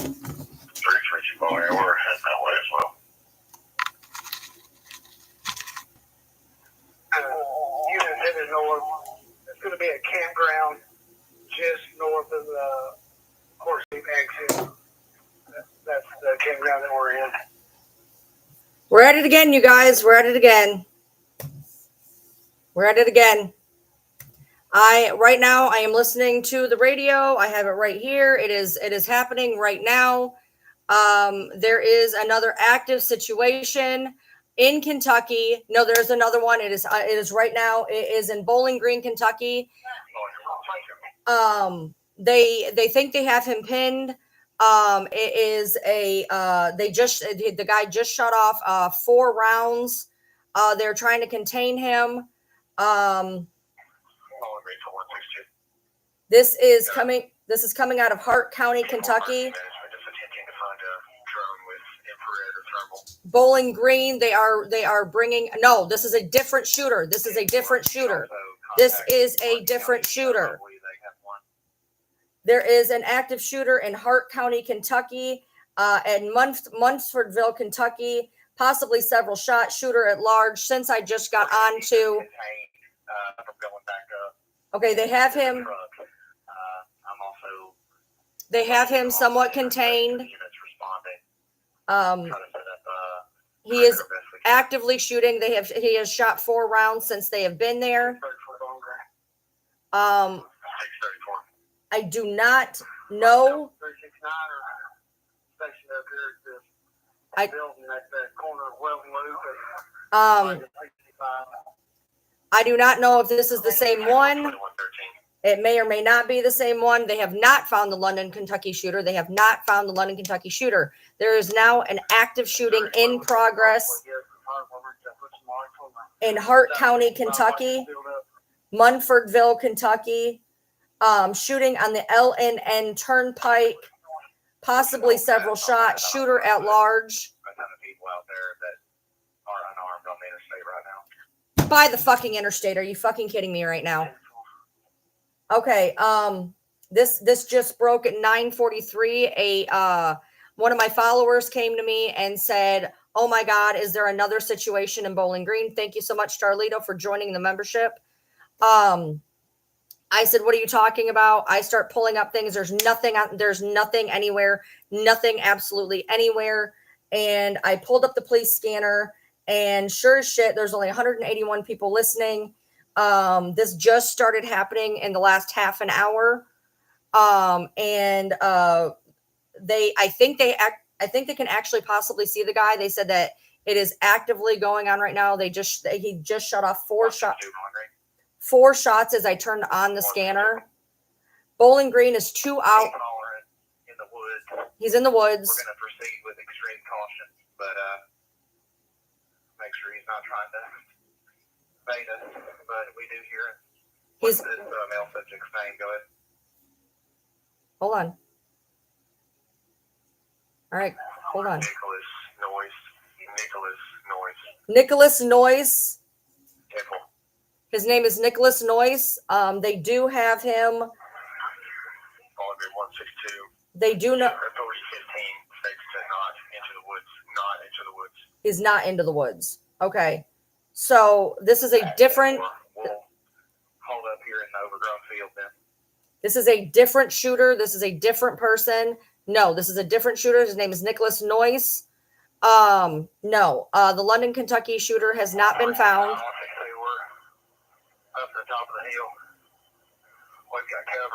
We're heading that way as well. Unit headed north. It's going to be a campground just north of the Horse Deep exit. That's the campground that we're in. We're at it again, you guys. We're at it again. Right now I am listening to the radio. I have it right here. It is happening right now. There is another active situation in Kentucky. No, there's another one. It is right now. It is in Bowling Green, Kentucky. They think they have him pinned. It is the guy just shot off 4 rounds. They're trying to contain him. This is coming out of Hart County, Kentucky. Bowling Green, they are bringing, no, this is a different shooter. This is a different shooter. There is an active shooter in Hart County, Kentucky, and Munfordville, Kentucky, possibly several shots, shooter at large. Since I just got on to, okay, they have him somewhat contained. He is actively shooting. He has shot 4 rounds since they have been there. I do not know. I do not know if this is the same one. It may or may not be the same one. They have not found the London, Kentucky shooter. There is now an active shooting in progress in Hart County, Kentucky, Munfordville, Kentucky, shooting on the LNN Turnpike, possibly several shots, shooter at large. By the fucking interstate. Are you fucking kidding me right now? Okay, this just broke at 9:43. One of my followers came to me and said, "Oh my God, is there another situation in Bowling Green?" Thank you so much, Starlito, for joining the membership. I said, "What are you talking about?" I start pulling up things. There's nothing anywhere, nothing absolutely anywhere. And I pulled up the police scanner, and sure as shit, there's only 181 people listening. This just started happening in the last half an hour. I think they can actually possibly see the guy. They said that it is actively going on right now. He just shot off 4 shots as I turned on the scanner. Bowling Green is 2 out. He's in the woods. We're going to proceed with extreme caution, but make sure he's not trying to bait us, but we do hear it. What's this male subject's name? Go ahead. Hold on. All right, hold on. Nicholas Noyce. His name is Nicholas Noyce. They do have him. They do not. He's not into the woods. Okay. So this is a different. We'll hold up here in the overgrown field then. This is a different shooter. This is a different person. No, this is a different shooter. His name is Nicholas Noyce. No, the London, Kentucky shooter has not been found. We're up the top of the hill. We've got cover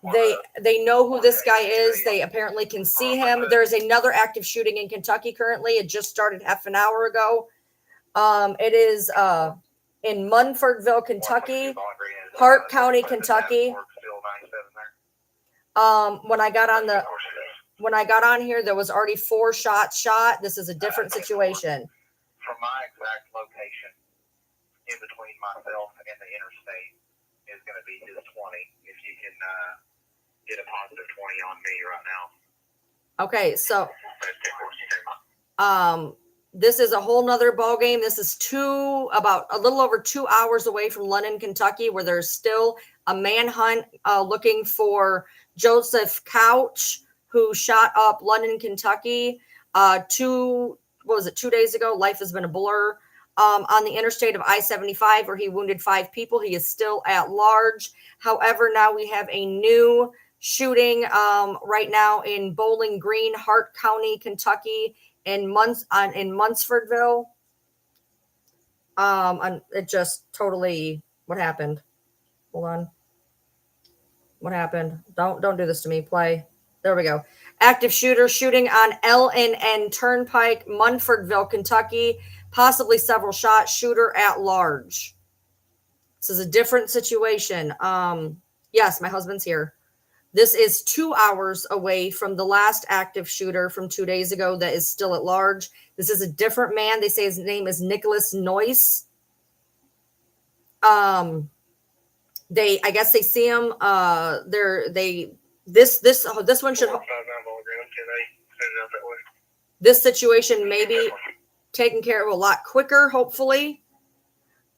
behind. They know who this guy is. They apparently can see him. There's another active shooting in Kentucky currently. It just started half an hour ago. It is in Munfordville, Kentucky, Hart County, Kentucky. When I got on here, there was already 4 shots shot. This is a different situation. From my exact location, in between myself and the interstate, is going to be his 20. If you can get a positive 20 on me right now. Okay, so this is a whole nother ball game. This is about a little over 2 hours away from London, Kentucky, where there's still a manhunt looking for Joseph Couch, who shot up London, Kentucky, 2 days ago. Life has been a blur. On the interstate of I-75, where he wounded 5 people. He is still at large. However, now we have a new shooting right now in Bowling Green, Hart County, Kentucky, in Munfordville. It just totally, what happened? Hold on. What happened? Don't do this to me. Play. There we go. Active shooter shooting on L&N Turnpike, Munfordville, Kentucky. Possibly several shots. Shooter at large. This is a different situation. Yes, my husband's here. This is 2 hours away from the last active shooter from 2 days ago that is still at large. This is a different man. They say his name is Nicholas Noyce. I guess they see him. This one should. This situation may be taken care of a lot quicker, hopefully.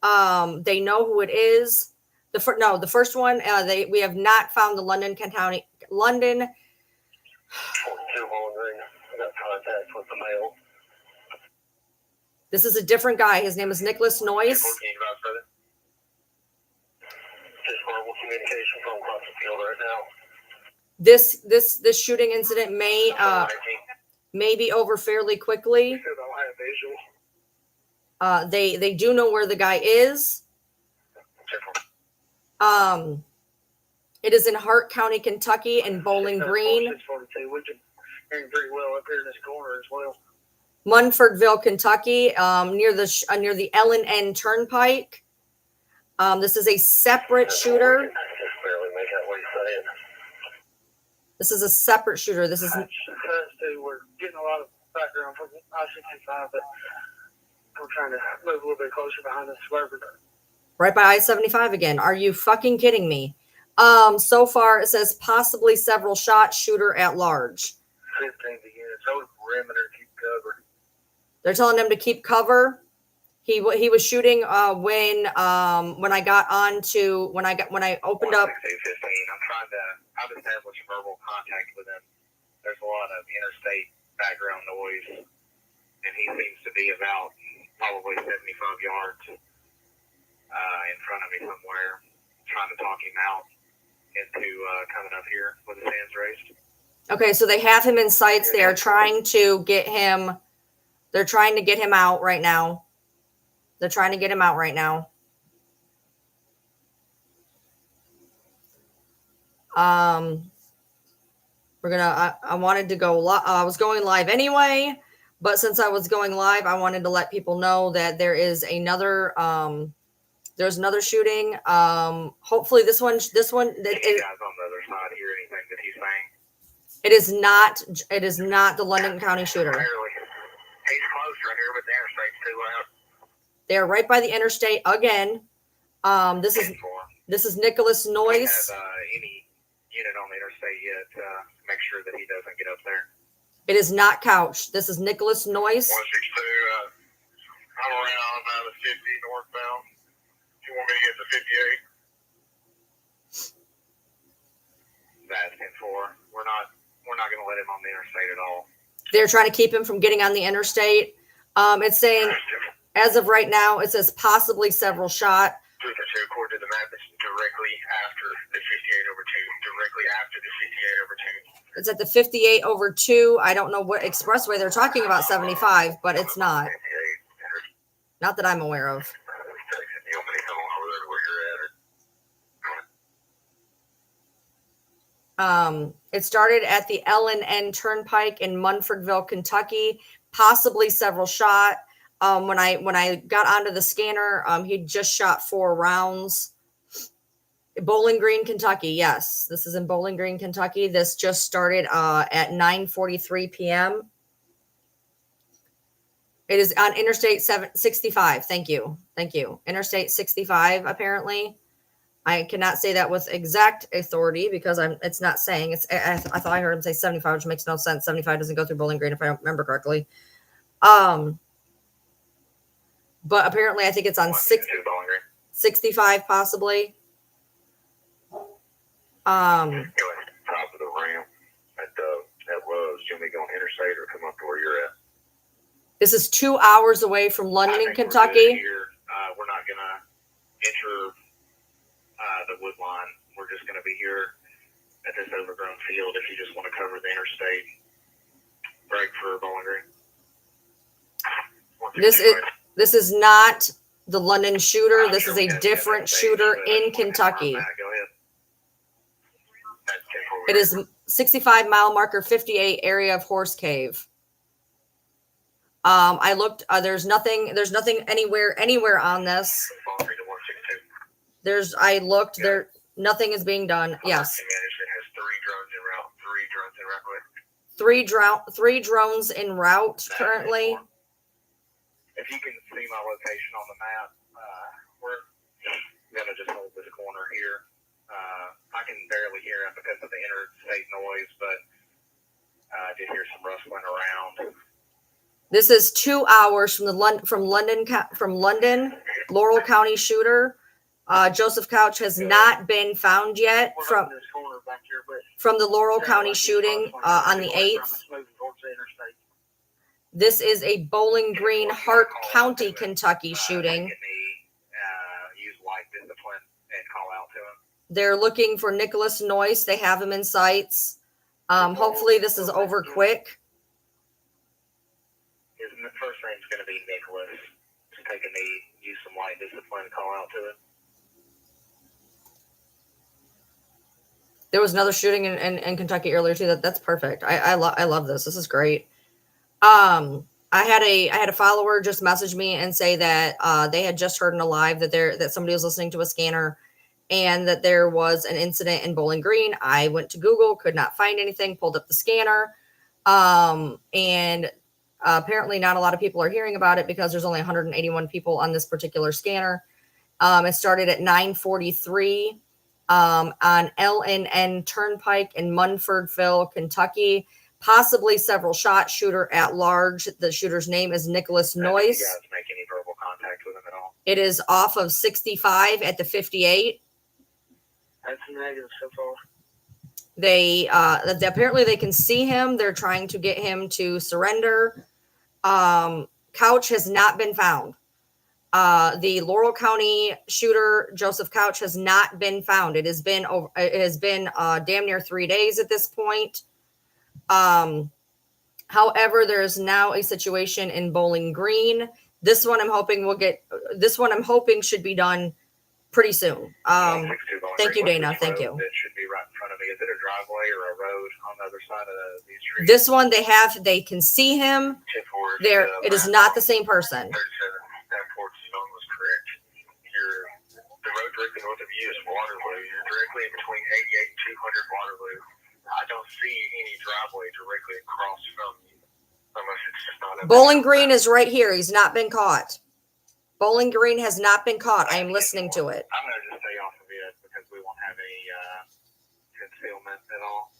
They know who it is. The first one, we have not found the London. 42 Bowling Green. I got contact with the male. This is a different guy. His name is Nicholas Noyce. Verbal communication from across the field right now. This shooting incident may be over fairly quickly. They do know where the guy is. It is in Hart County, Kentucky, and Bowling Green. Munfordville, Kentucky, near the L&N Turnpike. This is a separate shooter. This is a separate shooter. This is. We're getting a lot of background from I-65, but we're trying to move a little bit closer behind this suburban. Right by I-75 again. Are you fucking kidding me? So far it says possibly several shots. Shooter at large. 15 units. Hold perimeter. Keep cover. They're telling him to keep cover. He was shooting when I got onto when I opened up. I'm trying to establish verbal contact with him. There's a lot of interstate background noise, and he seems to be about probably 75 yards in front of me somewhere. Trying to talk him out into coming up here with his hands raised. Okay, so they have him in sights. They are trying to get him. They're trying to get him out right now. They're trying to get him out right now. I wanted to go live. I was going live anyway, but since I was going live, I wanted to let people know that there is another, there's another shooting. Hopefully this one, you guys on the other side hear anything that he's saying? It is not the London County shooter. He's close right here, but the interstate's too loud. They're right by the interstate again. This is Nicholas Noyce. Have any unit on the interstate yet to make sure that he doesn't get up there? It is not Couch. This is Nicholas Noyce. 162. I'm around the 50 northbound. Do you want me to get to 58? That's 10-4. We're not going to let him on the interstate at all. They're trying to keep him from getting on the interstate. It's saying, as of right now, it says possibly several shot. According to the map, it's directly after the 58/2. Directly after the 58/2. It's at the 58/2. I don't know what expressway they're talking about 75, but it's not. Not that I'm aware of. You want me to come over there to where you're at? It started at the L&N Turnpike in Munfordville, Kentucky. Possibly several shot. When I got onto the scanner, he just shot 4 rounds. Bowling Green, Kentucky. Yes, this is in Bowling Green, Kentucky. This just started at 9:43 p.m. It is on Interstate 65. Thank you. Interstate 65. Apparently, I cannot say that with exact authority because it's not saying it's. I thought I heard him say 75, which makes no sense. 75 doesn't go through Bowling Green if I don't remember correctly. But apparently I think it's on 65 possibly. Top of interstate or come up to where you're at. This is 2 hours away from London, Kentucky. We're not going to enter the wood line. We're just going to be here at this overgrown field if you just want to cover the interstate. Break for Bowling Green. This is not the London shooter. This is a different shooter in Kentucky. Go ahead. It is 65 mile marker 58 area of Horse Cave. I looked. There's nothing anywhere on this. I looked. There nothing is being done. Yes. Management has 3 drones en route. 3 drones en route. 3 drones en route currently. If you can see my location on the map, we're gonna just hold this corner here. I can barely hear it because of the interstate noise, but I did hear some rustling around. This is 2 hours from London, Laurel County shooter. Joseph Couch has not been found yet from the Laurel County shooting on the 8th. This is a Bowling Green, Hart County, Kentucky shooting. Use light discipline and call out to him. They're looking for Nicholas Noyce. They have him in sights. Hopefully this is over quick. His first name's going to be Nicholas. Just take a knee, use some light discipline, and call out to him. There was another shooting in Kentucky earlier too. That's perfect. I love this. This is great. I had a follower just message me and say that they had just heard in a live that somebody was listening to a scanner and that there was an incident in Bowling Green. I went to Google, could not find anything, pulled up the scanner, and apparently not a lot of people are hearing about it because there's only 181 people on this particular scanner. It started at 9:43 on LNN Turnpike in Munfordville, Kentucky. Possibly several shot, shooter at large. The shooter's name is Nicholas Noyce. Did you guys make any verbal contact with him at all? It is off of 65 at the 58. That's negative so far. They apparently they can see him. They're trying to get him to surrender. Couch has not been found. The Laurel County shooter, Joseph Couch, has not been found. It has been damn near 3 days at this point. However, there is now a situation in Bowling Green. This one I'm hoping should be done pretty soon. Thank you, Dana. Thank you. It should be right in front of me. Is it a driveway or a road on the other side of these trees? This one they can see him. There, it is not the same person. 37, that Fort Stone was correct. The road directly north of you is Waterloo. You're directly in between 88 and 200 Waterloo. I don't see any driveway directly across from you, unless it's just not. Bowling Green is right here. He's not been caught. Bowling Green has not been caught. I am listening to it. I'm going to just stay off of it because we won't have any concealment at all.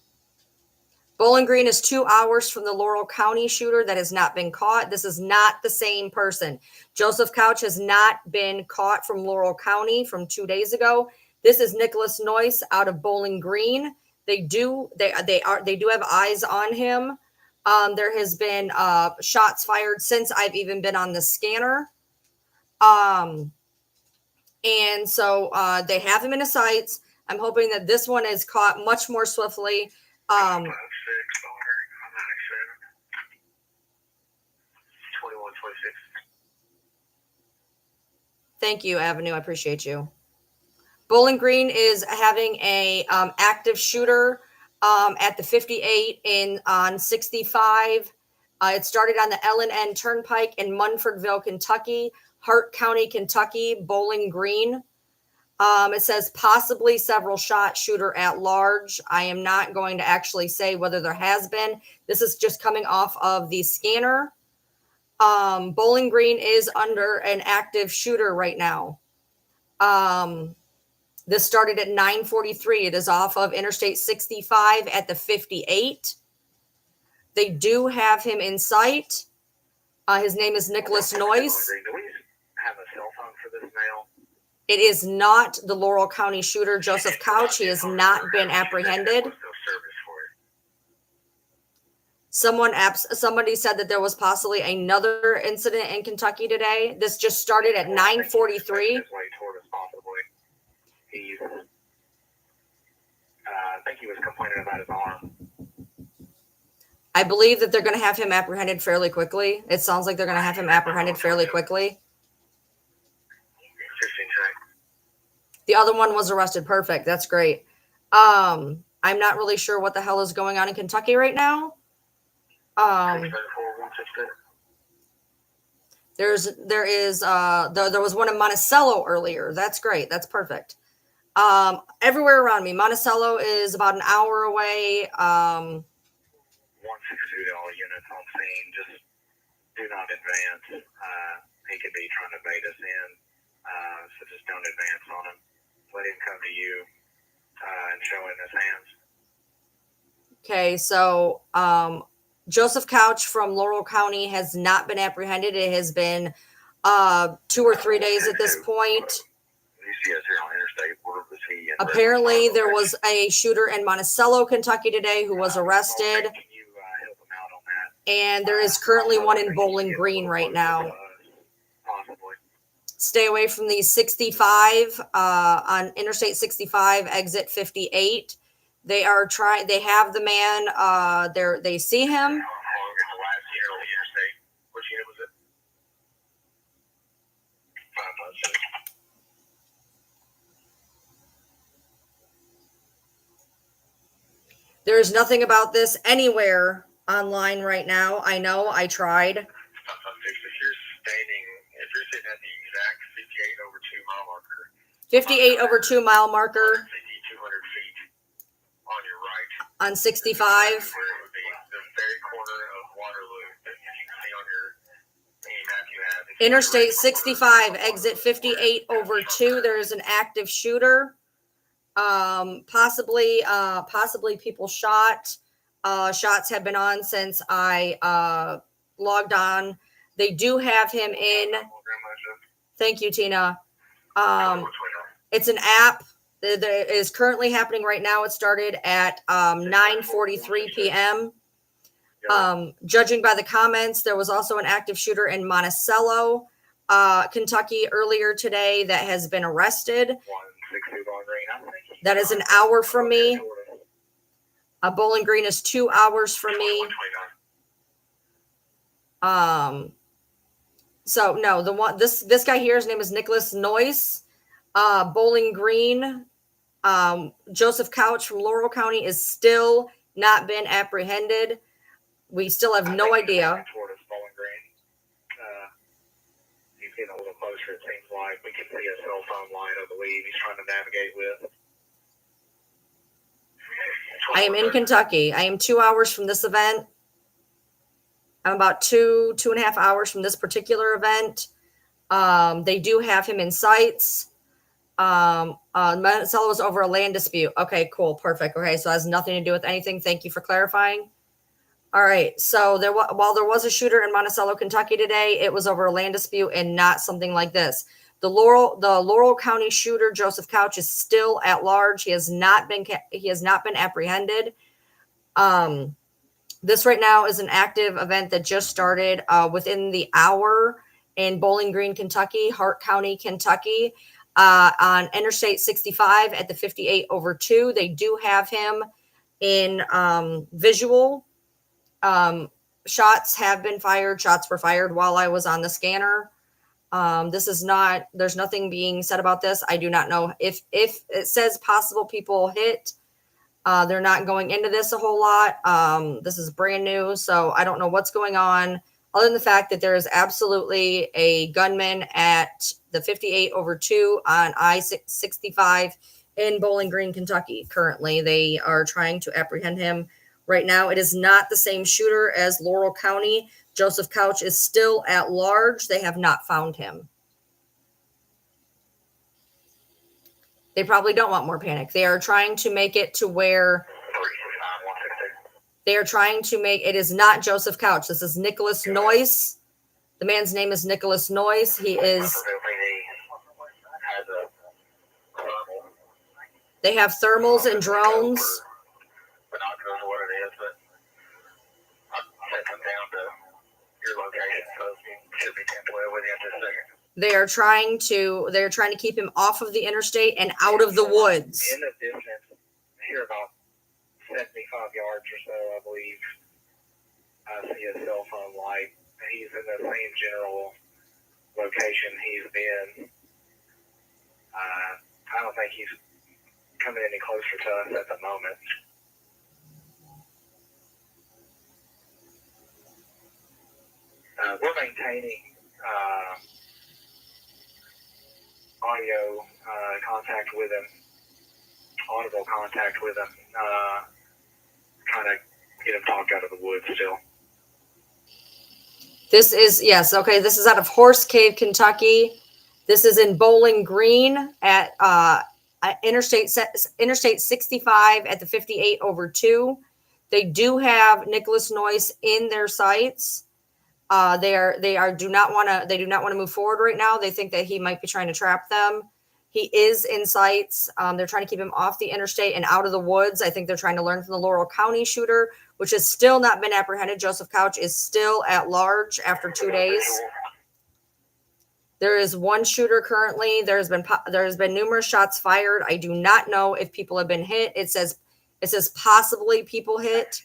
Bowling Green is 2 hours from the Laurel County shooter that has not been caught. This is not the same person. Joseph Couch has not been caught from Laurel County from 2 days ago. This is Nicholas Noyce out of Bowling Green. They do have eyes on him. There has been shots fired since I've even been on the scanner. And so they have him in his sights. I'm hoping that this one is caught much more swiftly. Thank you, Avenue. I appreciate you. Bowling Green is having a active shooter at the 58 on 65. It started on the LNN Turnpike in Munfordville, Kentucky, Hart County, Kentucky, Bowling Green. It says possibly several shot, shooter at large. I am not going to actually say whether there has been. This is just coming off of the scanner. Bowling Green is under an active shooter right now. This started at 9:43. It is off of Interstate 65 at the 58. They do have him in sight. His name is Nicholas Noyce. Do we have a cell phone for this male? It is not the Laurel County shooter, Joseph Couch. He has not been apprehended. Somebody said that there was possibly another incident in Kentucky today. This just started at 9:43. His way toward us possibly. I think he was complaining about his arm. I believe that they're going to have him apprehended fairly quickly. It sounds like they're going to have him apprehended fairly quickly. The other one was arrested. Perfect. That's great. I'm not really sure what the hell is going on in Kentucky right now. There was one in Monticello earlier. That's great. That's perfect. Everywhere around me. Monticello is about an hour away. 162 units on scene. Just do not advance. He could be trying to bait us in. So just don't advance on him. Let him come to you and show in his hands. Okay, so Joseph Couch from Laurel County has not been apprehended. It has been 2 or 3 days at this point. You see us here on Interstate. Where was he? Apparently, there was a shooter in Monticello, Kentucky today who was arrested. Can you help him out on that? And there is currently one in Bowling Green right now. Possibly. Stay away from the 65 on Interstate 65, exit 58. They are trying. They have the man. They see him. Which unit was it? 556. There is nothing about this anywhere online right now. I know. I tried. If you're sitting at the exact 58 over 2 mile marker. 58 over 2 mile marker 200 feet on your right. on 65. Where it would be the very corner of Waterloo that you can see on your map you have. Interstate 65, exit 58 over 2. There is an active shooter. Possibly people shot. Shots have been on since I logged on. They do have him in. Thank you, Tina. It's an app that is currently happening right now. It started at 9:43 p.m. Judging by the comments, there was also an active shooter in Monticello, Kentucky earlier today that has been arrested. That is an hour from me. Bowling Green is 2 hours from me. So no, this guy here, his name is Nicholas Noyce. Bowling Green, Joseph Couch from Laurel County is still not been apprehended. We still have no idea. He's getting a little closer, it seems like. We can see a cell phone line, I believe, he's trying to navigate with. I am in Kentucky. I am 2 hours from this event. I'm about 2.5 hours from this particular event. They do have him in sights. Monticello was over a land dispute. Okay, cool. Perfect. Okay. So it has nothing to do with anything. Thank you for clarifying. All right. So while there was a shooter in Monticello, Kentucky today, it was over a land dispute and not something like this. The Laurel County shooter, Joseph Couch, is still at large. He has not been apprehended. This right now is an active event that just started within the hour in Bowling Green, Kentucky, Hart County, Kentucky, on Interstate 65 at the 58 over 2. They do have him in visual. Shots have been fired. Shots were fired while I was on the scanner. There's nothing being said about this. I do not know if it says possible people hit. They're not going into this a whole lot. This is brand new, so I don't know what's going on, other than the fact that there is absolutely a gunman at the 58 over 2 on I-65 in Bowling Green, Kentucky. Currently, they are trying to apprehend him right now. It is not the same shooter as Laurel County. Joseph Couch is still at large. They have not found him. They probably don't want more panic. They are trying to make it to where they are trying to make it is not Joseph Couch. This is Nicholas Noyce. The man's name is Nicholas Noyce. He is. They have thermals and drones. they're trying to keep him off of the interstate and out of the woods. In the distance, here about 75 yards or so, I believe, I see his cell phone light. He's in the same general location he's been. I don't think he's coming any closer to us at the moment. We're maintaining audio contact with him, audible contact with him, trying to get him talked out of the woods still. This is, yes, okay, this is out of Horse Cave, Kentucky. This is in Bowling Green at Interstate 65 at the 58/2. They do have Nicholas Noyce in their sights. They do not want to move forward right now. They think that he might be trying to trap them. He is in sights. They're trying to keep him off the interstate and out of the woods. I think they're trying to learn from the Laurel County shooter, which has still not been apprehended. Joseph Couch is still at large after 2 days. There is one shooter currently. There has been numerous shots fired. I do not know if people have been hit. It says possibly people hit.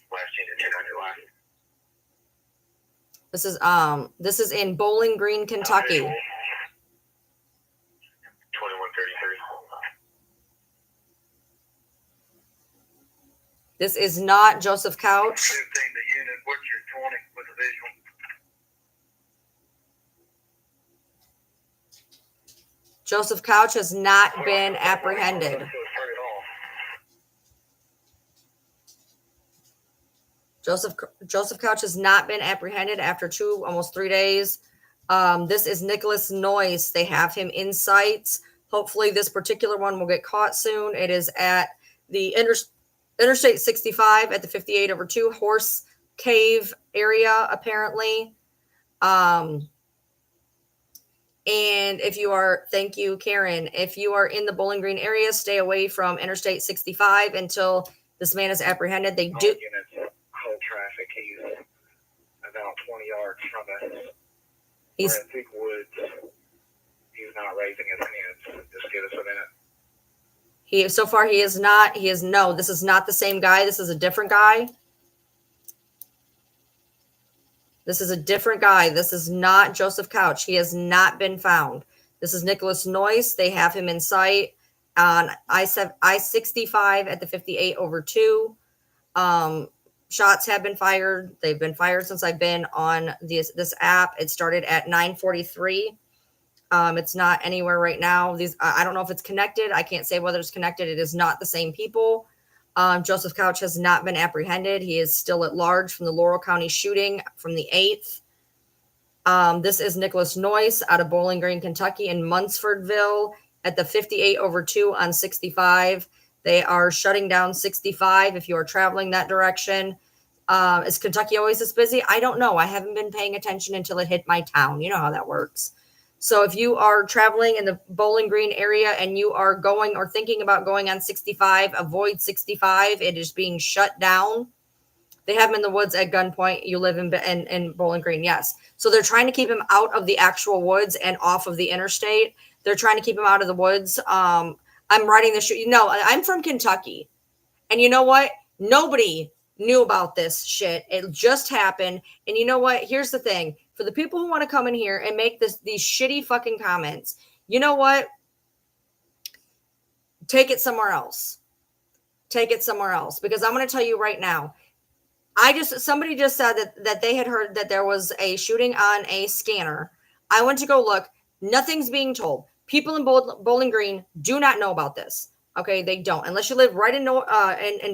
This is in Bowling Green, Kentucky. 2133. This is not Joseph Couch. 15 the unit, what's your 20 with the visual? Joseph Couch has not been apprehended. Joseph Couch has not been apprehended after almost 3 days. This is Nicholas Noyce. They have him in sights. Hopefully this particular one will get caught soon. It is at the Interstate 65 at the 58/2 Horse Cave area, apparently. And if you are, thank you, Karen. If you are in the Bowling Green area, stay away from Interstate 65 until this man is apprehended. They do. Whole traffic. He's about 20 yards from us. We're in thick woods. He's not raising his hands. Just give us a minute. So far he is not. No, this is not the same guy. This is a different guy. This is a different guy. This is not Joseph Couch. He has not been found. This is Nicholas Noyce. They have him in sight on I-65 at the 58/2. Shots have been fired. They've been fired since I've been on this app. It started at 9:43. It's not anywhere right now. I don't know if it's connected. I can't say whether it's connected. It is not the same people. Joseph Couch has not been apprehended. He is still at large from the Laurel County shooting from the 8th. This is Nicholas Noyce out of Bowling Green, Kentucky in Munsfordville at the 58/2 on 65. They are shutting down 65 if you are traveling that direction. Is Kentucky always this busy? I don't know. I haven't been paying attention until it hit my town. You know how that works. So if you are traveling in the Bowling Green area and you are going or thinking about going on 65, avoid 65. It is being shut down. They have him in the woods at gunpoint. You live in Bowling Green, yes. So they're trying to keep him out of the actual woods and off of the interstate. They're trying to keep him out of the woods. I'm writing this. I'm from Kentucky. And you know what? Nobody knew about this shit. It just happened. And you know what? Here's the thing. For the people who want to come in here and make these shitty fucking comments, you know what? Take it somewhere else. Take it somewhere else. Because I'm going to tell you right now. Somebody just said that they had heard that there was a shooting on a scanner. I went to go look. Nothing's being told. People in Bowling Green do not know about this. Okay, they don't. Unless you live right in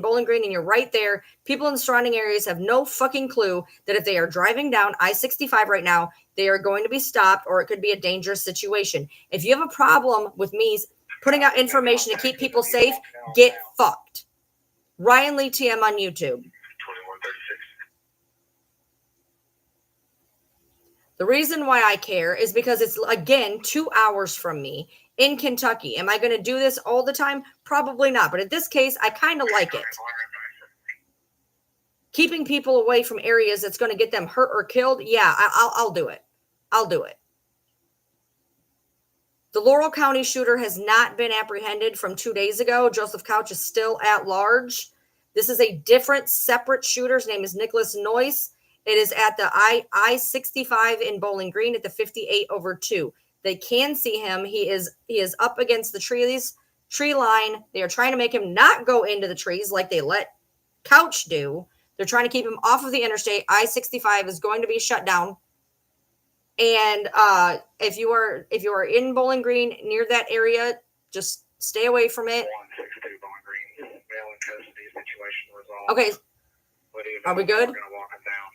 Bowling Green and you're right there, people in the surrounding areas have no fucking clue that if they are driving down I-65 right now, they are going to be stopped or it could be a dangerous situation. If you have a problem with me putting out information to keep people safe, get fucked. Ryan Lee TM on YouTube. 2136. The reason why I care is because it's, again, 2 hours from me in Kentucky. Am I going to do this all the time? Probably not. But in this case, I kind of like it. Keeping people away from areas that's going to get them hurt or killed. Yeah, I'll do it. I'll do it. The Laurel County shooter has not been apprehended from 2 days ago. Joseph Couch is still at large. This is a different, separate shooter. His name is Nicholas Noyce. It is at the I-65 in Bowling Green at the 58/2. They can see him. He is up against the tree line. They are trying to make him not go into the trees like they let Couch do. They're trying to keep him off of the interstate. I-65 is going to be shut down. And if you are in Bowling Green near that area, just stay away from it. 162 Bowling Green, mail and custody situation resolved. Okay. Are we good? We're gonna walk him down.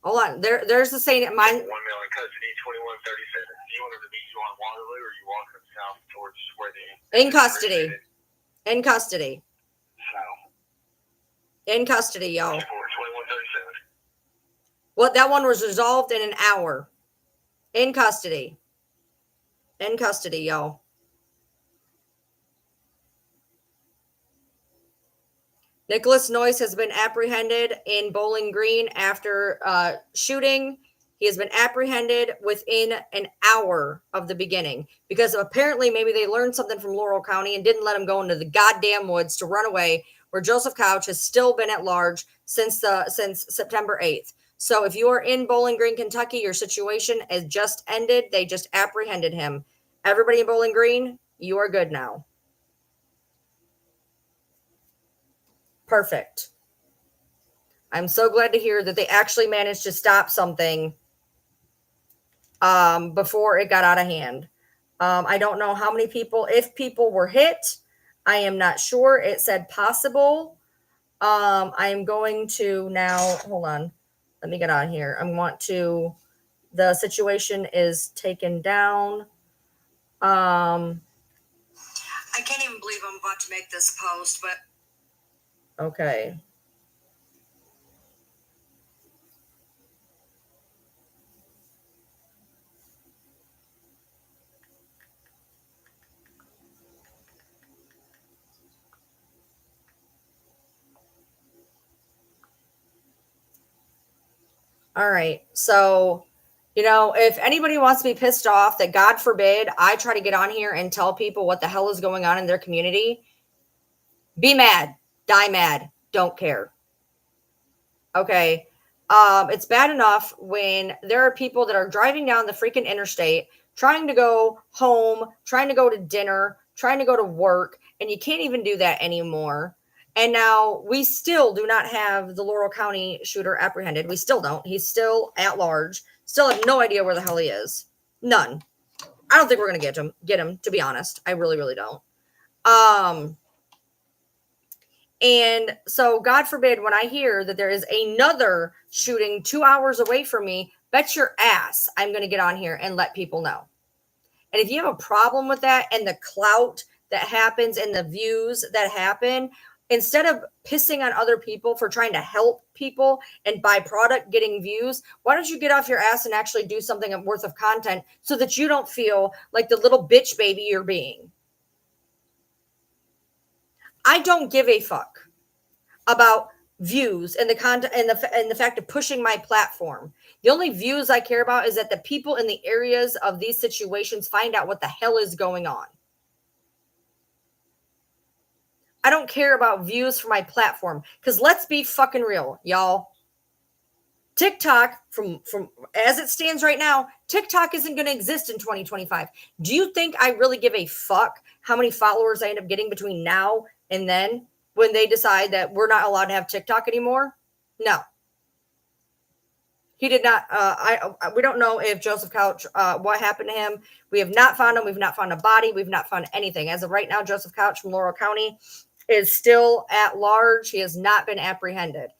Hold on. There's the saying. Mine. 1 mail and custody, 2137. Do you want him to be you on Waterloo, or you walking him south towards where the In custody. In custody. South. In custody, y'all. 2137. Well, that one was resolved in an hour. In custody. In custody, y'all. Nicholas Noyce has been apprehended in Bowling Green after shooting. He has been apprehended within an hour of the beginning because apparently maybe they learned something from Laurel County and didn't let him go into the goddamn woods to run away, where Joseph Couch has still been at large since September 8th. So if you are in Bowling Green, Kentucky, your situation has just ended. They just apprehended him. Everybody in Bowling Green, you are good now. Perfect. I'm so glad to hear that they actually managed to stop something before it got out of hand. I don't know how many people, if people were hit. I am not sure. It said possible. I'm going to now, hold on. Let me get on here. The situation is taken down. I can't even believe I'm about to make this post, but okay. All right. So, if anybody wants to be pissed off that, God forbid, I try to get on here and tell people what the hell is going on in their community, be mad, die mad, don't care. Okay. It's bad enough when there are people that are driving down the freaking interstate, trying to go home, trying to go to dinner, trying to go to work, and you can't even do that anymore. And now we still do not have the Laurel County shooter apprehended. We still don't. He's still at large. Still have no idea where the hell he is. None. I don't think we're going to get him, to be honest. I really, really don't. And so, God forbid, when I hear that there is another shooting 2 hours away from me, bet your ass I'm going to get on here and let people know. And if you have a problem with that and the clout that happens and the views that happen, instead of pissing on other people for trying to help people and by product getting views, why don't you get off your ass and actually do something worth of content so that you don't feel like the little bitch baby you're being? I don't give a fuck about views and the content and the fact of pushing my platform. The only views I care about is that the people in the areas of these situations find out what the hell is going on. I don't care about views for my platform, because let's be fucking real, y'all. TikTok, from as it stands right now, TikTok isn't going to exist in 2025. Do you think I really give a fuck how many followers I end up getting between now and then when they decide that we're not allowed to have TikTok anymore? No. He did not. We don't know if Joseph Couch, what happened to him. We have not found him. We've not found a body. We've not found anything. As of right now, Joseph Couch from Laurel County is still at large. He has not been apprehended.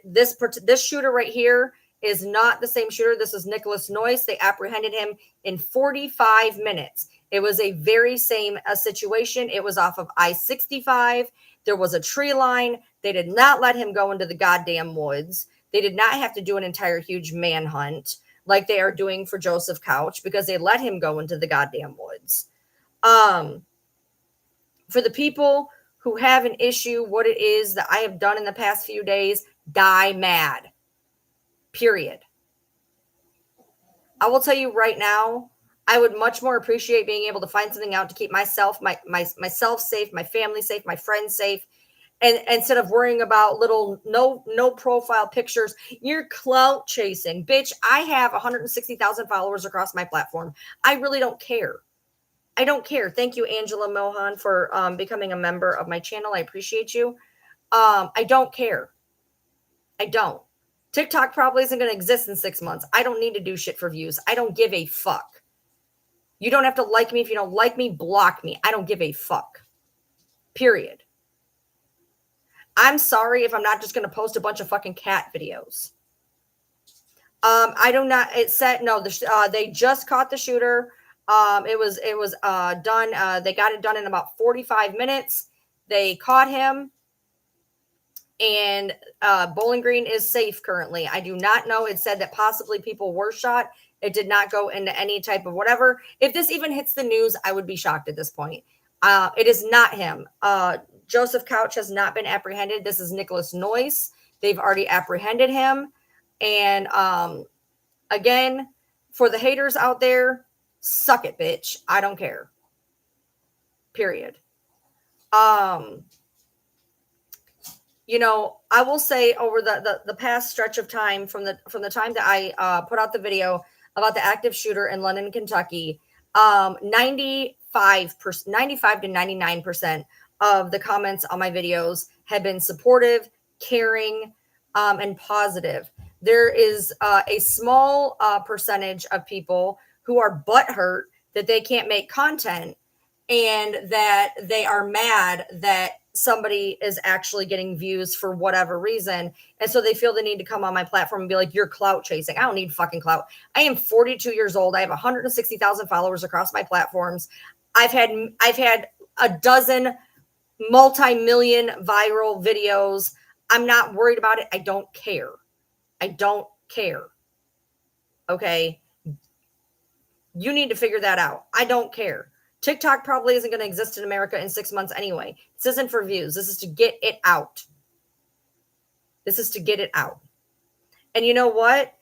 This shooter right here is not the same shooter. This is Nicholas Noyce. They apprehended him in 45 minutes. It was a very same situation. It was off of I-65. There was a tree line. They did not let him go into the goddamn woods. They did not have to do an entire huge manhunt like they are doing for Joseph Couch because they let him go into the goddamn woods. For the people who have an issue, what it is that I have done in the past few days, die mad. Period. I will tell you right now, I would much more appreciate being able to find something out to keep myself, myself safe, my family safe, my friends safe. And instead of worrying about little no profile pictures, you're clout chasing. Bitch, I have 160,000 followers across my platform. I really don't care. I don't care. Thank you, Angela Mohan, for becoming a member of my channel. I appreciate you. I don't care. I don't. TikTok probably isn't going to exist in 6 months. I don't need to do shit for views. I don't give a fuck. You don't have to like me. If you don't like me, block me. I don't give a fuck. Period. I'm sorry if I'm not just going to post a bunch of fucking cat videos. I do not. It said no. They just caught the shooter. It was done. They got it done in about 45 minutes. They caught him, and Bowling Green is safe currently. I do not know. It said that possibly people were shot. It did not go into any type of whatever. If this even hits the news, I would be shocked at this point. It is not him. Joseph Couch has not been apprehended. This is Nicholas Noyce. They've already apprehended him. And again, for the haters out there, suck it, bitch. I don't care. Period. You know, I will say over the past stretch of time from the time that I put out the video about the active shooter in London, Kentucky, 95 to 99% of the comments on my videos have been supportive, caring, and positive. There is a small percentage of people who are butthurt that they can't make content and that they are mad that somebody is actually getting views for whatever reason. And so they feel the need to come on my platform and be like, you're clout chasing. I don't need fucking clout. I am 42 years old. I have 160,000 followers across my platforms. I've had a dozen multi-million viral videos. I'm not worried about it. I don't care. I don't care. Okay. You need to figure that out. I don't care. TikTok probably isn't going to exist in America in 6 months anyway. This isn't for views. This is to get it out. This is to get it out. And you know what?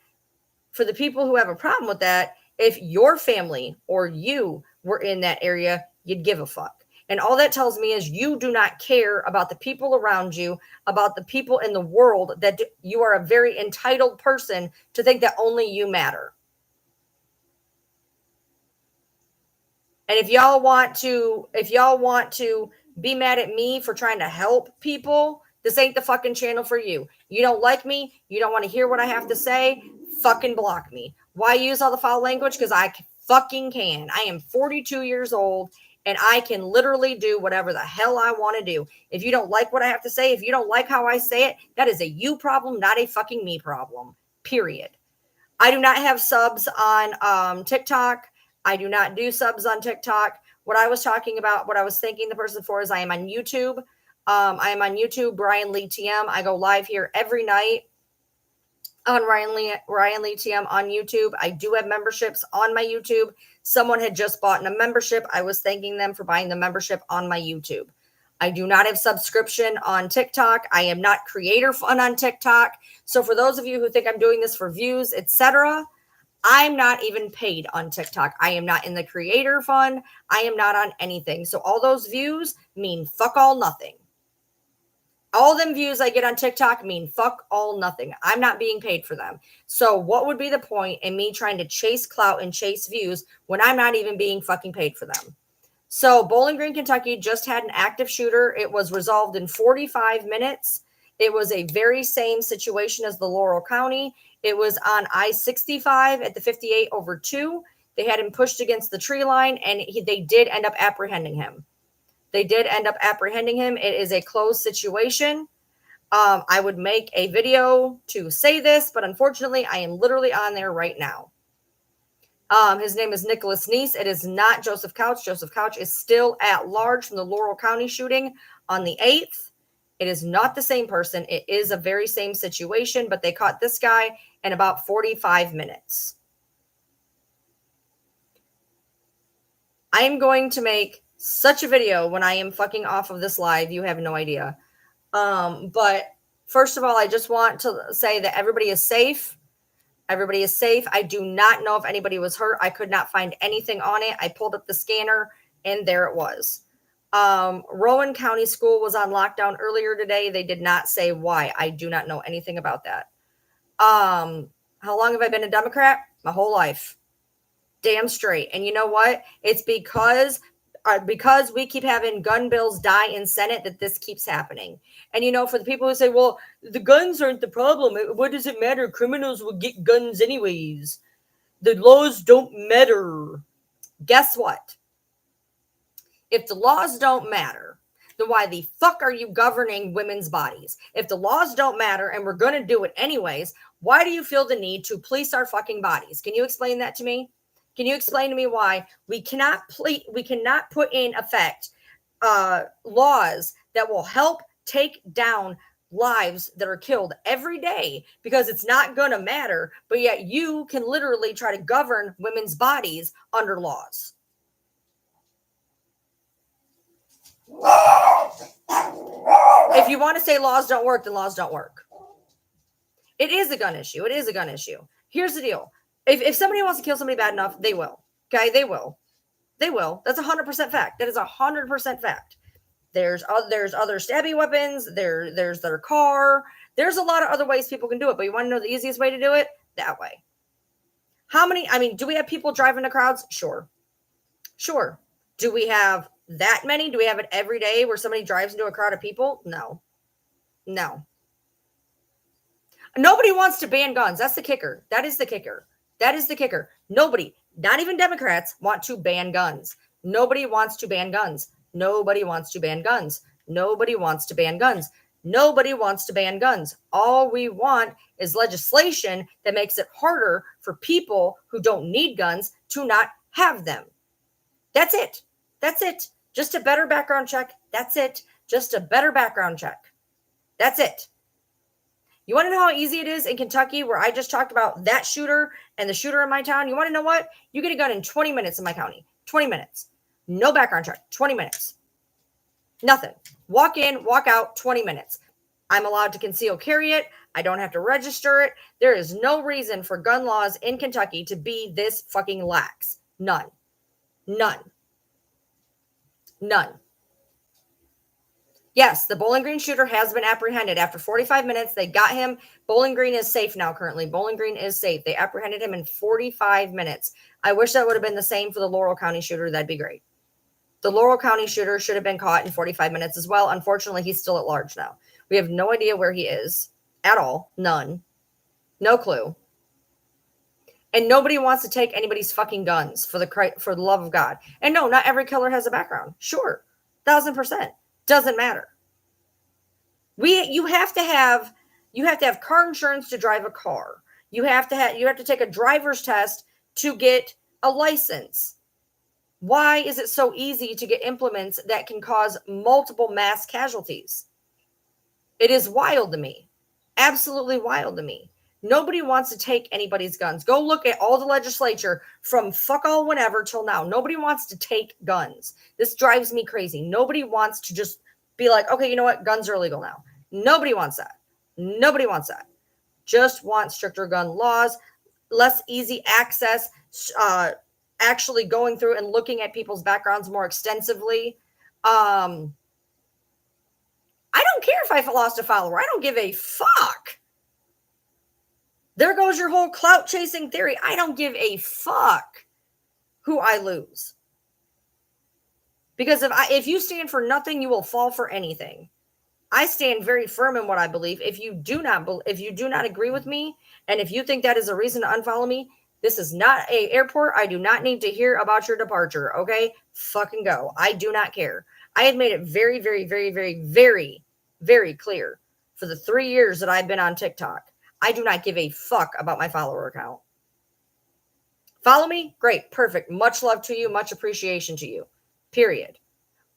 For the people who have a problem with that, if your family or you were in that area, you'd give a fuck. And all that tells me is you do not care about the people around you, about the people in the world, that you are a very entitled person to think that only you matter. And if y'all want to be mad at me for trying to help people, this ain't the fucking channel for you. You don't like me. You don't want to hear what I have to say. Fucking block me. Why use all the foul language? Because I fucking can. I am 42 years old and I can literally do whatever the hell I want to do. If you don't like what I have to say, if you don't like how I say it, that is a you problem, not a fucking me problem. Period. I do not have subs on TikTok. I do not do subs on TikTok. What I was talking about, what I was thanking the person for is I am on YouTube. I am on YouTube, Brian Lee TM. I go live here every night on Ryan Lee TM on YouTube. I do have memberships on my YouTube. Someone had just bought a membership. I was thanking them for buying the membership on my YouTube. I do not have subscription on TikTok. I am not creator fun on TikTok. So for those of you who think I'm doing this for views, etc., I'm not even paid on TikTok. I am not in the creator fund. I am not on anything. So all those views mean fuck all nothing. All them views I get on TikTok mean fuck all nothing. I'm not being paid for them. So what would be the point in me trying to chase clout and chase views when I'm not even being fucking paid for them? So Bowling Green, Kentucky just had an active shooter. It was resolved in 45 minutes. It was a very same situation as the Laurel County. It was on I-65 at the 58/2. They had him pushed against the tree line, and they did end up apprehending him. It is a closed situation. I would make a video to say this, but unfortunately, I am literally on there right now. His name is Nicholas Nice. It is not Joseph Couch. Joseph Couch is still at large from the Laurel County shooting on the 8th. It is not the same person. It is a very same situation, but they caught this guy in about 45 minutes. I am going to make such a video when I am fucking off of this live. You have no idea. But first of all, I just want to say that everybody is safe. Everybody is safe. I do not know if anybody was hurt. I could not find anything on it. I pulled up the scanner and there it was. Rowan County School was on lockdown earlier today. They did not say why. I do not know anything about that. How long have I been a Democrat? My whole life. Damn straight. And you know what? It's because we keep having gun bills die in Senate that this keeps happening. And, you know, for the people who say, well, the guns aren't the problem. What does it matter? Criminals will get guns anyways. The laws don't matter. Guess what? If the laws don't matter, then why the fuck are you governing women's bodies? If the laws don't matter and we're going to do it anyways, why do you feel the need to police our fucking bodies? Can you explain that to me? Can you explain to me why we cannot put in effect laws that will help take down lives that are killed every day because it's not going to matter, but yet you can literally try to govern women's bodies under laws? If you want to say laws don't work, then laws don't work. It is a gun issue. It is a gun issue. Here's the deal. If somebody wants to kill somebody bad enough, they will. Okay, they will. They will. That's 100% fact. That is 100% fact. There's other stabby weapons. There's their car. There's a lot of other ways people can do it. But you want to know the easiest way to do it? That way. Do we have people driving to crowds? Sure. Sure. Do we have that many? Do we have it every day where somebody drives into a crowd of people? No. No. Nobody wants to ban guns. That's the kicker. That is the kicker. That is the kicker. Nobody, not even Democrats, want to ban guns. Nobody wants to ban guns. Nobody wants to ban guns. Nobody wants to ban guns. Nobody wants to ban guns. All we want is legislation that makes it harder for people who don't need guns to not have them. That's it. That's it. Just a better background check. That's it. Just a better background check. That's it. You want to know how easy it is in Kentucky, where I just talked about that shooter and the shooter in my town? You want to know what? You get a gun in 20 minutes in my county. 20 minutes. No background check. 20 minutes. Nothing. Walk in, walk out, 20 minutes. I'm allowed to conceal carry it. I don't have to register it. There is no reason for gun laws in Kentucky to be this fucking lax. None. None. None. Yes, the Bowling Green shooter has been apprehended. After 45 minutes, they got him. Bowling Green is safe now currently. Bowling Green is safe. They apprehended him in 45 minutes. I wish that would have been the same for the Laurel County shooter. That'd be great. The Laurel County shooter should have been caught in 45 minutes as well. Unfortunately, he's still at large now. We have no idea where he is at all. None. No clue. And nobody wants to take anybody's fucking guns for the love of God. And no, not every killer has a background. Sure. 1000%. Doesn't matter. You have to have car insurance to drive a car. You have to take a driver's test to get a license. Why is it so easy to get implements that can cause multiple mass casualties? It is wild to me. Absolutely wild to me. Nobody wants to take anybody's guns. Go look at all the legislature from fuck all whenever till now. Nobody wants to take guns. This drives me crazy. Nobody wants to just be like, okay, you know what? Guns are illegal now. Nobody wants that. Nobody wants that. Just want stricter gun laws, less easy access, actually going through and looking at people's backgrounds more extensively. I don't care if I lost a follower. I don't give a fuck. There goes your whole clout chasing theory. I don't give a fuck who I lose. Because if you stand for nothing, you will fall for anything. I stand very firm in what I believe. If you do not agree with me, and if you think that is a reason to unfollow me, this is not an airport. I do not need to hear about your departure. Okay, fucking go. I do not care. I have made it very, very, very, very, very, very clear for the 3 years that I've been on TikTok. I do not give a fuck about my follower count. Follow me? Great. Perfect. Much love to you. Much appreciation to you. Period.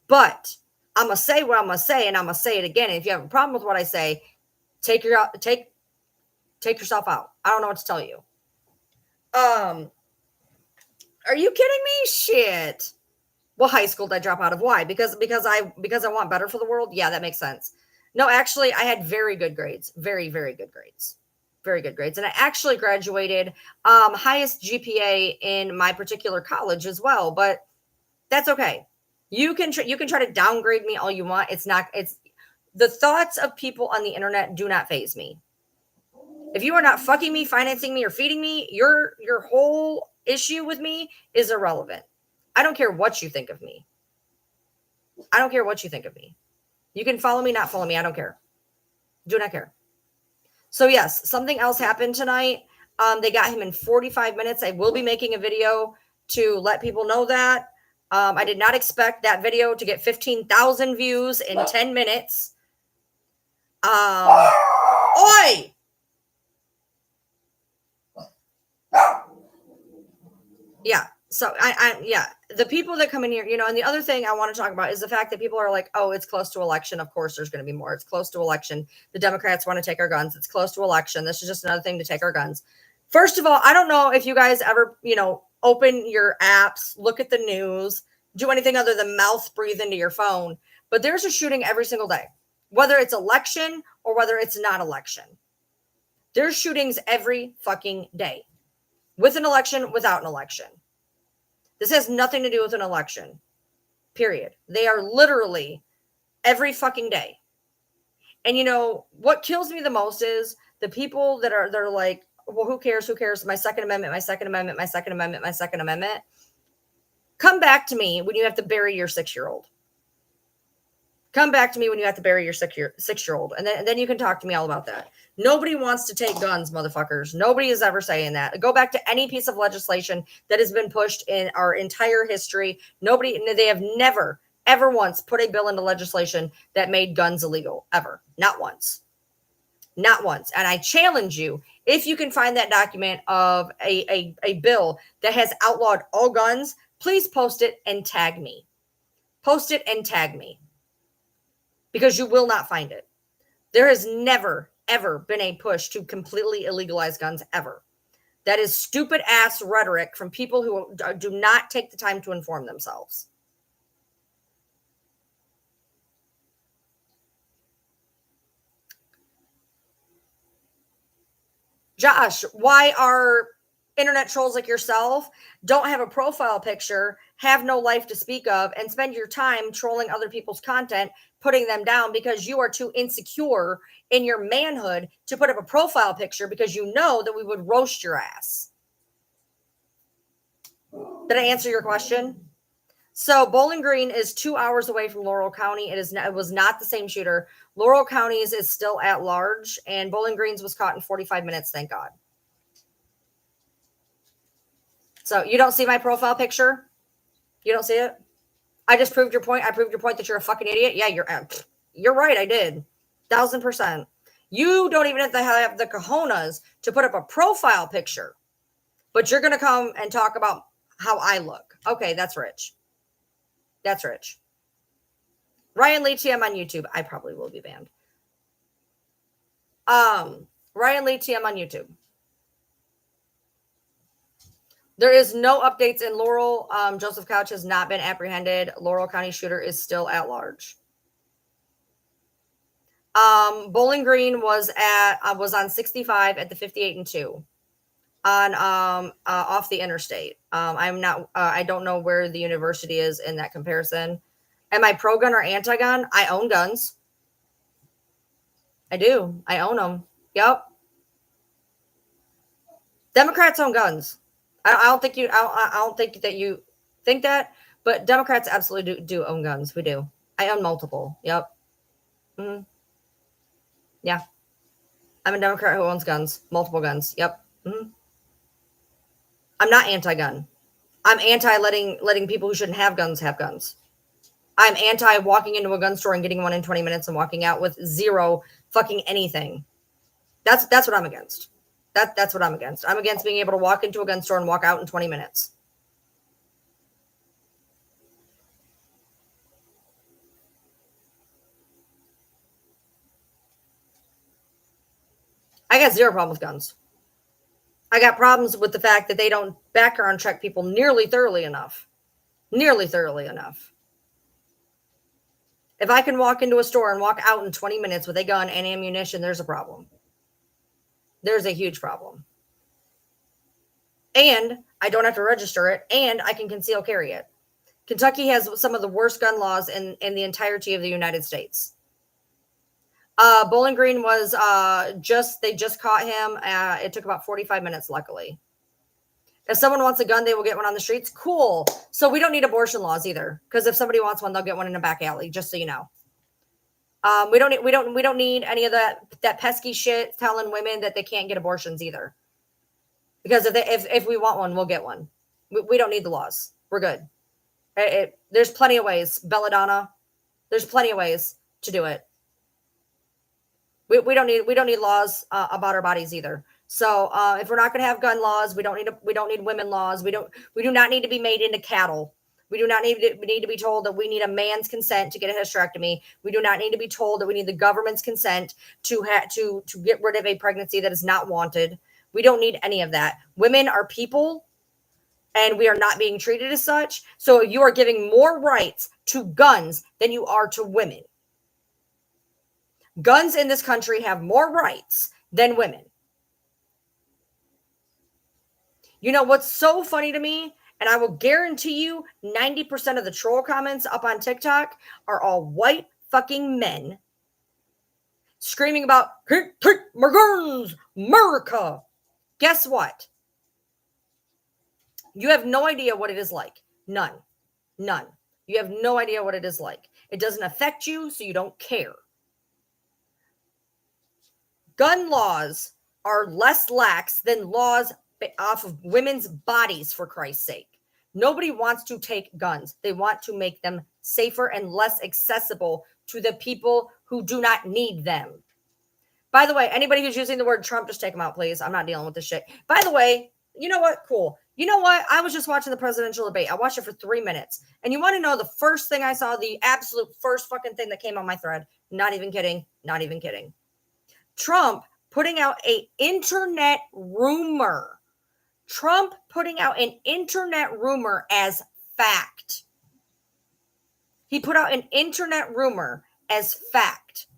But I'm going to say what I'm going to say, and I'm going to say it again. And if you have a problem with what I say, take yourself out. I don't know what to tell you. Are you kidding me? Shit. What high school did I drop out of? Why? Because I want better for the world? Yeah, that makes sense. No, actually, I had very good grades. Very, very good grades. very good grades. And I actually graduated highest GPA in my particular college as well, but that's okay. You can try to downgrade me all you want. It's the thoughts of people on the internet do not faze me. If you are not fucking me, financing me, or feeding me, your whole issue with me is irrelevant. I don't care what you think of me. I don't care what you think of me. You can follow me, not follow me. I don't care. Do not care. So yes, something else happened tonight. They got him in 45 minutes. I will be making a video to let people know that. I did not expect that video to get 15,000 views in 10 minutes. Oi! Yeah. So yeah, the people that come in here, and the other thing I want to talk about is the fact that people are like, oh, it's close to election. Of course, there's going to be more. It's close to election. The Democrats want to take our guns. It's close to election. This is just another thing to take our guns. First of all, I don't know if you guys ever, open your apps, look at the news, do anything other than mouth breathe into your phone. But there's a shooting every single day, whether it's election or whether it's not election. There's shootings every fucking day, with an election, without an election. This has nothing to do with an election, period. They are literally every fucking day. And what kills me the most is the people they're like, well, who cares? Who cares? My Second Amendment, my Second Amendment, my Second Amendment, my Second Amendment. Come back to me when you have to bury your 6-year-old. Come back to me when you have to bury your 6-year-old. And then you can talk to me all about that. Nobody wants to take guns, motherfuckers. Nobody is ever saying that. Go back to any piece of legislation that has been pushed in our entire history. They have never, ever once put a bill into legislation that made guns illegal. Ever. Not once. Not once. And I challenge you, if you can find that document of a bill that has outlawed all guns, please post it and tag me. Post it and tag me. Because you will not find it. There has never, ever been a push to completely illegalize guns, ever. That is stupid ass rhetoric from people who do not take the time to inform themselves. Josh, why are internet trolls like yourself don't have a profile picture, have no life to speak of, and spend your time trolling other people's content, putting them down because you are too insecure in your manhood to put up a profile picture because you know that we would roast your ass? Did I answer your question? So Bowling Green is 2 hours away from Laurel County. It was not the same shooter. Laurel County's is still at large, and Bowling Green's was caught in 45 minutes, thank God. So you don't see my profile picture? You don't see it? I just proved your point. I proved your point that you're a fucking idiot. Yeah, you're right. I did. 1,000%. You don't even have to have the cojones to put up a profile picture, but you're going to come and talk about how I look. Okay, that's rich. That's rich. Ryan Lee TM on YouTube. I probably will be banned. Ryan Lee TM on YouTube. There is no updates in Laurel. Joseph Couch has not been apprehended. Laurel County shooter is still at large. Bowling Green was on 65 at the 58 and 2 on off the interstate. I don't know where the university is in that comparison. Am I pro gun or anti gun? I own guns. I do. I own them. Yep. Democrats own guns. I don't think that you think that, but Democrats absolutely do own guns. We do. I own multiple. Yep. Mm-hmm. Yeah. I'm a Democrat who owns guns, multiple guns. Yep. Mm-hmm. I'm not anti-gun. I'm anti letting people who shouldn't have guns have guns. I'm anti walking into a gun store and getting one in 20 minutes and walking out with zero fucking anything. That's what I'm against. That's what I'm against. I'm against being able to walk into a gun store and walk out in 20 minutes. I got zero problem with guns. I got problems with the fact that they don't background check people nearly thoroughly enough. Nearly thoroughly enough. If I can walk into a store and walk out in 20 minutes with a gun and ammunition, there's a problem. There's a huge problem. And I don't have to register it, and I can conceal carry it. Kentucky has some of the worst gun laws in the entirety of the United States. Bowling Green was they just caught him. It took about 45 minutes, luckily. If someone wants a gun, they will get one on the streets. Cool. So we don't need abortion laws either, because if somebody wants one, they'll get one in a back alley. Just so you know, we don't need any of that pesky shit telling women that they can't get abortions either. Because if we want one, we'll get one. We don't need the laws. We're good. There's plenty of ways, Belladonna. There's plenty of ways to do it. We don't need laws about our bodies either. So if we're not going to have gun laws, we don't need women laws. We do not need to be made into cattle. We do not need to be told that we need a man's consent to get a hysterectomy. We do not need to be told that we need the government's consent to get rid of a pregnancy that is not wanted. We don't need any of that. Women are people, and we are not being treated as such. So you are giving more rights to guns than you are to women. Guns in this country have more rights than women. You know what's so funny to me? And I will guarantee you 90% of the troll comments up on TikTok are all white fucking men screaming about, take my guns, America. Guess what? You have no idea what it is like. None. You have no idea what it is like. It doesn't affect you, so you don't care. Gun laws are less lax than laws off of women's bodies, for Christ's sake. Nobody wants to take guns. They want to make them safer and less accessible to the people who do not need them. By the way, anybody who's using the word Trump, just take them out, please. I'm not dealing with this shit. By the way, you know what? Cool. You know what? I was just watching the presidential debate. I watched it for 3 minutes. And you want to know the first thing I saw, the absolute first fucking thing that came on my thread? Not even kidding. Trump putting out an internet rumor. Trump putting out an internet rumor as fact. He put out an internet rumor as fact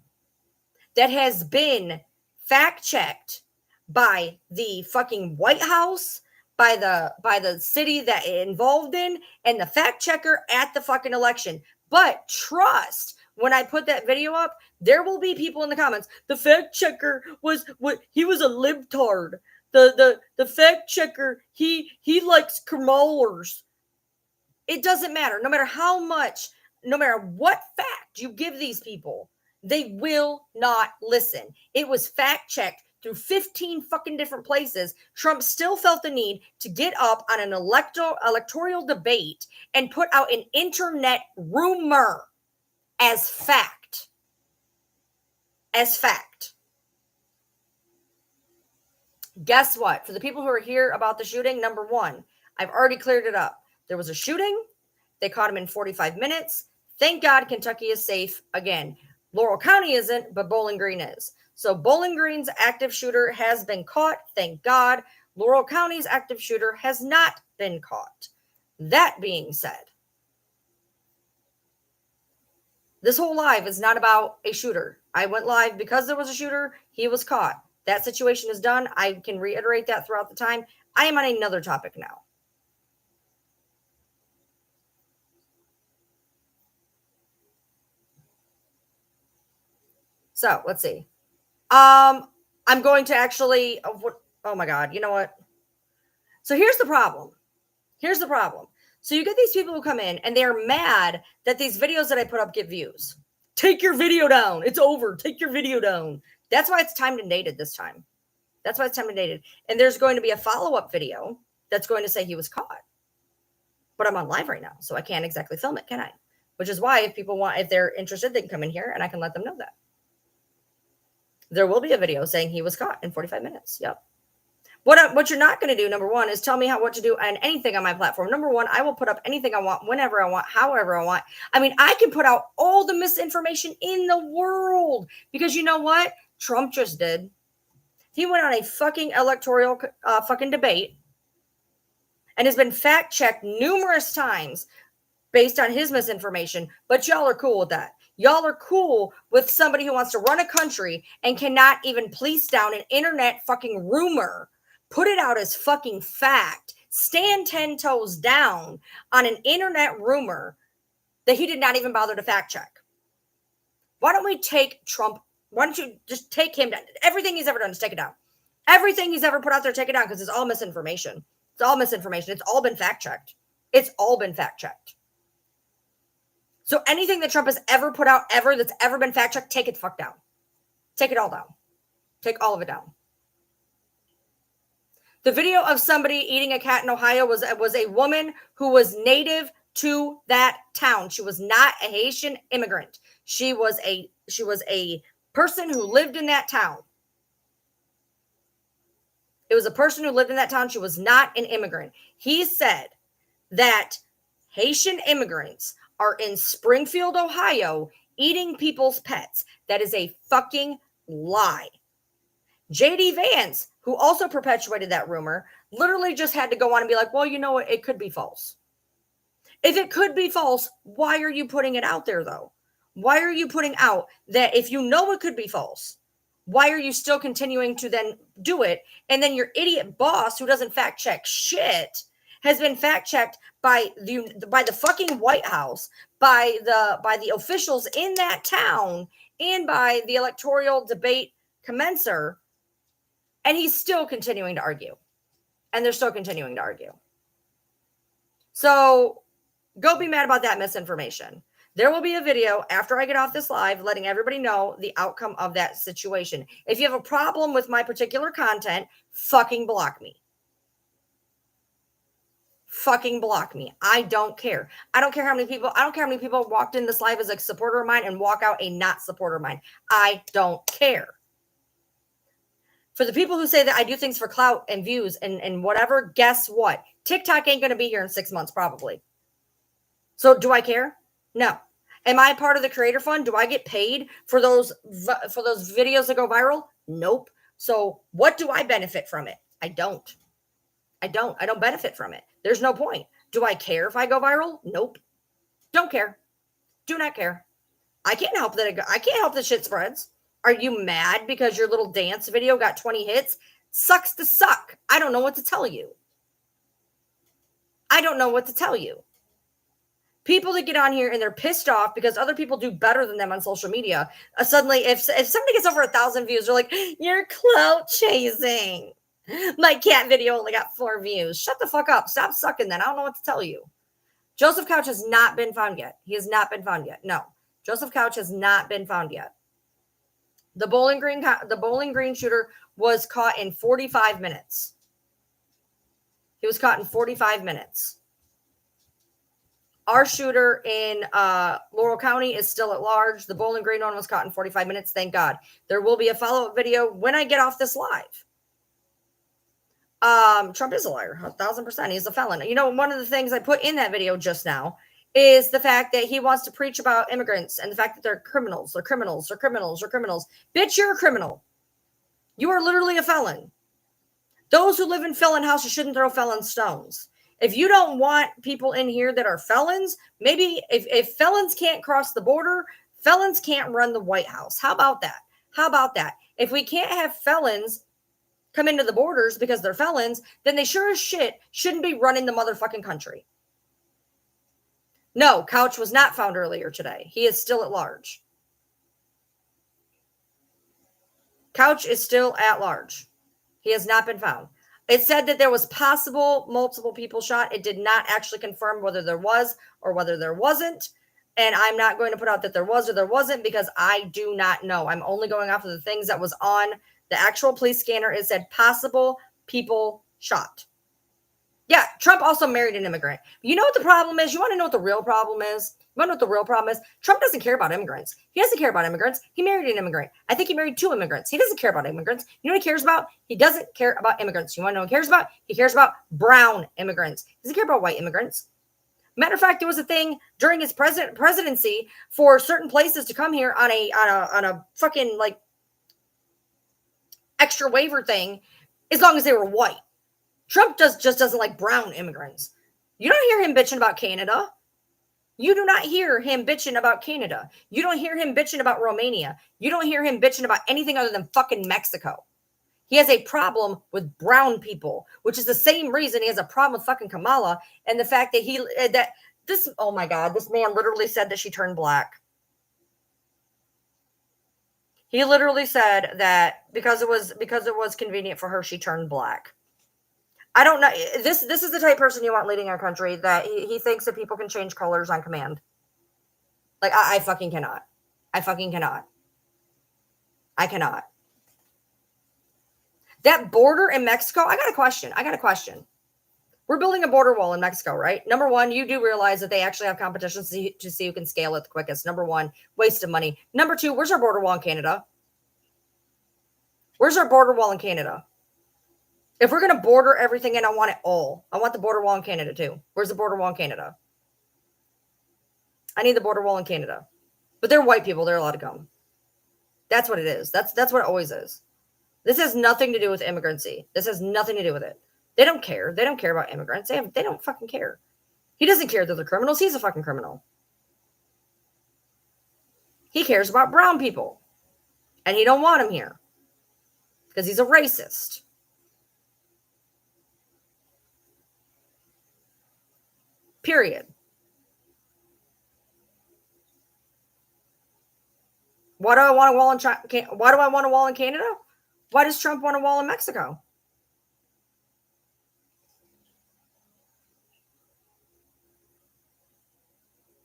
that has been fact-checked by the fucking White House, by the city that it involved in, and the fact-checker at the fucking election. But trust, when I put that video up, there will be people in the comments. The fact-checker was he was a libtard. The fact checker, he likes Kamalers. It doesn't matter. No matter how much, no matter what fact you give these people, they will not listen. It was fact checked through 15 fucking different places. Trump still felt the need to get up on an electoral debate and put out an internet rumor as fact. Guess what? For the people who are here about the shooting, number one, I've already cleared it up. There was a shooting. They caught him in 45 minutes. Thank God Kentucky is safe again. Laurel County isn't, but Bowling Green is. So Bowling Green's active shooter has been caught. Thank God. Laurel County's active shooter has not been caught. That being said, this whole live is not about a shooter. I went live because there was a shooter. He was caught. That situation is done. I can reiterate that throughout the time. I am on another topic now. So let's see. I'm going to actually, oh my God, you know what? So here's the problem. So you get these people who come in and they're mad that these videos that I put up get views. Take your video down. It's over. Take your video down. That's why it's timed and dated this time. And there's going to be a follow-up video that's going to say he was caught. But I'm on live right now, so I can't exactly film it, can I? Which is why if they're interested, they can come in here and I can let them know that. There will be a video saying he was caught in 45 minutes. Yep. What you're not going to do, number one, is tell me what to do on anything on my platform. Number one, I will put up anything I want, whenever I want, however I want. I mean, I can put out all the misinformation in the world because you know what? Trump just did. He went on a fucking electoral fucking debate and has been fact-checked numerous times based on his misinformation, but y'all are cool with that. Y'all are cool with somebody who wants to run a country and cannot even police down an internet fucking rumor, put it out as fucking fact, stand 10 toes down on an internet rumor that he did not even bother to fact check. Why don't we take Trump? Why don't you just take him down? Everything he's ever done, just take it down. Everything he's ever put out there, take it down, because it's all misinformation. It's all misinformation. It's all been fact checked. It's all been fact checked. So anything that Trump has ever put out ever that's ever been fact checked, take it the fuck down. Take it all down. Take all of it down. The video of somebody eating a cat in Ohio was a woman who was native to that town. She was not a Haitian immigrant. She was a person who lived in that town. It was a person who lived in that town. She was not an immigrant. He said that Haitian immigrants are in Springfield, Ohio, eating people's pets. That is a fucking lie. JD Vance, who also perpetuated that rumor, literally just had to go on and be like, well, you know what? It could be false. If it could be false, why are you putting it out there, though? Why are you putting out that if you know it could be false, why are you still continuing to then do it? And then your idiot boss, who doesn't fact check shit, has been fact checked by the fucking White House, by the officials in that town, and by the electoral debate commencer, and he's still continuing to argue. And they're still continuing to argue. So go be mad about that misinformation. There will be a video after I get off this live letting everybody know the outcome of that situation. If you have a problem with my particular content, fucking block me. Fucking block me. I don't care. I don't care how many people walked in this live as a supporter of mine and walk out a not supporter of mine. I don't care. For the people who say that I do things for clout and views and whatever, guess what? TikTok ain't going to be here in 6 months, probably. So do I care? No. Am I part of the creator fund? Do I get paid for those videos that go viral? Nope. So what do I benefit from it? I don't. I don't benefit from it. There's no point. Do I care if I go viral? Nope. Don't care. Do not care. I can't help that shit spreads. Are you mad because your little dance video got 20 hits? Sucks to suck. I don't know what to tell you. I don't know what to tell you. People that get on here and they're pissed off because other people do better than them on social media. Suddenly, if somebody gets over 1,000 views, they're like, you're clout chasing. My cat video only got 4 views. Shut the fuck up. Stop sucking then. I don't know what to tell you. Joseph Couch has not been found yet. He has not been found yet. No. Joseph Couch has not been found yet. The Bowling Green shooter was caught in 45 minutes. He was caught in 45 minutes. Our shooter in Laurel County is still at large. The Bowling Green one was caught in 45 minutes. Thank God. There will be a follow-up video when I get off this live. Trump is a liar, 1,000%. He's a felon. You know, one of the things I put in that video just now is the fact that he wants to preach about immigrants and the fact that they're criminals. They're criminals. They're criminals. They're criminals. Bitch, you're a criminal. You are literally a felon. Those who live in felon houses shouldn't throw felon stones. If you don't want people in here that are felons, maybe if felons can't cross the border, felons can't run the White House. How about that? How about that? If we can't have felons come into the borders because they're felons, then they sure as shit shouldn't be running the motherfucking country. No, Couch was not found earlier today. He is still at large. Couch is still at large. He has not been found. It said that there was possible multiple people shot. It did not actually confirm whether there was or whether there wasn't. And I'm not going to put out that there was or there wasn't because I do not know. I'm only going off of the things that was on the actual police scanner. It said possible people shot. Yeah, Trump also married an immigrant. You know what the problem is? You want to know what the real problem is? You want to know what the real problem is? Trump doesn't care about immigrants. He doesn't care about immigrants. He married an immigrant. I think he married 2 immigrants. He doesn't care about immigrants. You know what he cares about? He doesn't care about immigrants. You want to know what he cares about? He cares about brown immigrants. He doesn't care about white immigrants. Matter of fact, there was a thing during his presidency for certain places to come here on a fucking like extra waiver thing as long as they were white. Trump just doesn't like brown immigrants. You don't hear him bitching about Canada. You do not hear him bitching about Canada. You don't hear him bitching about Romania. You don't hear him bitching about anything other than fucking Mexico. He has a problem with brown people, which is the same reason he has a problem with fucking Kamala and the fact that oh my God, this man literally said that she turned black. He literally said that because it was convenient for her, she turned black. I don't know. This is the type of person you want leading our country, that he thinks that people can change colors on command. Like, I fucking cannot. I fucking cannot. I cannot. That border in Mexico, I got a question. We're building a border wall in Mexico, right? Number one, you do realize that they actually have competitions to see who can scale it the quickest. Number one, waste of money. Number two, where's our border wall in Canada? Where's our border wall in Canada? If we're going to border everything in, I want it all. I want the border wall in Canada too. Where's the border wall in Canada? I need the border wall in Canada. But they're white people. They're allowed to come. That's what it is. That's what it always is. This has nothing to do with immigrancy. This has nothing to do with it. They don't care. They don't care about immigrants. They don't fucking care. He doesn't care that they're criminals. He's a fucking criminal. He cares about brown people. And he don't want them here. Because he's a racist. Period. Why do I want a wall in China? Why do I want a wall in Canada? Why does Trump want a wall in Mexico?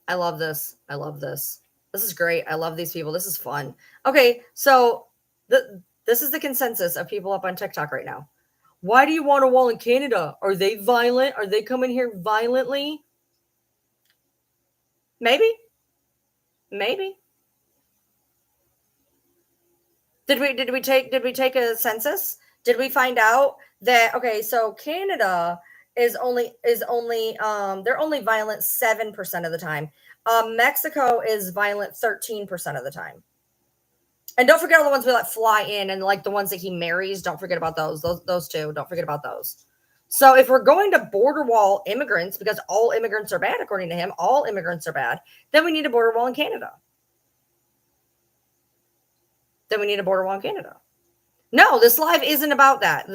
I love this. I love this. This is great. I love these people. This is fun. Okay, so this is the consensus of people up on TikTok right now. Why do you want a wall in Canada? Are they violent? Are they coming here violently? Maybe. Maybe. Did we take a census? Did we find out that, okay, so Canada is only they're only violent 7% of the time. Mexico is violent 13% of the time. And don't forget all the ones we let fly in, and like the ones that he marries. Don't forget about those. Those two. Don't forget about those. So if we're going to border wall immigrants, because all immigrants are bad, according to him, all immigrants are bad, then we need a border wall in Canada. Then we need a border wall in Canada. No, this live isn't about that.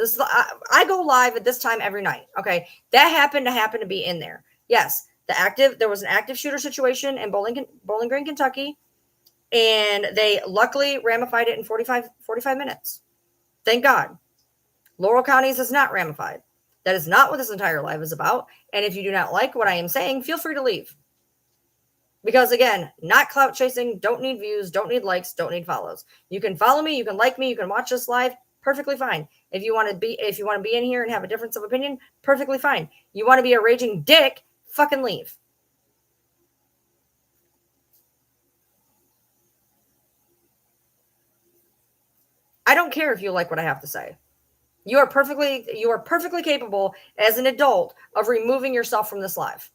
I go live at this time every night. Okay, that happened to be in there. Yes, there was an active shooter situation in Bowling Green, Kentucky, and they luckily ramified it in 45 minutes. Thank God. Laurel Counties is not ramified. That is not what this entire live is about. And if you do not like what I am saying, feel free to leave. Because again, not clout chasing, don't need views, don't need likes, don't need follows. You can follow me, you can like me, you can watch this live, perfectly fine. If you want to be in here and have a difference of opinion, perfectly fine. You want to be a raging dick, fucking leave. I don't care if you like what I have to say. You are perfectly capable as an adult of removing yourself from this live.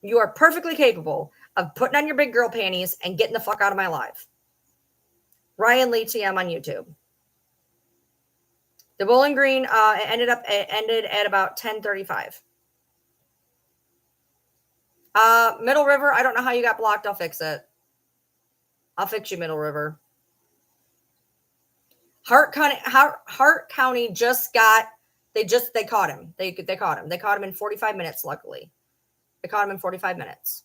You are perfectly capable of putting on your big girl panties and getting the fuck out of my live. Ryan Lee TM on YouTube. The Bowling Green ended at about 10:35. Middle River, I don't know how you got blocked. I'll fix it. I'll fix you, Middle River. Hart County just got. They caught him. They caught him. They caught him in 45 minutes. Luckily, they caught him in 45 minutes.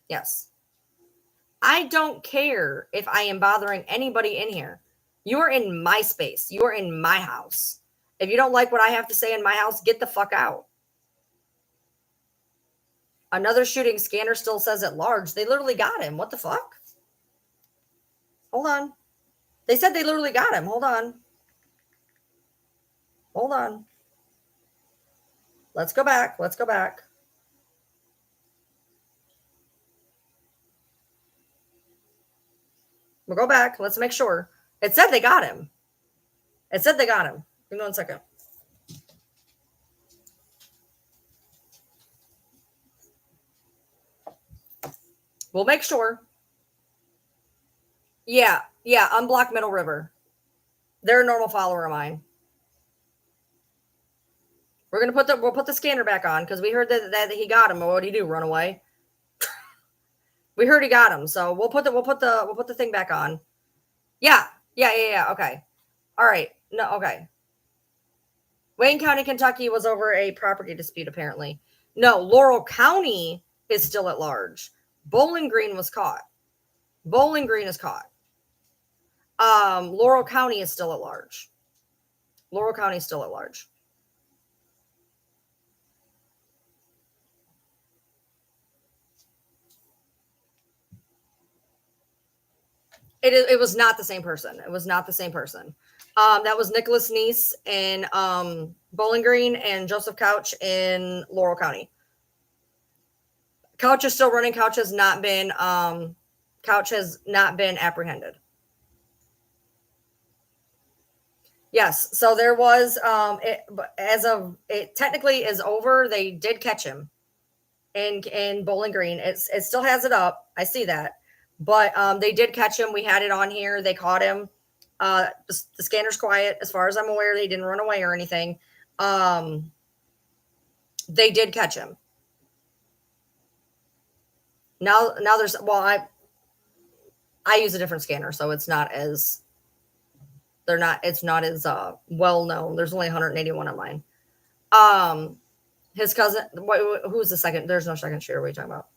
Yes. I don't care if I am bothering anybody in here. You are in my space. You are in my house. If you don't like what I have to say in my house, get the fuck out. Another shooting, scanner still says at large. They literally got him. What the fuck? Hold on. They said they literally got him. Hold on. Hold on. Let's go back. Let's go back. We'll go back. Let's make sure. It said they got him. It said they got him. Give me 1 second. We'll make sure. Yeah. Unblock Middle River. They're a normal follower of mine. We'll put the scanner back on because we heard that he got him. What do you do? Run away? We heard he got him, so we'll put the thing back on. Yeah. Okay. All right. No. Okay. Wayne County, Kentucky was over a property dispute. Apparently, no. Laurel County is still at large. Bowling Green was caught. Bowling Green is caught. Laurel County is still at large. Laurel County is still at large. It was not the same person. It was not the same person. That was Nicholas Neese in Bowling Green and Joseph Couch in Laurel County. Couch is still running. Couch has not been apprehended. Yes, so there was it technically is over. They did catch him in Bowling Green. It still has it up. I see that. But they did catch him. We had it on here. They caught him. The scanner's quiet. As far as I'm aware, they didn't run away or anything. They did catch him. Now there's, well, I use a different scanner, so it's not as well known. There's only 181 on mine. His cousin, who's the second? There's no second shooter. What are you talking about?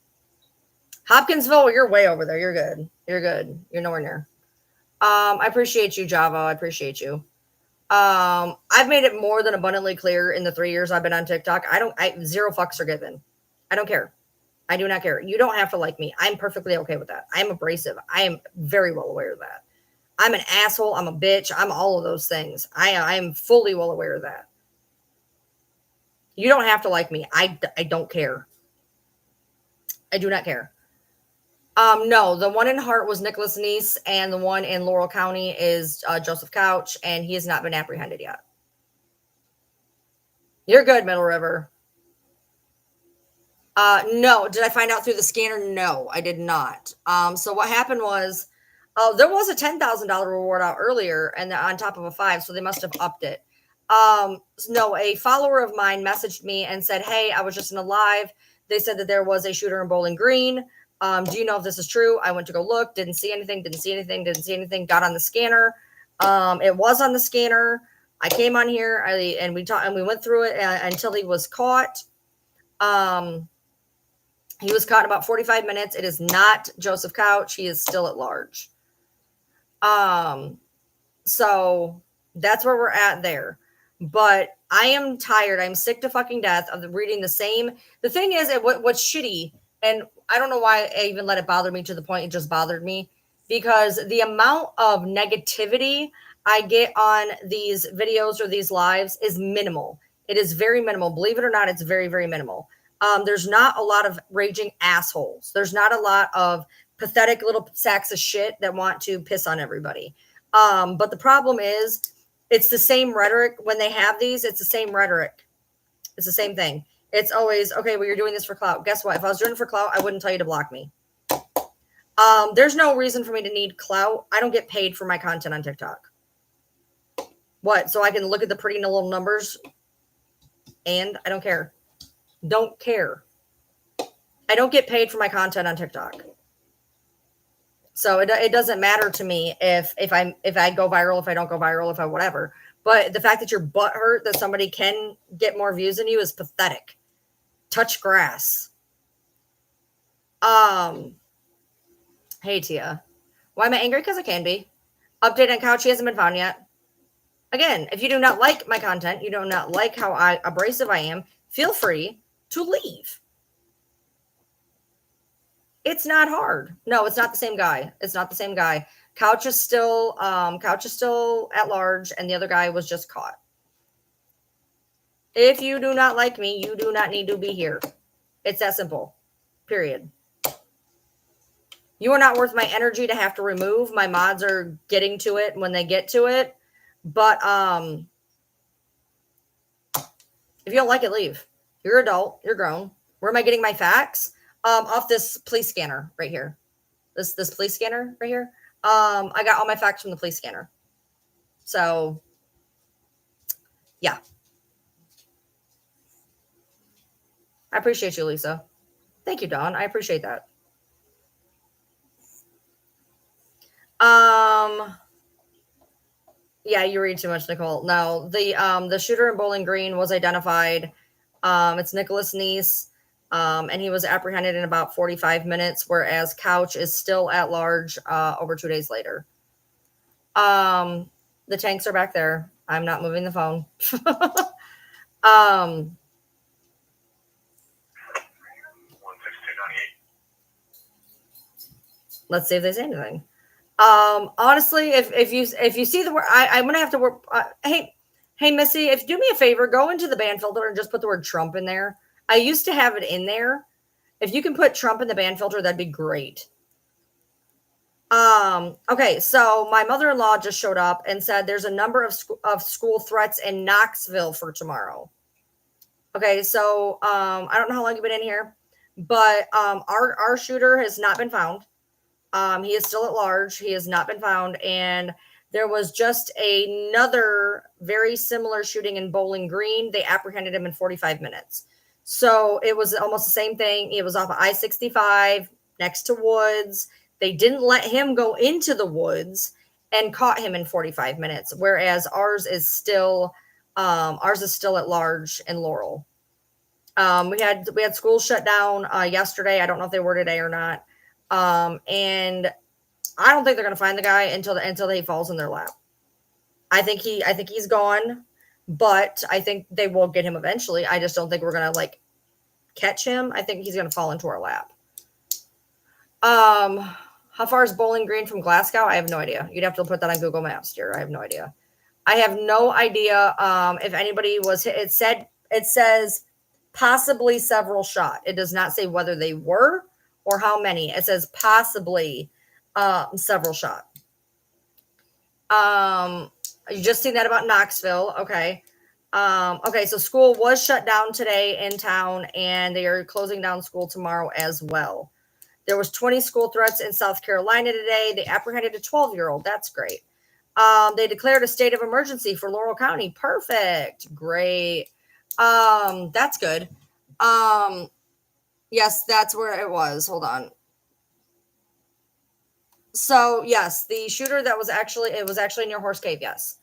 Hopkinsville, you're way over there. You're good. You're nowhere near. I appreciate you, Java. I appreciate you. I've made it more than abundantly clear in the 3 years I've been on TikTok. Zero fucks are given. I don't care. I do not care. You don't have to like me. I'm perfectly okay with that. I'm abrasive. I am very well aware of that. I'm an asshole. I'm a bitch. I'm all of those things. I am fully well aware of that. You don't have to like me. I don't care. I do not care. No, the one in Hart was Nicholas Neese, and the one in Laurel County is Joseph Couch, and he has not been apprehended yet. You're good, Middle River. No. Did I find out through the scanner? No, I did not. So what happened was, there was a $10,000 reward out earlier, and on top of a 5, so they must have upped it. No, a follower of mine messaged me and said, "Hey, I was just in a live. They said that there was a shooter in Bowling Green. Do you know if this is true?" I went to go look, didn't see anything, got on the scanner. It was on the scanner. I came on here and we went through it until he was caught. He was caught in about 45 minutes. It is not Joseph Couch. He is still at large. So that's where we're at there. But I am tired. I'm sick to fucking death of reading the same. The thing is, what's shitty, and I don't know why I even let it bother me to the point it just bothered me, because the amount of negativity I get on these videos or these lives is minimal. It is very minimal. Believe it or not, it's very, very minimal. There's not a lot of raging assholes. There's not a lot of pathetic little sacks of shit that want to piss on everybody. But the problem is, it's the same rhetoric when they have these. It's the same rhetoric. It's the same thing. It's always, okay, well, you're doing this for clout. Guess what? If I was doing it for clout, I wouldn't tell you to block me. There's no reason for me to need clout. I don't get paid for my content on TikTok. What? So I can look at the pretty little numbers and I don't care. Don't care. I don't get paid for my content on TikTok. So it doesn't matter to me if I go viral, if I don't go viral, if I whatever. But the fact that you're butthurt that somebody can get more views than you is pathetic. Touch grass. Hey Tia. Why am I angry? Because I can be. Update on Couch, he hasn't been found yet. Again, if you do not like my content, you do not like how abrasive I am, feel free to leave. It's not hard. No, it's not the same guy. It's not the same guy. Couch is still at large, and the other guy was just caught. If you do not like me, you do not need to be here. It's that simple. Period. You are not worth my energy to have to remove. My mods are getting to it when they get to it. But if you don't like it, leave. You're adult. You're grown. Where am I getting my facts? Off this police scanner right here. This police scanner right here. I got all my facts from the police scanner. So, yeah. I appreciate you, Lisa. Thank you, Dawn. I appreciate that. Yeah, you read too much, Nicole. No, the shooter in Bowling Green was identified. It's Nicholas Neese. And he was apprehended in about 45 minutes, whereas Couch is still at large over 2 days later. The tanks are back there. I'm not moving the phone. um, 16298. let's see if they say anything. Honestly, if you see the word, I'm gonna have to work. Hey, Missy, if you do me a favor, go into the band filter and just put the word Trump in there. I used to have it in there. If you can put Trump in the band filter, that'd be great. Okay, so my mother-in-law just showed up and said there's a number of school threats in Knoxville for tomorrow. Okay, so I don't know how long you've been in here, but our shooter has not been found. He is still at large. He has not been found, and there was just another very similar shooting in Bowling Green. They apprehended him in 45 minutes. So it was almost the same thing. It was off of I-65 next to woods. They didn't let him go into the woods and caught him in 45 minutes, whereas ours is still at large in Laurel. We had schools shut down yesterday. I don't know if they were today or not. And I don't think they're going to find the guy until he falls in their lap. I think he's gone, but I think they will get him eventually. I just don't think we're going to catch him. I think he's going to fall into our lap. How far is Bowling Green from Glasgow? I have no idea. You'd have to put that on Google Maps, dear. I have no idea. I have no idea if anybody was hit. It says possibly several shot. It does not say whether they were or how many. It says possibly several shot. You just seen that about Knoxville. Okay. Okay, so school was shut down today in town, and they are closing down school tomorrow as well. There was 20 school threats in South Carolina today. They apprehended a 12-year-old. That's great. They declared a state of emergency for Laurel County. Perfect. Great. That's good. Yes, that's where it was. Hold on. So yes, the shooter that was actually near Horse Cave. Yes.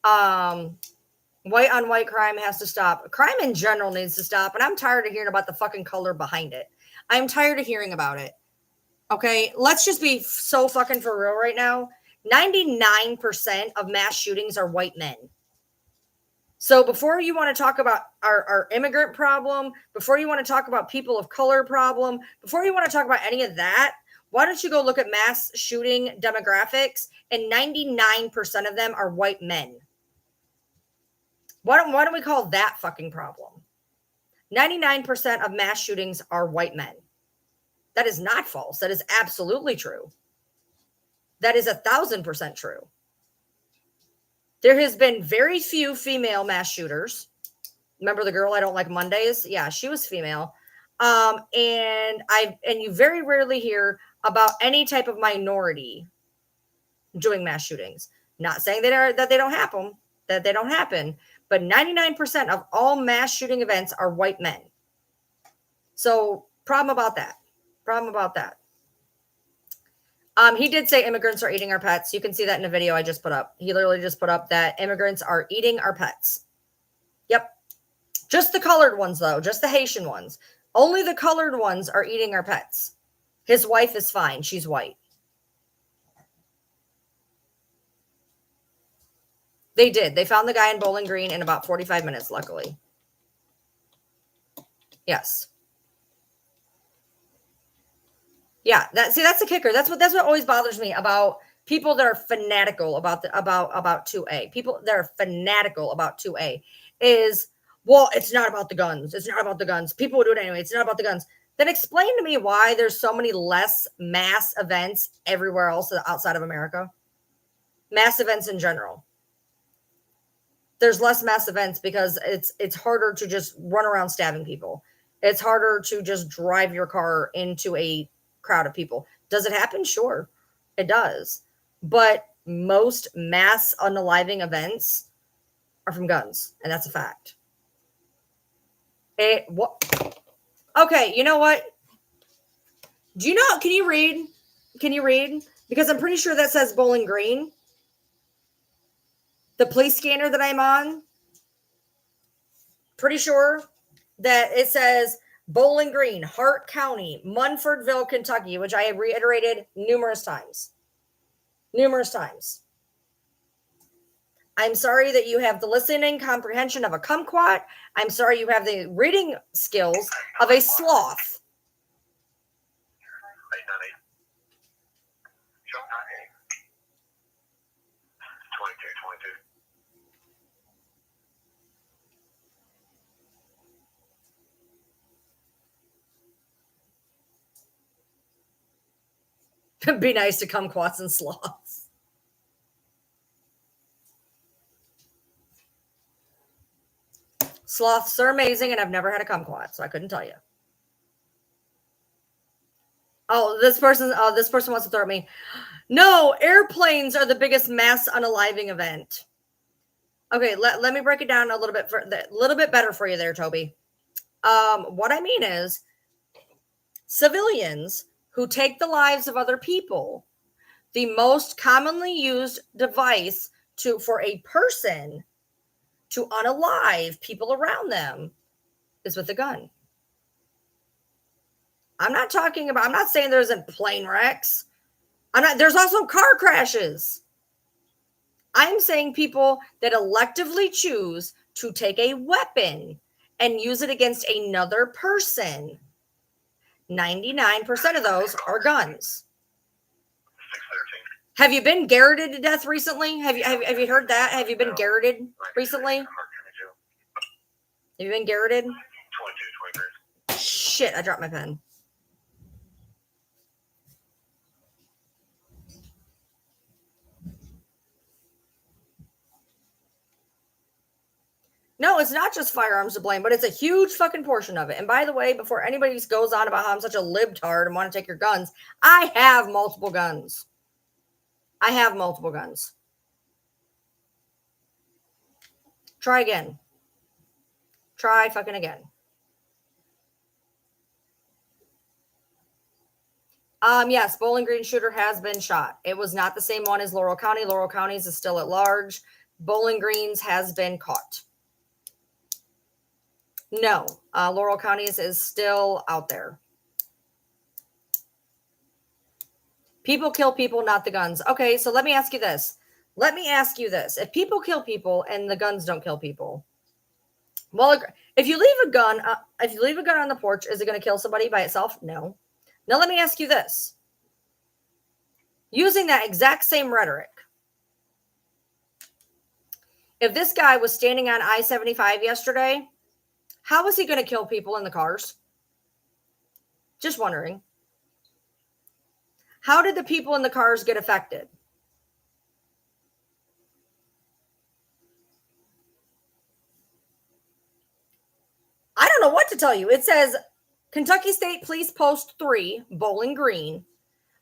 White on white crime has to stop. Crime in general needs to stop. And I'm tired of hearing about the fucking color behind it. I'm tired of hearing about it. Okay. Let's just be so fucking for real right now. 99% of mass shootings are white men. So before you want to talk about our immigrant problem, before you want to talk about people of color problem, before you want to talk about any of that, why don't you go look at mass shooting demographics? And 99% of them are white men. Why don't we call that fucking problem? 99% of mass shootings are white men. That is not false. That is absolutely true. That is 1,000% true. There has been very few female mass shooters. Remember the girl I don't like Mondays? Yeah, she was female. And you very rarely hear about any type of minority doing mass shootings. Not saying that they don't happen, but 99% of all mass shooting events are white men. So problem about that. He did say immigrants are eating our pets. You can see that in a video I just put up. He literally just put up that immigrants are eating our pets. Yep. Just the colored ones, though. Just the Haitian ones. Only the colored ones are eating our pets. His wife is fine. She's white. They did. They found the guy in Bowling Green in about 45 minutes, luckily. Yes. Yeah, that's the kicker. That's what always bothers me about people that are fanatical about 2A. People that are fanatical about 2A is, well, it's not about the guns. It's not about the guns. People will do it anyway. It's not about the guns. Then explain to me why there's so many less mass events everywhere else outside of America. Mass events in general. There's less mass events because it's harder to just run around stabbing people. It's harder to just drive your car into a crowd of people. Does it happen? Sure, it does. But most mass unaliving events are from guns, and that's a fact. Okay, you know what? Do you know? Can you read? Can you read? Because I'm pretty sure that says Bowling Green. The police scanner that I'm on, pretty sure that it says Bowling Green, Hart County, Munfordville, Kentucky, which I have reiterated numerous times. Numerous times. I'm sorry that you have the listening comprehension of a kumquat. I'm sorry you have the reading skills of a sloth. 898. Shop 2222. Be nice to kumquats and sloths. Sloths are amazing, and I've never had a kumquat, so I couldn't tell you. Oh, this person wants to throw at me. No, airplanes are the biggest mass unaliving event. Okay, let me break it down a little bit better for you there, Toby. What I mean is civilians who take the lives of other people, the most commonly used device for a person to unalive people around them is with a gun. I'm not saying there isn't plane wrecks. There's also car crashes. I'm saying people that electively choose to take a weapon and use it against another person. 99% of those are guns. 613. Have you been garroted to death recently? Have you heard that? Have you been garroted recently? Have you been garroted? 2223. Shit, I dropped my pen. No, it's not just firearms to blame, but it's a huge fucking portion of it. And by the way, before anybody goes on about how I'm such a libtard and want to take your guns, I have multiple guns. I have multiple guns. Try again. Try fucking again. Yes, Bowling Green shooter has been shot. It was not the same one as Laurel County. Laurel County's is still at large. Bowling Green's has been caught. No, Laurel County's is still out there. People kill people, not the guns. Okay, so let me ask you this. If people kill people and the guns don't kill people, well, if you leave a gun on the porch, is it going to kill somebody by itself? No. Now let me ask you this. Using that exact same rhetoric, if this guy was standing on I-75 yesterday, how was he going to kill people in the cars? Just wondering. How did the people in the cars get affected? I don't know what to tell you. It says Kentucky State Police Post 3, Bowling Green,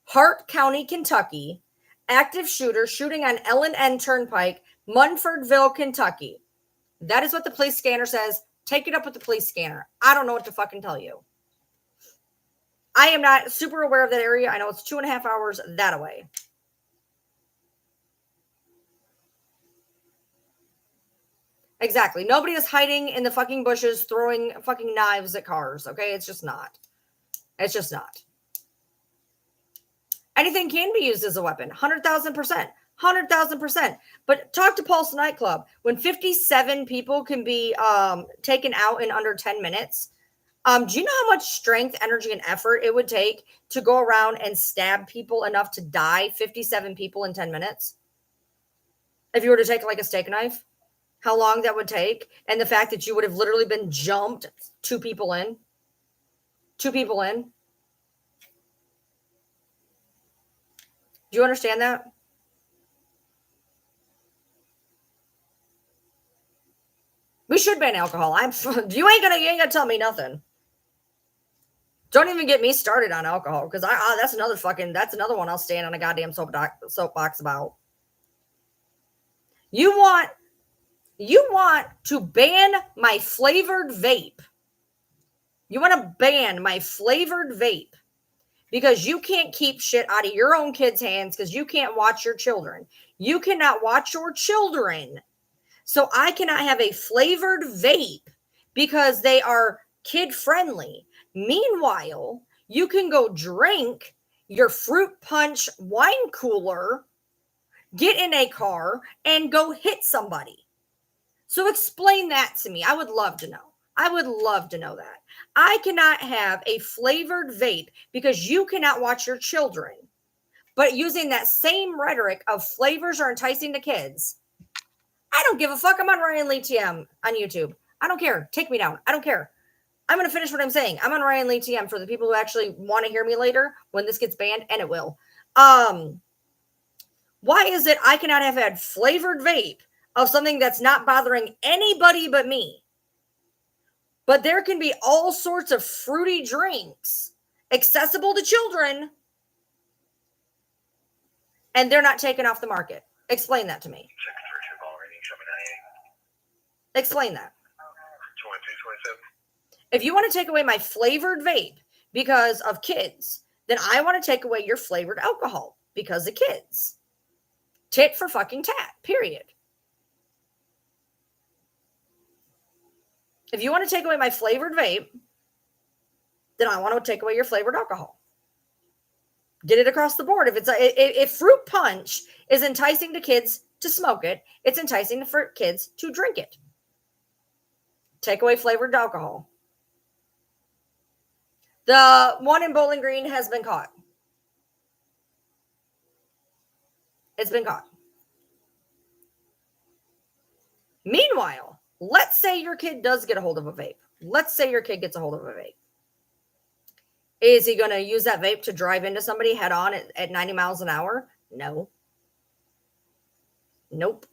Hart County, Kentucky, active shooter shooting on L&N Turnpike, Munfordville, Kentucky. That is what the police scanner says. Take it up with the police scanner. I don't know what to fucking tell you. I am not super aware of that area. I know it's 2.5 hours that away. Exactly. Nobody is hiding in the fucking bushes throwing fucking knives at cars. Okay. It's just not. It's just not. Anything can be used as a weapon. 100,000%. 100,000%. But talk to Pulse Nightclub. When 57 people can be taken out in under 10 minutes, do you know how much strength, energy, and effort it would take to go around and stab people enough to die 57 people in 10 minutes? If you were to take like a steak knife, how long that would take, and the fact that you would have literally been jumped two people in. Do you understand that? We should ban alcohol. You ain't gonna tell me nothing. Don't even get me started on alcohol, because that's another one I'll stand on a goddamn soapbox about. You want to ban my flavored vape You want to ban my flavored vape because you can't keep shit out of your own kids' hands because you can't watch your children. You cannot watch your children. So I cannot have a flavored vape because they are kid friendly. Meanwhile, you can go drink your fruit punch wine cooler, get in a car, and go hit somebody. So explain that to me. I would love to know. I would love to know that. I cannot have a flavored vape because you cannot watch your children. But using that same rhetoric of flavors are enticing to kids, I don't give a fuck. I'm on Ryan Lee TM on YouTube. I don't care. Take me down. I don't care. I'm going to finish what I'm saying. I'm on Ryan Lee TM for the people who actually want to hear me later when this gets banned, and it will. Why is it I cannot have had flavored vape of something that's not bothering anybody but me? But there can be all sorts of fruity drinks accessible to children, and they're not taken off the market. Explain that to me. Explain that. 22, 27. If you want to take away my flavored vape because of kids, then I want to take away your flavored alcohol because of kids. Tit for fucking tat, period. If you want to take away my flavored vape, then I want to take away your flavored alcohol. Get it across the board. If fruit punch is enticing to kids to smoke it, it's enticing for kids to drink it. Take away flavored alcohol. The one in Bowling Green has been caught. It's been caught. Meanwhile, let's say your kid does get a hold of a vape. Let's say your kid gets a hold of a vape. Is he going to use that vape to drive into somebody head on at 90 miles an hour? No. Nope.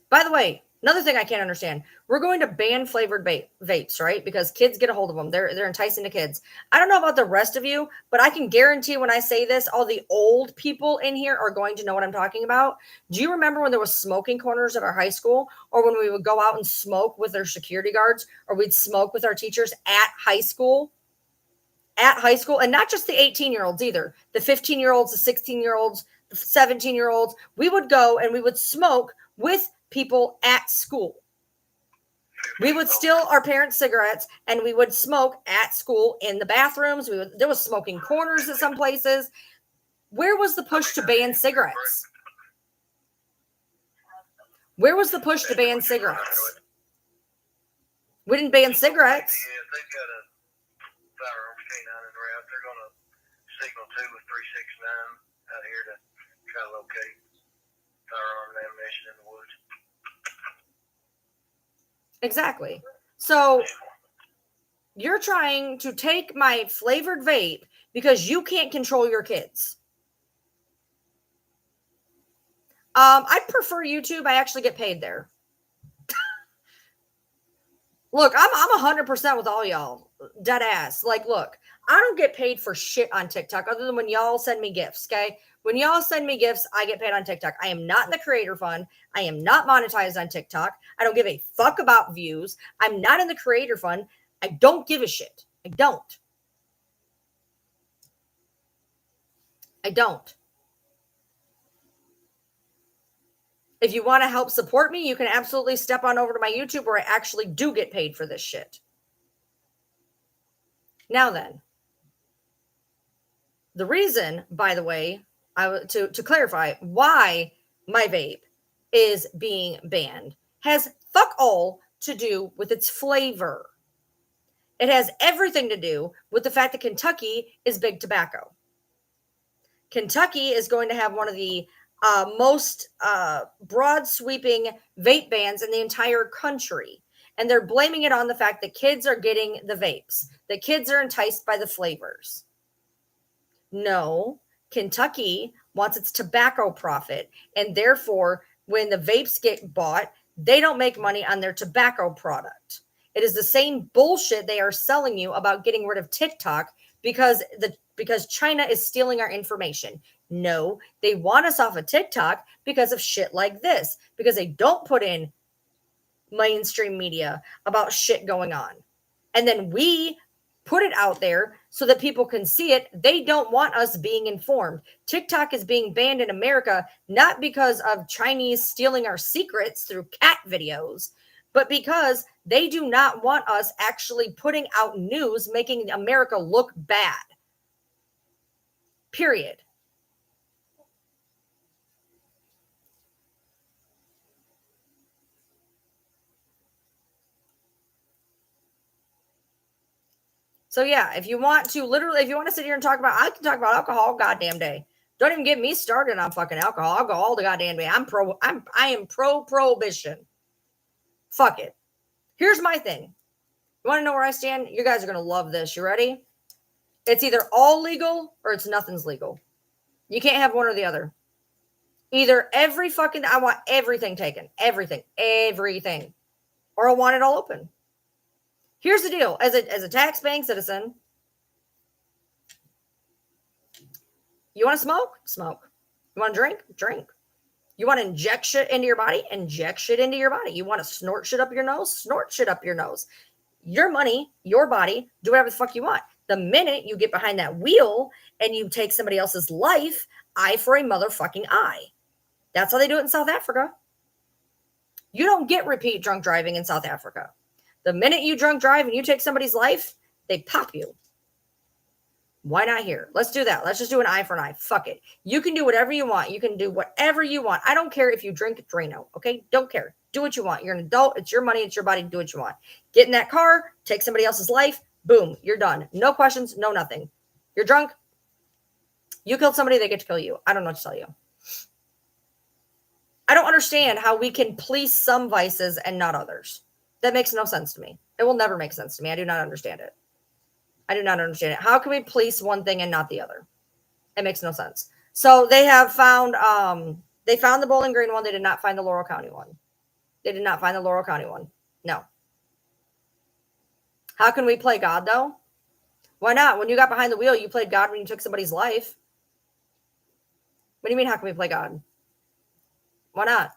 By the way, another thing I can't understand. We're going to ban flavored vapes, right? Because kids get a hold of them. They're enticing to kids. I don't know about the rest of you, but I can guarantee when I say this, all the old people in here are going to know what I'm talking about. Do you remember when there was smoking corners at our high school, or when we would go out and smoke with our security guards, or we'd smoke with our teachers at high school? At high school, and not just the 18-year-olds either. The 15-year-olds, the 16-year-olds, the 17-year-olds. We would go and we would smoke with people at school. We would steal our parents' cigarettes and we would smoke at school in the bathrooms. There was smoking corners at some places. Where was the push to ban cigarettes? Where was the push to ban cigarettes? We didn't ban cigarettes. They've got a firearms canine in the route. They're going to signal 2 with 369 out here to try to locate firearm and ammunition in the woods. Exactly. So you're trying to take my flavored vape because you can't control your kids. I'd prefer YouTube. I actually get paid there. Look, I'm 100% with all y'all. Dead ass. Like, look, I don't get paid for shit on TikTok other than when y'all send me gifts, okay? When y'all send me gifts, I get paid on TikTok. I am not in the creator fund. I am not monetized on TikTok. I don't give a fuck about views. I'm not in the creator fund. I don't give a shit. I don't. If you want to help support me, you can absolutely step on over to my YouTube where I actually do get paid for this shit. Now then, the reason, by the way, to clarify why my vape is being banned has fuck all to do with its flavor. It has everything to do with the fact that Kentucky is big tobacco. Kentucky is going to have one of the most broad sweeping vape bans in the entire country. And they're blaming it on the fact that kids are getting the vapes, that kids are enticed by the flavors. No, Kentucky wants its tobacco profit. And therefore, when the vapes get bought, they don't make money on their tobacco product. It is the same bullshit they are selling you about getting rid of TikTok because China is stealing our information. No, they want us off of TikTok because of shit like this, because they don't put in mainstream media about shit going on. And then we put it out there so that people can see it. They don't want us being informed. TikTok is being banned in America, not because of Chinese stealing our secrets through cat videos, but because they do not want us actually putting out news making America look bad. Period. So yeah, if you want to sit here and talk about, I can talk about alcohol goddamn day. Don't even get me started on fucking alcohol. I'll go all the goddamn day. I am pro prohibition. Fuck it. Here's my thing. You want to know where I stand? You guys are going to love this. You ready? It's either all legal or it's nothing's legal. You can't have one or the other. Either I want everything taken. Everything. Or I want it all open. Here's the deal. As a tax-paying citizen, you want to smoke? Smoke. You want to drink? Drink. You want to inject shit into your body? Inject shit into your body. You want to snort shit up your nose? Snort shit up your nose. Your money, your body, do whatever the fuck you want. The minute you get behind that wheel and you take somebody else's life, eye for a motherfucking eye. That's how they do it in South Africa. You don't get repeat drunk driving in South Africa. The minute you drunk drive and you take somebody's life, they pop you. Why not here? Let's do that. Let's just do an eye for an eye. Fuck it. You can do whatever you want. You can do whatever you want. I don't care if you drink Drano. Okay? Don't care. Do what you want. You're an adult. It's your money. It's your body. Do what you want. Get in that car. Take somebody else's life. Boom. You're done. No questions. No nothing. You're drunk. You killed somebody. They get to kill you. I don't know what to tell you. I don't understand how we can police some vices and not others. That makes no sense to me. It will never make sense to me. I do not understand it. How can we police one thing and not the other? It makes no sense. So they have found, they found the Bowling Green one. They did not find the Laurel County one. No. How can we play God though? Why not? When you got behind the wheel, you played God when you took somebody's life. What do you mean, how can we play God? Why not?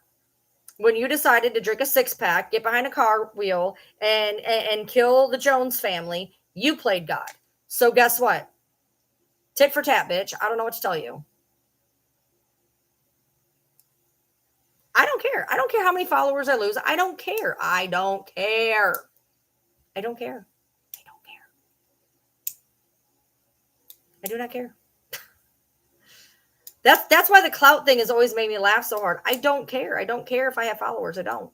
When you decided to drink a 6-pack, get behind a car wheel, and kill the Jones family, you played God. So guess what? Tit for tat, bitch. I don't know what to tell you. I don't care. I don't care how many followers I lose. I don't care. I do not care. That's why the clout thing has always made me laugh so hard. I don't care. I don't care if I have followers. I don't.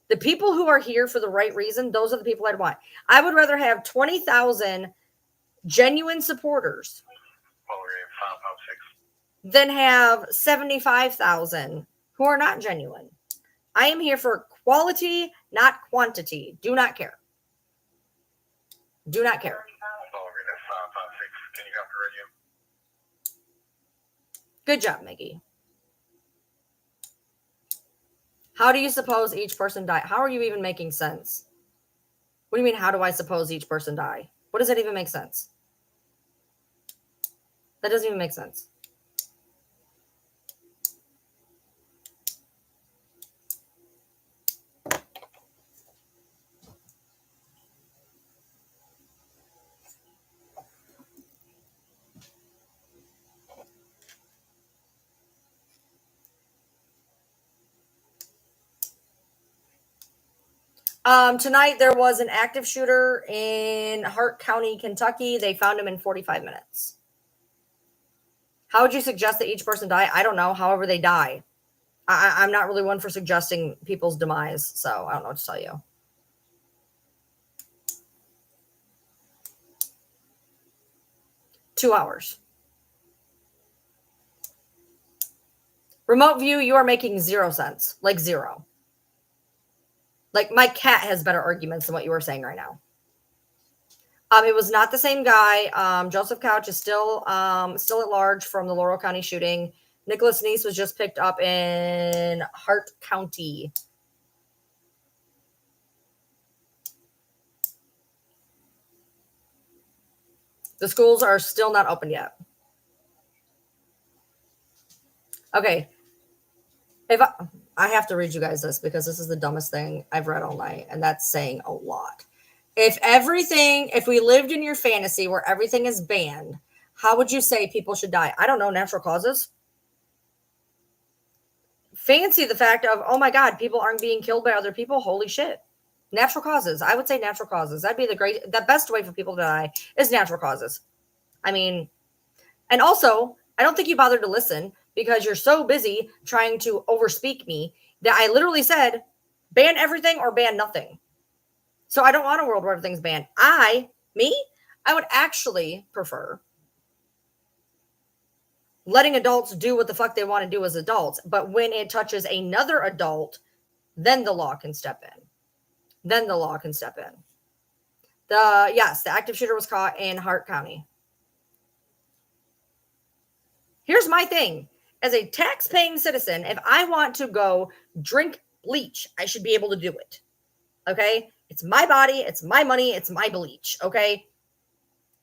The people who are here for the right reason, those are the people I'd want. I would rather have 20,000 genuine supporters than have 75,000 who are not genuine. I am here for quality, not quantity. Do not care. Do not care. Good job, Maggie. How do you suppose each person died? How are you even making sense? What do you mean, how do I suppose each person died? What does that even make sense? That doesn't even make sense. Tonight there was an active shooter in Hart County, Kentucky. They found him in 45 minutes. How would you suggest that each person die? I don't know. However they die. I'm not really one for suggesting people's demise, so I don't know what to tell you. Two hours. Remote view, you are making 0 sense. Like zero. Like my cat has better arguments than what you were saying right now. It was not the same guy. Joseph Couch is still at large from the Laurel County shooting. Nicholas Neese was just picked up in Hart County. The schools are still not open yet. Okay. If I have to read you guys this because this is the dumbest thing I've read all night, and that's saying a lot. If we lived in your fantasy where everything is banned, how would you say people should die? I don't know, natural causes. Fancy the fact of, oh my God, people aren't being killed by other people. Holy shit. Natural causes. I would say natural causes. That'd be the best way for people to die is natural causes. I mean, and also, I don't think you bothered to listen because you're so busy trying to overspeak me that I literally said, ban everything or ban nothing. So I don't want a world where everything's banned. I would actually prefer letting adults do what the fuck they want to do as adults. But when it touches another adult, then the law can step in. The active shooter was caught in Hart County. Here's my thing. As a tax-paying citizen, if I want to go drink bleach, I should be able to do it. Okay? It's my body, it's my money, it's my bleach. Okay?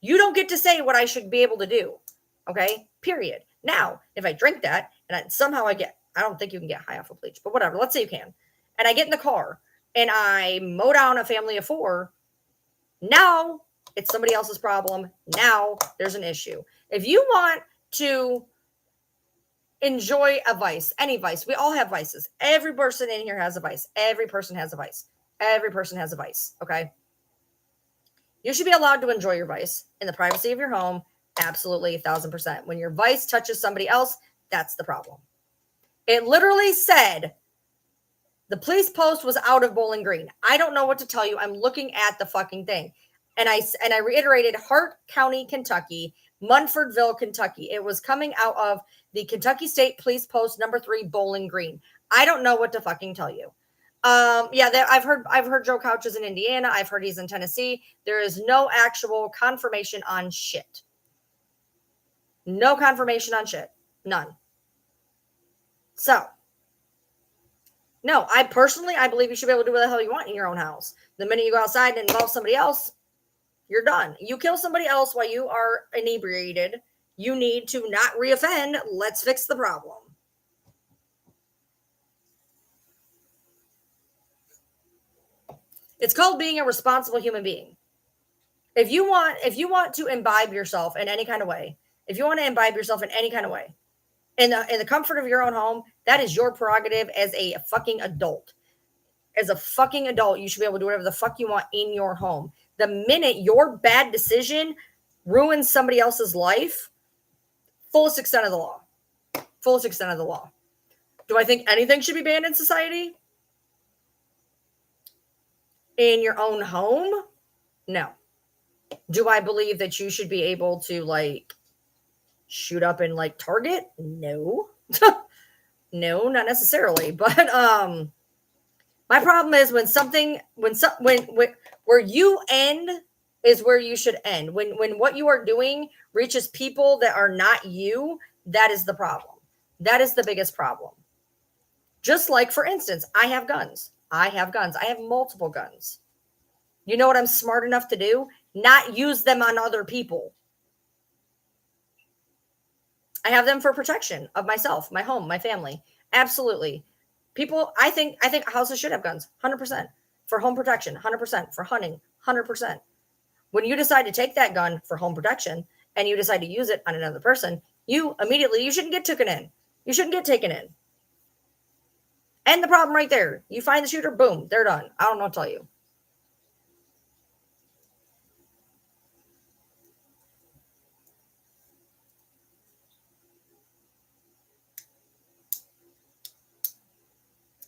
You don't get to say what I should be able to do. Okay? Period. Now, if I drink that and somehow I don't think you can get high off of bleach, but whatever. Let's say you can. And I get in the car and I mow down a family of 4. Now it's somebody else's problem. Now there's an issue. If you want to enjoy a vice, any vice, we all have vices. Every person in here has a vice. Every person has a vice. Okay? You should be allowed to enjoy your vice in the privacy of your home. Absolutely, 1,000%. When your vice touches somebody else, that's the problem. It literally said the police post was out of Bowling Green. I don't know what to tell you. I'm looking at the fucking thing. And I reiterated Hart County, Kentucky, Munfordville, Kentucky. It was coming out of the Kentucky State Police Post number 3, Bowling Green. I don't know what to fucking tell you. I've heard Joe Couch is in Indiana. I've heard he's in Tennessee. There is no actual confirmation on shit. No confirmation on shit. None. So, no, I believe you should be able to do what the hell you want in your own house. The minute you go outside and involve somebody else, you're done. You kill somebody else while you are inebriated. You need to not reoffend. Let's fix the problem. It's called being a responsible human being. If you want to imbibe yourself in any kind of way, in the comfort of your own home, that is your prerogative as a fucking adult. As a fucking adult, you should be able to do whatever the fuck you want in your home. The minute your bad decision ruins somebody else's life, fullest extent of the law. Do I think anything should be banned in society? In your own home? No. Do I believe that you should be able to shoot up in Target? No. No, not necessarily. But my problem is where you end is where you should end. When what you are doing reaches people that are not you, that is the problem. That is the biggest problem. Just like, for instance, I have guns. I have multiple guns. You know what I'm smart enough to do? Not use them on other people. I have them for protection of myself, my home, my family. Absolutely. People, I think houses should have guns, 100%. For home protection, 100%. For hunting, 100%. When you decide to take that gun for home protection and you decide to use it on another person, you shouldn't get taken in. You shouldn't get taken in. End the problem right there. You find the shooter, boom, they're done. I don't know what to tell you.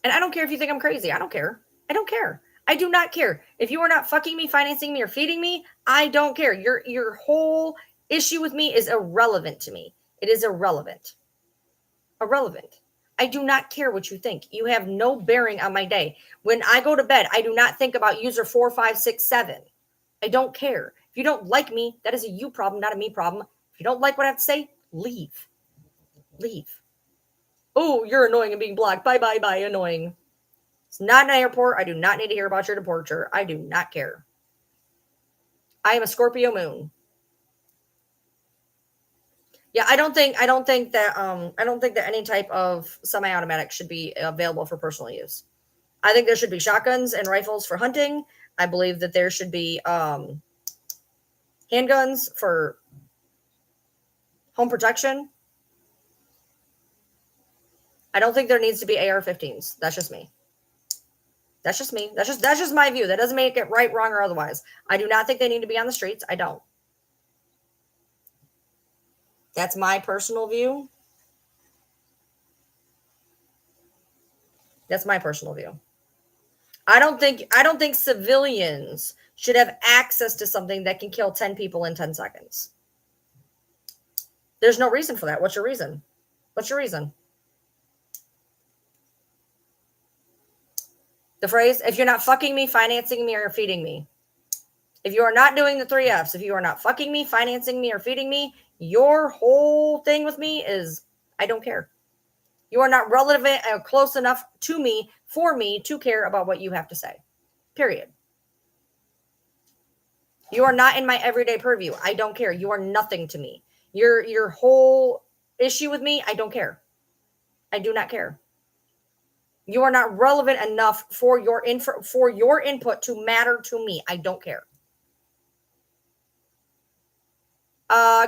And I don't care if you think I'm crazy. I don't care. I do not care. If you are not fucking me, financing me, or feeding me, I don't care. Your whole issue with me is irrelevant to me. It is irrelevant. I do not care what you think. You have no bearing on my day. When I go to bed, I do not think about user 4, 5, 6, 7. I don't care. If you don't like me, that is a you problem, not a me problem. If you don't like what I have to say, leave. Oh, you're annoying and being blocked. Bye, annoying. It's not an airport. I do not need to hear about your departure. I do not care. I am a Scorpio moon. Yeah, I don't think that any type of semi-automatic should be available for personal use. I think there should be shotguns and rifles for hunting. I believe that there should be handguns for home protection. I don't think there needs to be AR-15s. That's just me. That's just me. That's just my view. That doesn't make it right, wrong, or otherwise. I do not think they need to be on the streets. I don't. That's my personal view. That's my personal view. I don't think civilians should have access to something that can kill 10 people in 10 seconds. There's no reason for that. What's your reason? What's your reason? The phrase, if you're not fucking me, financing me, or feeding me. If you are not doing the 3 Fs, if you are not fucking me, financing me, or feeding me, your whole thing with me is, I don't care. You are not relevant or close enough to me for me to care about what you have to say. Period. You are not in my everyday purview. I don't care. You are nothing to me. Your whole issue with me, I don't care. I do not care. You are not relevant enough for your input to matter to me. I don't care.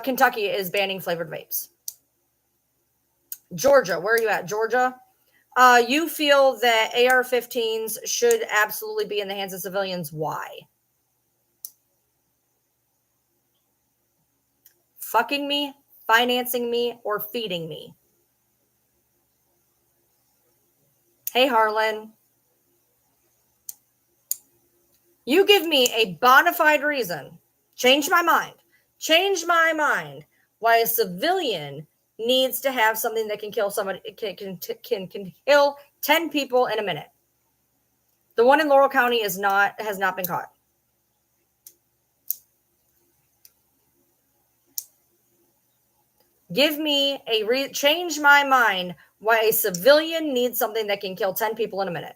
Kentucky is banning flavored vapes. Georgia, where are you at? Georgia? You feel that AR-15s should absolutely be in the hands of civilians. Why? Fucking me, financing me, or feeding me? Hey, Harlan. You give me a bona fide reason. Change my mind. Change my mind why a civilian needs to have something that can kill somebody, can kill 10 people in a minute. The one in Laurel County has not been caught. Give me change my mind why a civilian needs something that can kill 10 people in a minute.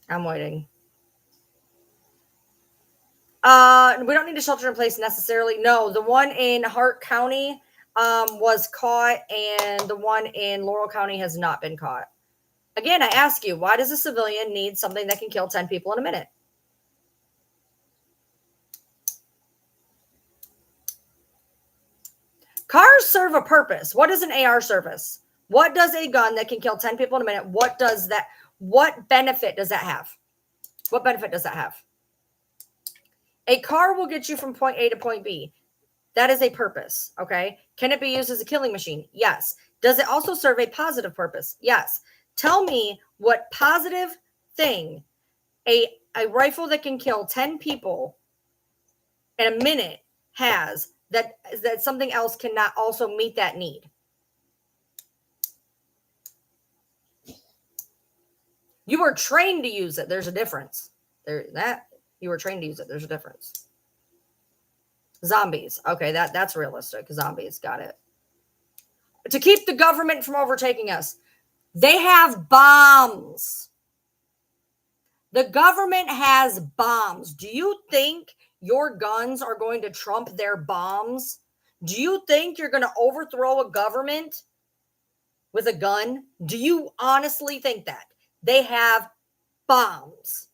I'm waiting. We don't need a shelter in place necessarily. No, the one in Hart County was caught, and the one in Laurel County has not been caught. Again, I ask you, why does a civilian need something that can kill 10 people in a minute? Cars serve a purpose. What is an AR service? What does a gun that can kill 10 people in a minute? What benefit does that have? What benefit does that have? A car will get you from point A to point B. That is a purpose, okay? Can it be used as a killing machine? Yes. Does it also serve a positive purpose? Yes. Tell me what positive thing a rifle that can kill 10 people in a minute has that something else cannot also meet that need. You were trained to use it. There's a difference. You were trained to use it. There's a difference. Zombies. Okay, that's realistic. Zombies. Got it. To keep the government from overtaking us. They have bombs. The government has bombs. Do you think your guns are going to trump their bombs? Do you think you're going to overthrow a government with a gun? Do you honestly think that? They have bombs.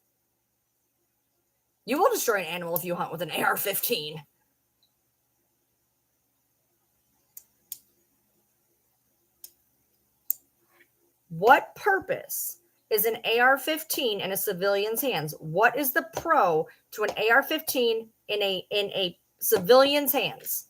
You will destroy an animal if you hunt with an AR-15. What purpose is an AR-15 in a civilian's hands? What is the pro to an AR-15 in a civilian's hands?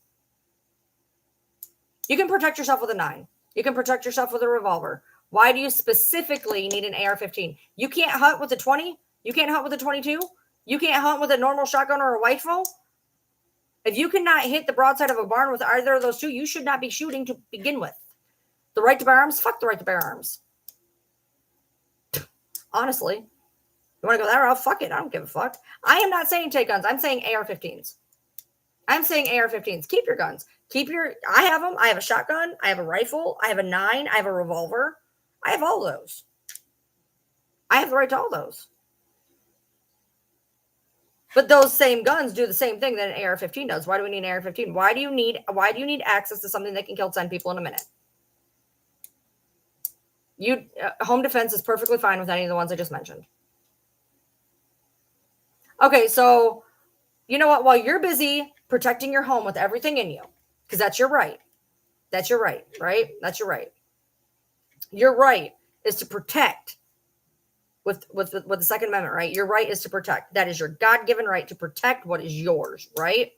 You can protect yourself with a 9. You can protect yourself with a revolver. Why do you specifically need an AR-15? You can't hunt with a 20? You can't hunt with a 22? You can't hunt with a normal shotgun or a rifle? If you cannot hit the broadside of a barn with either of those two, you should not be shooting to begin with. The right to bear arms? Fuck the right to bear arms. Honestly. You want to go that route? Fuck it. I don't give a fuck. I am not saying take guns. I'm saying AR-15s. I'm saying AR-15s. Keep your guns. I have them. I have a shotgun. I have a rifle. I have a 9. I have a revolver. I have all those. I have the right to all those. But those same guns do the same thing that an AR-15 does. Why do we need an AR-15? Why do you need access to something that can kill 10 people in a minute? Home defense is perfectly fine with any of the ones I just mentioned. Okay, so you know what? While you're busy protecting your home with everything in you, because that's your right. That's your right, right? That's your right. Your right is to protect with the Second Amendment, right? Your right is to protect. That is your God-given right to protect what is yours, right?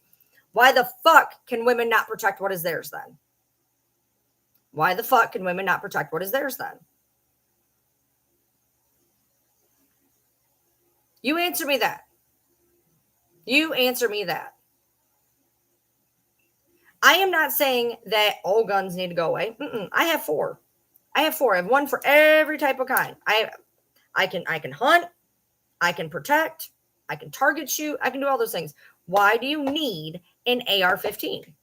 Why the fuck can women not protect what is theirs then? Why the fuck can women not protect what is theirs then? You answer me that. You answer me that. I am not saying that all guns need to go away. I have 4. I have one for every type of kind. I can hunt, I can protect, I can target shoot, I can do all those things. Why do you need an AR-15?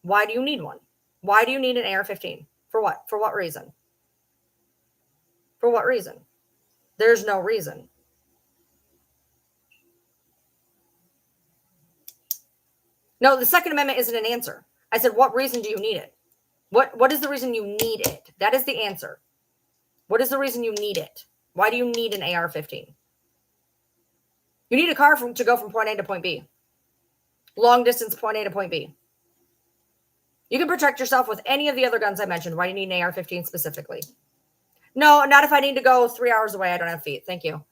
Why do you need one? Why do you need an AR-15? For what? For what reason? For what reason? There's no reason. No, the Second Amendment isn't an answer. I said, what reason do you need it? What is the reason you need it? That is the answer. What is the reason you need it? Why do you need an AR-15? You need a car to go from point A to point B. Long distance, point A to point B. You can protect yourself with any of the other guns I mentioned. Why do you need an AR-15 specifically? No, not if I need to go 3 hours away. I don't have feet. Thank you.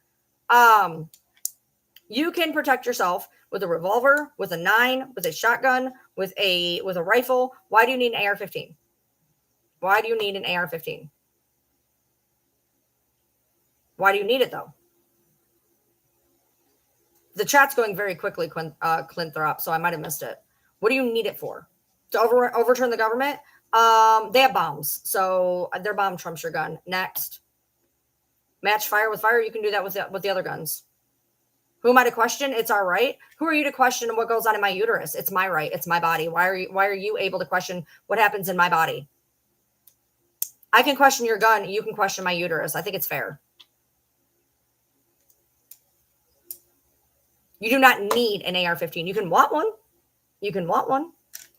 You can protect yourself with a revolver, with a 9, with a shotgun, with a rifle. Why do you need an AR-15? Why do you need an AR-15? Why do you need it though? The chat's going very quickly, Clint Throp, so I might have missed it. What do you need it for? To overturn the government? They have bombs, so their bomb trumps your gun. Next. Match fire with fire. You can do that with the other guns. Who am I to question? It's our right. Who are you to question what goes on in my uterus? It's my right. It's my body. Why are you able to question what happens in my body? I can question your gun. You can question my uterus. I think it's fair. You do not need an AR-15. You can want one. You can want one.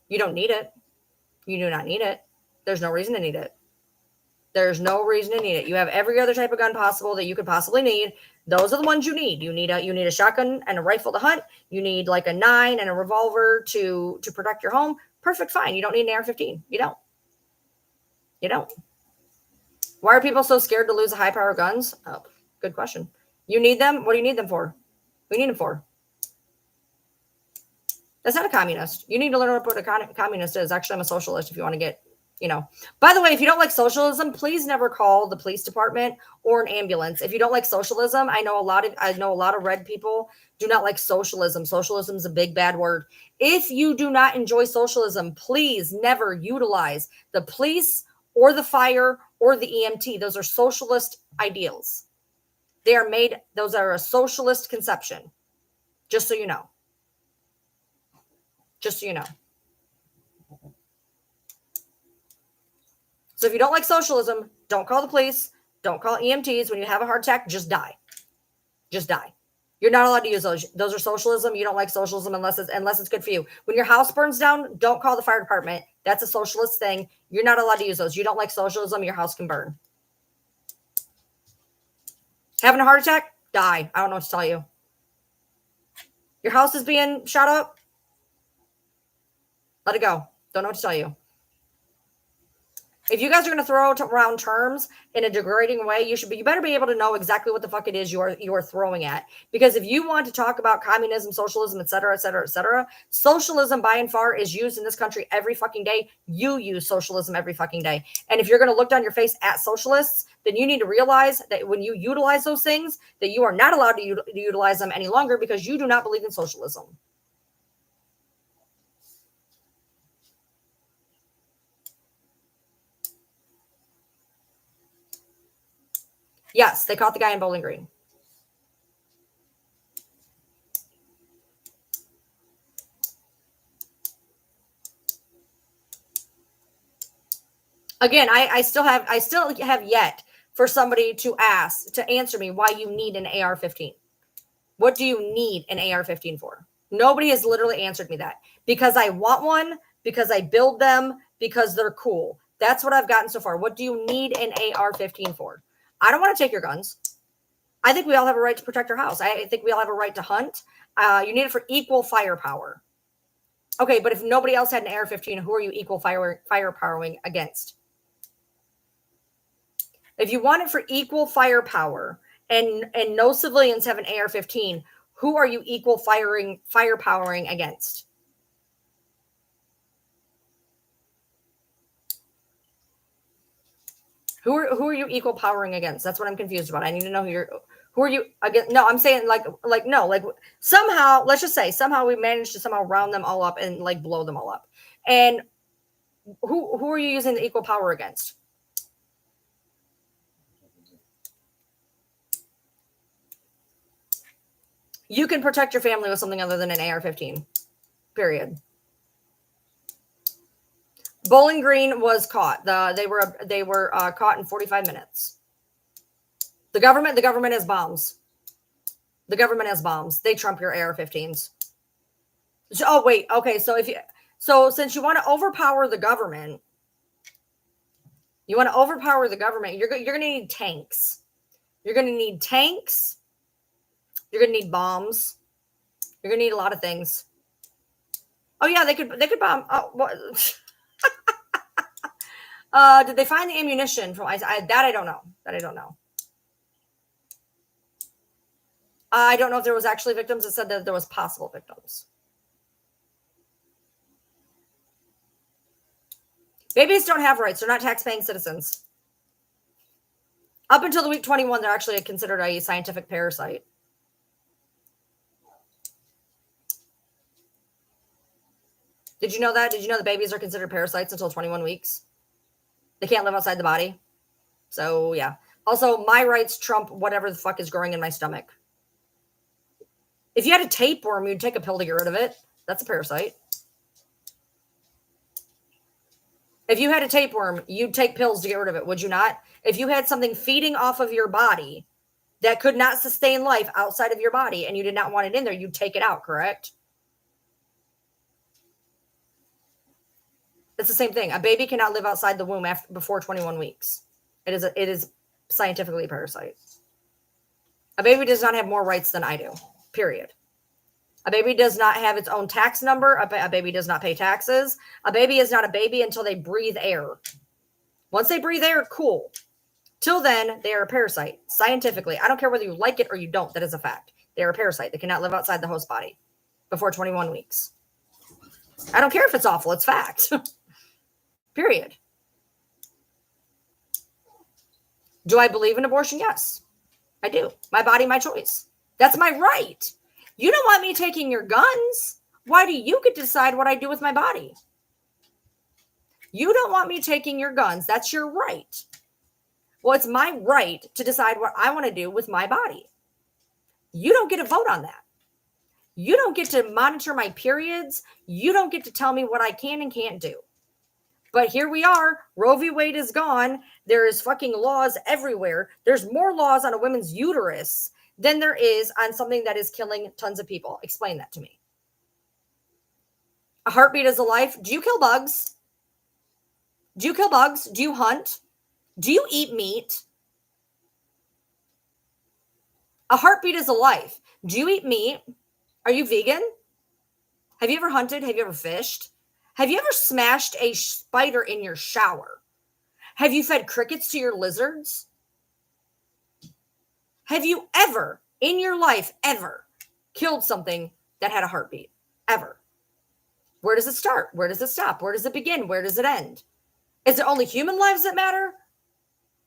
You don't need it. You do not need it. There's no reason to need it. There's no reason to need it. You have every other type of gun possible that you could possibly need. Those are the ones you need. You need a shotgun and a rifle to hunt. You need like a 9 and a revolver to protect your home. Perfect, fine. You don't need an AR-15. You don't. You don't. Why are people so scared to lose high-power guns? Oh, good question. You need them? What do you need them for? What do you need them for? That's not a communist. You need to learn what a communist is. Actually, I'm a socialist if you want to get, By the way, if you don't like socialism, please never call the police department or an ambulance. If you don't like socialism, I know a lot of red people do not like socialism. Socialism is a big bad word. If you do not enjoy socialism, please never utilize the police or the fire or the EMT. Those are socialist ideals. Those are a socialist conception. Just so you know. Just so you know. So if you don't like socialism, don't call the police. Don't call EMTs. When you have a heart attack, just die. Just die. You're not allowed to use those. Those are socialism. You don't like socialism unless it's good for you. When your house burns down, don't call the fire department. That's a socialist thing. You're not allowed to use those. You don't like socialism, your house can burn. Having a heart attack? Die. I don't know what to tell you. Your house is being shot up? Let it go. Don't know what to tell you. If you guys are going to throw around terms in a degrading way, you better be able to know exactly what the fuck it is you are throwing at. Because if you want to talk about communism, socialism, et cetera, socialism by and far is used in this country every fucking day. You use socialism every fucking day. And if you're going to look down your face at socialists, then you need to realize that when you utilize those things, that you are not allowed to utilize them any longer because you do not believe in socialism. Yes, they caught the guy in Bowling Green. Again, I still have yet for somebody to answer me why you need an AR-15. What do you need an AR-15 for? Nobody has literally answered me that. Because I want one, because I build them, because they're cool. That's what I've gotten so far. What do you need an AR-15 for? I don't want to take your guns. I think we all have a right to protect our house. I think we all have a right to hunt. You need it for equal firepower. Okay, but if nobody else had an AR-15, who are you equal firepowering against? If you want it for equal firepower and no civilians have an AR-15, who are you equal firepowering against? Who are you equal powering against? That's what I'm confused about. I need to know who are you against? No, I'm saying like somehow, let's just say somehow we managed to somehow round them all up and like blow them all up. And who are you using the equal power against? You can protect your family with something other than an AR-15. Period. Bowling Green was caught. They were caught in 45 minutes. The government has bombs. The government has bombs. They trump your AR-15s. Oh wait, okay. So since you want to overpower the government, you're gonna need tanks. You're gonna need tanks. You're gonna need bombs. You're gonna need a lot of things. Oh yeah, they could bomb. Oh, what? Did they find the ammunition from that? I don't know. That I don't know. I don't know if there was actually victims. It said that there was possible victims. Babies don't have rights. They're not tax-paying citizens. Up until the week 21, they're actually considered a scientific parasite. Did you know that? Did you know that babies are considered parasites until 21 weeks? They can't live outside the body. So, yeah. Also, my rights trump whatever the fuck is growing in my stomach. If you had a tapeworm, you'd take a pill to get rid of it. That's a parasite. If you had a tapeworm, you'd take pills to get rid of it, would you not? If you had something feeding off of your body that could not sustain life outside of your body and you did not want it in there, you'd take it out, correct? It's the same thing. A baby cannot live outside the womb before 21 weeks. It is scientifically a parasite. A baby does not have more rights than I do, period. A baby does not have its own tax number. A baby does not pay taxes. A baby is not a baby until they breathe air. Once they breathe air, cool. Till then, they are a parasite, scientifically. I don't care whether you like it or you don't. That is a fact. They are a parasite. They cannot live outside the host body before 21 weeks. I don't care if it's awful. It's fact. Period. Do I believe in abortion? Yes, I do. My body, my choice. That's my right. You don't want me taking your guns. Why do you get to decide what I do with my body? You don't want me taking your guns. That's your right. Well, it's my right to decide what I want to do with my body. You don't get to vote on that. You don't get to monitor my periods. You don't get to tell me what I can and can't do. But here we are. Roe v. Wade is gone. There is fucking laws everywhere. There's more laws on a woman's uterus than there is on something that is killing tons of people. Explain that to me. A heartbeat is a life. Do you kill bugs? Do you kill bugs? Do you hunt? Do you eat meat? A heartbeat is a life. Do you eat meat? Are you vegan? Have you ever hunted? Have you ever fished? Have you ever smashed a spider in your shower? Have you fed crickets to your lizards? Have you ever, in your life, ever killed something that had a heartbeat? Ever? Where does it start? Where does it stop? Where does it begin? Where does it end? Is it only human lives that matter?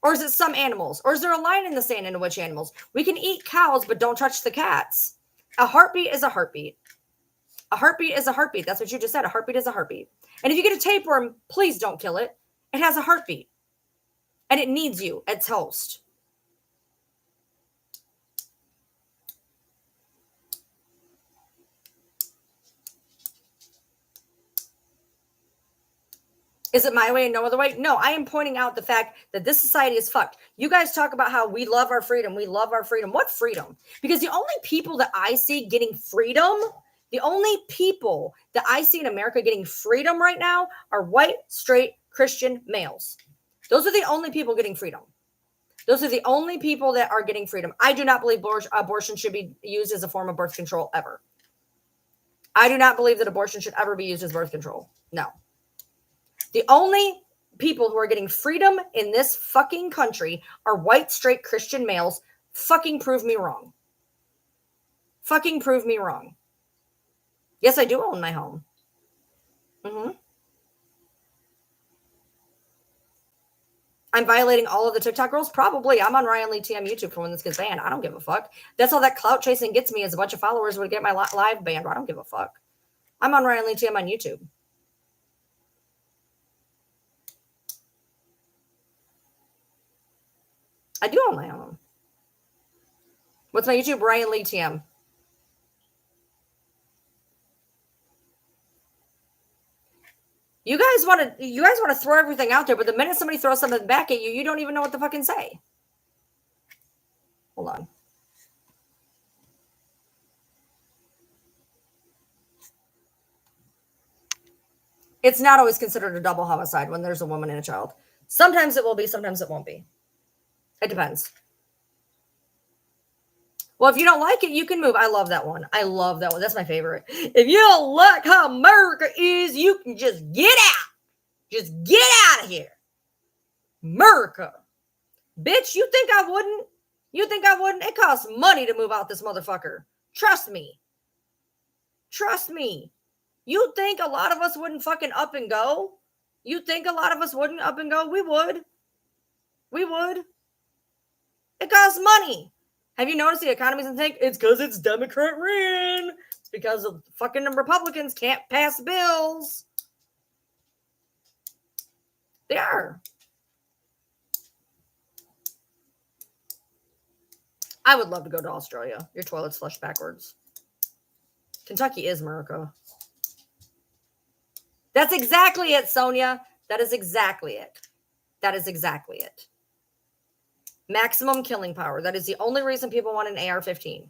Or is it some animals? Or is there a line in the sand into which animals? We can eat cows, but don't touch the cats. A heartbeat is a heartbeat. A heartbeat is a heartbeat. That's what you just said. A heartbeat is a heartbeat. And if you get a tapeworm, please don't kill it. It has a heartbeat. And it needs you as host. Is it my way and no other way? No, I am pointing out the fact that this society is fucked. You guys talk about how we love our freedom. We love our freedom. What freedom? Because the only people that I see getting freedom, the only people that I see in America getting freedom right now are white, straight, Christian males. Those are the only people getting freedom. Those are the only people that are getting freedom. I do not believe abortion should be used as a form of birth control ever. I do not believe that abortion should ever be used as birth control. No. The only people who are getting freedom in this fucking country are white, straight Christian males. Fucking prove me wrong. Fucking prove me wrong. Yes, I do own my home. I'm violating all of the TikTok rules? Probably. I'm on Ryan Lee T on YouTube for when this gets banned. I don't give a fuck. That's all that clout chasing gets me is a bunch of followers would get my live banned. I don't give a fuck. I'm on Ryan Lee T on YouTube. I do own my home. What's my YouTube? Ryan Lee TM. You guys want to throw everything out there, but the minute somebody throws something back at you, you don't even know what to fucking say. Hold on. It's not always considered a double homicide when there's a woman and a child. Sometimes it will be, sometimes it won't be. It depends. Well, if you don't like it, you can move. I love that one. I love that one. That's my favorite. If you don't like how America is, you can just get out. Just get out of here. America. Bitch, you think I wouldn't? You think I wouldn't? It costs money to move out this motherfucker. Trust me. Trust me. You think a lot of us wouldn't fucking up and go? You think a lot of us wouldn't up and go? We would. We would. It costs money. Have you noticed the economy's in tank? It's because it's Democrat ran. It's because the fucking Republicans can't pass bills. They are. I would love to go to Australia. Your toilet's flushed backwards. Kentucky is America. That's exactly it, Sonia. That is exactly it. That is exactly it. Maximum killing power. That is the only reason people want an AR-15.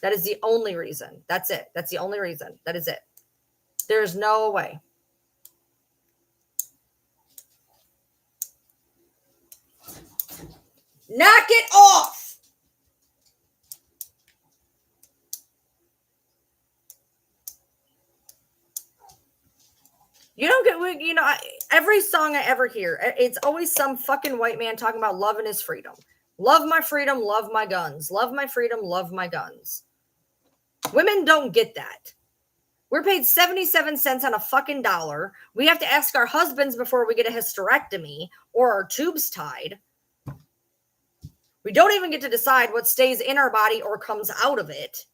That is the only reason. That's it. That's the only reason. That is it. There's no way. Knock it off. You don't get, you know, every song I ever hear, it's always some fucking white man talking about loving his freedom. Love my freedom, love my guns. Love my freedom, love my guns. Women don't get that. We're paid 77 cents on a fucking dollar. We have to ask our husbands before we get a hysterectomy or our tubes tied. We don't even get to decide what stays in our body or comes out of it.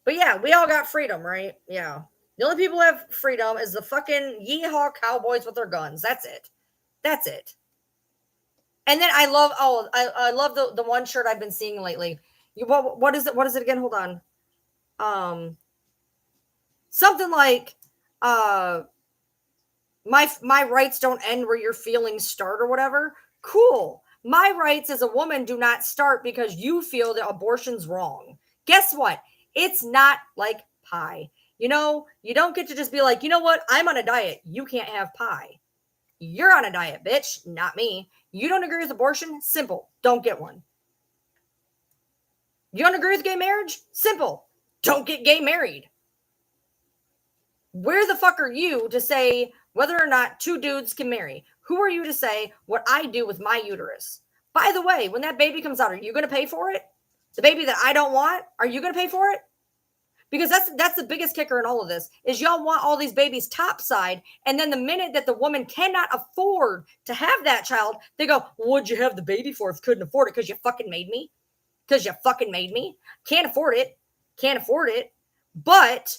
But yeah, we all got freedom, right? Yeah. The only people who have freedom is the fucking yeehaw cowboys with their guns. That's it. That's it. And then I love, I love the one shirt I've been seeing lately. What is it? What is it again? Hold on. Something like, my rights don't end where your feelings start or whatever. Cool. My rights as a woman do not start because you feel that abortion's wrong. Guess what? It's not like pie. You know, you don't get to just be like, you know what? I'm on a diet. You can't have pie. You're on a diet, bitch. Not me. You don't agree with abortion? Simple. Don't get one. You don't agree with gay marriage? Simple. Don't get gay married. Where the fuck are you to say whether or not two dudes can marry? Who are you to say what I do with my uterus? By the way, when that baby comes out, are you going to pay for it? The baby that I don't want, are you going to pay for it? Because that's the biggest kicker in all of this is y'all want all these babies topside. And then the minute that the woman cannot afford to have that child, they go, what'd you have the baby for if you couldn't afford it? Because you fucking made me. Because you fucking made me. Can't afford it. Can't afford it. But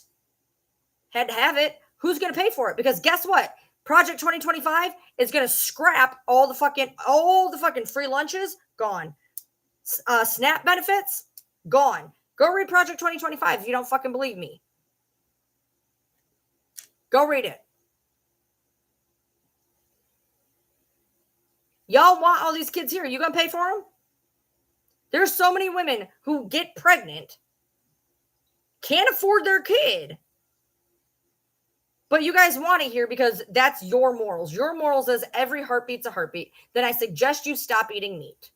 had to have it. Who's going to pay for it? Because guess what? Project 2025 is going to scrap all the fucking free lunches. Gone. SNAP benefits, gone. Go read Project 2025 if you don't fucking believe me. Go read it. Y'all want all these kids here. You gonna pay for them? There's so many women who get pregnant, can't afford their kid, but you guys want it here because that's your morals. Your morals is every heartbeat's a heartbeat. Then I suggest you stop eating meat.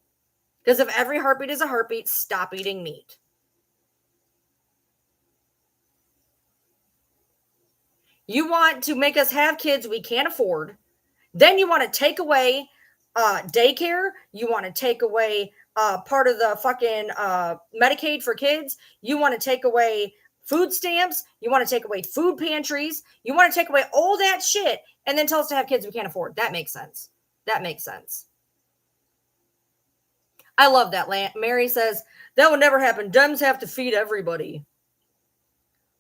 Because if every heartbeat is a heartbeat, stop eating meat. You want to make us have kids we can't afford. Then you want to take away daycare. You want to take away part of the fucking Medicaid for kids. You want to take away food stamps. You want to take away food pantries. You want to take away all that shit and then tell us to have kids we can't afford. That makes sense. That makes sense. I love that. Mary says, that would never happen. Dems have to feed everybody.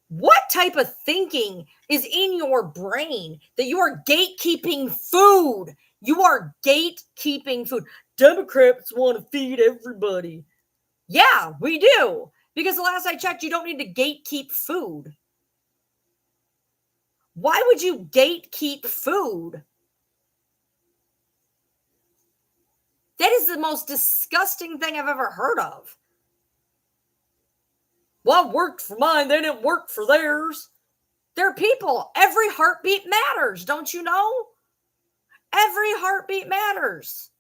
What type of thinking is in your brain that you are gatekeeping food? You are gatekeeping food. Democrats want to feed everybody. Yeah, we do. Because the last I checked, you don't need to gatekeep food. Why would you gatekeep food? That is the most disgusting thing I've ever heard of. Well, it worked for mine. They didn't work for theirs. They're people. Every heartbeat matters. Don't you know? Every heartbeat matters.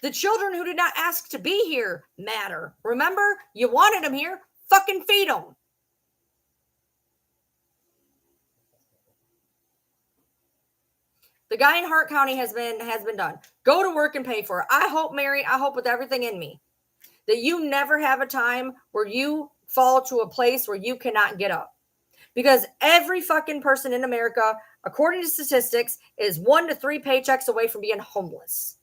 The children who did not ask to be here matter. Remember, you wanted them here. Fucking feed them. The guy in Hart County has been done. Go to work and pay for it. I hope, Mary, I hope with everything in me that you never have a time where you fall to a place where you cannot get up. Because every fucking person in America, according to statistics, is 1 to 3 paychecks away from being homeless.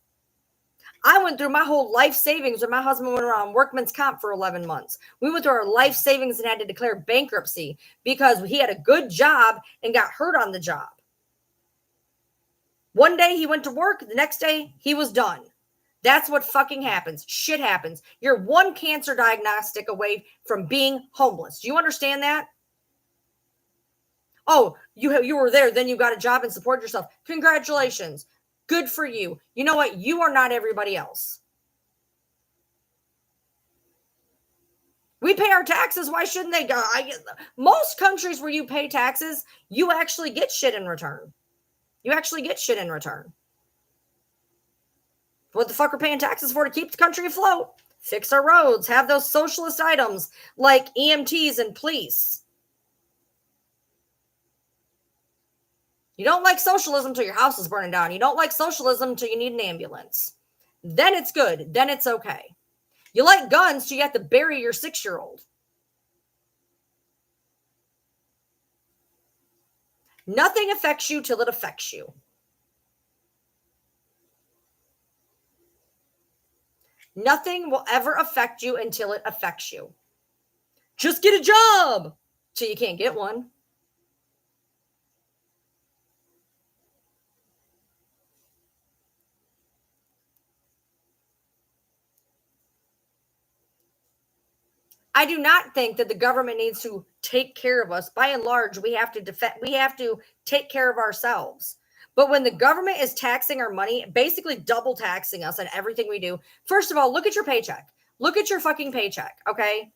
I went through my whole life savings when my husband went around workman's comp for 11 months. We went through our life savings and had to declare bankruptcy because he had a good job and got hurt on the job. One day he went to work, the next day he was done. That's what fucking happens. Shit happens. You're one cancer diagnostic away from being homeless. Do you understand that? Oh, you were there, then you got a job and support yourself. Congratulations. Good for you. You know what? You are not everybody else. We pay our taxes. Why shouldn't they go? Most countries where you pay taxes, you actually get shit in return. You actually get shit in return. What the fuck are paying taxes for? To keep the country afloat. Fix our roads. Have those socialist items like EMTs and police. You don't like socialism till your house is burning down. You don't like socialism until you need an ambulance. Then it's good. Then it's okay. You like guns till you have to bury your 6-year-old. Nothing affects you till it affects you. Nothing will ever affect you until it affects you. Just get a job till you can't get one. I do not think that the government needs to take care of us. By and large, we have to take care of ourselves. But when the government is taxing our money, basically double taxing us on everything we do, first of all, look at your paycheck. Look at your fucking paycheck, okay?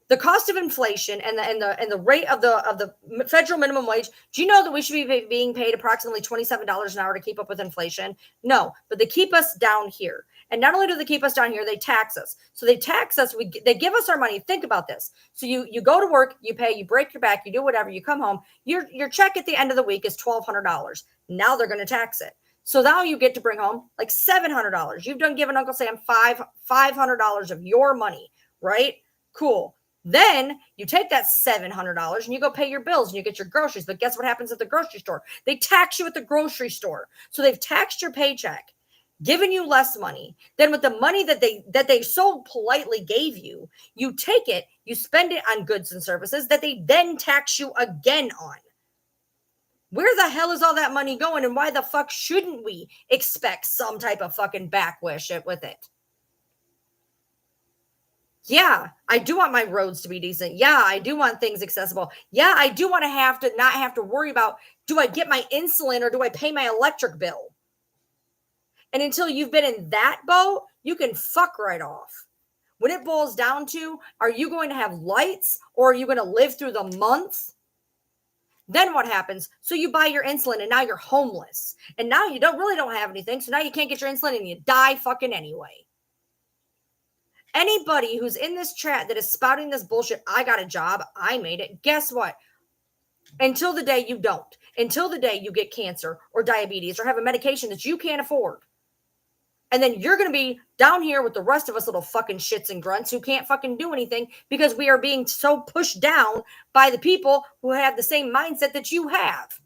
The cost of inflation and the rate of the federal minimum wage. Do you know that we should be being paid approximately $27 an hour to keep up with inflation? No, but they keep us down here. And not only do they keep us down here, they tax us. So they tax us. They give us our money. Think about this. So you go to work, you pay, you break your back, you do whatever, you come home. Your check at the end of the week is $1,200. Now they're going to tax it. So now you get to bring home like $700. You've done given Uncle Sam $500 of your money, right? Cool. Then you take that $700 and you go pay your bills and you get your groceries. But guess what happens at the grocery store? They tax you at the grocery store. So they've taxed your paycheck, given you less money. Then with the money that they so politely gave you, you take it, you spend it on goods and services that they then tax you again on. Where the hell is all that money going? And why the fuck shouldn't we expect some type of fucking backwish with it? Yeah, I do want my roads to be decent. Yeah, I do want things accessible. Yeah, I do want to not have to worry about, do I get my insulin or do I pay my electric bill? And until you've been in that boat, you can fuck right off. When it boils down to, are you going to have lights or are you going to live through the month? Then what happens? So you buy your insulin and now you're homeless. And now you don't have anything. So now you can't get your insulin and you die fucking anyway. Anybody who's in this chat that is spouting this bullshit, I got a job, I made it. Guess what? Until the day you don't, until the day you get cancer or diabetes or have a medication that you can't afford. And then you're going to be down here with the rest of us little fucking shits and grunts who can't fucking do anything because we are being so pushed down by the people who have the same mindset that you have.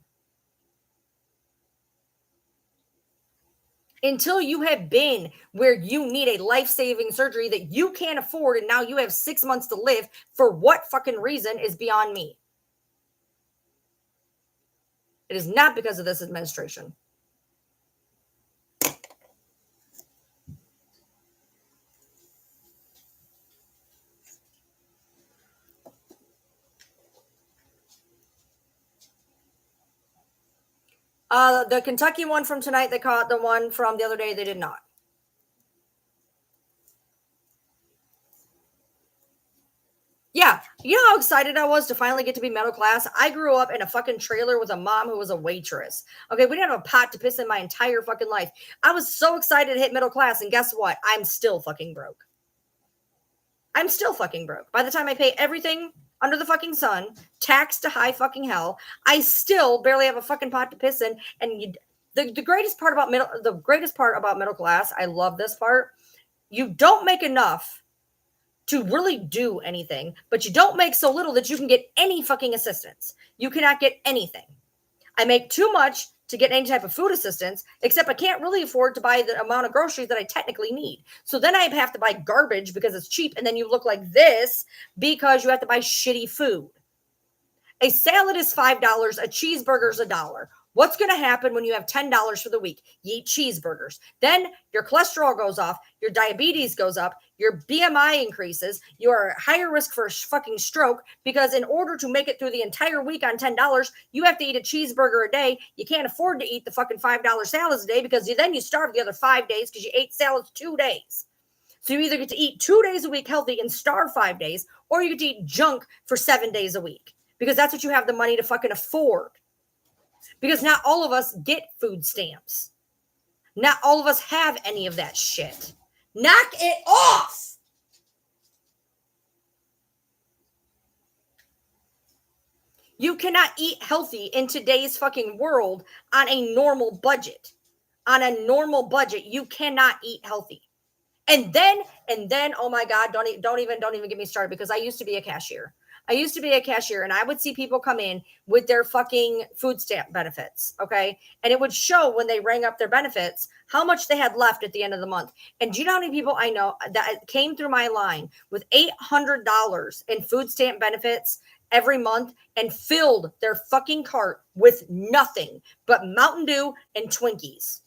Until you have been where you need a life-saving surgery that you can't afford and now you have 6 months to live for what fucking reason is beyond me. It is not because of this administration. The Kentucky one from tonight, they caught. The one from the other day, they did not. Yeah, you know how excited I was to finally get to be middle class? I grew up in a fucking trailer with a mom who was a waitress. Okay, we didn't have a pot to piss in my entire fucking life. I was so excited to hit middle class, and guess what? I'm still fucking broke. I'm still fucking broke. By the time I pay everything under the fucking sun, taxed to high fucking hell, I still barely have a fucking pot to piss in. And the greatest part about middle class, I love this part. You don't make enough to really do anything, but you don't make so little that you can get any fucking assistance. You cannot get anything. I make too much to get any type of food assistance, except I can't really afford to buy the amount of groceries that I technically need. So then I have to buy garbage because it's cheap, and then you look like this because you have to buy shitty food. A salad is $5, a cheeseburger is $1. What's going to happen when you have $10 for the week? You eat cheeseburgers. Then your cholesterol goes off, your diabetes goes up, your BMI increases, you are at higher risk for a fucking stroke because in order to make it through the entire week on $10, you have to eat a cheeseburger a day. You can't afford to eat the fucking $5 salads a day because then you starve the other 5 days because you ate salads 2 days. So you either get to eat 2 days a week healthy and starve 5 days, or you get to eat junk for 7 days a week because that's what you have the money to fucking afford. Because not all of us get food stamps. Not all of us have any of that shit. Knock it off. You cannot eat healthy in today's fucking world on a normal budget. On a normal budget, you cannot eat healthy. And then, oh my God, don't even get me started because I used to be a cashier. And I would see people come in with their fucking food stamp benefits, okay? And it would show when they rang up their benefits how much they had left at the end of the month. And do you know how many people I know that came through my line with $800 in food stamp benefits every month and filled their fucking cart with nothing but Mountain Dew and Twinkies?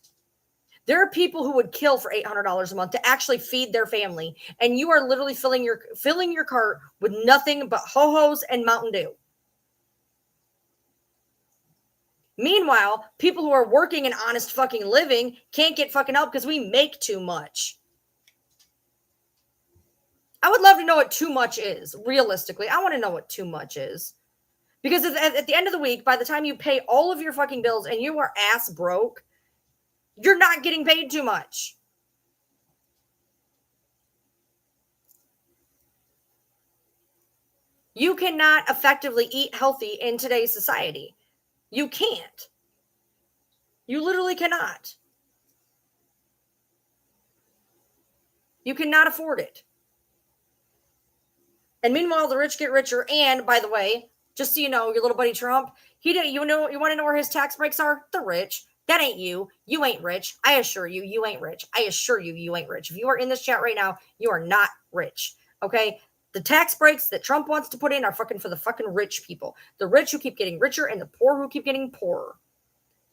There are people who would kill for $800 a month to actually feed their family, and you are literally filling your cart with nothing but Ho-Hos and Mountain Dew. Meanwhile, people who are working an honest fucking living can't get fucking help because we make too much. I would love to know what too much is. Realistically, I want to know what too much is. Because at the end of the week, by the time you pay all of your fucking bills and you are ass broke, you're not getting paid too much. You cannot effectively eat healthy in today's society. You can't. You literally cannot. You cannot afford it. And meanwhile, the rich get richer. And by the way, just so you know, your little buddy Trump, you want to know where his tax breaks are? The rich. That ain't you. You ain't rich. I assure you, you ain't rich. I assure you, you ain't rich. If you are in this chat right now, you are not rich. Okay? The tax breaks that Trump wants to put in are fucking for the fucking rich people. The rich who keep getting richer and the poor who keep getting poorer.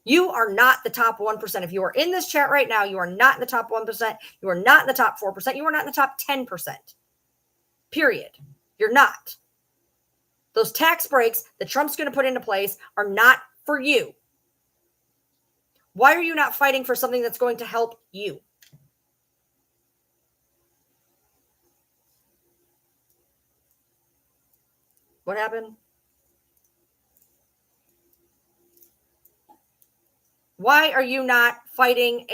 You are not the top 1%. If you are in this chat right now, you are not in the top 1%. You are not in the top 4%. You are not in the top 10%. Period. You're not. Those tax breaks that Trump's going to put into place are not for you. Why are you not fighting for something that's going to help you? What happened? Why are you not fighting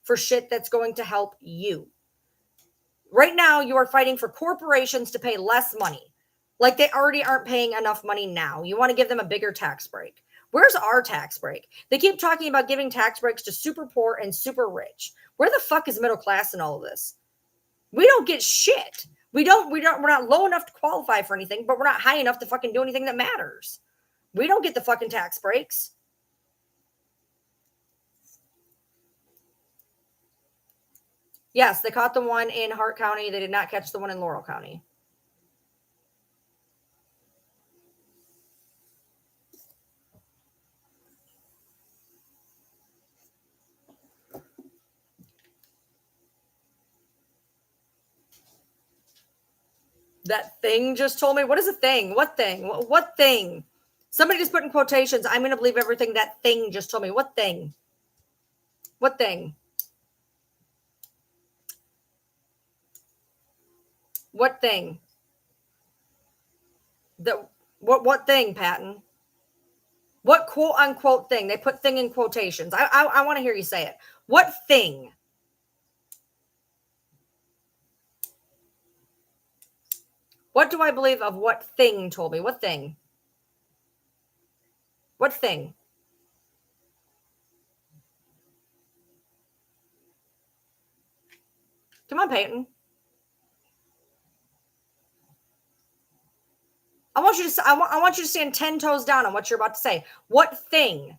for shit that's going to help you? Right now, you are fighting for corporations to pay less money. Like they already aren't paying enough money now. You want to give them a bigger tax break. Where's our tax break? They keep talking about giving tax breaks to super poor and super rich. Where the fuck is middle class in all of this? We don't get shit. We're not low enough to qualify for anything, but we're not high enough to fucking do anything that matters. We don't get the fucking tax breaks. Yes, they caught the one in Hart County. They did not catch the one in Laurel County. That thing just told me. What is a thing? What thing? What thing? Somebody just put in quotations. I'm going to believe everything that thing just told me. What thing? What thing? What thing? What thing, Patton? What quote unquote thing? They put thing in quotations. I want to hear you say it. What thing? What do I believe of what thing told me? What thing? What thing? Come on, Peyton. I want you to stand 10 toes down on what you're about to say. What thing?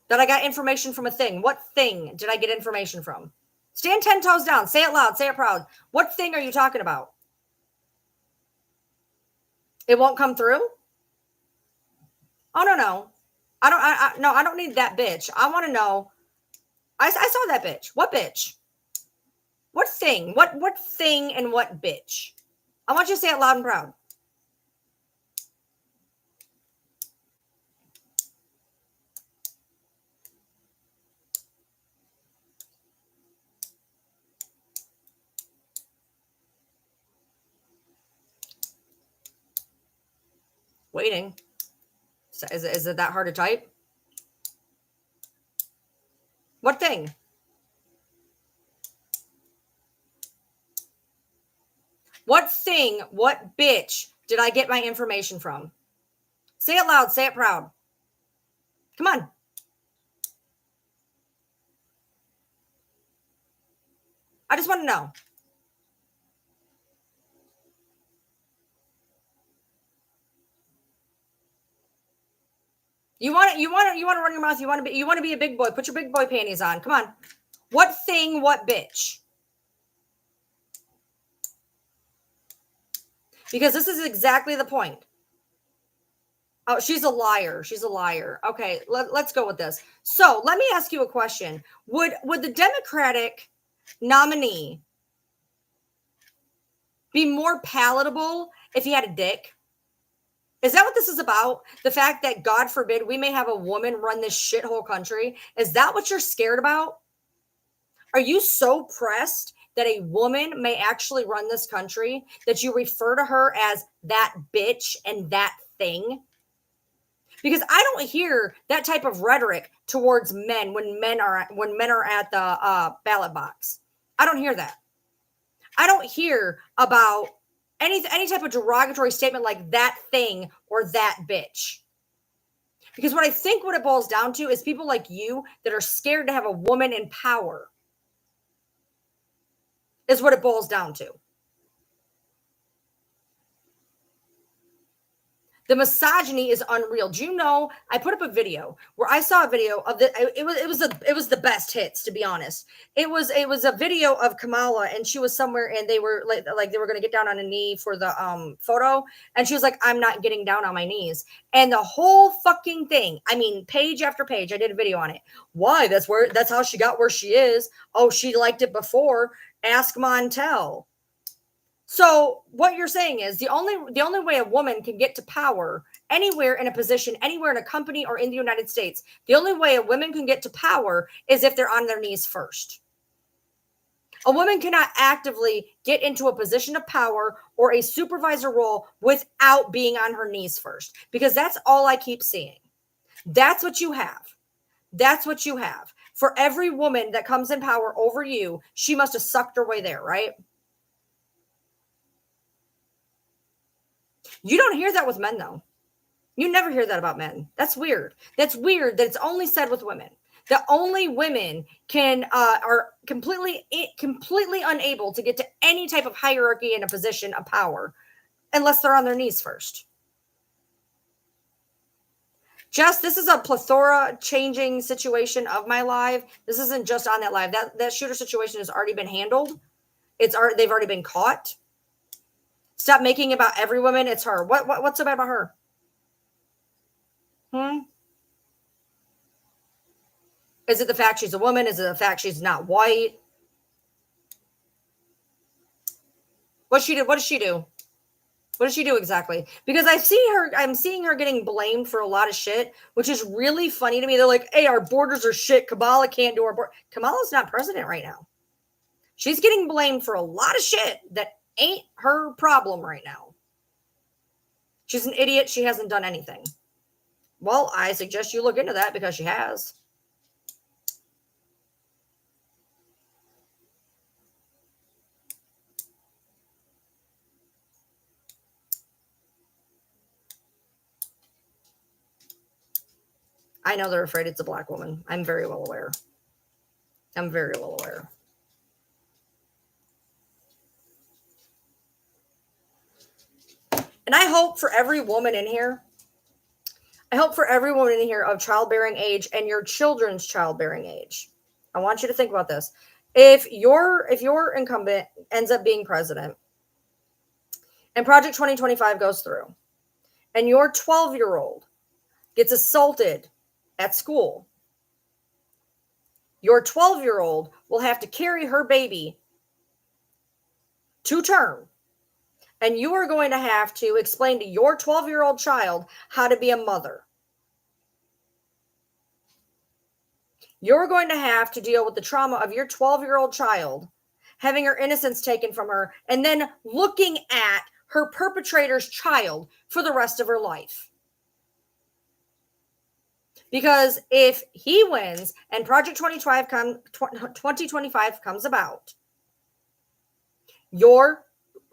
That I got information from a thing. What thing did I get information from? Stand 10 toes down. Say it loud. Say it proud. What thing are you talking about? It won't come through? Oh, no. I don't need that bitch. I want to know. I saw that bitch. What bitch? What thing? What thing and what bitch? I want you to say it loud and proud. Waiting. Is it that hard to type? What thing? What thing, what bitch did I get my information from? Say it loud, say it proud. Come on. I just want to know. You want to run your mouth. You want to be a big boy. Put your big boy panties on. Come on. What thing, what bitch? Because this is exactly the point. Oh, she's a liar. She's a liar. Okay, let's go with this. So let me ask you a question. Would the Democratic nominee be more palatable if he had a dick? Is that what this is about? The fact that, God forbid, we may have a woman run this shithole country? Is that what you're scared about? Are you so pressed that a woman may actually run this country that you refer to her as that bitch and that thing? Because I don't hear that type of rhetoric towards men when men are at the ballot box. I don't hear that. I don't hear about any type of derogatory statement like that thing or that bitch. Because what it boils down to is people like you that are scared to have a woman in power is what it boils down to. The misogyny is unreal. Do you know? I put up a video where I saw a video of the. It was the best hits, to be honest. It was a video of Kamala, and she was somewhere, and they were like they were going to get down on a knee for the photo, and she was like, "I'm not getting down on my knees." And the whole fucking thing. I mean, page after page. I did a video on it. Why? That's how she got where she is. Oh, she liked it before. Ask Montel. So what you're saying is the only way a woman can get to power anywhere in a position, anywhere in a company or in the United States, the only way a woman can get to power is if they're on their knees first. A woman cannot actively get into a position of power or a supervisor role without being on her knees first, because that's all I keep seeing. That's what you have. That's what you have. For every woman that comes in power over you, she must have sucked her way there, right? You don't hear that with men, though. You never hear that about men. That's weird. That's weird that it's only said with women. That only women are completely unable to get to any type of hierarchy in a position of power unless they're on their knees first. Just this is a plethora changing situation of my live. This isn't just on that live. That shooter situation has already been handled. They've already been caught. Stop making about every woman. It's her. What's so bad about her? Is it the fact she's a woman? Is it the fact she's not white? What she did? What does she do? What does she do exactly? Because I'm seeing her getting blamed for a lot of shit, which is really funny to me. They're like, hey, our borders are shit. Kamala can't do our border. Kamala's not president right now. She's getting blamed for a lot of shit that ain't her problem right now. She's an idiot. She hasn't done anything. Well, I suggest you look into that because she has. I know they're afraid it's a black woman. I'm very well aware. I'm very well aware. And I hope for every woman in here, of childbearing age and your children's childbearing age, I want you to think about this. If your incumbent ends up being president and Project 2025 goes through and your 12-year-old gets assaulted at school, your 12-year-old will have to carry her baby to term. And you are going to have to explain to your 12-year-old child how to be a mother. You're going to have to deal with the trauma of your 12-year-old child having her innocence taken from her and then looking at her perpetrator's child for the rest of her life. Because if he wins and Project 2025 comes about,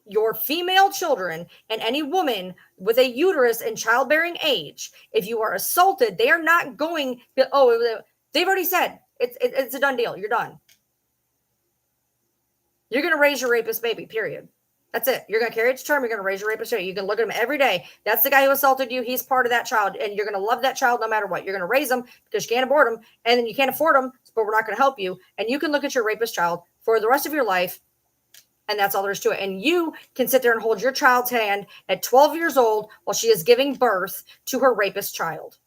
your female children and any woman with a uterus in childbearing age, if you are assaulted, they are not going, they've already said it's a done deal. You're done. You're going to raise your rapist baby, period. That's it. You're going to carry it to term. You're going to raise your rapist baby. You can look at him every day. That's the guy who assaulted you. He's part of that child. And you're going to love that child no matter what. You're going to raise them because you can't abort them. And then you can't afford them, but we're not going to help you. And you can look at your rapist child for the rest of your life. And that's all there is to it. And you can sit there and hold your child's hand at 12 years old while she is giving birth to her rapist child.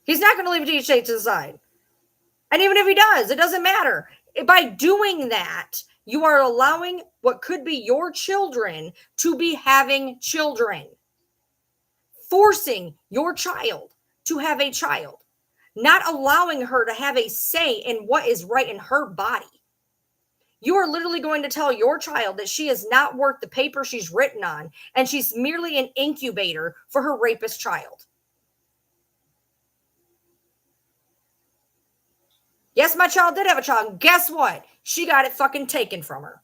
He's not going to leave it to each state to decide. And even if he does, it doesn't matter. By doing that, you are allowing what could be your children to be having children. Forcing your child to have a child. Not allowing her to have a say in what is right in her body. You are literally going to tell your child that she is not worth the paper she's written on, and she's merely an incubator for her rapist child. Yes, my child did have a child. Guess what? She got it fucking taken from her.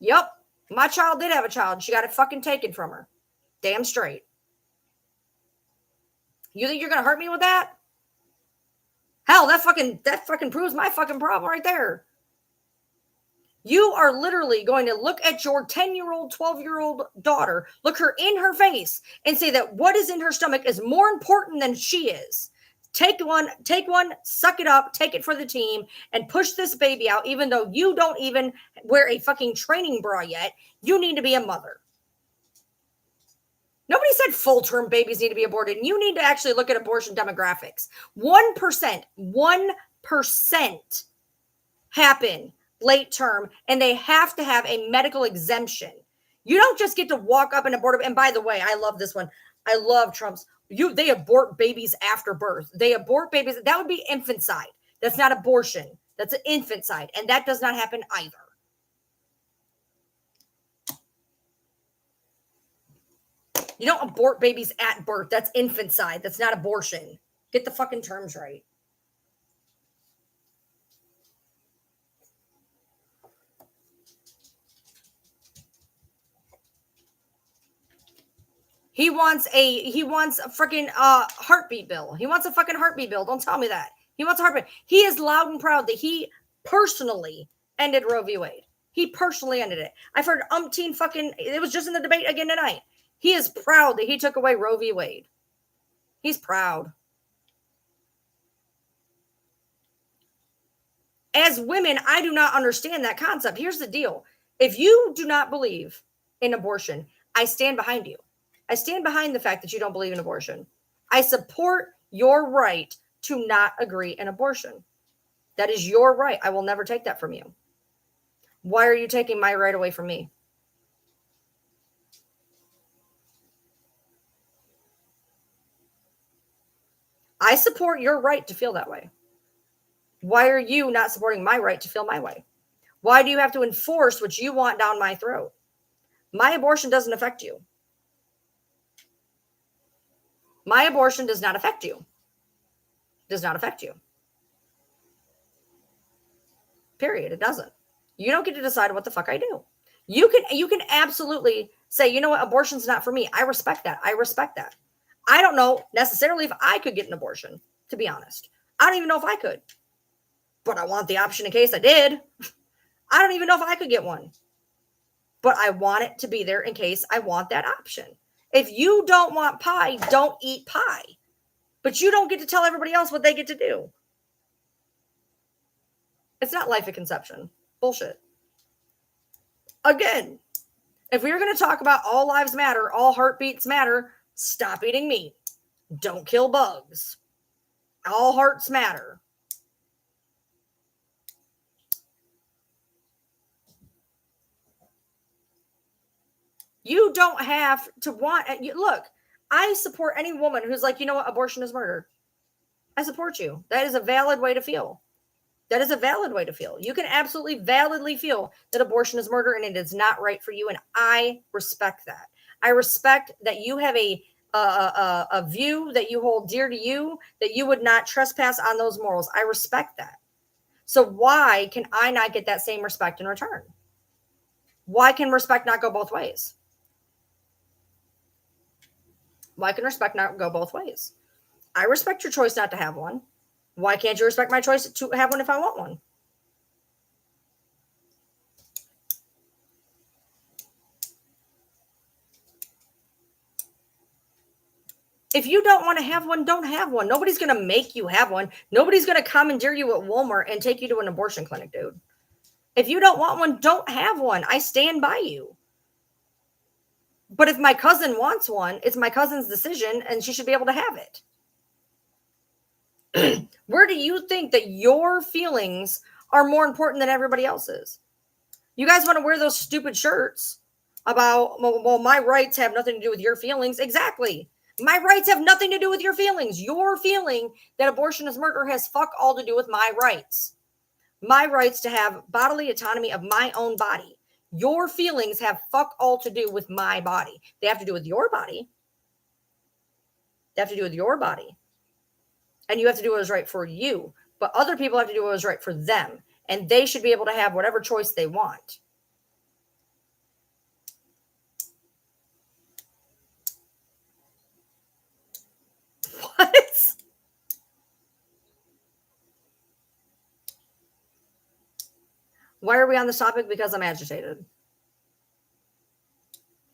Yep, my child did have a child. She got it fucking taken from her. Damn straight. You think you're going to hurt me with that? Hell, that fucking proves my fucking problem right there. You are literally going to look at your 10-year-old, 12-year-old daughter, look her in her face, and say that what is in her stomach is more important than she is. Take one, suck it up, take it for the team, and push this baby out, even though you don't even wear a fucking training bra yet. You need to be a mother. Nobody said full-term babies need to be aborted. You need to actually look at abortion demographics. 1% happen late term, and they have to have a medical exemption. You don't just get to walk up and abort. And by the way, I love this one. I love Trump's. They abort babies after birth. They abort babies. That would be infanticide. That's not abortion. That's an infanticide, and that does not happen either. You don't abort babies at birth. That's infanticide. That's not abortion. Get the fucking terms right. He wants a freaking heartbeat bill. He wants a fucking heartbeat bill. Don't tell me that. He wants a heartbeat. He is loud and proud that he personally ended Roe v. Wade. He personally ended it. I've heard umpteen fucking, it was just in the debate again tonight. He is proud that he took away Roe v. Wade. He's proud. As women, I do not understand that concept. Here's the deal. If you do not believe in abortion, I stand behind you. I stand behind the fact that you don't believe in abortion. I support your right to not agree in abortion. That is your right. I will never take that from you. Why are you taking my right away from me? I support your right to feel that way. Why are you not supporting my right to feel my way? Why do you have to enforce what you want down my throat? My abortion doesn't affect you. My abortion does not affect you. Does not affect you. Period. It doesn't. You don't get to decide what the fuck I do. You can absolutely say, you know what, abortion's not for me. I respect that. I respect that. I don't know necessarily if I could get an abortion, to be honest. I don't even know if I could. But I want the option in case I did. I don't even know if I could get one. But I want it to be there in case I want that option. If you don't want pie, don't eat pie. But you don't get to tell everybody else what they get to do. It's not life at conception. Bullshit. Again, if we were going to talk about all lives matter, all heartbeats matter, stop eating meat. Don't kill bugs. All hearts matter. You don't have to want. Look, I support any woman who's like, you know what, abortion is murder. I support you. That is a valid way to feel. That is a valid way to feel. You can absolutely validly feel that abortion is murder and it is not right for you. And I respect that. I respect that you have a view that you hold dear to you, that you would not trespass on those morals. I respect that. So why can I not get that same respect in return? Why can respect not go both ways? Why can respect not go both ways? I respect your choice not to have one. Why can't you respect my choice to have one if I want one? If you don't want to have one, don't have one. Nobody's going to make you have one. Nobody's going to commandeer you at Walmart and take you to an abortion clinic, dude. If you don't want one, don't have one. I stand by you. But if my cousin wants one, it's my cousin's decision and she should be able to have it. Where do you think that your feelings are more important than everybody else's? You guys want to wear those stupid shirts about, well, my rights have nothing to do with your feelings. Exactly. My rights have nothing to do with your feelings. Your feeling that abortion is murder has fuck all to do with my rights. My rights to have bodily autonomy of my own body. Your feelings have fuck all to do with my body. They have to do with your body. They have to do with your body. And you have to do what is right for you. But other people have to do what is right for them. And they should be able to have whatever choice they want. What? Why are we on this topic? Because I'm agitated.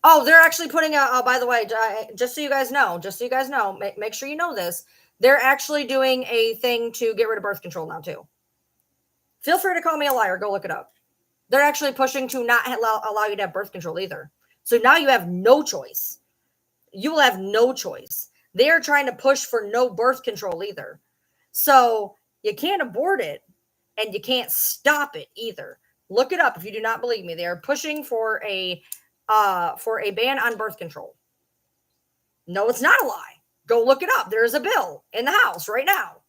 Oh, they're actually putting a, oh, by the way, just so you guys know, make sure you know this. They're actually doing a thing to get rid of birth control now, too. Feel free to call me a liar. Go look it up. They're actually pushing to not allow you to have birth control either. So now you have no choice. You will have no choice. They are trying to push for no birth control either. So you can't abort it and you can't stop it either. Look it up if you do not believe me. They are pushing for a ban on birth control. No, it's not a lie. Go look it up. There's a bill in the House right now.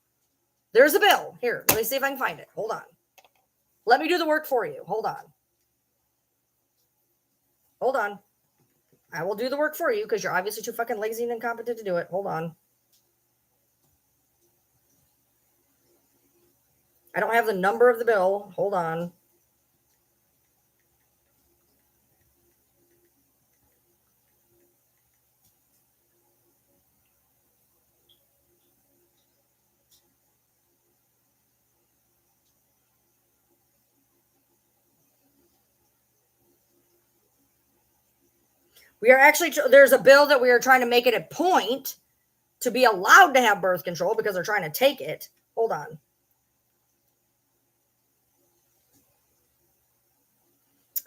There's a bill. Here, let me see if I can find it. Hold on. Let me do the work for you. Hold on. Hold on. I will do the work for you because you're obviously too fucking lazy and incompetent to do it. Hold on. I don't have the number of the bill. Hold on. We are actually, there's a bill that we are trying to make it a point to be allowed to have birth control because they're trying to take it. Hold on.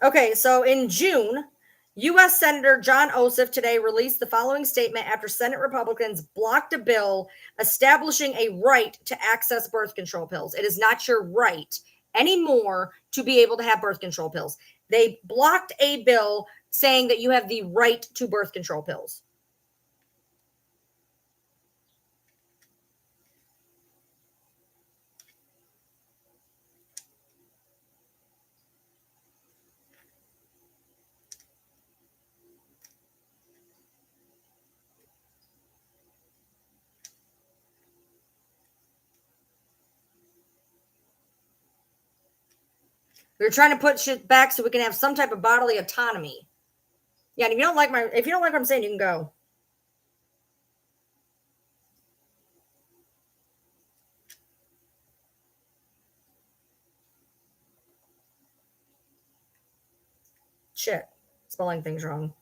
Okay, so in June, U.S. Senator John Ossoff today released the following statement after Senate Republicans blocked a bill establishing a right to access birth control pills. It is not your right anymore to be able to have birth control pills. They blocked a bill saying that you have the right to birth control pills. We're trying to put shit back so we can have some type of bodily autonomy. Yeah, and if you don't like what I'm saying, you can go. Shit. Spelling things wrong.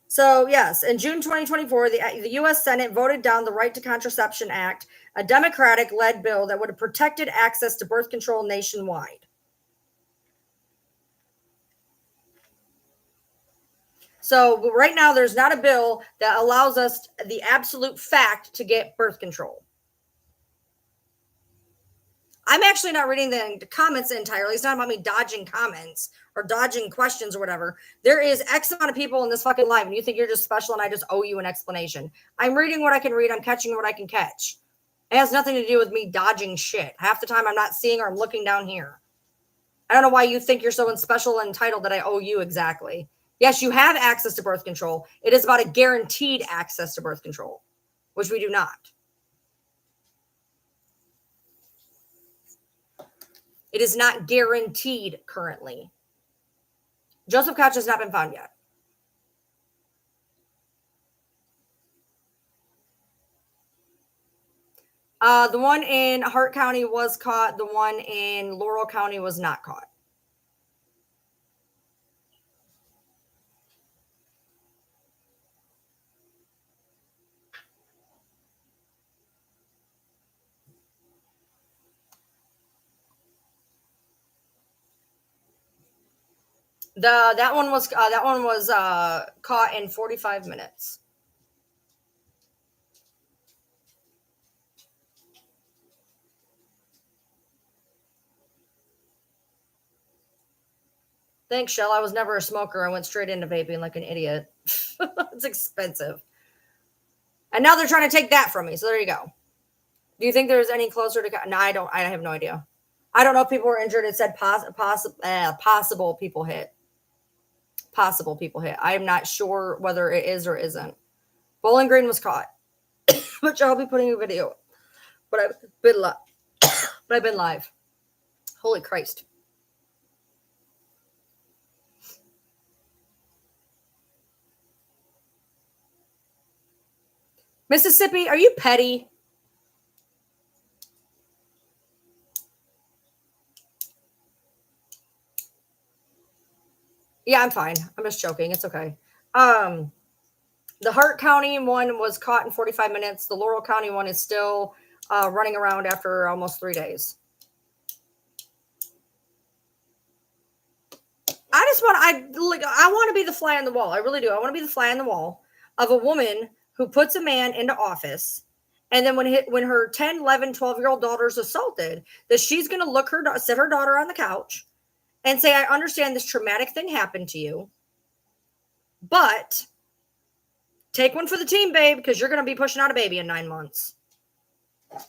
So, yes, in June 2024, the U.S. Senate voted down the Right to Contraception Act, a Democratic-led bill that would have protected access to birth control nationwide. So, right now, there's not a bill that allows us the absolute fact to get birth control. I'm actually not reading the comments entirely. It's not about me dodging comments or dodging questions or whatever. There is X amount of people in this fucking live, and you think you're just special and I just owe you an explanation. I'm reading what I can read. I'm catching what I can catch. It has nothing to do with me dodging shit. Half the time I'm not seeing or I'm looking down here. I don't know why you think you're so special and entitled that I owe you exactly. Yes, you have access to birth control. It is about a guaranteed access to birth control, which we do not. It is not guaranteed currently. Joseph Koch has not been found yet. The one in Hart County was caught. The one in Laurel County was not caught. That one was caught in 45 minutes. Thanks, Shell. I was never a smoker. I went straight into vaping like an idiot. It's expensive. And now they're trying to take that from me. So there you go. Do you think there's any closer to? No, I don't. I have no idea. I don't know if people were injured. It said possible people hit. Possible people hit. I am not sure whether it is or isn't. Bowling Green was caught, which I'll be putting a video. But I've been live. Holy Christ. Mississippi, are you petty? Yeah, I'm fine. I'm just joking. It's okay. The Hart County one was caught in 45 minutes. The Laurel County one is still running around after almost 3 days. I want to be the fly on the wall. I really do. I want to be the fly on the wall of a woman who puts a man into office, and then when her 10, 11, 12-year-old daughter is assaulted, that she's going to sit her daughter on the couch and say, I understand this traumatic thing happened to you, but take one for the team, babe, because you're going to be pushing out a baby in 9 months.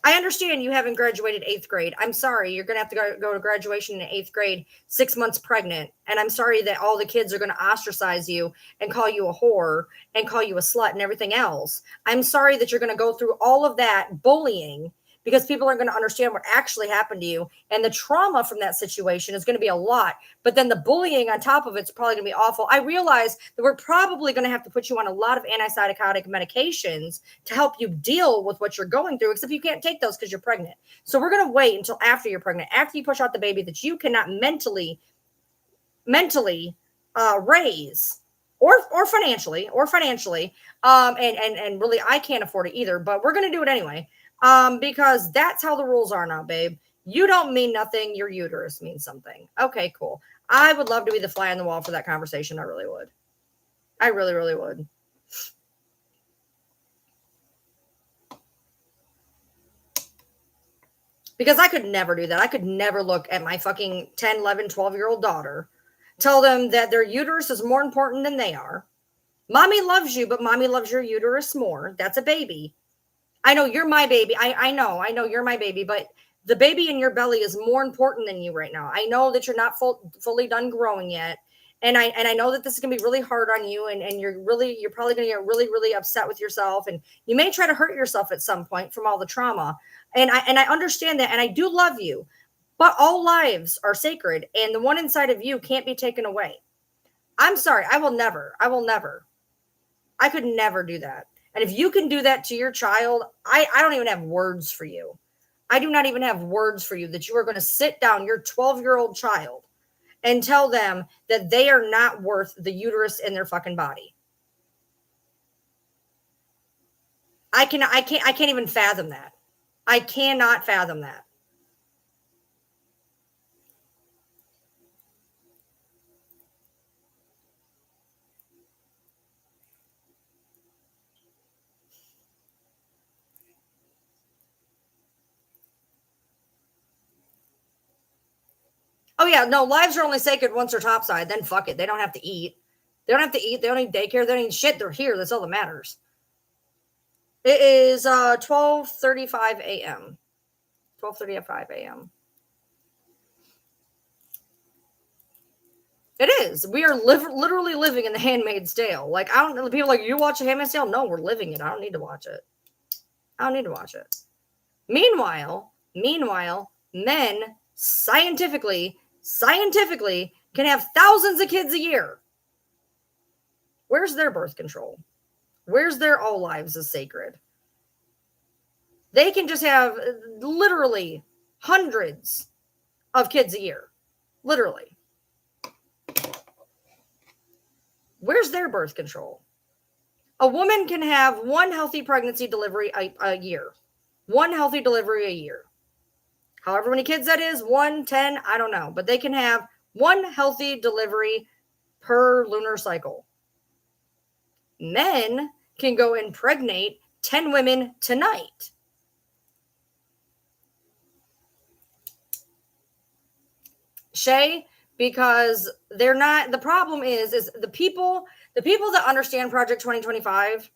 I understand you haven't graduated 8th grade. I'm sorry. You're going to have to go to graduation in 8th grade, 6 months pregnant. And I'm sorry that all the kids are going to ostracize you and call you a whore and call you a slut and everything else. I'm sorry that you're going to go through all of that bullying because people aren't going to understand what actually happened to you. And the trauma from that situation is going to be a lot. But then the bullying on top of it's probably going to be awful. I realize that we're probably going to have to put you on a lot of antipsychotic medications to help you deal with what you're going through, except you can't take those because you're pregnant. So we're going to wait until after you're pregnant, after you push out the baby that you cannot mentally raise or financially, and really I can't afford it either, but we're going to do it anyway. Because that's how the rules are now, babe. You don't mean nothing. Your uterus means something. Okay, cool. I would love to be the fly on the wall for that conversation. I really would. I really, really would. Because I could never do that. I could never look at my fucking 10, 11, 12-year-old daughter, tell them that their uterus is more important than they are. Mommy loves you, but mommy loves your uterus more. That's a baby. I know you're my baby. I know you're my baby, but the baby in your belly is more important than you right now. I know that you're not fully done growing yet. And I know that this is going to be really hard on you. And you're probably going to get really, really upset with yourself. And you may try to hurt yourself at some point from all the trauma. And I understand that. And I do love you, but all lives are sacred. And the one inside of you can't be taken away. I'm sorry. I could never do that. And if you can do that to your child, I don't even have words for you. I do not even have words for you that you are going to sit down your 12-year-old child and tell them that they are not worth the uterus in their fucking body. I can't even fathom that. I cannot fathom that. Oh yeah, no, lives are only sacred once they're topside. Then fuck it. They don't have to eat. They don't need daycare. They don't need shit. They're here. That's all that matters. It is 12:35 a.m. 12:35 a.m. It is. We are literally living in The Handmaid's Tale. Like, I don't know. People are like, you watch The Handmaid's Tale? No, we're living it. I don't need to watch it. Meanwhile, men scientifically can have thousands of kids a year. Where's their birth control? Where's their all lives is sacred? They can just have literally hundreds of kids a year. Literally. Where's their birth control? A woman can have one healthy pregnancy delivery a year. One healthy delivery a year. However many kids that is, 1, 10, I don't know. But they can have one healthy delivery per lunar cycle. Men can go impregnate 10 women tonight. Shay, because they're not, the problem is the people that understand Project 2025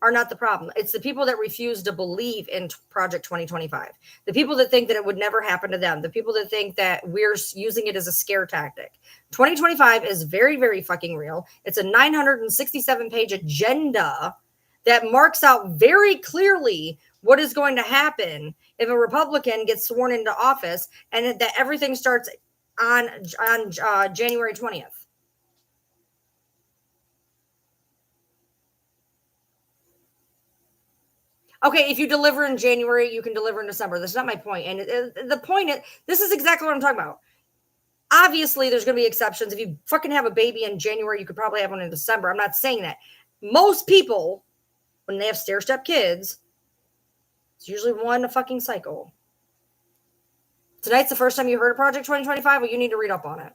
are not the problem. It's the people that refuse to believe in Project 2025. The people that think that it would never happen to them. The people that think that we're using it as a scare tactic. 2025 is very, very fucking real. It's a 967-page agenda that marks out very clearly what is going to happen if a Republican gets sworn into office, and that everything starts on January 20th. Okay, if you deliver in January, you can deliver in December. That's not my point. And the point is, this is exactly what I'm talking about. Obviously, there's going to be exceptions. If you fucking have a baby in January, you could probably have one in December. I'm not saying that. Most people, when they have stair-step kids, it's usually one a fucking cycle. Tonight's the first time you heard of Project 2025. Well, you need to read up on it.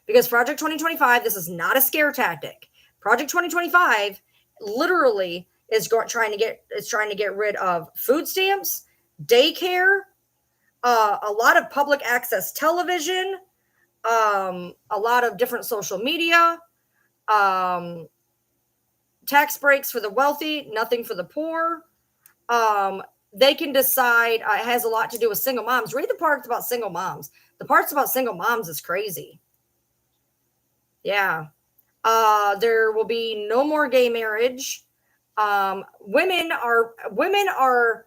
Because Project 2025, this is not a scare tactic. Project 2025 literally is trying to get rid of food stamps, daycare, a lot of public access television, a lot of different social media, tax breaks for the wealthy, nothing for the poor. They can decide. It has a lot to do with single moms. Read the parts about single moms. The parts about single moms is crazy. Yeah. There will be no more gay marriage. Women are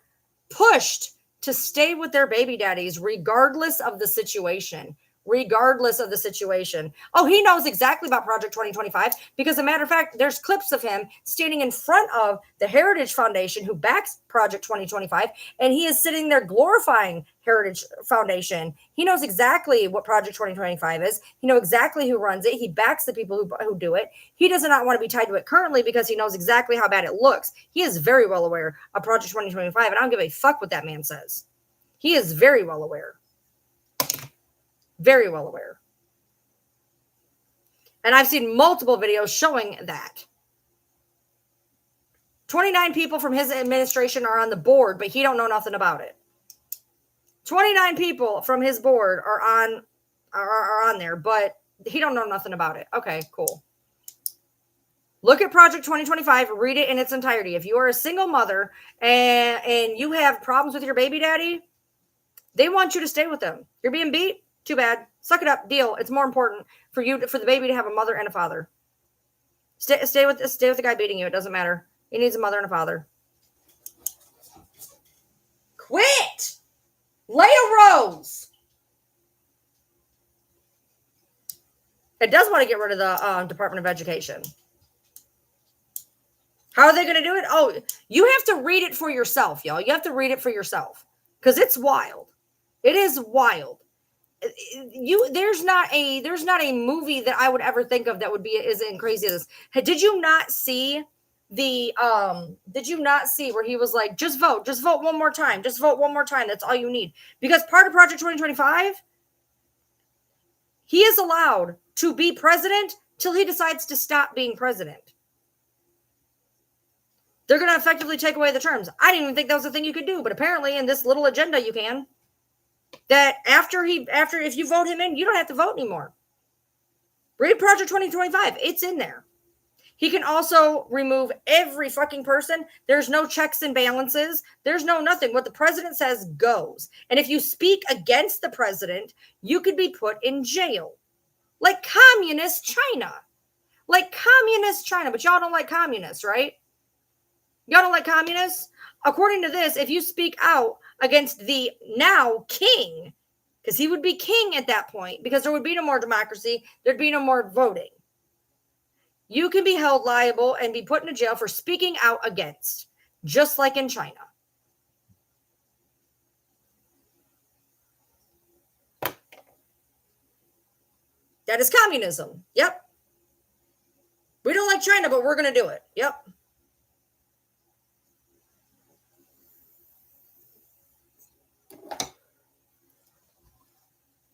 pushed to stay with their baby daddies regardless of the situation. Oh, he knows exactly about Project 2025 because, as a matter of fact, there's clips of him standing in front of the Heritage Foundation who backs Project 2025, and he is sitting there glorifying Heritage Foundation. He knows exactly what Project 2025 is. He knows exactly who runs it. He backs the people who do it. He does not want to be tied to it currently because he knows exactly how bad it looks. He is very well aware of Project 2025, and I don't give a fuck what that man says. He is very well aware. Very well aware. And I've seen multiple videos showing that. 29 people from his administration are on the board, but he don't know nothing about it. 29 people from his board are on there, but he don't know nothing about it. Okay, cool. Look at Project 2025, read it in its entirety. If you are a single mother and you have problems with your baby daddy, they want you to stay with them. You're being beat? Too bad. Suck it up. Deal. It's more important for the baby to have a mother and a father. Stay with the guy beating you. It doesn't matter. He needs a mother and a father. Quit. Leah Rose. It does want to get rid of the Department of Education. How are they going to do it? Oh, you have to read it for yourself, y'all. You have to read it for yourself because it's wild. It is wild. There's not a movie that I would ever think of that would be as crazy as this. Did you not see where he was like, just vote one more time, that's all you need? Because part of Project 2025, he is allowed to be president till he decides to stop being president. They're going to effectively take away the terms. I didn't even think that was a thing you could do, but apparently in this little agenda you can. That after if you vote him in, you don't have to vote anymore. Read Project 2025. It's in there. He can also remove every fucking person. There's no checks and balances. There's no nothing. What the president says goes. And if you speak against the president, you could be put in jail. Like communist China. But y'all don't like communists, right? Y'all don't like communists? According to this, if you speak out against the now king, because he would be king at that point, because there would be no more democracy, there'd be no more voting. You can be held liable and be put into jail for speaking out against, just like in China. That is communism. Yep. We don't like China, but we're going to do it. Yep.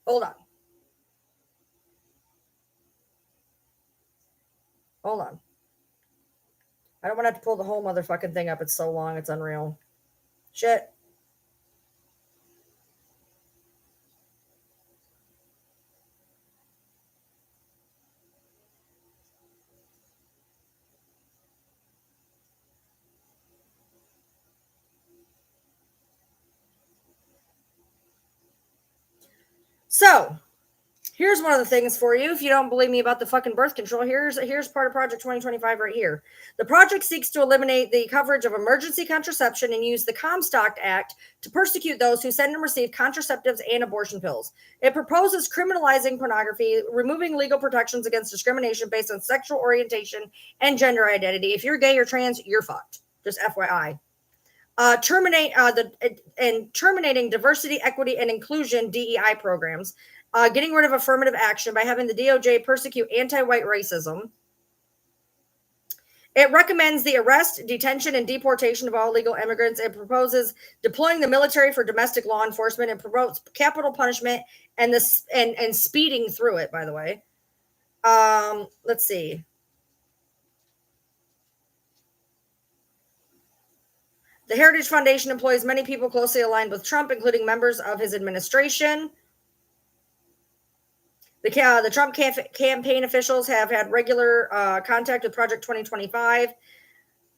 Hold on. I don't want to have to pull the whole motherfucking thing up. It's so long. It's unreal. Shit. So, here's one of the things for you. If you don't believe me about the fucking birth control, here's part of Project 2025 right here. The project seeks to eliminate the coverage of emergency contraception and use the Comstock Act to persecute those who send and receive contraceptives and abortion pills. It proposes criminalizing pornography, removing legal protections against discrimination based on sexual orientation and gender identity. If you're gay or trans, you're fucked. Just FYI. terminating diversity, equity, and inclusion (DEI) programs, getting rid of affirmative action by having the DOJ persecute anti-white racism. It recommends the arrest, detention, and deportation of all illegal immigrants. It proposes deploying the military for domestic law enforcement and promotes capital punishment and speeding through it, by the way. Let's see. The Heritage Foundation employs many people closely aligned with Trump, including members of his administration. The Trump campaign officials have had regular contact with Project 2025.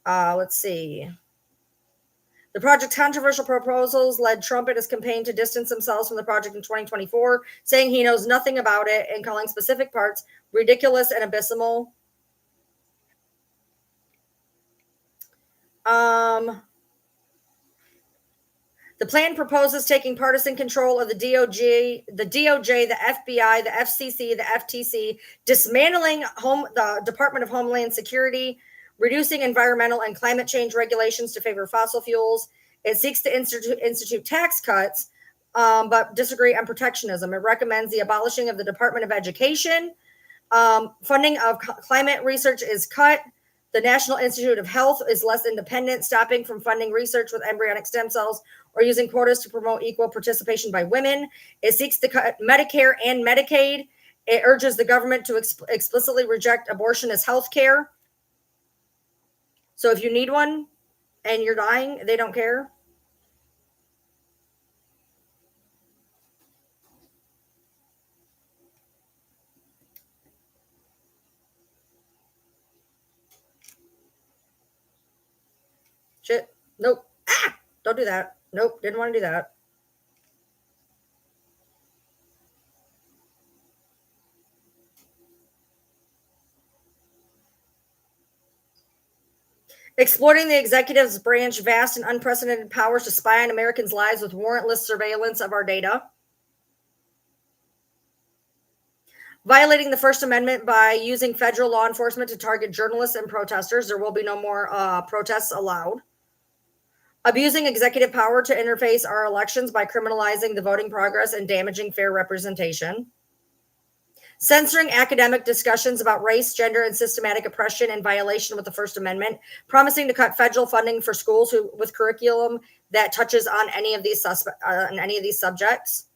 Let's see. The project's controversial proposals led Trump and his campaign to distance themselves from the project in 2024, saying he knows nothing about it and calling specific parts ridiculous and abysmal. The plan proposes taking partisan control of the DOJ, the FBI, the FCC, the FTC, dismantling the Department of Homeland Security, reducing environmental and climate change regulations to favor fossil fuels. It seeks to institute tax cuts, but disagree on protectionism. It recommends the abolishing of the Department of Education. Funding of climate research is cut. The National Institute of Health is less independent, stopping from funding research with embryonic stem cells or using quotas to promote equal participation by women. It seeks to cut Medicare and Medicaid. It urges the government to explicitly reject abortion as health care. So if you need one and you're dying, they don't care. Shit. Nope. Don't do that. Nope. Didn't want to do that. Exploiting the executive branch's vast and unprecedented powers to spy on Americans' lives with warrantless surveillance of our data. Violating the First Amendment by using federal law enforcement to target journalists and protesters. There will be no more protests allowed. Abusing executive power to interface our elections by criminalizing the voting progress and damaging fair representation. Censoring academic discussions about race, gender, and systematic oppression in violation with the First Amendment. Promising to cut federal funding for schools with curriculum that touches on any of these subjects.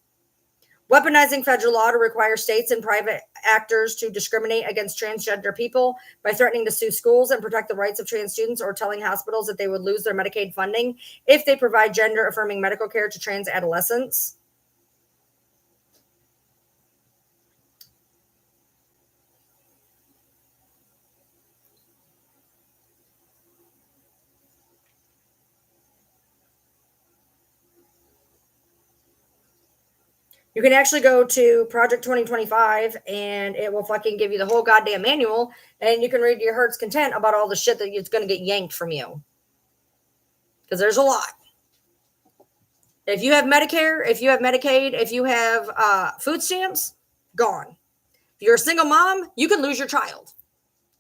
Weaponizing federal law to require states and private actors to discriminate against transgender people by threatening to sue schools and protect the rights of trans students, or telling hospitals that they would lose their Medicaid funding if they provide gender-affirming medical care to trans adolescents. You can actually go to Project 2025 and it will fucking give you the whole goddamn manual, and you can read your heart's content about all the shit that is going to get yanked from you. Because there's a lot. If you have Medicare, if you have Medicaid, if you have food stamps, gone. If you're a single mom, you can lose your child.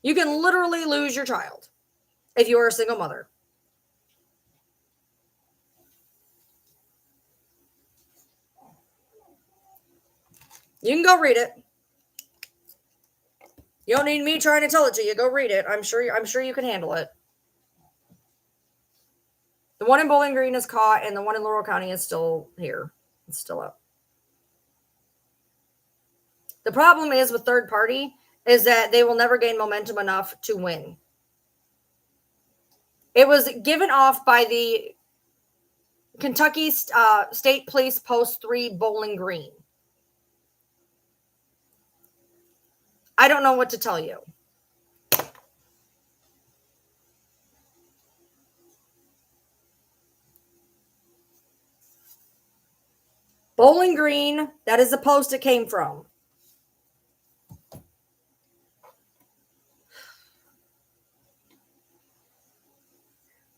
You can literally lose your child if you are a single mother. You can go read it. You don't need me trying to tell it to you. Go read it. I'm sure you can handle it. The one in Bowling Green is caught, and the one in Laurel County is still here. It's still up. The problem is with third party is that they will never gain momentum enough to win. It was given off by the Kentucky State Police Post 3 Bowling Green. I don't know what to tell you. Bowling Green, that is the post it came from.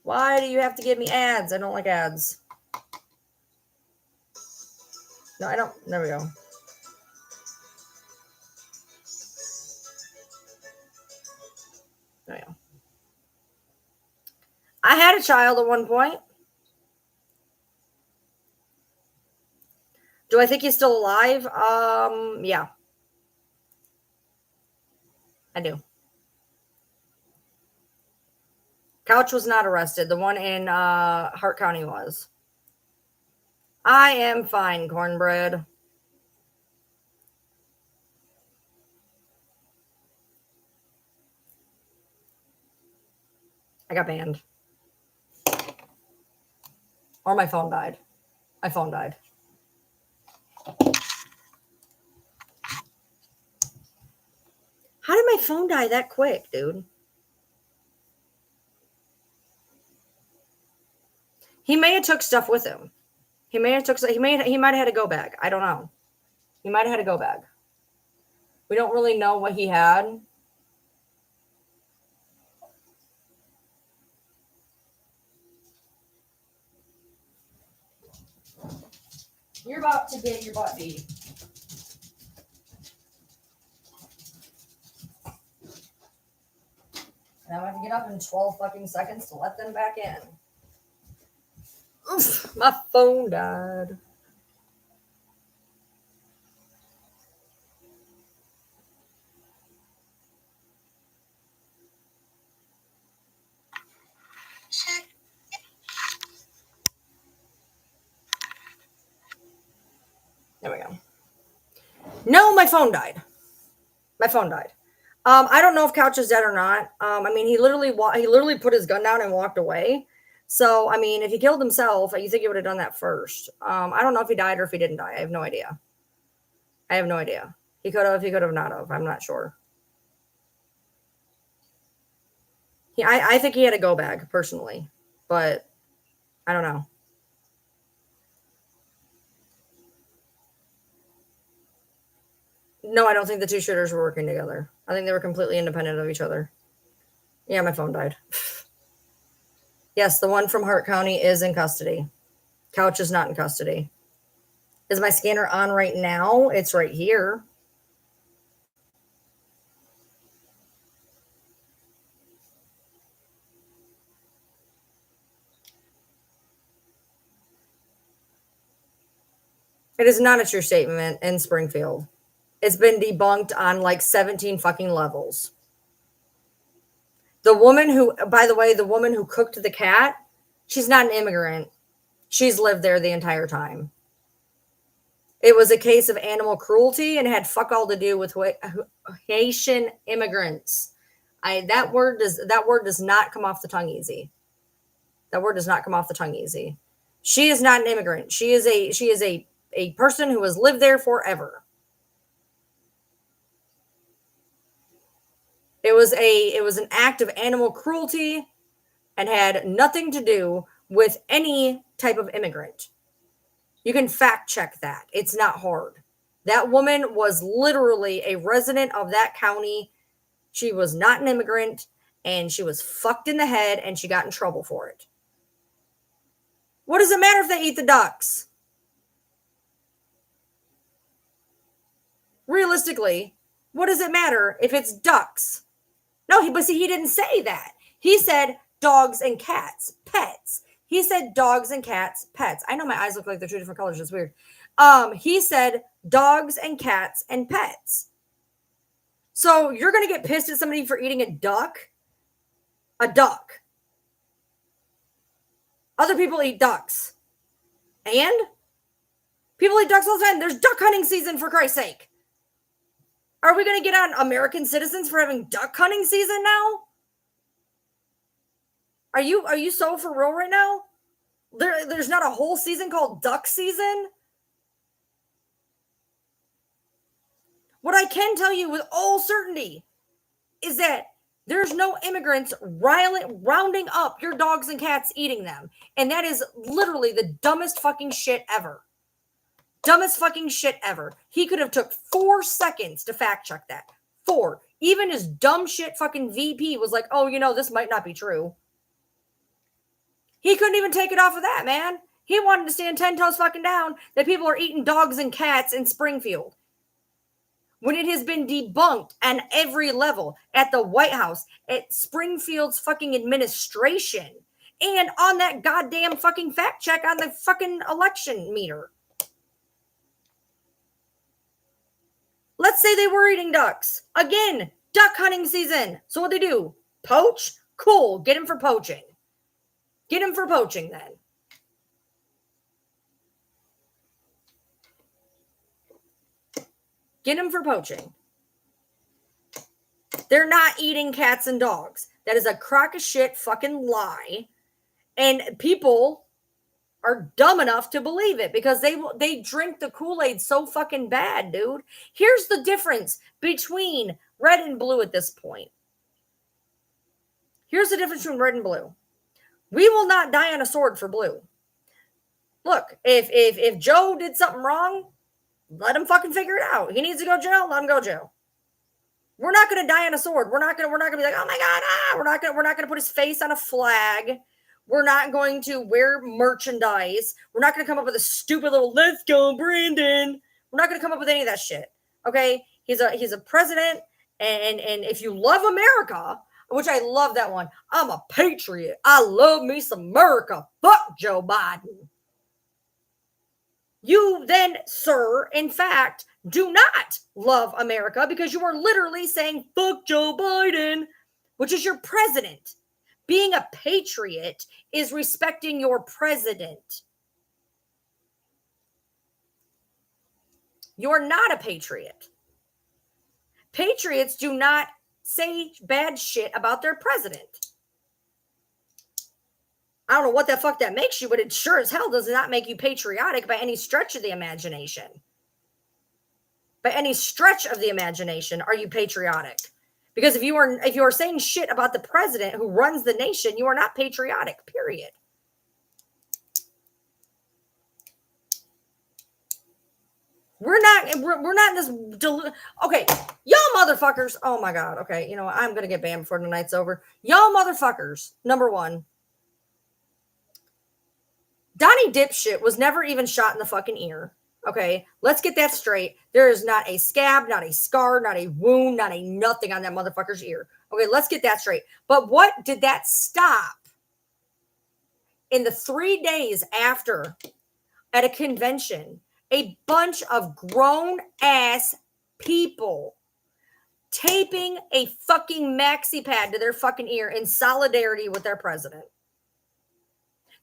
Why do you have to give me ads? I don't like ads. No, I don't. There we go. There we go. I had a child at one point. Do I think he's still alive? Yeah. I do. Couch was not arrested. The one in Hart County was. I am fine, cornbread. I got banned. Or my phone died. My phone died. How did my phone die that quick, dude? He may have took stuff with him. He might have had a go bag. I don't know. He might have had a go bag. We don't really know what he had. You're about to get your butt beat. And I'm going to get up in 12 fucking seconds to let them back in. Oof, my phone died. There we go. No, my phone died. My phone died. I don't know if Couch is dead or not. I mean, he literally put his gun down and walked away. So, I mean, if he killed himself, you think he would have done that first. I don't know if he died or if he didn't die. I have no idea. He could have not have. I'm not sure. I think he had a go bag personally, but I don't know. No, I don't think the two shooters were working together. I think they were completely independent of each other. Yeah, my phone died. Yes, the one from Hart County is in custody. Couch is not in custody. Is my scanner on right now? It's right here. It is not a true statement in Springfield. It's been debunked on like 17 fucking levels. The woman who, by the way, the woman who cooked the cat, she's not an immigrant. She's lived there the entire time. It was a case of animal cruelty and had fuck all to do with Haitian immigrants. That word does not come off the tongue easy. That word does not come off the tongue easy. She is not an immigrant. She is a person who has lived there forever. It was an act of animal cruelty and had nothing to do with any type of immigrant. You can fact check that. It's not hard. That woman was literally a resident of that county. She was not an immigrant, and she was fucked in the head, and she got in trouble for it. What does it matter if they eat the ducks? Realistically, what does it matter if it's ducks? No, but see, he didn't say that. He said dogs and cats, pets. He said dogs and cats, pets. I know my eyes look like they're two different colors. It's weird. He said dogs and cats and pets. So you're going to get pissed at somebody for eating a duck? A duck. Other people eat ducks. And people eat ducks all the time. There's duck hunting season, for Christ's sake. Are we going to get on American citizens for having duck hunting season now? Are you so for real right now? There's not a whole season called duck season? What I can tell you with all certainty is that there's no immigrants rounding up your dogs and cats eating them. And that is literally the dumbest fucking shit ever. Dumbest fucking shit ever. He could have took 4 seconds to fact check that. 4. Even his dumb shit fucking VP was like, oh, this might not be true. He couldn't even take it off of that, man. He wanted to stand 10 toes fucking down that people are eating dogs and cats in Springfield. When it has been debunked on every level, at the White House, at Springfield's fucking administration, and on that goddamn fucking fact check on the fucking election meter. Let's say they were eating ducks. Again, duck hunting season. So what they do? Poach? Cool. Get him for poaching. Get him for poaching then. Get him for poaching. They're not eating cats and dogs. That is a crock of shit fucking lie. And people are dumb enough to believe it because they drink the Kool-Aid so fucking bad, dude. Here's the difference between red and blue at this point. Here's the difference between red and blue. We will not die on a sword for blue. Look, if Joe did something wrong, let him fucking figure it out. He needs to go to jail, let him go to jail. We're not going to die on a sword. We're not going to be like, oh my God, we're not going to put his face on a flag. We're not going to wear merchandise. We're not going to come up with a stupid little, let's go, Brandon. We're not going to come up with any of that shit. Okay? He's a president. And if you love America, which I love that one, I'm a patriot. I love me some America. Fuck Joe Biden. You then, sir, in fact, do not love America because you are literally saying, fuck Joe Biden, which is your president. Being a patriot is respecting your president. You're not a patriot. Patriots do not say bad shit about their president. I don't know what the fuck that makes you, but it sure as hell does not make you patriotic by any stretch of the imagination. By any stretch of the imagination, are you patriotic? Because if you are saying shit about the president who runs the nation, you are not patriotic, period. We're not in this okay, y'all motherfuckers. Oh my God. Okay, you know what? I'm gonna get banned before the night's over. Y'all motherfuckers, number one. Donnie Dipshit was never even shot in the fucking ear. Okay, let's get that straight. There is not a scab, not a scar, not a wound, not a nothing on that motherfucker's ear. Okay, let's get that straight. But what did that stop? In the 3 days after, at a convention, a bunch of grown-ass people taping a fucking maxi pad to their fucking ear in solidarity with their president.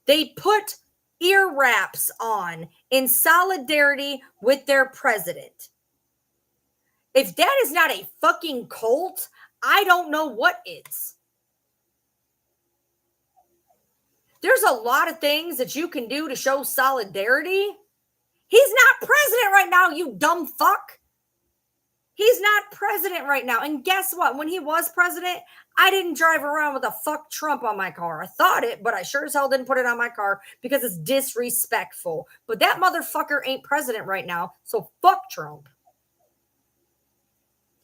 They put ear wraps on in solidarity with their president. If that is not a fucking cult, I don't know what is. There's a lot of things that you can do to show solidarity. He's not president right now, you dumb fuck. He's not president right now. And guess what? When he was president, I didn't drive around with a fuck Trump on my car. I thought it, but I sure as hell didn't put it on my car because it's disrespectful. But that motherfucker ain't president right now, so fuck Trump.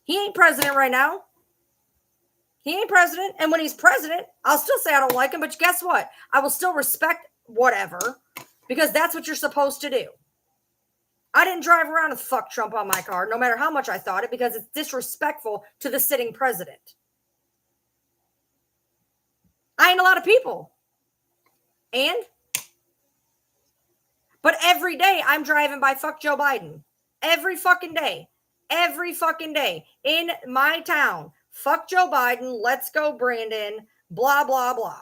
He ain't president right now. He ain't president. And when he's president, I'll still say I don't like him, but guess what? I will still respect whatever because that's what you're supposed to do. I didn't drive around with fuck Trump on my car, no matter how much I thought it, because it's disrespectful to the sitting president. I ain't a lot of people. But every day I'm driving by fuck Joe Biden. Every fucking day. Every fucking day. In my town. Fuck Joe Biden. Let's go, Brandon. Blah, blah, blah.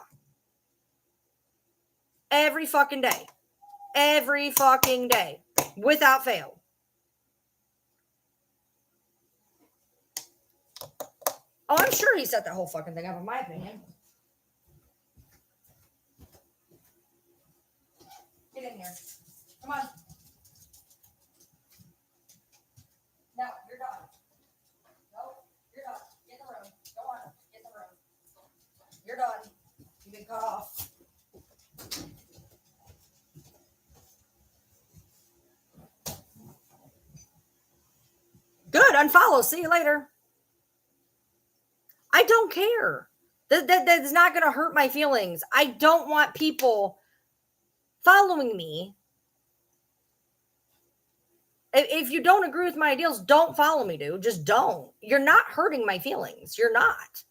Every fucking day. Every fucking day. Without fail. Oh, I'm sure he set that whole fucking thing up, in my opinion. Get in here. Come on. No, you're done. No, you're done. Get in the room. Go on. Get in the room. You're done. You've been cut off. Good. Unfollow. See you later. I don't care. That's not going to hurt my feelings. I don't want people following me. If you don't agree with my ideals, don't follow me, dude. Just don't. You're not hurting my feelings. You're not.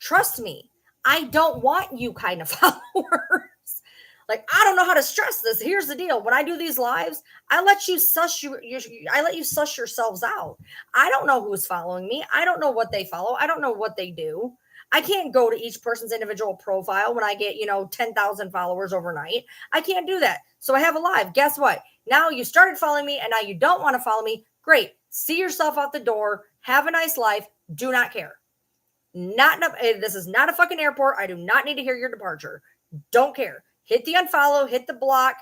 Trust me. I don't want you kind of followers. Like, I don't know how to stress this. Here's the deal. When I do these lives, I let you suss I let you suss yourselves out. I don't know who's following me. I don't know what they follow. I don't know what they do. I can't go to each person's individual profile when I get, 10,000 followers overnight. I can't do that. So I have a live. Guess what? Now you started following me and now you don't want to follow me. Great. See yourself out the door. Have a nice life. Do not care. This is not a fucking airport. I do not need to hear your departure. Don't care. Hit the unfollow, hit the block.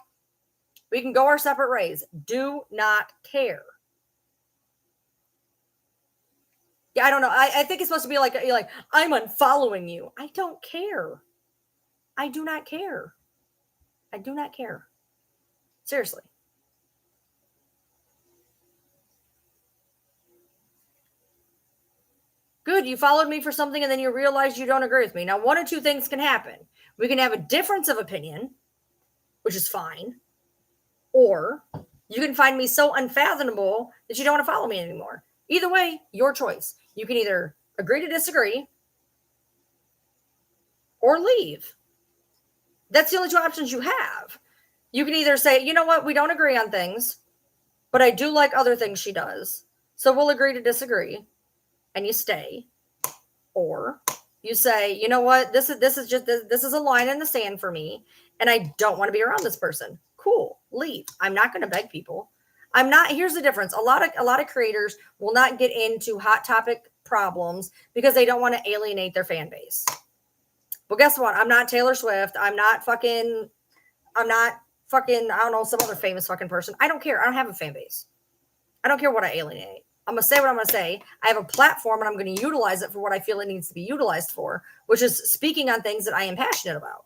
We can go our separate ways. Do not care. Yeah, I don't know. I think it's supposed to be like I'm unfollowing you. I don't care. I do not care. I do not care. Seriously. Good, you followed me for something and then you realize you don't agree with me. Now, one or two things can happen. We can have a difference of opinion, which is fine. Or you can find me so unfathomable that you don't want to follow me anymore. Either way, your choice. You can either agree to disagree or leave. That's the only two options you have. You can either say, you know what, we don't agree on things, but I do like other things she does. So we'll agree to disagree. And you stay. Or you say, you know what, this is a line in the sand for me, and I don't want to be around this person. Cool, leave. I'm not going to beg people. Here's the difference. A lot of creators will not get into hot topic problems because they don't want to alienate their fan base. Well, guess what? I'm not Taylor Swift. I'm not fucking, I don't know, some other famous fucking person. I don't care. I don't have a fan base. I don't care what I alienate. I'm going to say what I'm going to say. I have a platform and I'm going to utilize it for what I feel it needs to be utilized for, which is speaking on things that I am passionate about.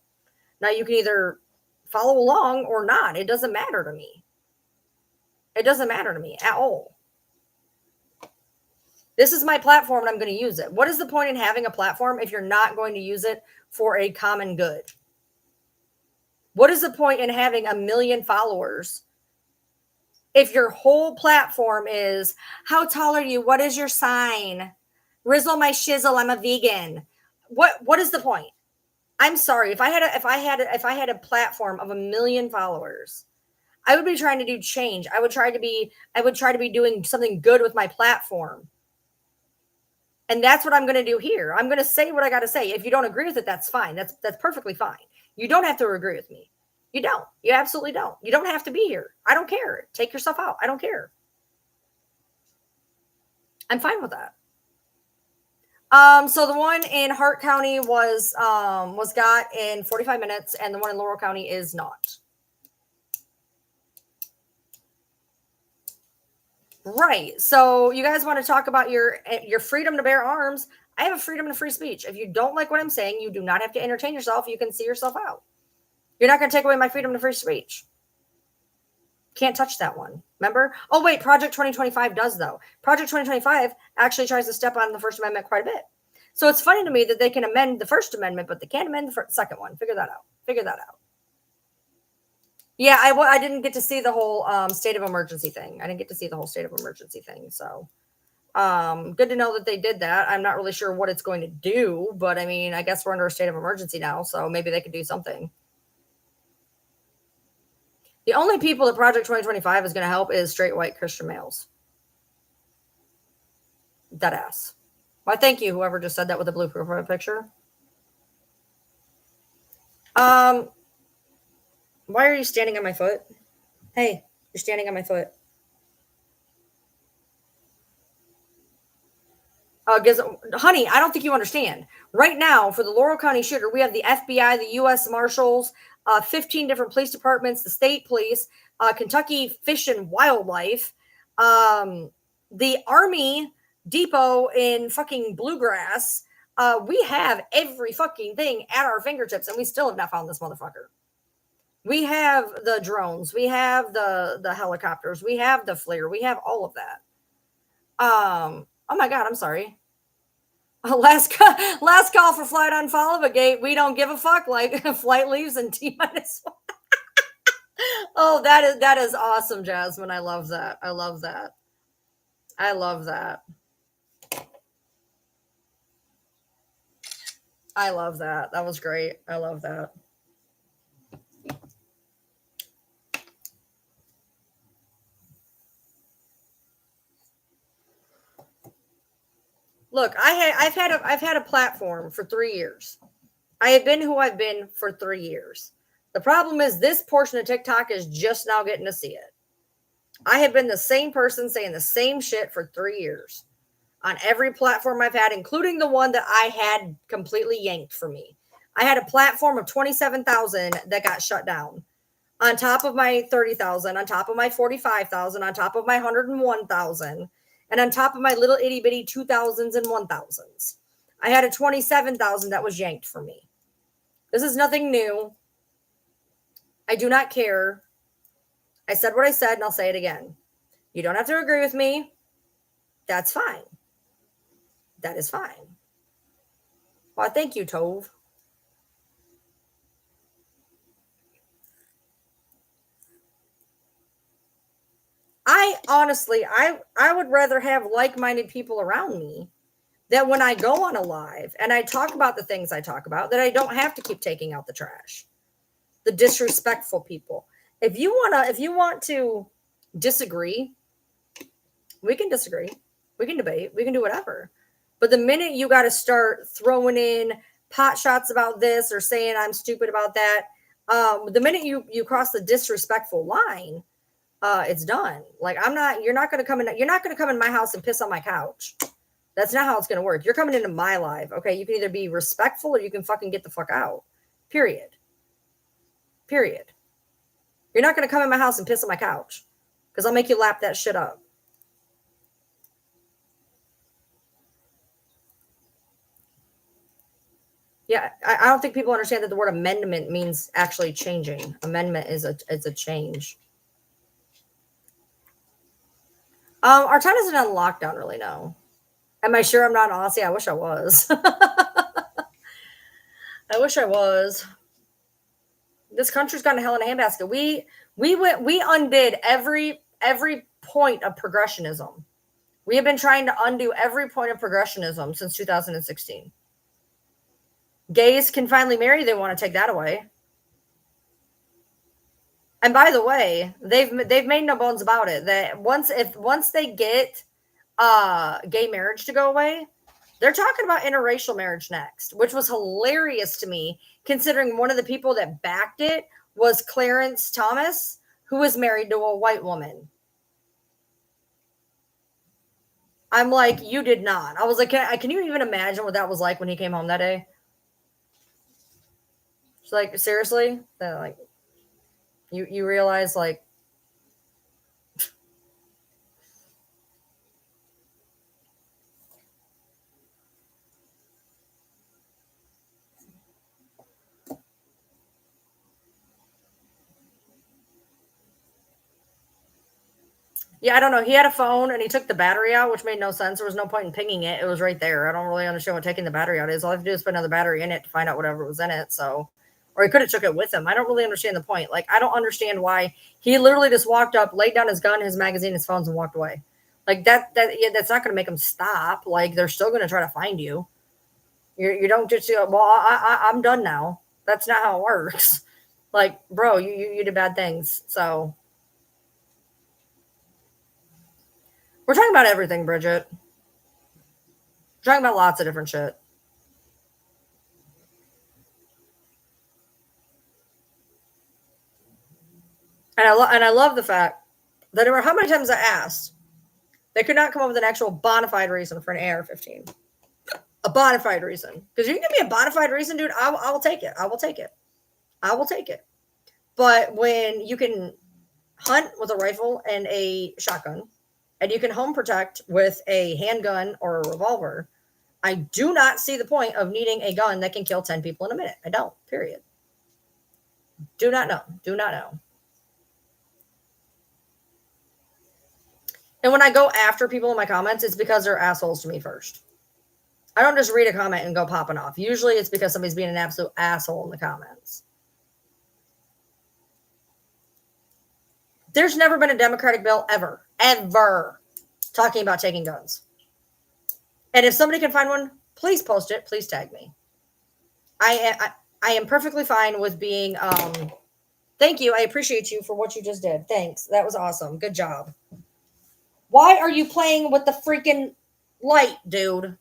Now, you can either follow along or not. It doesn't matter to me. It doesn't matter to me at all. This is my platform and I'm going to use it. What is the point in having a platform if you're not going to use it for a common good? What is the point in having 1 million followers if your whole platform is, how tall are you? What is your sign? Rizzle my shizzle, I'm a vegan. What is the point? I'm sorry. If I had a platform of 1 million followers, I would be trying to do change. I would try to be doing something good with my platform. And that's what I'm going to do here. I'm going to say what I got to say. If you don't agree with it, that's fine. That's perfectly fine. You don't have to agree with me. You don't. You absolutely don't. You don't have to be here. I don't care. Take yourself out. I don't care. I'm fine with that. So the one in Hart County was got in 45 minutes, and the one in Laurel County is not. Right. So you guys want to talk about your freedom to bear arms? I have a freedom to free speech. If you don't like what I'm saying, you do not have to entertain yourself. You can see yourself out. You're not going to take away my freedom to free speech. Can't touch that one. Remember? Oh, wait. Project 2025 does, though. Project 2025 actually tries to step on the First Amendment quite a bit. So it's funny to me that they can amend the First Amendment, but they can't amend the second one. Figure that out. Yeah, I didn't get to see the whole state of emergency thing. So good to know that they did that. I'm not really sure what it's going to do, but I mean, I guess we're under a state of emergency now, so maybe they could do something. The only people that Project 2025 is going to help is straight white Christian males. Deadass. Why, thank you, whoever just said that with a blue profile picture. Why are you standing on my foot? Hey, you're standing on my foot. Honey, I don't think you understand. Right now, for the Laurel County shooter, we have the FBI, the U.S. Marshals, 15 different police departments, the state police, Kentucky Fish and Wildlife, the Army depot in fucking Bluegrass. We have every fucking thing at our fingertips, and we still have not found this motherfucker. We have the drones. We have the helicopters. We have the FLIR. We have all of that. Oh my God, I'm sorry. Last call for flight on follow, but gate. We don't give a fuck. Like flight leaves in T-1. Oh, that is awesome, Jasmine. I love that. I love that. That was great. I love that. Look, I've had a platform for 3 years. I have been who I've been for 3 years. The problem is this portion of TikTok is just now getting to see it. I have been the same person saying the same shit for 3 years on every platform I've had, including the one that I had completely yanked from me. I had a platform of 27,000 that got shut down. On top of my 30,000, on top of my 45,000, on top of my 101,000, and on top of my little itty bitty 2,000s and 1,000s. I had a 27,000 that was yanked from me. This is nothing new. I do not care. I said what I said, and I'll say it again. You don't have to agree with me. That's fine. That is fine. Well, thank you, Tove. I honestly, I would rather have like-minded people around me that when I go on a live and I talk about the things I talk about, that I don't have to keep taking out the trash. The disrespectful people. If you want to disagree, we can disagree. We can debate. We can do whatever. But the minute you got to start throwing in pot shots about this or saying I'm stupid about that, the minute you cross the disrespectful line, it's done. Like you're not going to come in my house and piss on my couch. That's not how it's going to work. You're coming into my life. Okay. You can either be respectful or you can fucking get the fuck out. Period. You're not going to come in my house and piss on my couch because I'll make you lap that shit up. Yeah, I don't think people understand that the word amendment means actually changing. Amendment is a change. Our town isn't on lockdown, really, no. Am I sure I'm not in Aussie? I wish I was. I wish I was. This country's gone to hell in a handbasket. We undid every point of progressionism. We have been trying to undo every point of progressionism since 2016. Gays can finally marry. They want to take that away. And by the way, they've made no bones about it that once they get gay marriage to go away, they're talking about interracial marriage next, which was hilarious to me, considering one of the people that backed it was Clarence Thomas, who was married to a white woman. I'm like, you did not. I was like, can you even imagine what that was like when he came home that day? It's like, seriously? Like, you realize, like, yeah, I don't know. He had a phone and he took the battery out, which made no sense. There was no point in pinging it. It was right there. I don't really understand what taking the battery out is. All I have to do is put another battery in it to find out whatever was in it. So, or he could have took it with him. I don't really understand the point. Like, I don't understand why he literally just walked up, laid down his gun, his magazine, his phones, and walked away. Like that's not going to make him stop. Like, they're still going to try to find you. You don't just go, well, I'm done now. That's not how it works. Like, bro, you did bad things. So we're talking about everything, Bridget. We're talking about lots of different shit. And I love the fact that no matter how many times I asked, they could not come up with an actual bona fide reason for an AR-15. A bona fide reason. Because you can give me a bona fide reason, dude, I will take it. I will take it. But when you can hunt with a rifle and a shotgun, and you can home protect with a handgun or a revolver, I do not see the point of needing a gun that can kill 10 people in a minute. I don't, period. Do not know. And when I go after people in my comments, it's because they're assholes to me first. I don't just read a comment and go popping off. Usually it's because somebody's being an absolute asshole in the comments. There's never been a Democratic bill ever talking about taking guns. And if somebody can find one, please post it. Please tag me. I am perfectly fine with being, thank you. I appreciate you for what you just did. Thanks. That was awesome. Good job. Why are you playing with the freaking light, dude?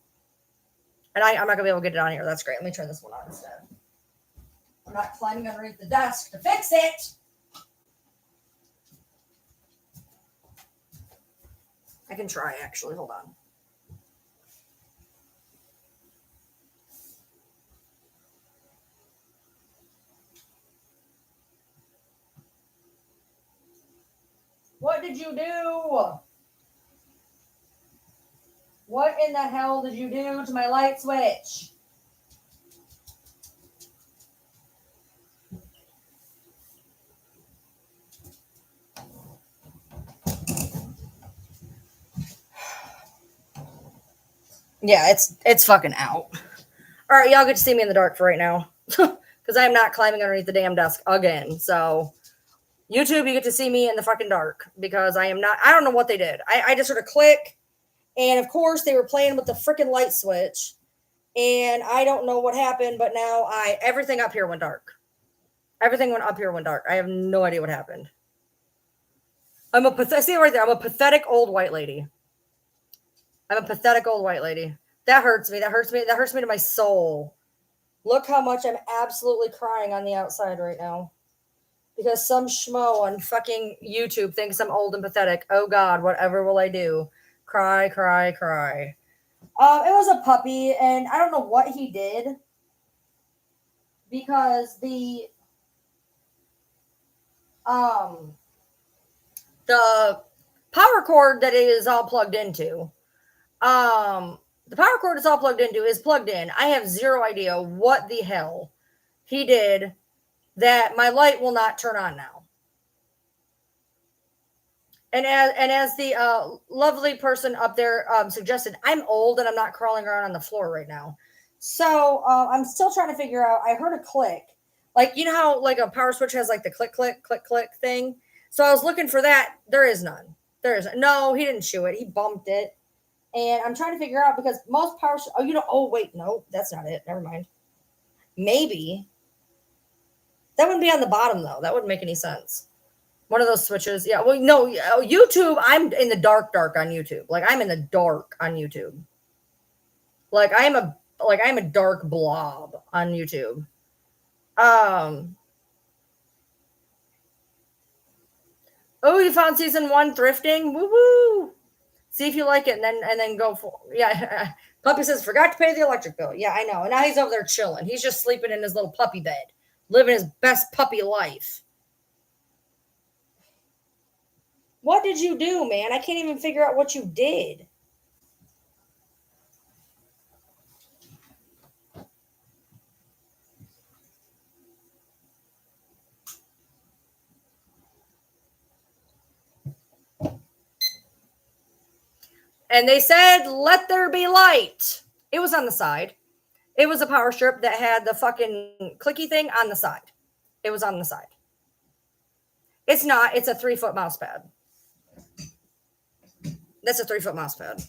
And I'm not gonna be able to get it on here. That's great. Let me turn this one on instead. I'm not climbing underneath the desk to fix it. I can try actually. Hold on. What did you do? What in the hell did you do to my light switch? Yeah, it's fucking out. All right, y'all get to see me in the dark for right now. Because I am not climbing underneath the damn desk again. So, YouTube, you get to see me in the fucking dark. Because I am not, I don't know what they did. I just sort of click. And of course, they were playing with the freaking light switch. And I don't know what happened, but now everything up here went dark. Everything went up here went dark. I have no idea what happened. See it right there. I'm a pathetic old white lady. I'm a pathetic old white lady. That hurts me. That hurts me. That hurts me to my soul. Look how much I'm absolutely crying on the outside right now. Because some schmo on fucking YouTube thinks I'm old and pathetic. Oh God, whatever will I do? Cry, cry, cry. It was a puppy, and I don't know what he did. Because the power cord that it is all plugged into, the power cord it's all plugged into is plugged in. I have zero idea what the hell he did that my light will not turn on now. And as the lovely person up there suggested, I'm old and I'm not crawling around on the floor right now. So I'm still trying to figure out. I heard a click. Like, you know how like a power switch has like the click, click, click, click thing? So I was looking for that. There is none. No, he didn't chew it. He bumped it. And I'm trying to figure out because most power... wait, no, that's not it. Never mind. Maybe. That wouldn't be on the bottom, though. That wouldn't make any sense. One of those switches. Yeah, well, no, YouTube, I'm in the dark on YouTube. Like, I'm in the dark on YouTube. Like, I'm a dark blob on YouTube. Oh, you found season 1 thrifting? Woo-woo! See if you like it, and then go for Puppy says, forgot to pay the electric bill. Yeah, I know. And now he's over there chilling. He's just sleeping in his little puppy bed, living his best puppy life. What did you do, man? I can't even figure out what you did. And they said, let there be light. It was on the side. It was a power strip that had the fucking clicky thing on the side. It was on the side. It's not. It's a 3-foot mouse pad. That's a 3-foot mouse pad.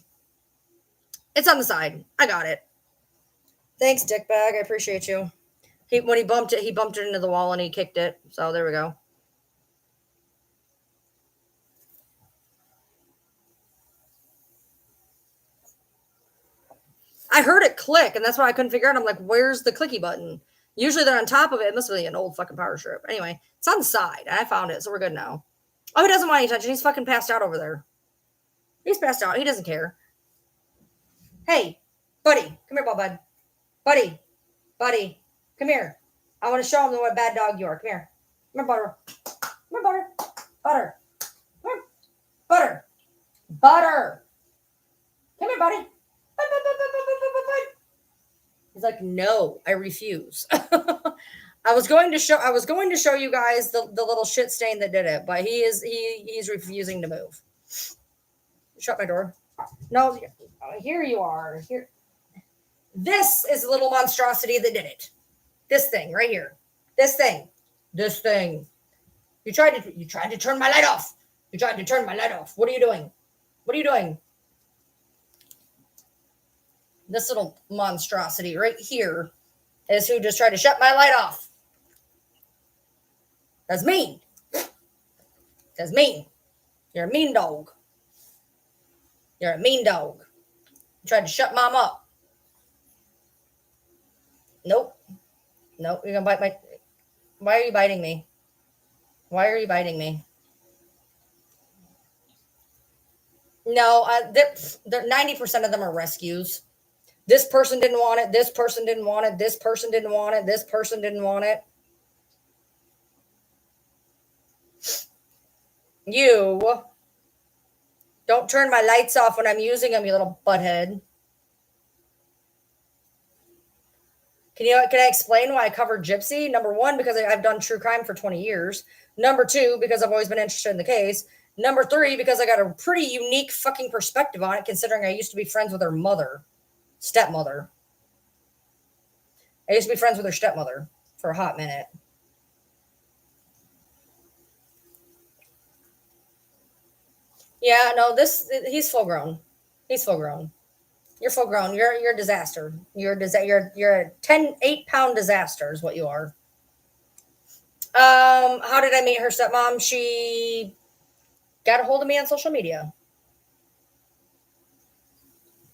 It's on the side. I got it. Thanks, dickbag. I appreciate you. When he bumped it into the wall and he kicked it. So there we go. I heard it click, and that's why I couldn't figure out. I'm like, where's the clicky button? Usually they're on top of it. It must be an old fucking power strip. Anyway, it's on the side. I found it, so we're good now. Oh, he doesn't want any attention. He's fucking passed out over there. He's passed out. He doesn't care. Hey, buddy. Come here, bud. Buddy. Come here. I want to show him what a bad dog you are. Come here. Come here, Butter. Come here, Butter. Butter. Come here. Butter. Come here, buddy. He's like, no, I refuse. I was going to show you guys the little shit stain that did it, but he's refusing to move. Shut my door. No, here you are. Here. This is the little monstrosity that did it. This thing right here. This thing. You tried to turn my light off. What are you doing? This little monstrosity right here is who just tried to shut my light off. That's mean. You're a mean dog. You tried to shut mom up. Nope. Nope. You're gonna bite my. Why are you biting me? Why are you biting me? No, 90% of them are rescues. This person didn't want it. This person didn't want it. This person didn't want it. This person didn't want it. You don't turn my lights off when I'm using them, you little butthead. Can I explain why I covered Gypsy? Number one, because I've done true crime for 20 years. Number two, because I've always been interested in the case. Number three, because I got a pretty unique fucking perspective on it, considering I used to be friends with her mother, stepmother. I used to be friends with her stepmother for a hot minute. Yeah, no, he's full grown. He's full grown. You're full grown. You're a disaster. You're a 8-pound disaster is what you are. How did I meet her stepmom? She got a hold of me on social media.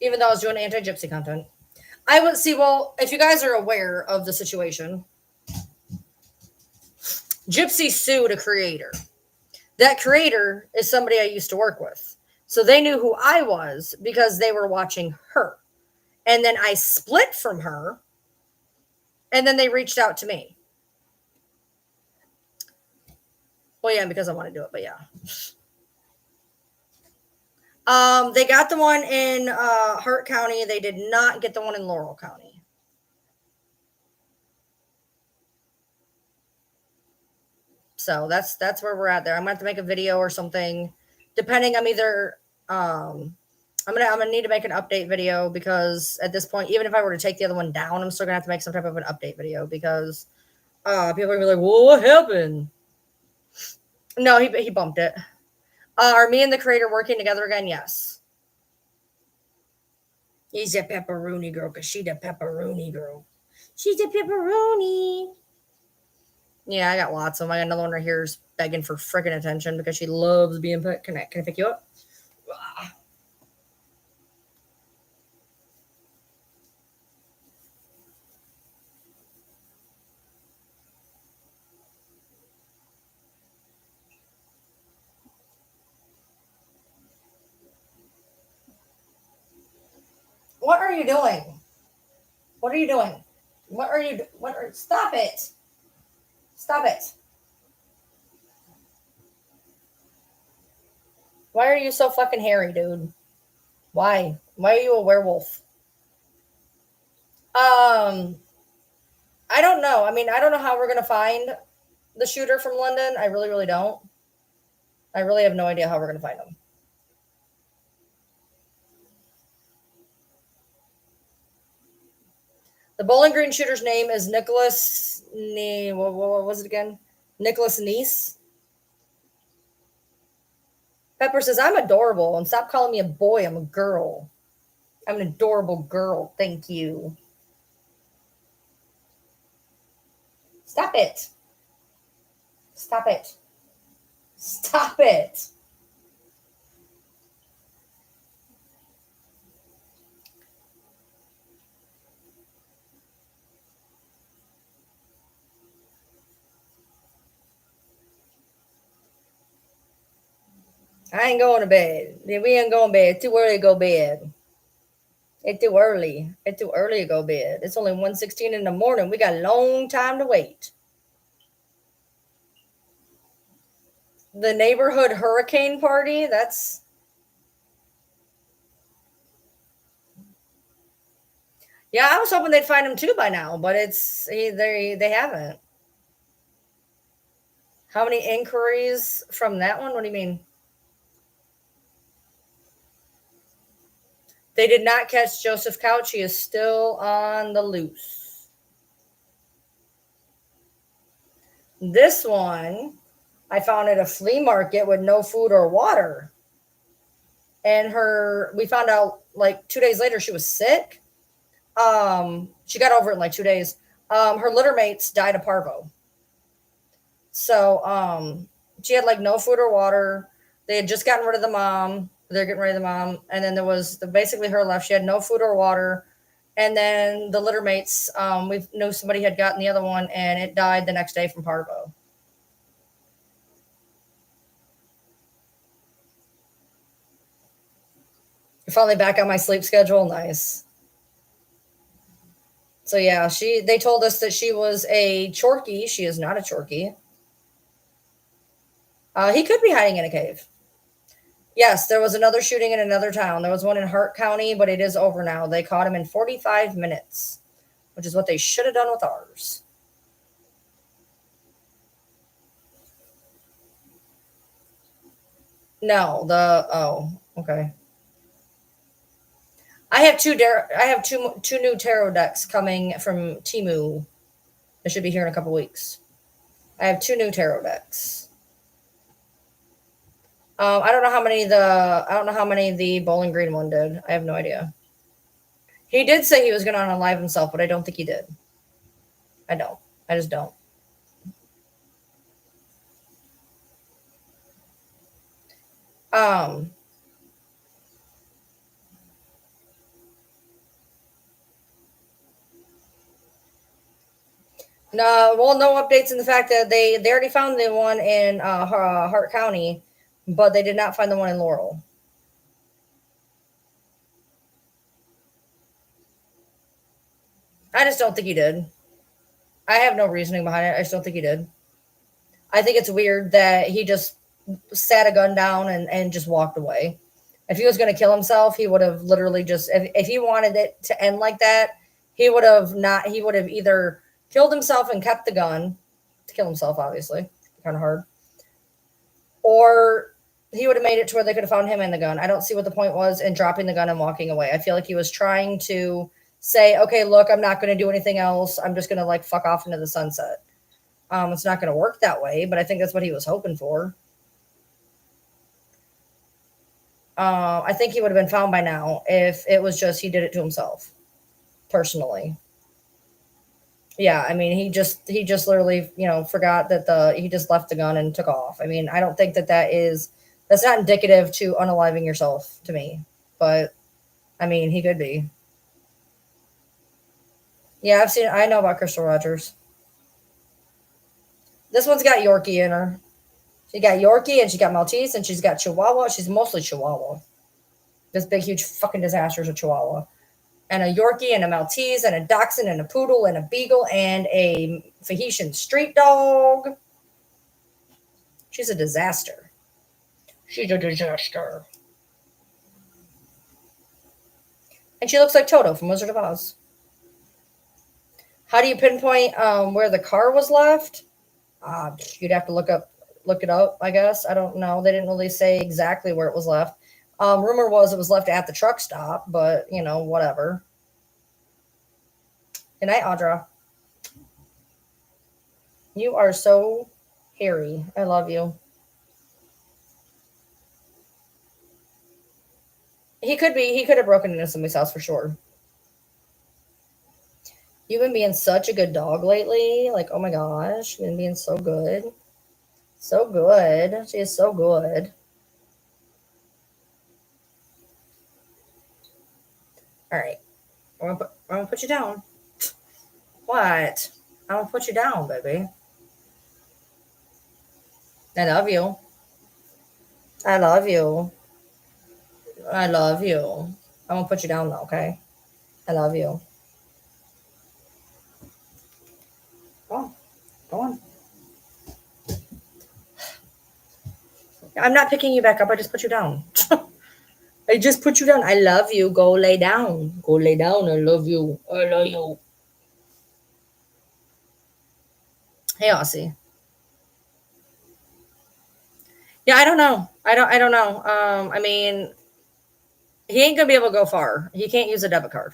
Even though I was doing anti-gypsy content. I would see, well, if you guys are aware of the situation, Gypsy sued a creator. That creator is somebody I used to work with. So they knew who I was because they were watching her. And then I split from her. And then they reached out to me. Well, yeah, because I want to do it, but yeah. They got the one in Hart County. They did not get the one in Laurel County. So that's where we're at there. I'm gonna have to make a video or something, depending. I'm either I'm gonna need to make an update video because at this point, even if I were to take the other one down, I'm still gonna have to make some type of an update video because people are gonna be like, "Well, what happened?" No, he bumped it. Are me and the creator working together again? Yes. He's a pepperoni girl because she's a pepperoni girl. She's a pepperoni. Yeah, I got lots of them. I got another one right here is begging for freaking attention because she loves being put. Can I pick you up? What are you doing? What are you doing? Stop it. Stop it. Why are you so fucking hairy, dude? Why? Why are you a werewolf? I don't know. I mean, I don't know how we're gonna find the shooter from London. I really, really don't. I really have no idea how we're gonna find him. The Bowling Green shooter's name is Nicholas. What was it again? Nicholas Neese. Pepper says, I'm adorable and stop calling me a boy. I'm a girl. I'm an adorable girl. Thank you. Stop it. Stop it. Stop it. I ain't going to bed. We ain't going to bed. It's too early to go to bed. It's too early. It's too early to go to bed. It's only 1:16 in the morning. We got a long time to wait. The neighborhood hurricane party, that's... Yeah, I was hoping they'd find him too by now, but they haven't. How many inquiries from that one? What do you mean? They did not catch Joseph Couch. He is still on the loose. This one, I found at a flea market with no food or water. And we found out like 2 days later she was sick. She got over it in like 2 days. Her litter mates died of parvo. So she had like no food or water. They had just gotten rid of the mom. They're getting rid of the mom. And then there was basically her left. She had no food or water. And then the litter mates, we know somebody had gotten the other one, and it died the next day from parvo. You're finally back on my sleep schedule. Nice. So yeah, they told us that she was a Chorky. She is not a Chorky. He could be hiding in a cave. Yes, there was another shooting in another town. There was one in Hart County, but it is over now. They caught him in 45 minutes, which is what they should have done with ours. No, okay. I have two new tarot decks coming from Timu. It should be here in a couple weeks. I have 2 new tarot decks. I don't know how many the Bowling Green one did. I have no idea. He did say he was going to unalive himself, but I don't think he did. I don't. I just don't. No, well, no updates in the fact that they already found the one in Hart County, but they did not find the one in Laurel. I just don't think he did. I have no reasoning behind it. I just don't think he did. I think it's weird that he just sat a gun down and just walked away. If he was going to kill himself, he would have literally just, if he wanted it to end like that, he would have either killed himself and kept the gun to kill himself, obviously, kind of hard, or he would have made it to where they could have found him and the gun. I don't see what the point was in dropping the gun and walking away. I feel like he was trying to say, okay, look, I'm not going to do anything else. I'm just going to like fuck off into the sunset. It's not going to work that way, but I think that's what he was hoping for. I think he would have been found by now if it was just he did it to himself, personally. Yeah, I mean, he just literally, forgot that he just left the gun and took off. I mean, I don't think that's not indicative to unaliving yourself to me, but I mean, he could be. Yeah, I know about Crystal Rogers. This one's got Yorkie in her. She got Yorkie and she got Maltese and she's got Chihuahua. She's mostly Chihuahua. This big, huge fucking disaster is a Chihuahua. And a Yorkie and a Maltese and a Dachshund and a Poodle and a Beagle and a Tahitian street dog. She's a disaster. She's a disaster. And she looks like Toto from Wizard of Oz. How do you pinpoint where the car was left? You'd have to look it up, I guess. I don't know. They didn't really say exactly where it was left. Rumor was it was left at the truck stop, but, whatever. Good night, Audra. You are so hairy. I love you. He could have broken into somebody's house for sure. You've been being such a good dog lately. Like, oh my gosh, you've been being so good. So good. She is so good. All right. I'm gonna put you down. What? I'm gonna put you down, baby. I love you. I love you. I love you. I'm gonna put you down though, okay? I love you. Go on. I'm not picking you back up. I just put you down. I just put you down. I love you. Go lay down. Go lay down. I love you. I love you. Hey, Aussie. Yeah, I don't know. I don't know. I mean, he ain't gonna be able to go far. He can't use a debit card.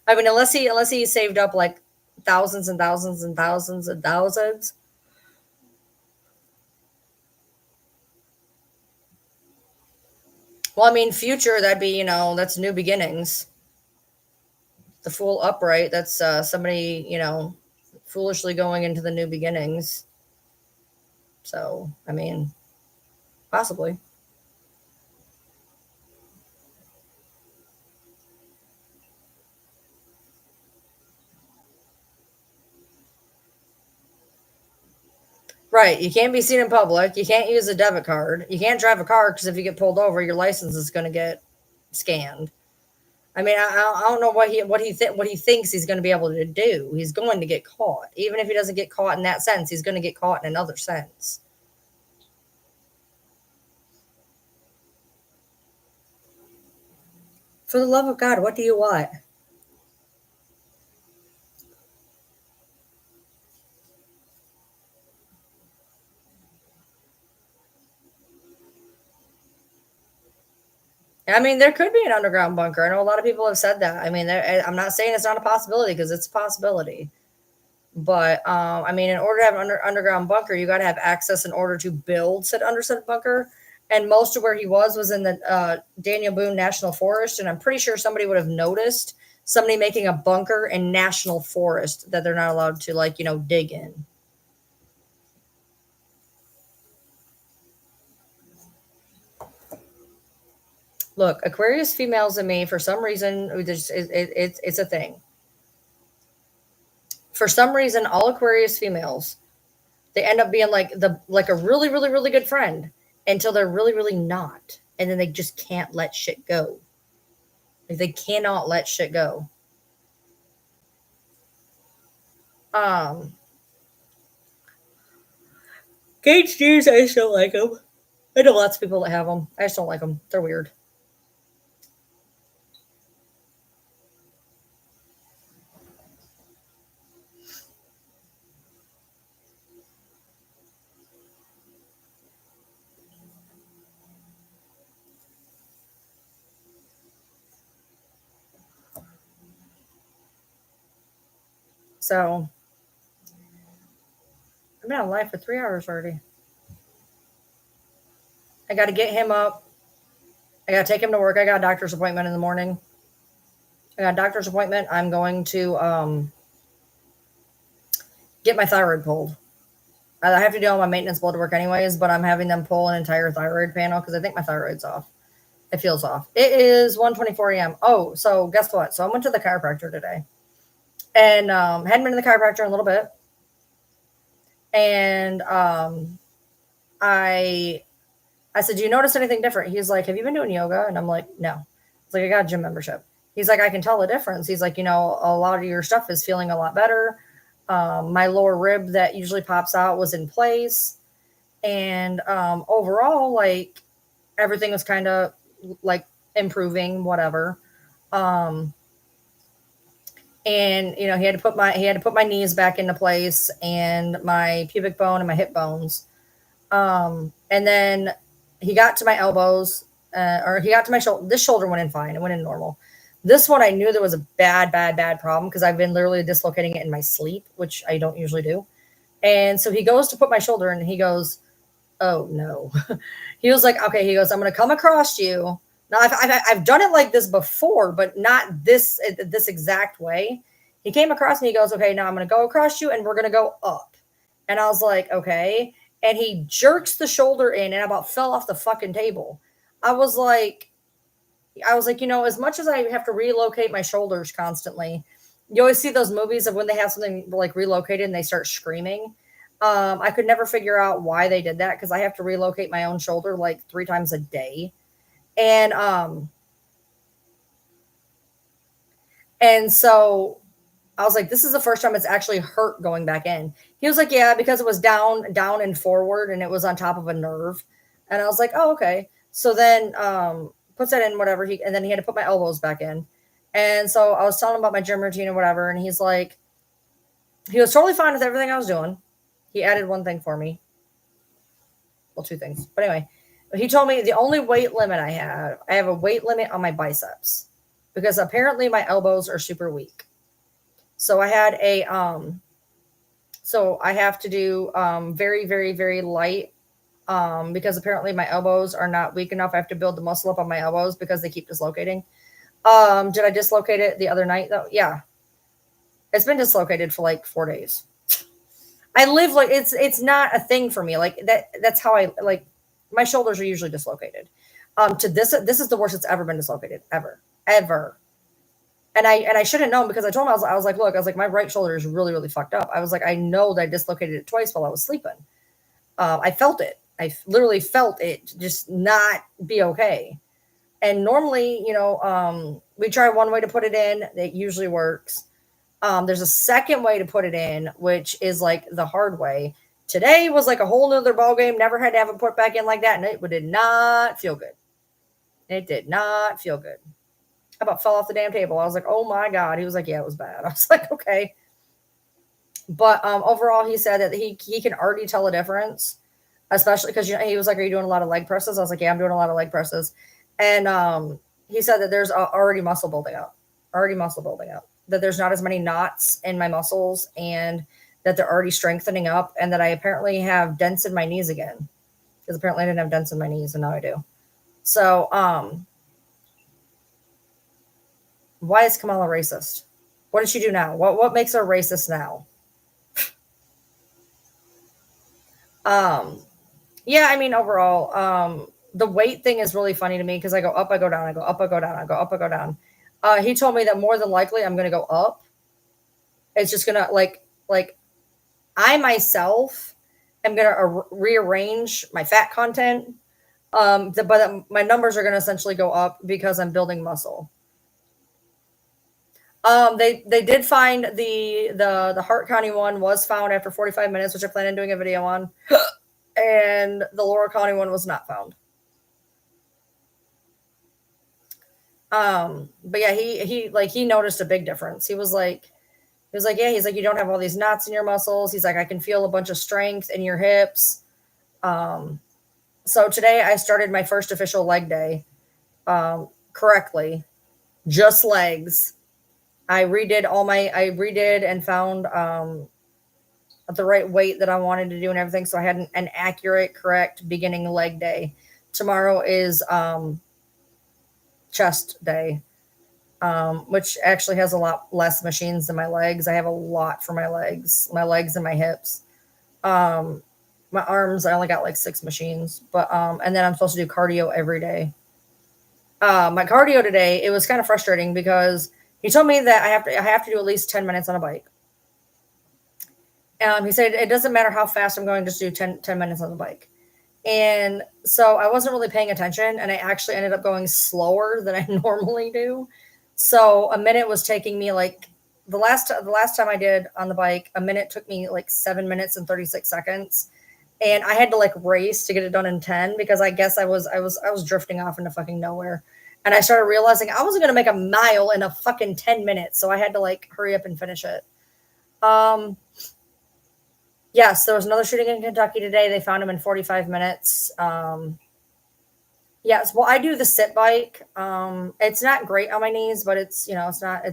I mean, unless he saved up like thousands and thousands and thousands and thousands. Well, I mean, future, that'd be, that's new beginnings. The Fool upright, that's somebody, foolishly going into the new beginnings. So, I mean, possibly. Right. You can't be seen in public. You can't use a debit card. You can't drive a car because if you get pulled over, your license is going to get scanned. I mean, I don't know what he thinks he's going to be able to do. He's going to get caught, even if he doesn't get caught in that sense. He's going to get caught in another sense. For the love of God, what do you want? I mean, there could be an underground bunker. I know a lot of people have said that. I mean, I'm not saying it's not a possibility because it's a possibility. But I mean, in order to have an underground bunker, you got to have access in order to build said underground bunker. And most of where he was in the Daniel Boone National Forest, and I'm pretty sure somebody would have noticed somebody making a bunker in National Forest that they're not allowed to, like, dig in. Look, Aquarius females and me, for some reason, it's a thing. For some reason, all Aquarius females, they end up being like a really, really, really good friend until they're really, really not. And then they just can't let shit go. Like, they cannot let shit go. Gage Jews, I just don't like them. I know lots of people that have them. I just don't like them. They're weird. So, I've been on live for 3 hours already. I got to get him up. I got to take him to work. I got a doctor's appointment in the morning. I got a doctor's appointment. I'm going to get my thyroid pulled. I have to do all my maintenance blood work anyways, but I'm having them pull an entire thyroid panel because I think my thyroid's off. It feels off. It is 1:24 a.m. Oh, so guess what? So I went to the chiropractor today, and hadn't been to the chiropractor in a little bit, and I said, "Do you notice anything different?" He's like, "Have you been doing yoga?" And I'm like, "No." It's like, "I got a gym membership." He's like, "I can tell the difference." He's like, "A lot of your stuff is feeling a lot better. My lower rib that usually pops out was in place, and overall, like, everything was kind of like improving, whatever." And he had to put my knees back into place and my pubic bone and my hip bones. And then he got to my elbows, or he got to my shoulder. This shoulder went in fine. It went in normal. This one, I knew there was a bad problem because I've been literally dislocating it in my sleep, which I don't usually do. And so he goes to put my shoulder in, and he goes, "Oh no." He was like, "Okay." He goes, "I'm going to come across you." Now, I've done it like this before, but not this exact way. He came across me. He goes, "Okay, now I'm going to go across you, and we're going to go up." And I was like, "Okay." And he jerks the shoulder in, and I about fell off the fucking table. I was like, as much as I have to relocate my shoulders constantly, you always see those movies of when they have something like relocated and they start screaming. I could never figure out why they did that because I have to relocate my own shoulder like 3 times a day. And so I was like, this is the first time it's actually hurt going back in. He was like, "Yeah, because it was down and forward and it was on top of a nerve." And I was like, "Oh, okay." So then puts that in, whatever. And then he had to put my elbows back in. And so I was telling him about my gym routine or whatever. And he's like, he was totally fine with everything I was doing. He added one thing for me. Well, 2 things. But anyway, he told me the only weight limit I have a weight limit on my biceps because apparently my elbows are super weak. So I had so I have to do very, very, very light because apparently my elbows are not weak enough. I have to build the muscle up on my elbows because they keep dislocating. Did I dislocate it the other night though? Yeah. It's been dislocated for like 4 days. I live like it's not a thing for me. Like that's how I like my shoulders are usually dislocated. To this is the worst it's ever been dislocated ever. And I should have known because I told him I was like, "Look, my right shoulder is really, really fucked up." I was like, "I know that I dislocated it twice while I was sleeping." I felt it. I literally felt it just not be okay. And normally, we try one way to put it in. It usually works. There's a second way to put it in, which is like the hard way. Today was like a whole nother ball game. Never had to have it put back in like that, and it did not feel good. It did not feel good. I about fell off the damn table. I was like, "Oh my god!" He was like, "Yeah, it was bad." I was like, "Okay." But overall, he said that he can already tell a difference, especially because he was like, "Are you doing a lot of leg presses?" I was like, "Yeah, I'm doing a lot of leg presses," and he said that there's already muscle building up, that there's not as many knots in my muscles, and that they're already strengthening up, and that I apparently have dents in my knees again, because apparently I didn't have dents in my knees, and now I do. So, why is Kamala racist? What did she do now? What makes her racist now? Yeah, I mean, overall, the weight thing is really funny to me because I go up, I go down, I go up, I go down, I go up, I go down. He told me that more than likely I'm going to go up. It's just going to like I myself am going to rearrange my fat content. But my numbers are going to essentially go up because I'm building muscle. They did find the Hart County one was found after 45 minutes, which I plan on doing a video on. And the Laurel County one was not found. But yeah, he noticed a big difference. He was like, yeah, he's like, you don't have all these knots in your muscles. He's like, I can feel a bunch of strength in your hips. So today I started my first official leg day, correctly, just legs. I redid and found, the right weight that I wanted to do and everything. So I had an accurate, correct beginning leg day. Tomorrow is, chest day, which actually has a lot less machines than my legs. I have a lot for my legs and my hips. My arms, I only got like 6 machines, but, and then I'm supposed to do cardio every day. My cardio today, it was kind of frustrating because he told me that I have to do at least 10 minutes on a bike. He said it doesn't matter how fast I'm going, just do 10 minutes on the bike. And so I wasn't really paying attention, and I actually ended up going slower than I normally do. So a minute was taking me like the last time I did on the bike, a minute took me like 7 minutes and 36 seconds. And I had to like race to get it done in 10 because I guess I was drifting off into fucking nowhere. And I started realizing I wasn't going to make a mile in a fucking 10 minutes. So I had to like hurry up and finish it. Yes, there was another shooting in Kentucky today. They found him in 45 minutes. Yes, well, I do the sit bike. It's not great on my knees, but it's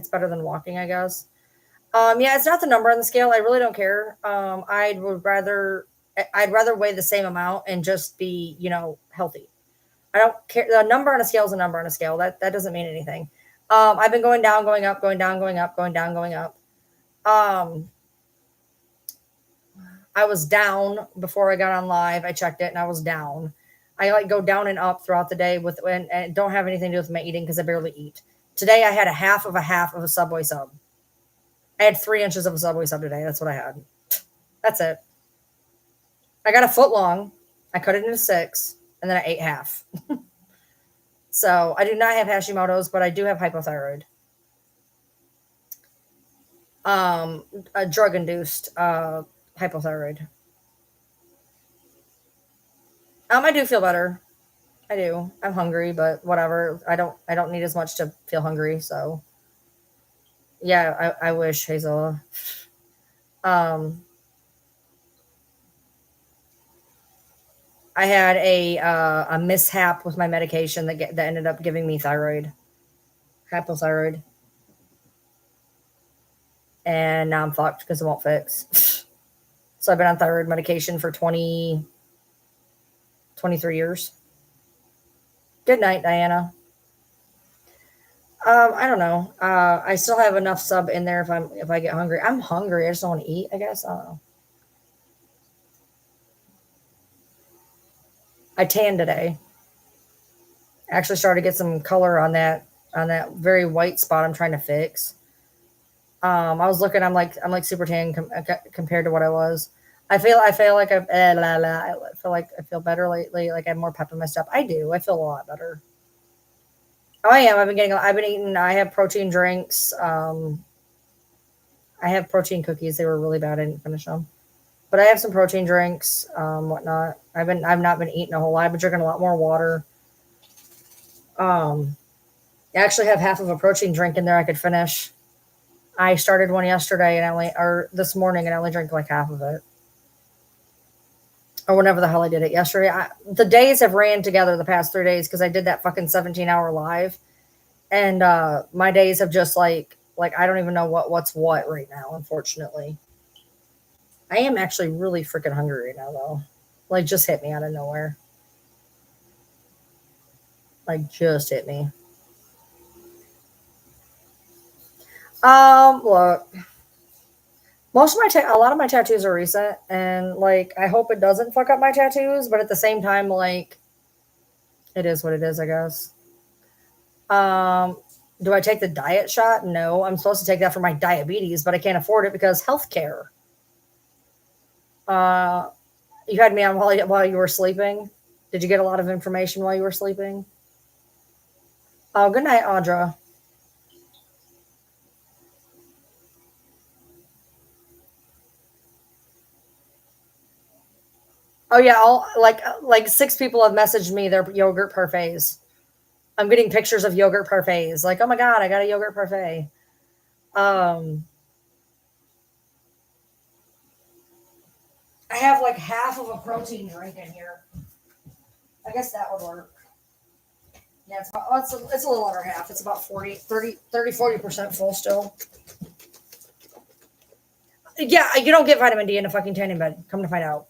better than walking, I guess. Yeah, it's not the number on the scale. I really don't care. I'd rather weigh the same amount and just be, healthy. I don't care. The number on a scale is a number on a scale. That doesn't mean anything. I've been going down, going up, going down, going up, going down, going up. I was down before I got on live. I checked it and I was down. I like go down and up throughout the day and don't have anything to do with my eating because I barely eat. Today I had a half of a Subway sub. I had 3 inches of a Subway sub today. That's what I had. That's it. I got a foot long. I cut it into 6 and then I ate half. So I do not have Hashimoto's, but I do have hypothyroid. A drug-induced hypothyroid. I do feel better. I do. I'm hungry, but whatever. I don't need as much to feel hungry. So yeah, I wish, Hazel. I had a mishap with my medication that ended up giving me hypothyroid. And now I'm fucked because it won't fix. So I've been on thyroid medication for 23 years. Good night, Diana. I don't know. I still have enough sub in there if I get hungry. I'm hungry. I just don't want to eat, I guess. I don't know. I tanned today. I actually started to get some color on that very white spot I'm trying to fix. I was looking, I'm like super tan compared to what I was. I feel like I feel better lately. Like I have more pep in my step. I do. I feel a lot better. Oh, I am. I've been eating. I have protein drinks. I have protein cookies. They were really bad. I didn't finish them, but I have some protein drinks, whatnot. I've not been eating a whole lot. I've been drinking a lot more water. Um, I actually have half of a protein drink in there I could finish. I started one yesterday or this morning, and I only drank like half of it. Or whenever the hell I did it yesterday. The days have ran together the past 3 days because I did that fucking 17-hour live, and my days have just like I don't even know what's what right now. Unfortunately, I am actually really freaking hungry right now though. Like just hit me out of nowhere. Like just hit me. Look. Most of a lot of my tattoos are recent, and like I hope it doesn't fuck up my tattoos, but at the same time, like it is what it is, I guess. Um, do I take the diet shot? No, I'm supposed to take that for my diabetes, but I can't afford it because healthcare. Uh, you had me on while you were sleeping. Did you get a lot of information while you were sleeping? Oh, good night, Audra. Oh yeah, all like 6 people have messaged me their yogurt parfaits. I'm getting pictures of yogurt parfaits. Like, oh my god, I got a yogurt parfait. Um, I have like half of a protein drink in here. I guess that would work. Yeah, it's a little under half. It's about 40% full still. Yeah, you don't get vitamin D in a fucking tanning bed. Come to find out.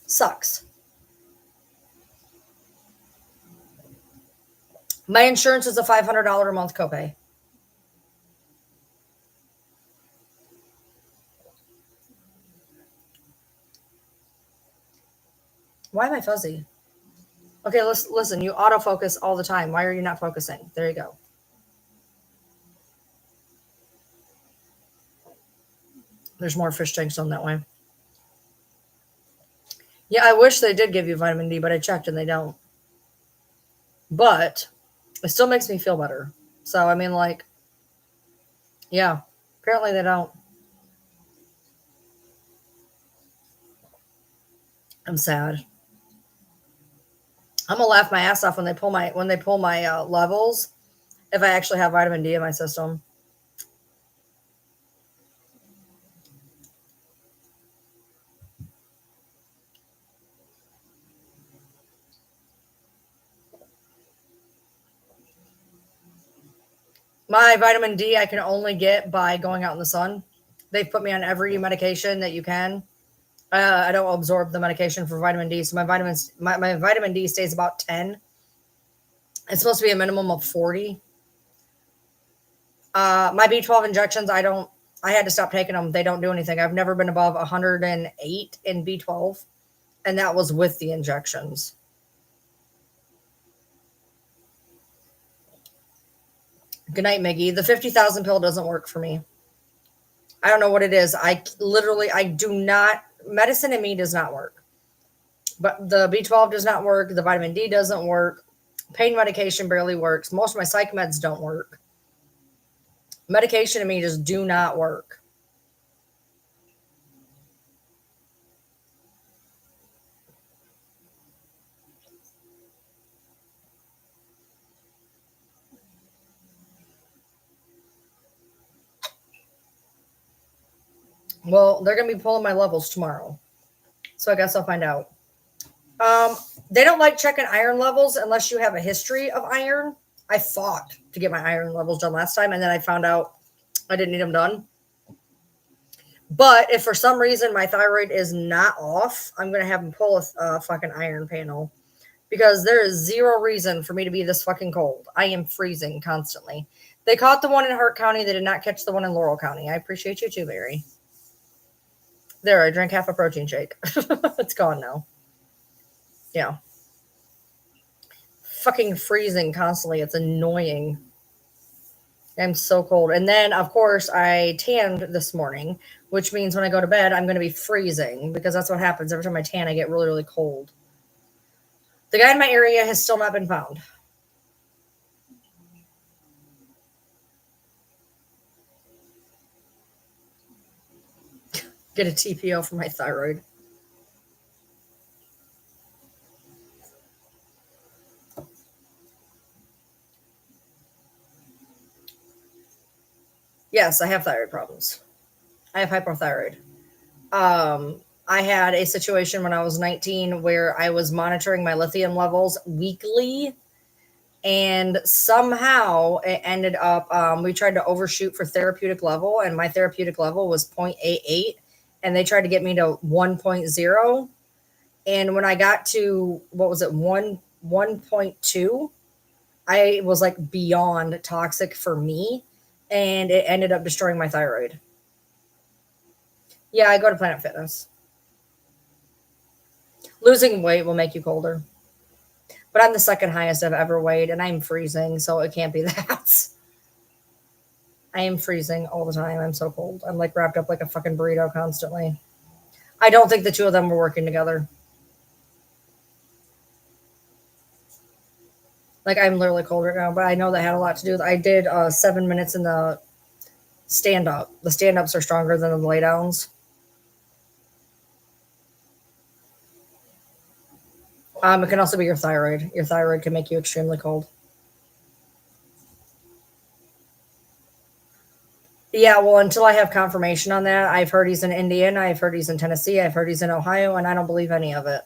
Sucks. My insurance is a $500 a month copay. Why am I fuzzy? Okay, listen. You autofocus all the time. Why are you not focusing? There you go. There's more fish tanks on that way. Yeah, I wish they did give you vitamin D, but I checked and they don't. But it still makes me feel better. So, I mean, like, yeah, apparently they don't. I'm sad. I'm gonna laugh my ass off when they pull my levels if I actually have vitamin D in my system. My vitamin D I can only get by going out in the sun. They've put me on every medication that you can. I don't absorb the medication for vitamin D, so my vitamin D stays about 10. It's supposed to be a minimum of 40. My B12 injections, I had to stop taking them. They don't do anything. I've never been above 108 in B12, and that was with the injections. Good night, Miggy. The 50,000 pill doesn't work for me. I don't know what it is. I do not, medicine in me does not work. But the B12 does not work. The vitamin D doesn't work. Pain medication barely works. Most of my psych meds don't work. Medication in me just do not work. Well, they're going to be pulling my levels tomorrow. So I guess I'll find out. They don't like checking iron levels unless you have a history of iron. I fought to get my iron levels done last time, and then I found out I didn't need them done. But if for some reason my thyroid is not off, I'm going to have them pull a fucking iron panel because there is zero reason for me to be this fucking cold. I am freezing constantly. They caught the one in Hart County. They did not catch the one in Laurel County. I appreciate you too, Barry. There, I drank half a protein shake. It's gone now. Yeah. Fucking freezing constantly. It's annoying. I'm so cold. And then, of course, I tanned this morning, which means when I go to bed, I'm going to be freezing because that's what happens. Every time I tan, I get really, really cold. The guy in my area has still not been found. Get a TPO for my thyroid. Yes, I have thyroid problems. I have hypothyroid. I had a situation when I was 19 where I was monitoring my lithium levels weekly, and somehow it ended up, we tried to overshoot for therapeutic level, and my therapeutic level was 0.88, and they tried to get me to 1.0. And when I got to, what was it, 1.2, I was like beyond toxic for me, and it ended up destroying my thyroid. Yeah, I go to Planet Fitness. Losing weight will make you colder. But I'm the second highest I've ever weighed, and I'm freezing, so it can't be that. I am freezing all the time. I'm so cold. I'm like wrapped up like a fucking burrito constantly. I don't think the two of them were working together. Like, I'm literally cold right now, but I know that had a lot to do with. I did 7 minutes in the stand up. The stand ups are stronger than the lay downs. It can also be your thyroid. Your thyroid can make you extremely cold. Yeah, well, until I have confirmation on that, I've heard he's in Indiana, I've heard he's in Tennessee, I've heard he's in Ohio, and I don't believe any of it.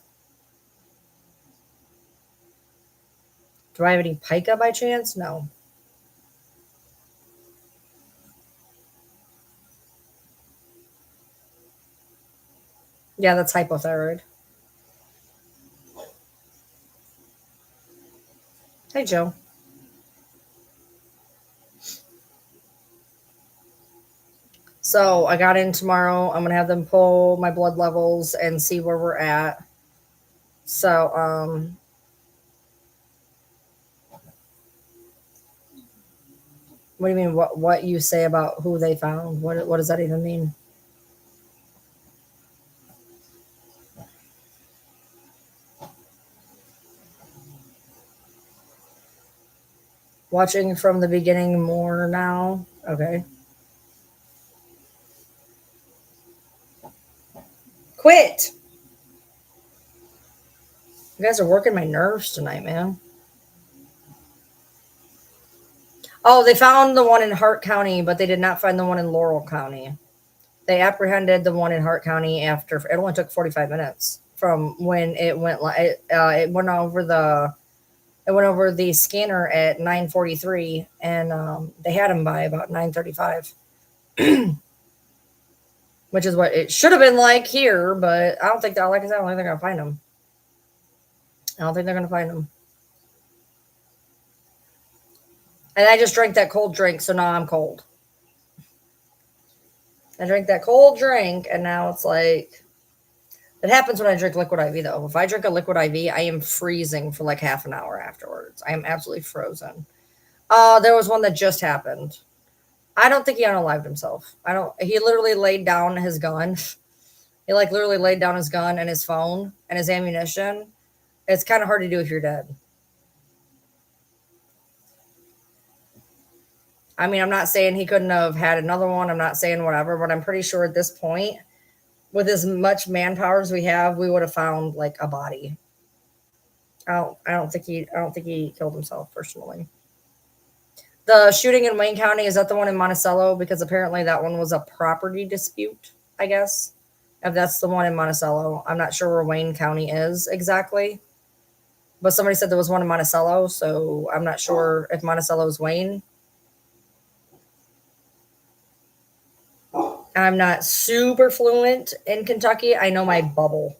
Do I have any pica by chance? No. Yeah, that's hypothyroid. Hey, Joe. So I got in tomorrow. I'm gonna have them pull my blood levels and see where we're at. So, what do you mean? What you say about who they found? What does that even mean? Watching from the beginning more now. Okay. Quit. You guys are working my nerves tonight, man. Oh, they found the one in Hart County, but they did not find the one in Laurel County. They apprehended the one in Hart County after it only took 45 minutes from when it went. It went over the scanner at 9:43, and they had him by about 9:35, which is what it should have been like here. But I don't think that, like I said, I don't think they're gonna find him. I don't think they're gonna find him. And I just drank that cold drink, so now I'm cold. I drank that cold drink, and now it's like, it happens when I drink liquid IV, though. If I drink a liquid IV, I am freezing for like half an hour afterwards. I am absolutely frozen. There was one that just happened. I don't think he unalived himself. He literally laid down his gun. He like literally laid down his gun and his phone and his ammunition. It's kind of hard to do if you're dead. I mean, I'm not saying he couldn't have had another one. I'm not saying whatever, but I'm pretty sure at this point, with as much manpower as we have, we would have found like a body. I don't think he killed himself personally. The shooting in Wayne County, is that the one in Monticello? Because apparently that one was a property dispute, I guess. If that's the one in Monticello, I'm not sure where Wayne County is exactly. But somebody said there was one in Monticello, so I'm not sure if Monticello is Wayne. I'm not super fluent in Kentucky. I know my bubble.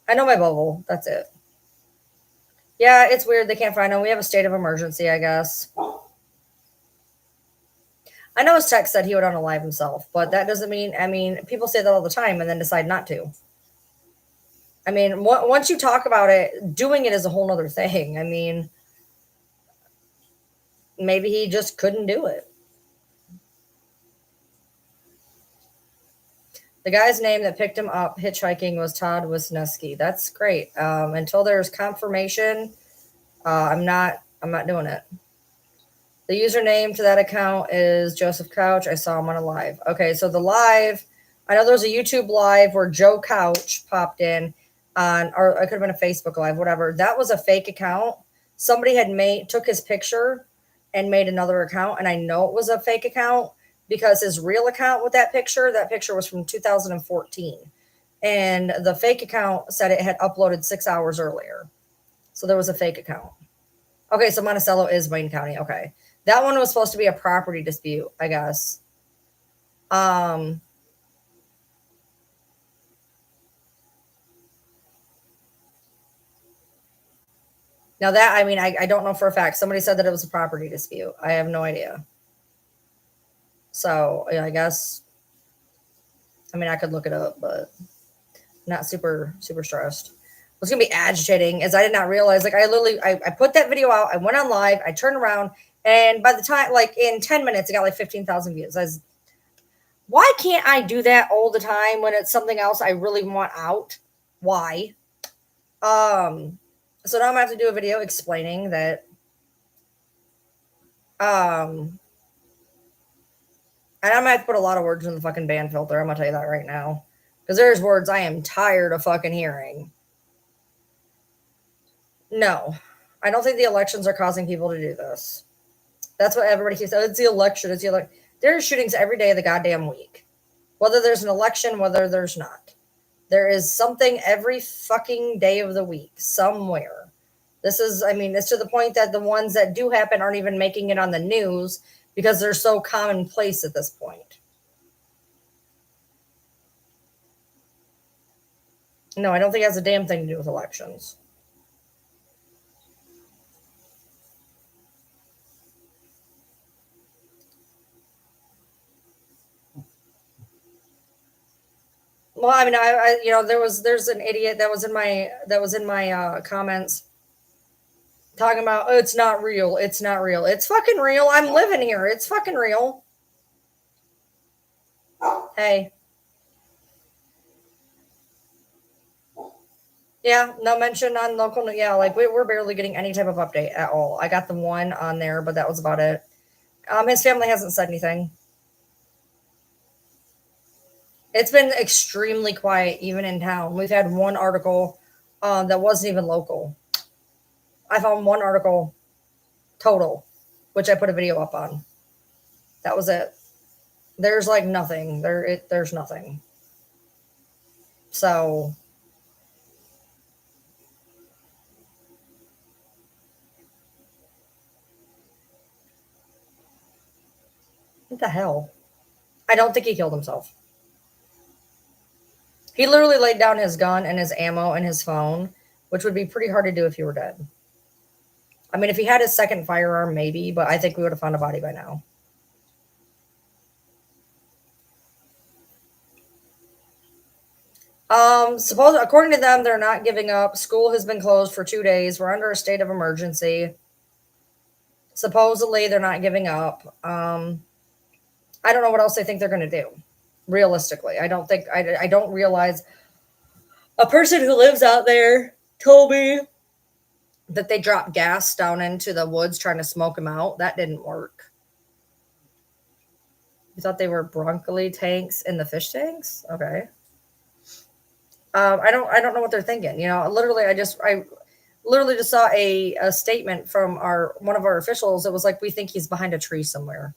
I know my bubble. That's it. Yeah, it's weird. They can't find him. We have a state of emergency, I guess. I know his text said he would unalive himself, but that doesn't mean, I mean, people say that all the time and then decide not to. I mean, once you talk about it, doing it is a whole nother thing. I mean, maybe he just couldn't do it. The guy's name that picked him up hitchhiking was Todd Wisniewski. That's great. Until there's confirmation, I'm not doing it. The username to that account is Joseph Couch. I saw him on a live. Okay, so the live, I know there was a YouTube live where Joe Couch popped in on, or it could have been a Facebook live, whatever. That was a fake account. Somebody had took his picture and made another account, and I know it was a fake account because his real account with that picture was from 2014. And the fake account said it had uploaded 6 hours earlier. So there was a fake account. Okay, so Monticello is Wayne County. Okay. That one was supposed to be a property dispute, I guess. Now that, I mean, I don't know for a fact. Somebody said that it was a property dispute. I have no idea. So yeah, I guess, I mean, I could look it up, but not super stressed. What's going to be agitating is I did not realize, like, I put that video out. I went on live. I turned around. And by the time, like, in 10 minutes, it got like 15,000 views. Why can't I do that all the time when it's something else I really want out? Why? So now I'm going to have to do a video explaining that, and I'm going to have to put a lot of words in the fucking ban filter. I'm going to tell you that right now. Because there's words I am tired of fucking hearing. No, I don't think the elections are causing people to do this. That's what everybody keeps saying. It's the election. It's the election. There's shootings every day of the goddamn week. Whether there's an election, whether there's not. There is something every fucking day of the week, somewhere. This is, I mean, it's to the point that the ones that do happen aren't even making it on the news because they're so commonplace at this point. No, I don't think it has a damn thing to do with elections. Well, I mean, I you know, there's an idiot that was in my comments talking about, oh, it's not real. It's not real. It's fucking real. I'm living here. It's fucking real. Hey. Yeah, no mention on local. Yeah, like we're barely getting any type of update at all. I got the one on there, but that was about it. His family hasn't said anything. It's been extremely quiet, even in town. We've had one article that wasn't even local. I found one article total, which I put a video up on. That was it. There's like nothing. There's nothing. So what the hell? I don't think he killed himself. He literally laid down his gun and his ammo and his phone, which would be pretty hard to do if you were dead. I mean, if he had his second firearm, maybe, but I think we would have found a body by now. According to them, they're not giving up. School has been closed for 2 days. We're under a state of emergency. Supposedly, they're not giving up. I don't know what else they think they're going to do. Realistically, I don't realize. A person who lives out there told me that they dropped gas down into the woods trying to smoke him out. That didn't work. You thought they were broccoli tanks in the fish tanks? Okay. I don't know what they're thinking. You know, literally, I literally just saw a statement from one of our officials. It was like, we think he's behind a tree somewhere.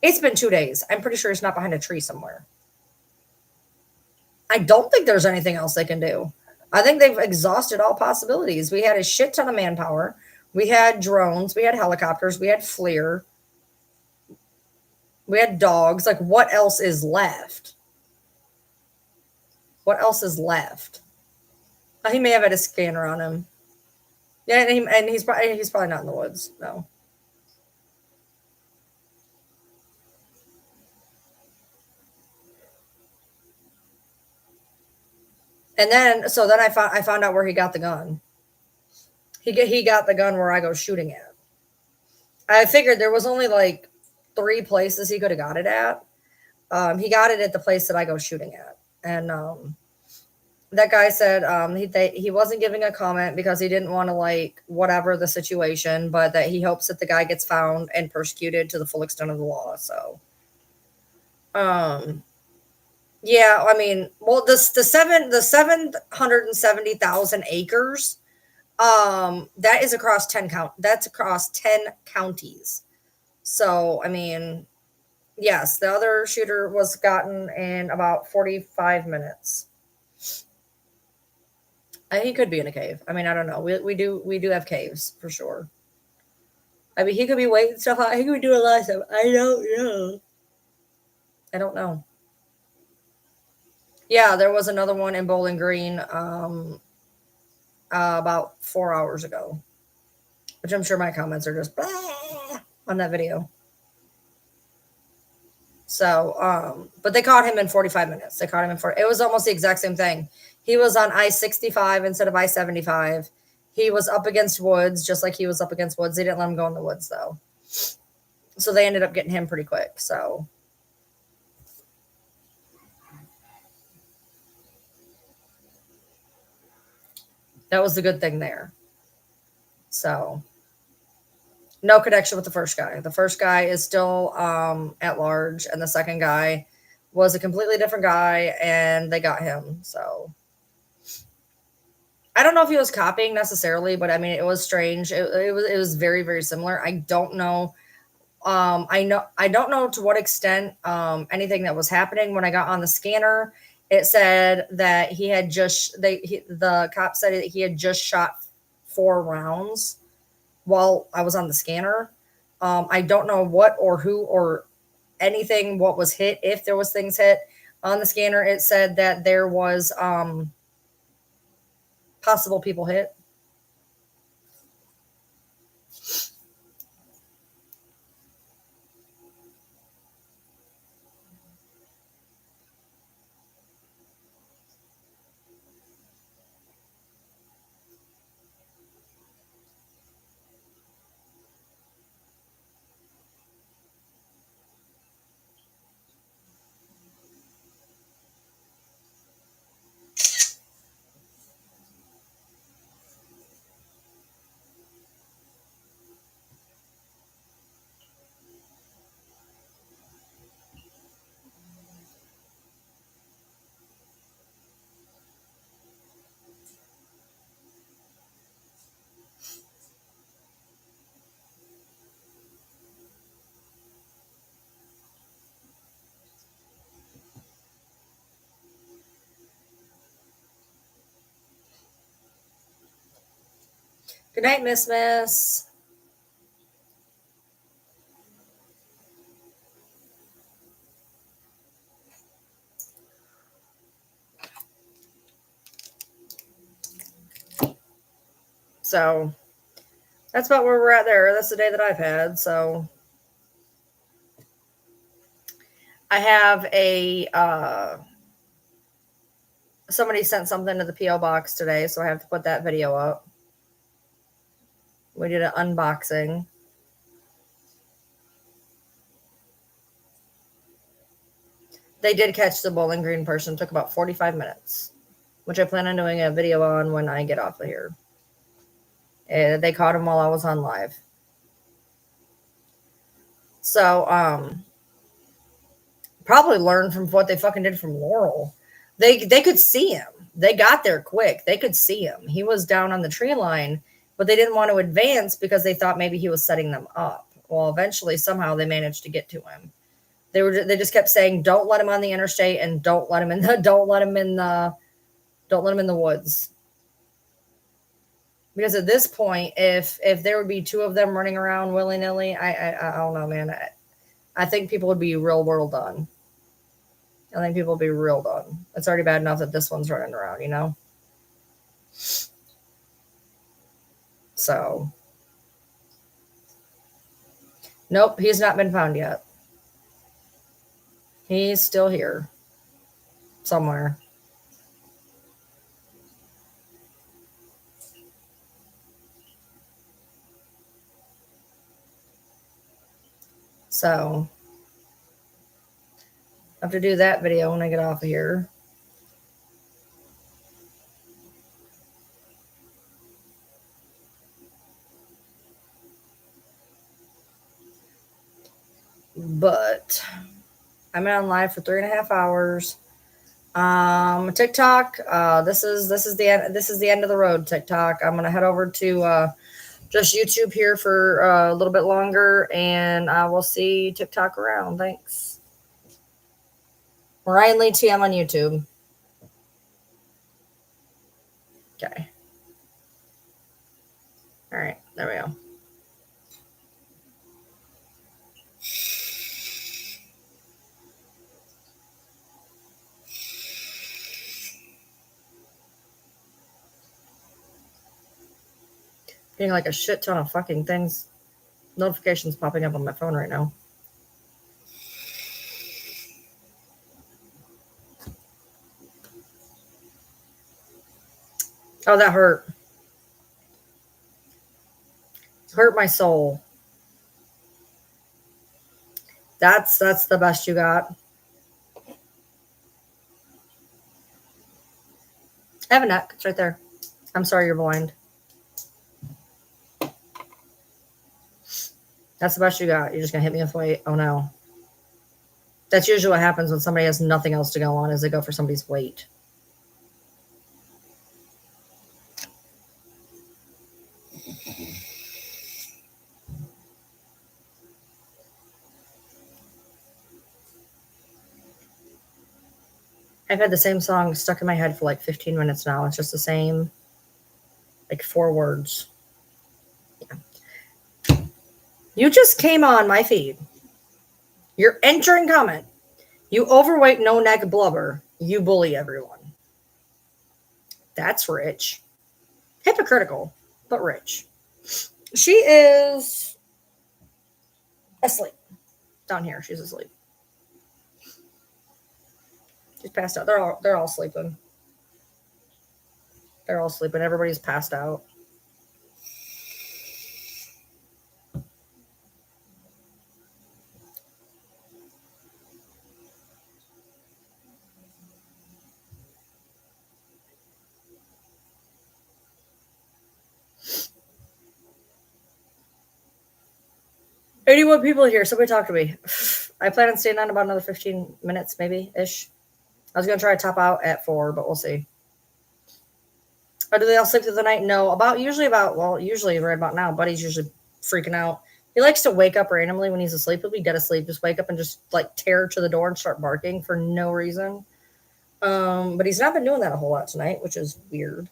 It's been 2 days. I'm pretty sure he's not behind a tree somewhere. I don't think there's anything else they can do. I think they've exhausted all possibilities. We had a shit ton of manpower. We had drones. We had helicopters. We had FLIR. We had dogs. Like, what else is left? What else is left? He may have had a scanner on him. Yeah, and he's probably not in the woods. No. And then I found out where he got the gun. He got the gun where I go shooting at. I figured there was only like 3 places he could have got it at. He got it at the place that I go shooting at, and that guy said he wasn't giving a comment because he didn't want to like whatever the situation, but that he hopes that the guy gets found and persecuted to the full extent of the law. So, yeah, I mean, well, the 770,000 acres, that is across 10 that's across 10 counties. So, I mean, yes, the other shooter was gotten in about 45 minutes. He could be in a cave. I mean, I don't know. We do have caves for sure. I mean, he could be waiting stuff out. He could be doing a lot of stuff. I don't know. I don't know. Yeah, there was another one in Bowling Green about 4 hours ago, which I'm sure my comments are just blah on that video. So, but they caught him in 45 minutes. They caught him in 40. It was almost the exact same thing. He was on I-65 instead of I-75. He was up against woods, just like he was up against woods. They didn't let him go in the woods though. So they ended up getting him pretty quick. So that was the good thing there. So no connection with the first guy. The first guy is still at large, and the second guy was a completely different guy, and they got him. So I don't know if he was copying necessarily, but I mean, it was strange. It was very, very similar. I don't know. I don't know to what extent anything that was happening when I got on the scanner. It said that the cop said that he had just shot 4 rounds while I was on the scanner. I don't know what or who or anything, what was hit, if there was things hit on the scanner. It said that there was possible people hit. Good night, Miss. So that's about where we're at there. That's the day that I've had. So I have somebody sent something to the PO box today, so I have to put that video up. We did an unboxing. They did catch the Bowling Green person. It took about 45 minutes, which I plan on doing a video on when I get off of here. They caught him while I was on live. So, probably learned from what they fucking did from Laurel. They could see him. They got there quick. They could see him. He was down on the tree line, but they didn't want to advance because they thought maybe he was setting them up. Well, eventually, somehow they managed to get to him. They just kept saying, "Don't let him on the interstate, and don't let him in the woods." Because at this point, if there would be 2 of them running around willy nilly, I don't know, man. I think people would be real world done. I think people would be real done. It's already bad enough that this one's running around, you know? So, nope, he's not been found yet. He's still here somewhere. So, have to do that video when I get off of here. But I've been on live for 3.5 hours. TikTok. This is the end. This is the end of the road. TikTok. I'm gonna head over to just YouTube here for a little bit longer, and I will see TikTok around. Thanks. Ryan Lee TM on YouTube. Okay. All right. There we go. Getting like a shit ton of fucking things, notifications popping up on my phone right now. Oh, that hurt. Hurt my soul. That's the best you got. I have a neck. It's right there. I'm sorry you're blind. That's the best you got. You're just going to hit me with weight. Oh, no. That's usually what happens when somebody has nothing else to go on is they go for somebody's weight. I've had the same song stuck in my head for like 15 minutes now. It's just the same, like 4 words. Yeah. You just came on my feed. You're entering comment. You overweight, no neck blubber. You bully everyone. That's rich. Hypocritical, but rich. She is asleep. Down here, she's asleep. She's passed out. They're all sleeping. They're all sleeping. Everybody's passed out. Anyone people here? Somebody talk to me. I plan on staying on about another 15 minutes, maybe ish. I was gonna try to top out at 4, but we'll see. Or do they all sleep through the night? No. Usually right about now. Buddy's usually freaking out. He likes to wake up randomly when he's asleep. He'll be dead asleep. Just wake up and just like tear to the door and start barking for no reason. But he's not been doing that a whole lot tonight, which is weird.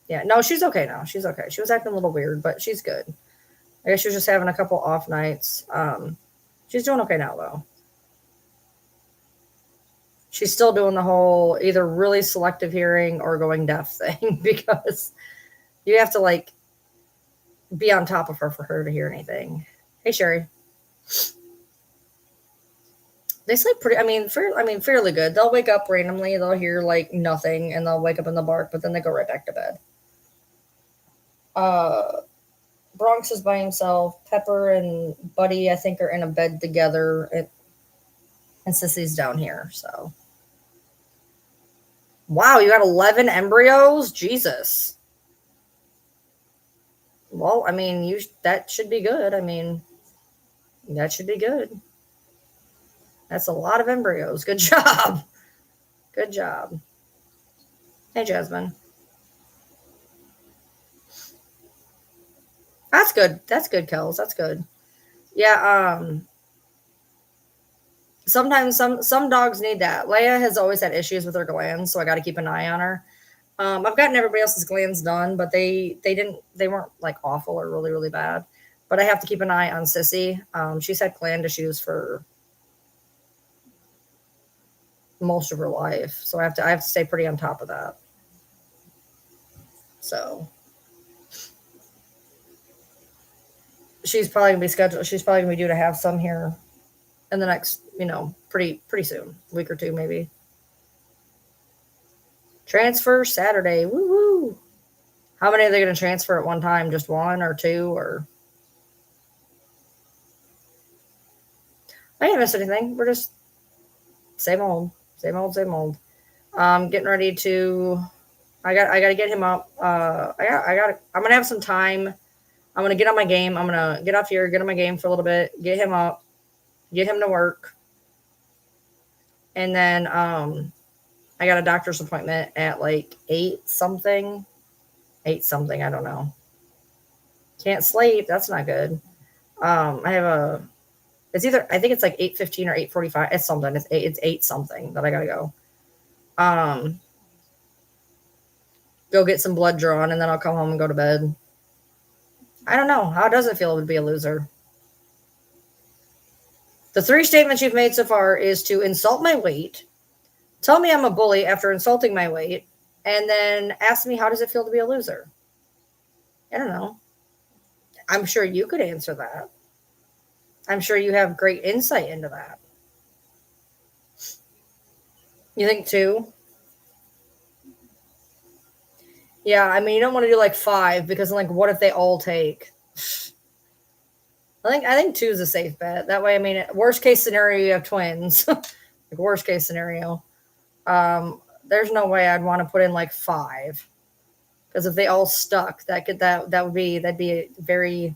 Yeah, no, she's okay now. She's okay. She was acting a little weird, but she's good. I guess she was just having a couple off nights. She's doing okay now, though. She's still doing the whole either really selective hearing or going deaf thing because you have to like be on top of her for her to hear anything. Hey, Sherry. They sleep fairly good. They'll wake up randomly. They'll hear like nothing and they'll wake up in the bark, but then they go right back to bed. Bronx is by himself. Pepper and Buddy, I think, are in a bed together. And Sissy's down here, so. Wow, you got 11 embryos? Jesus. Well, I mean, that should be good. I mean, that should be good. That's a lot of embryos. Good job. Good job. Hey, Jasmine. That's good. That's good, Kels. That's good. Yeah, sometimes some dogs need that. Leia has always had issues with her glands, so I got to keep an eye on her. I've gotten everybody else's glands done, but they weren't like awful or really, really bad. But I have to keep an eye on Sissy. She's had gland issues for most of her life, so I have to stay pretty on top of that. So she's probably gonna be scheduled. She's probably gonna be due to have some here in the next, pretty soon, a week or two maybe. Transfer Saturday, woo! How many are they gonna transfer at one time? Just one or two or? I didn't miss anything. We're just same old, same old, same old. Getting ready to. I gotta get him up. I'm gonna have some time. I'm gonna get on my game. I'm gonna get off here, get on my game for a little bit, get him up, get him to work, and then I got a doctor's appointment at like 8 something. 8 something. I don't know. Can't sleep. That's not good. I have a. It's either I think it's like 8:15 or 8:45. It's something. It's 8 something that I gotta go. Go get some blood drawn, and then I'll come home and go to bed. I don't know. How does it feel to be a loser? The 3 statements you've made so far is to insult my weight, tell me I'm a bully after insulting my weight, and then ask me how does it feel to be a loser. I don't know. I'm sure you could answer that. I'm sure you have great insight into that. You think 2? Yeah, I mean, you don't want to do like 5 because, like, what if they all take? I think 2 is a safe bet. That way, I mean, worst case scenario, you have twins. Like, worst case scenario. There's no way I'd want to put in like 5 because if they all stuck, that'd be very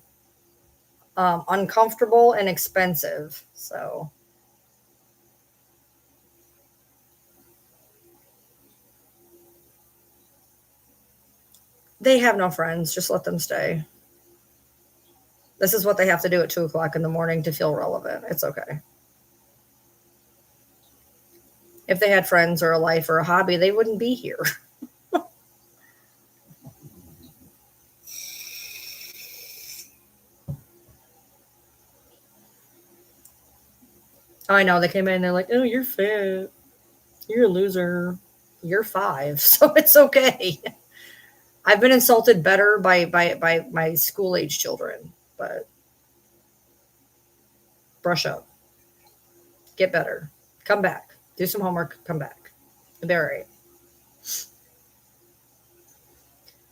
uncomfortable and expensive. So. They have no friends. Just let them stay. This is what they have to do at 2 o'clock in the morning to feel relevant. It's okay. If they had friends or a life or a hobby, they wouldn't be here. I know. They came in and they're like, oh, you're fat. You're a loser. You're 5. So it's okay. I've been insulted better by my school age children, but brush up, get better, come back, do some homework, come back. It'll be all right.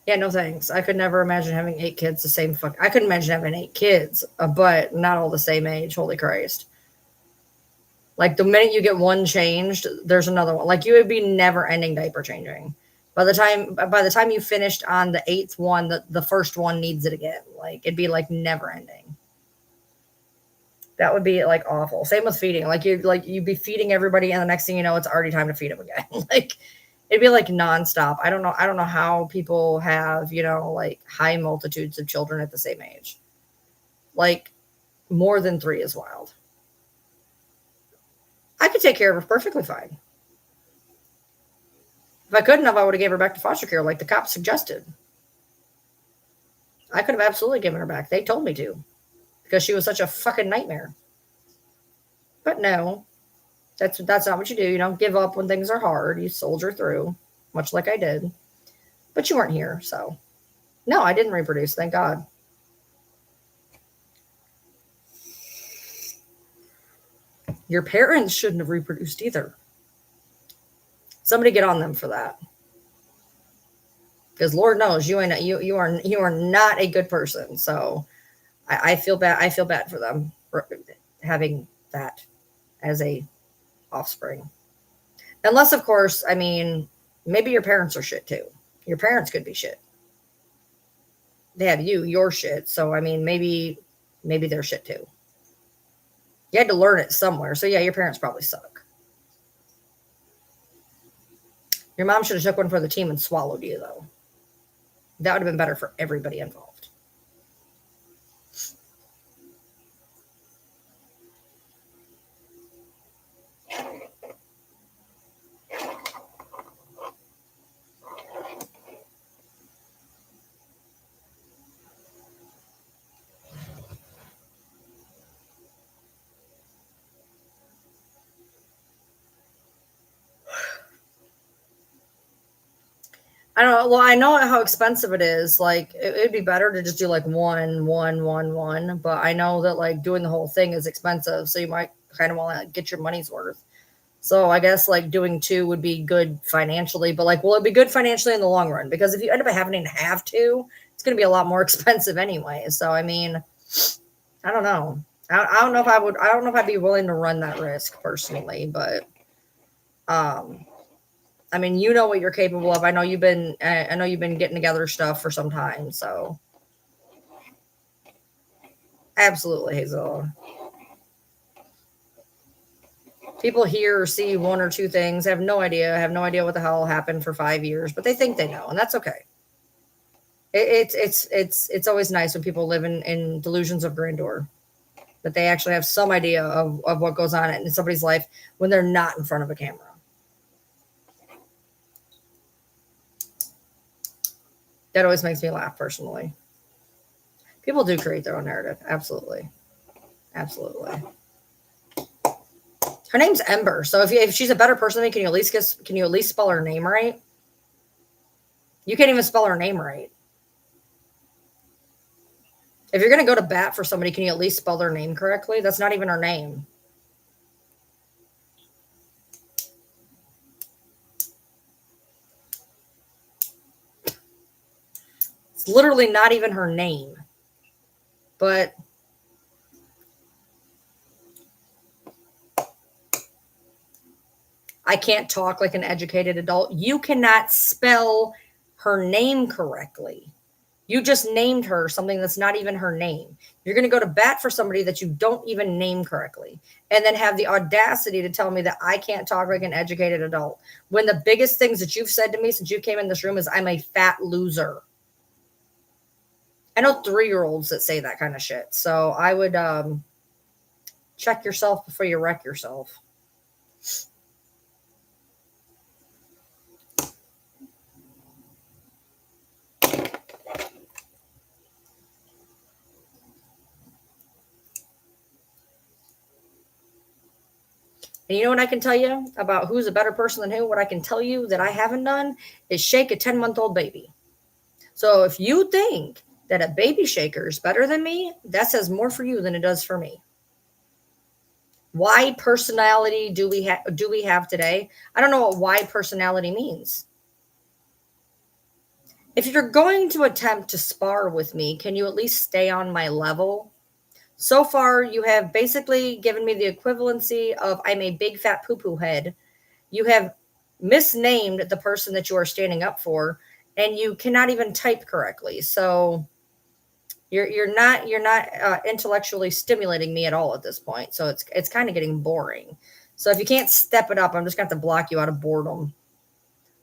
Yeah, no thanks. I could never imagine having 8 kids the same fuck. I couldn't imagine having 8 kids, but not all the same age. Holy Christ. Like the minute you get one changed, there's another one. Like you would be never ending diaper changing. By the time you finished on the 8th one, the first one needs it again. Like it'd be like never ending. That would be like awful. Same with feeding. You'd be feeding everybody, and the next thing you know, it's already time to feed them again. Like it'd be like nonstop. I don't know how people have, like high multitudes of children at the same age. Like more than 3 is wild. I could take care of her perfectly fine. If I couldn't have, I would have gave her back to foster care like the cops suggested. I could have absolutely given her back. They told me to because she was such a fucking nightmare. But no, that's not what you do. You don't give up when things are hard. You soldier through, much like I did. But you weren't here, so. No, I didn't reproduce, thank God. Your parents shouldn't have reproduced either. Somebody get on them for that. Because Lord knows you are not a good person. So I feel bad. I feel bad for them for having that as a offspring. Unless, of course, I mean, maybe your parents are shit too. Your parents could be shit. They have your shit. So I mean, maybe they're shit too. You had to learn it somewhere. So yeah, your parents probably suck. Your mom should have took one for the team and swallowed you, though. That would have been better for everybody involved. I don't know. Well, I know how expensive it is. Like, it'd be better to just do like one. But I know that like doing the whole thing is expensive. So you might kind of want to get your money's worth. So I guess like doing 2 would be good financially. But like, will it be good financially in the long run? Because if you end up having to have 2, it's going to be a lot more expensive anyway. So, I mean, I don't know. I don't know if I would. I don't know if I'd be willing to run that risk personally, but I mean, you know what you're capable of. I know you've been. I know you've been getting together stuff for some time. So, absolutely, Hazel. People hear or see one or two things, have no idea, what the hell happened for 5 years, but they think they know, and that's okay. It's always nice when people live in delusions of grandeur, that they actually have some idea of what goes on in somebody's life when they're not in front of a camera. That always makes me laugh personally. People do create their own narrative. Absolutely. Absolutely. Her name's Ember. So if she's a better person than me, can you at least spell her name right? You can't even spell her name right. If you're going to go to bat for somebody, can you at least spell their name correctly? That's not even her name. It's literally not even her name. But I can't talk like an educated adult. You cannot spell her name correctly. You just named her something that's not even her name. You're going to go to bat for somebody that you don't even name correctly, and then have the audacity to tell me that I can't talk like an educated adult, when the biggest things that you've said to me since you came in this room is I'm a fat loser. I know 3-year-olds that say that kind of shit. So I would check yourself before you wreck yourself. And you know what I can tell you about who's a better person than who? What I can tell you that I haven't done is shake a 10-month-old baby. So if you think that a baby shaker is better than me, that says more for you than it does for me. Why personality do we have today? I don't know what why personality means. If you're going to attempt to spar with me, can you at least stay on my level? So far, you have basically given me the equivalency of I'm a big fat poo-poo head. You have misnamed the person that you are standing up for, and you cannot even type correctly. So you're not intellectually stimulating me at all at this point. So it's kind of getting boring. So if you can't step it up, I'm just going to have to block you out of boredom.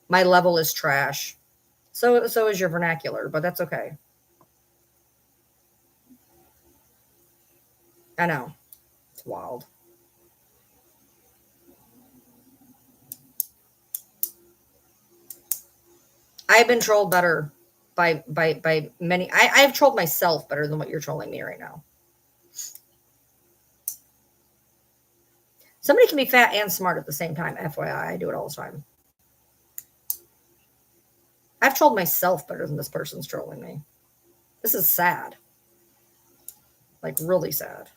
My level is trash. So is your vernacular, but that's okay. I know. It's wild. I've been trolled better by many. I've trolled myself better than what you're trolling me right now. Somebody can be fat and smart at the same time. FYI, I do it all the time. I've trolled myself better than this person's trolling me. This is sad. Like, really sad.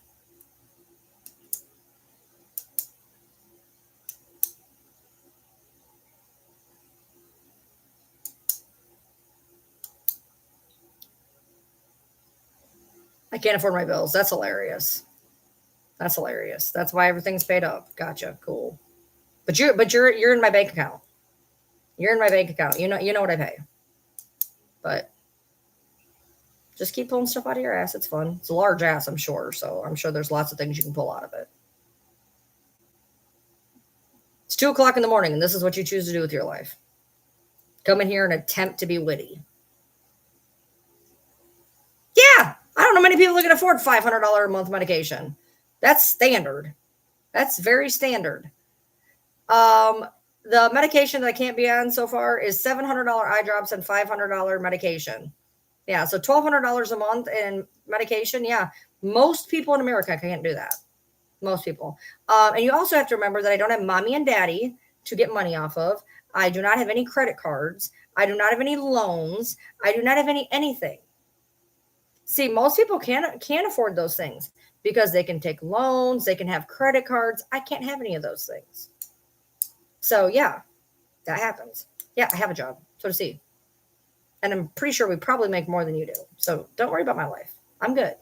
I can't afford my bills. That's hilarious. That's hilarious. That's why everything's paid up. Gotcha. Cool. But you're in my bank account. You're in my bank account. You know what I pay. But just keep pulling stuff out of your ass. It's fun. It's a large ass, I'm sure. So I'm sure there's lots of things you can pull out of it. It's 2:00 in the morning, and this is what you choose to do with your life. Come in here and attempt to be witty. Yeah, I don't know many people that can afford $500 a month medication. That's standard. That's very standard. The medication that I can't be on so far is $700 eye drops and $500 medication. Yeah, so $1,200 a month in medication. Yeah, most people in America can't do that. Most people. And you also have to remember that I don't have mommy and daddy to get money off of. I do not have any credit cards. I do not have any loans. I do not have anything. See, most people can't afford those things because they can take loans, they can have credit cards. I can't have any of those things. So yeah, that happens. Yeah, I have a job. So does he. And I'm pretty sure we probably make more than you do. So don't worry about my life. I'm good.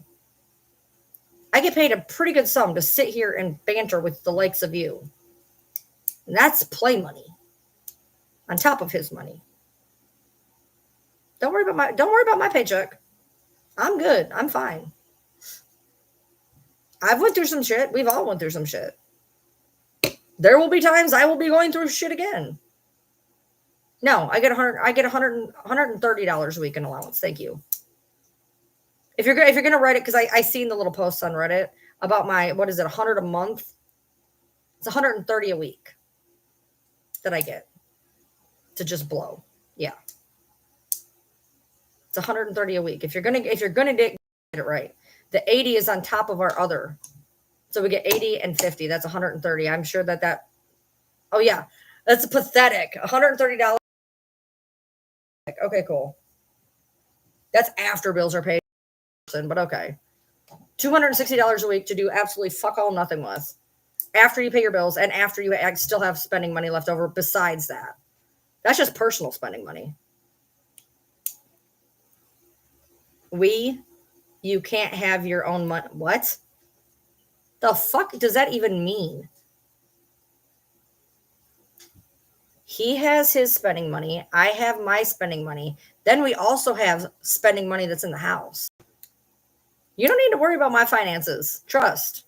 I get paid a pretty good sum to sit here and banter with the likes of you. And that's play money on top of his money. Don't worry about my paycheck. I'm good. I'm fine. I've went through some shit. We've all went through some shit. There will be times I will be going through shit again. No, I get $130 a week in allowance. Thank you. If you're gonna write it, because I seen the little posts on Reddit about my, what is it, 100 a month? It's 130 a week that I get to just blow. Yeah. It's 130 a week. If you're gonna get it right. The 80 is on top of our other. So we get 80 and 50. That's 130. I'm sure that oh yeah. That's pathetic. $130. Okay, cool. That's after bills are paid, but okay. $260 a week to do absolutely fuck all nothing with. After you pay your bills and after you still have spending money left over besides that. That's just personal spending money. You can't have your own money. What? The fuck does that even mean? He has his spending money. I have my spending money. Then we also have spending money that's in the house. You don't need to worry about my finances. Trust.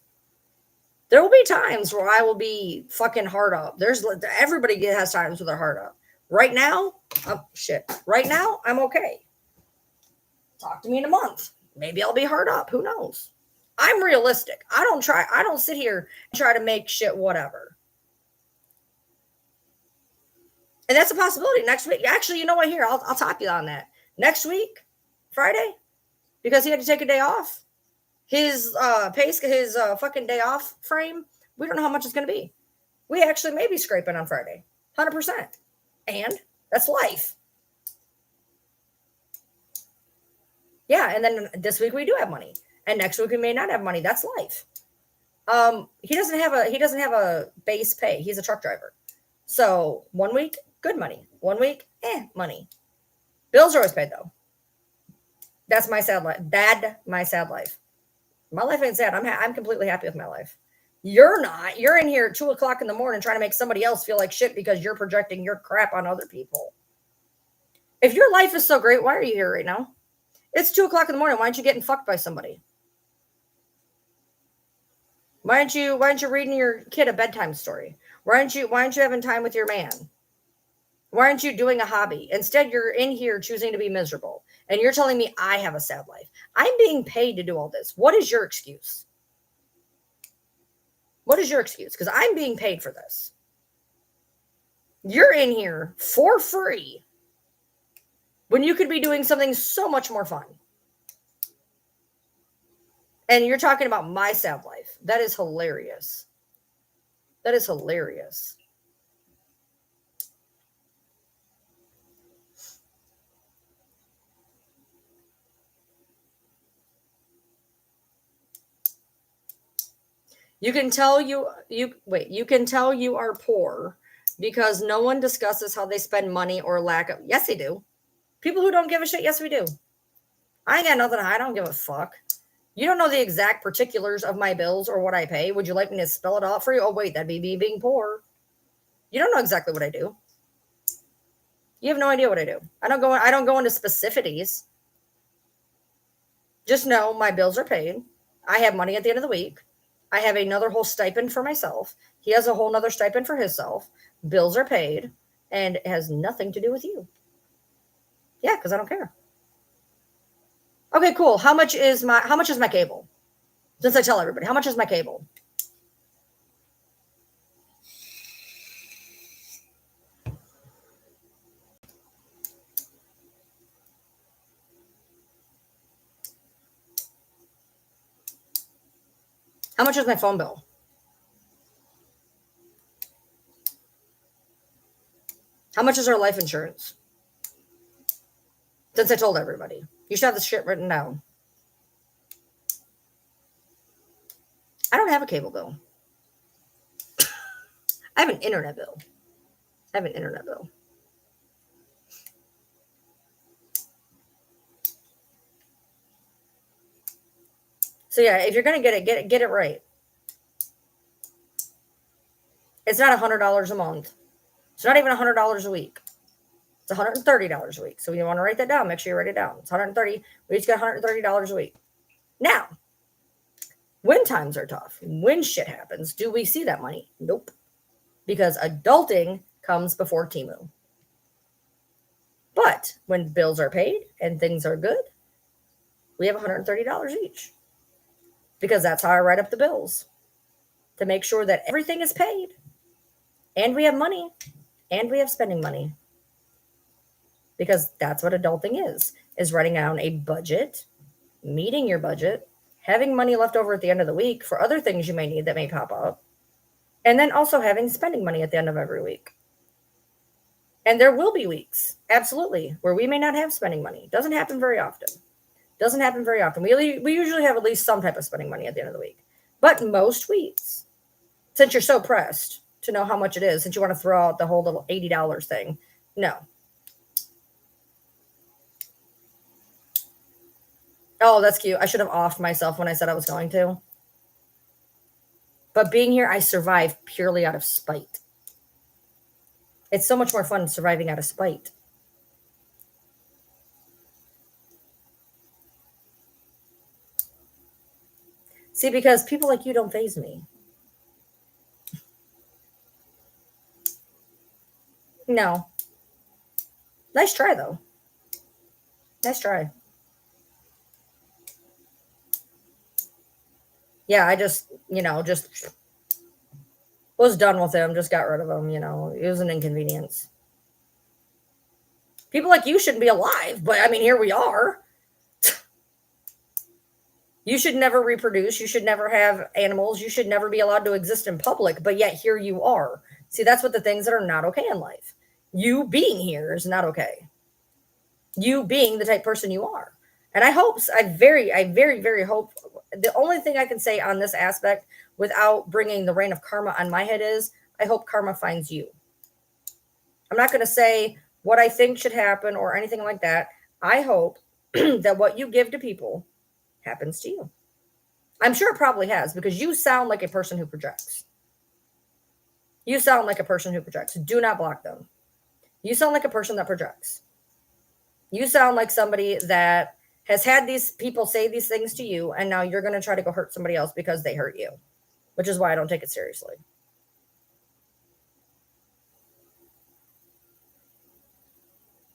There will be times where I will be fucking hard up. Everybody has times where they're hard up. Right now, Right now, I'm okay. Talk to me in a month. Maybe I'll be hard up. Who knows? I'm realistic. I don't sit here and try to make shit whatever. And that's a possibility next week. Actually, you know what? Here, I'll top you on that. Next week, Friday, because he had to take a day off. His fucking day off frame, we don't know how much it's going to be. We actually may be scraping on Friday, 100%. And that's life. Yeah, and then this week we do have money, and next week we may not have money. That's life. He doesn't have a base pay. He's a truck driver, so 1 week good money, 1 week money. Bills are always paid though. That's my sad life. My sad life. My life ain't sad. I'm completely happy with my life. You're not. You're in here at 2:00 in the morning trying to make somebody else feel like shit because you're projecting your crap on other people. If your life is so great, why are you here right now? It's 2:00 in the morning. Why aren't you getting fucked by somebody? Why aren't you reading your kid a bedtime story? Why aren't you having time with your man? Why aren't you doing a hobby? Instead, you're in here choosing to be miserable. And you're telling me I have a sad life. I'm being paid to do all this. What is your excuse? What is your excuse? Because I'm being paid for this. You're in here for free when you could be doing something so much more fun. And you're talking about my sad life. That is hilarious. That is hilarious. You can tell you are poor because no one discusses how they spend money or lack of. Yes, they do. People who don't give a shit. Yes, we do. I ain't got nothing to hide. I don't give a fuck. You don't know the exact particulars of my bills or what I pay. Would you like me to spell it out for you? Oh, wait, that'd be me being poor. You don't know exactly what I do. You have no idea what I do. I don't go into specificities. Just know my bills are paid. I have money at the end of the week. I have another whole stipend for myself. He has a whole nother stipend for himself. Bills are paid, and it has nothing to do with you. Yeah, because I don't care. Okay, cool. How much is my cable? Since I tell everybody, how much is my cable? How much is my phone bill? How much is our life insurance? Since I told everybody. You should have this shit written down. I don't have a cable bill. I have an internet bill. So yeah, if you're gonna get it right. It's not $100 a month. It's not even $100 a week. It's $130 a week. So you want to write that down. Make sure you write it down. It's 130. We each get $130 a week. Now, when times are tough, when shit happens, do we see that money? Nope. Because adulting comes before Timu. But when bills are paid and things are good, we have $130 each. Because that's how I write up the bills. To make sure that everything is paid and we have money and we have spending money. Because that's what adulting is writing down a budget, meeting your budget, having money left over at the end of the week for other things you may need that may pop up, and then also having spending money at the end of every week. And there will be weeks, absolutely, where we may not have spending money. Doesn't happen very often. We usually have at least some type of spending money at the end of the week. But most weeks, since you're so pressed to know how much it is, since you want to throw out the whole little $80 thing, no. Oh, that's cute. I should have offed myself when I said I was going to. But being here, I survive purely out of spite. It's so much more fun surviving out of spite. See, because people like you don't faze me. No. Nice try, though. Nice try. Yeah, I just was done with him, just got rid of him, It was an inconvenience. People like you shouldn't be alive, but I mean, here we are. You should never reproduce. You should never have animals. You should never be allowed to exist in public, but yet here you are. See, that's what the things that are not okay in life. You being here is not okay. You being the type of person you are. And I very, very hope. The only thing I can say on this aspect without bringing the reign of karma on my head is I hope karma finds you. I'm not going to say what I think should happen or anything like that. I hope that what you give to people happens to you. I'm sure it probably has because you sound like a person who projects. You sound like a person who projects. Do not block them. You sound like a person that projects. You sound like somebody that has had these people say these things to you, and now you're going to try to go hurt somebody else because they hurt you, which is why I don't take it seriously.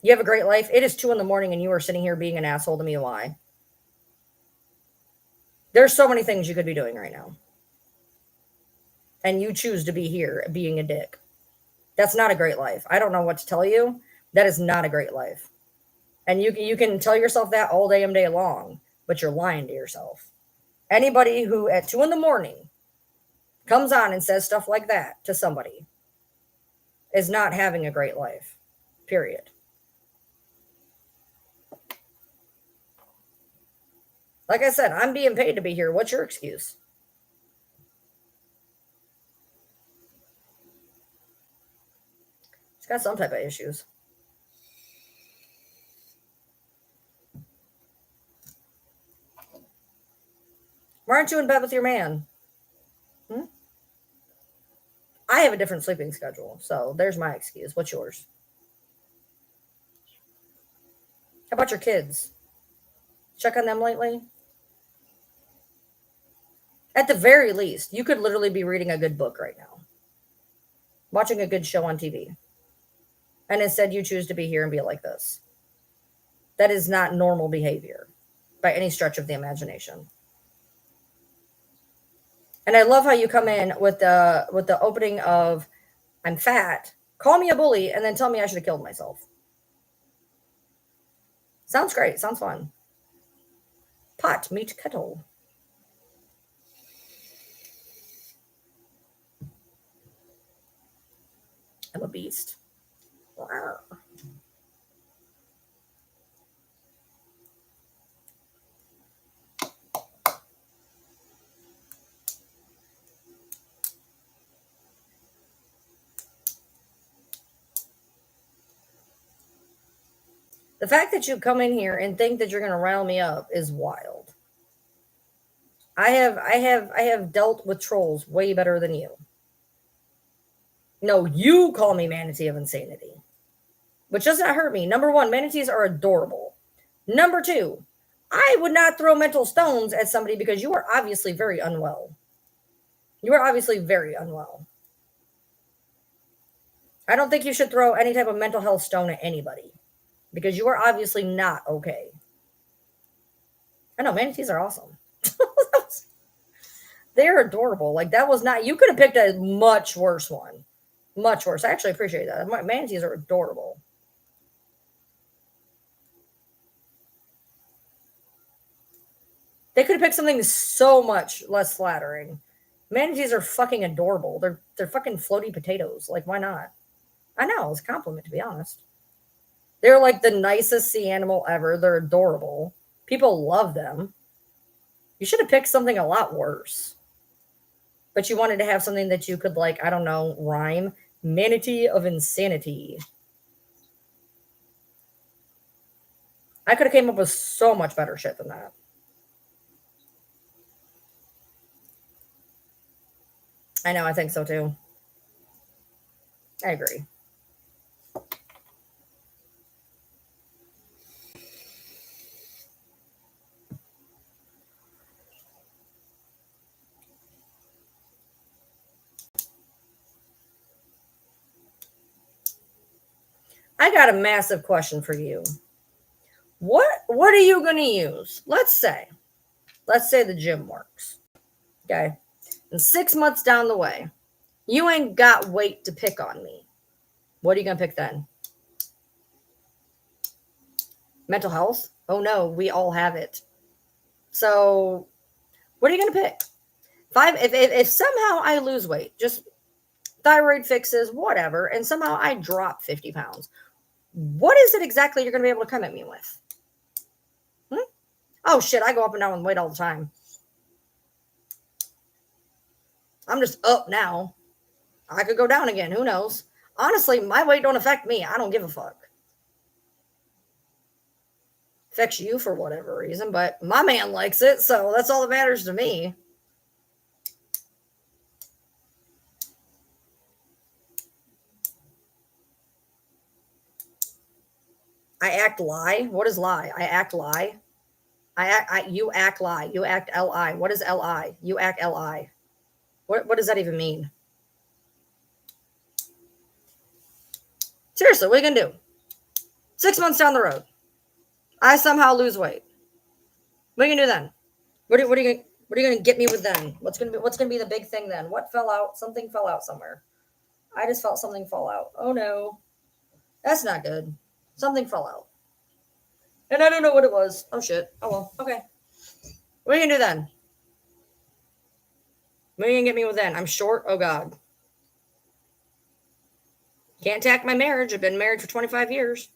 You have a great life. It is 2 a.m. and you are sitting here being an asshole to me. Why? There's so many things you could be doing right now. And you choose to be here being a dick. That's not a great life. I don't know what to tell you. That is not a great life. And you can tell yourself that all damn day long, but you're lying to yourself. Anybody who at 2 a.m. comes on and says stuff like that to somebody is not having a great life. Period. Like I said, I'm being paid to be here. What's your excuse? It's got some type of issues. Why aren't you in bed with your man? I have a different sleeping schedule, so there's my excuse. What's yours? How about your kids? Check on them lately? At the very least, you could literally be reading a good book right now, watching a good show on TV. And instead, you choose to be here and be like this. That is not normal behavior by any stretch of the imagination. And I love how you come in with the opening of, I'm fat, call me a bully, and then tell me I should have killed myself. Sounds great. Sounds fun. Pot meet kettle. I'm a beast. Wow. The fact that you come in here and think that you're going to rile me up is wild. I have dealt with trolls way better than you. No, you call me manatee of insanity, which does not hurt me. Number one, manatees are adorable. Number two, I would not throw mental stones at somebody because you are obviously very unwell. You are obviously very unwell. I don't think you should throw any type of mental health stone at anybody because you are obviously not okay. I know manatees are awesome. They're adorable. Like that was not. You could have picked a much worse one. Much worse. I actually appreciate that. Manatees are adorable. They could have picked something so much less flattering. Manatees are fucking adorable. They're fucking floaty potatoes. Like why not? I know it's a compliment to be honest. They're like the nicest sea animal ever. They're adorable. People love them. You should have picked something a lot worse. But you wanted to have something that you could like, I don't know, rhyme. Manatee of insanity. I could have came up with so much better shit than that. I know, I think so too. I agree. I got a massive question for you. What are you going to use? Let's say the gym works. Okay. And 6 months down the way, you ain't got weight to pick on me. What are you going to pick then? Mental health? Oh no, we all have it. So what are you going to pick? If somehow I lose weight, just thyroid fixes, whatever, and somehow I drop 50 pounds, what is it exactly you're going to be able to come at me with? Oh shit, I go up and down with weight all the time. I'm just up now. I could go down again. Who knows? Honestly, my weight don't affect me. I don't give a fuck. Affects you for whatever reason, but my man likes it, so that's all that matters to me. I act lie. What is lie? I act lie. You act lie. You act li. What is li? You act li. What does that even mean? Seriously, what are you gonna do? 6 months down the road, I somehow lose weight. What are you gonna do then? What are you gonna get me with then? What's gonna be the big thing then? What fell out? Something fell out somewhere. I just felt something fall out. Oh no, that's not good. Something fell out, and I don't know what it was. Oh shit. Oh well. Okay. What are you gonna do then? What are you gonna get me with then? I'm short. Oh god. Can't attack my marriage. I've been married for 25 years.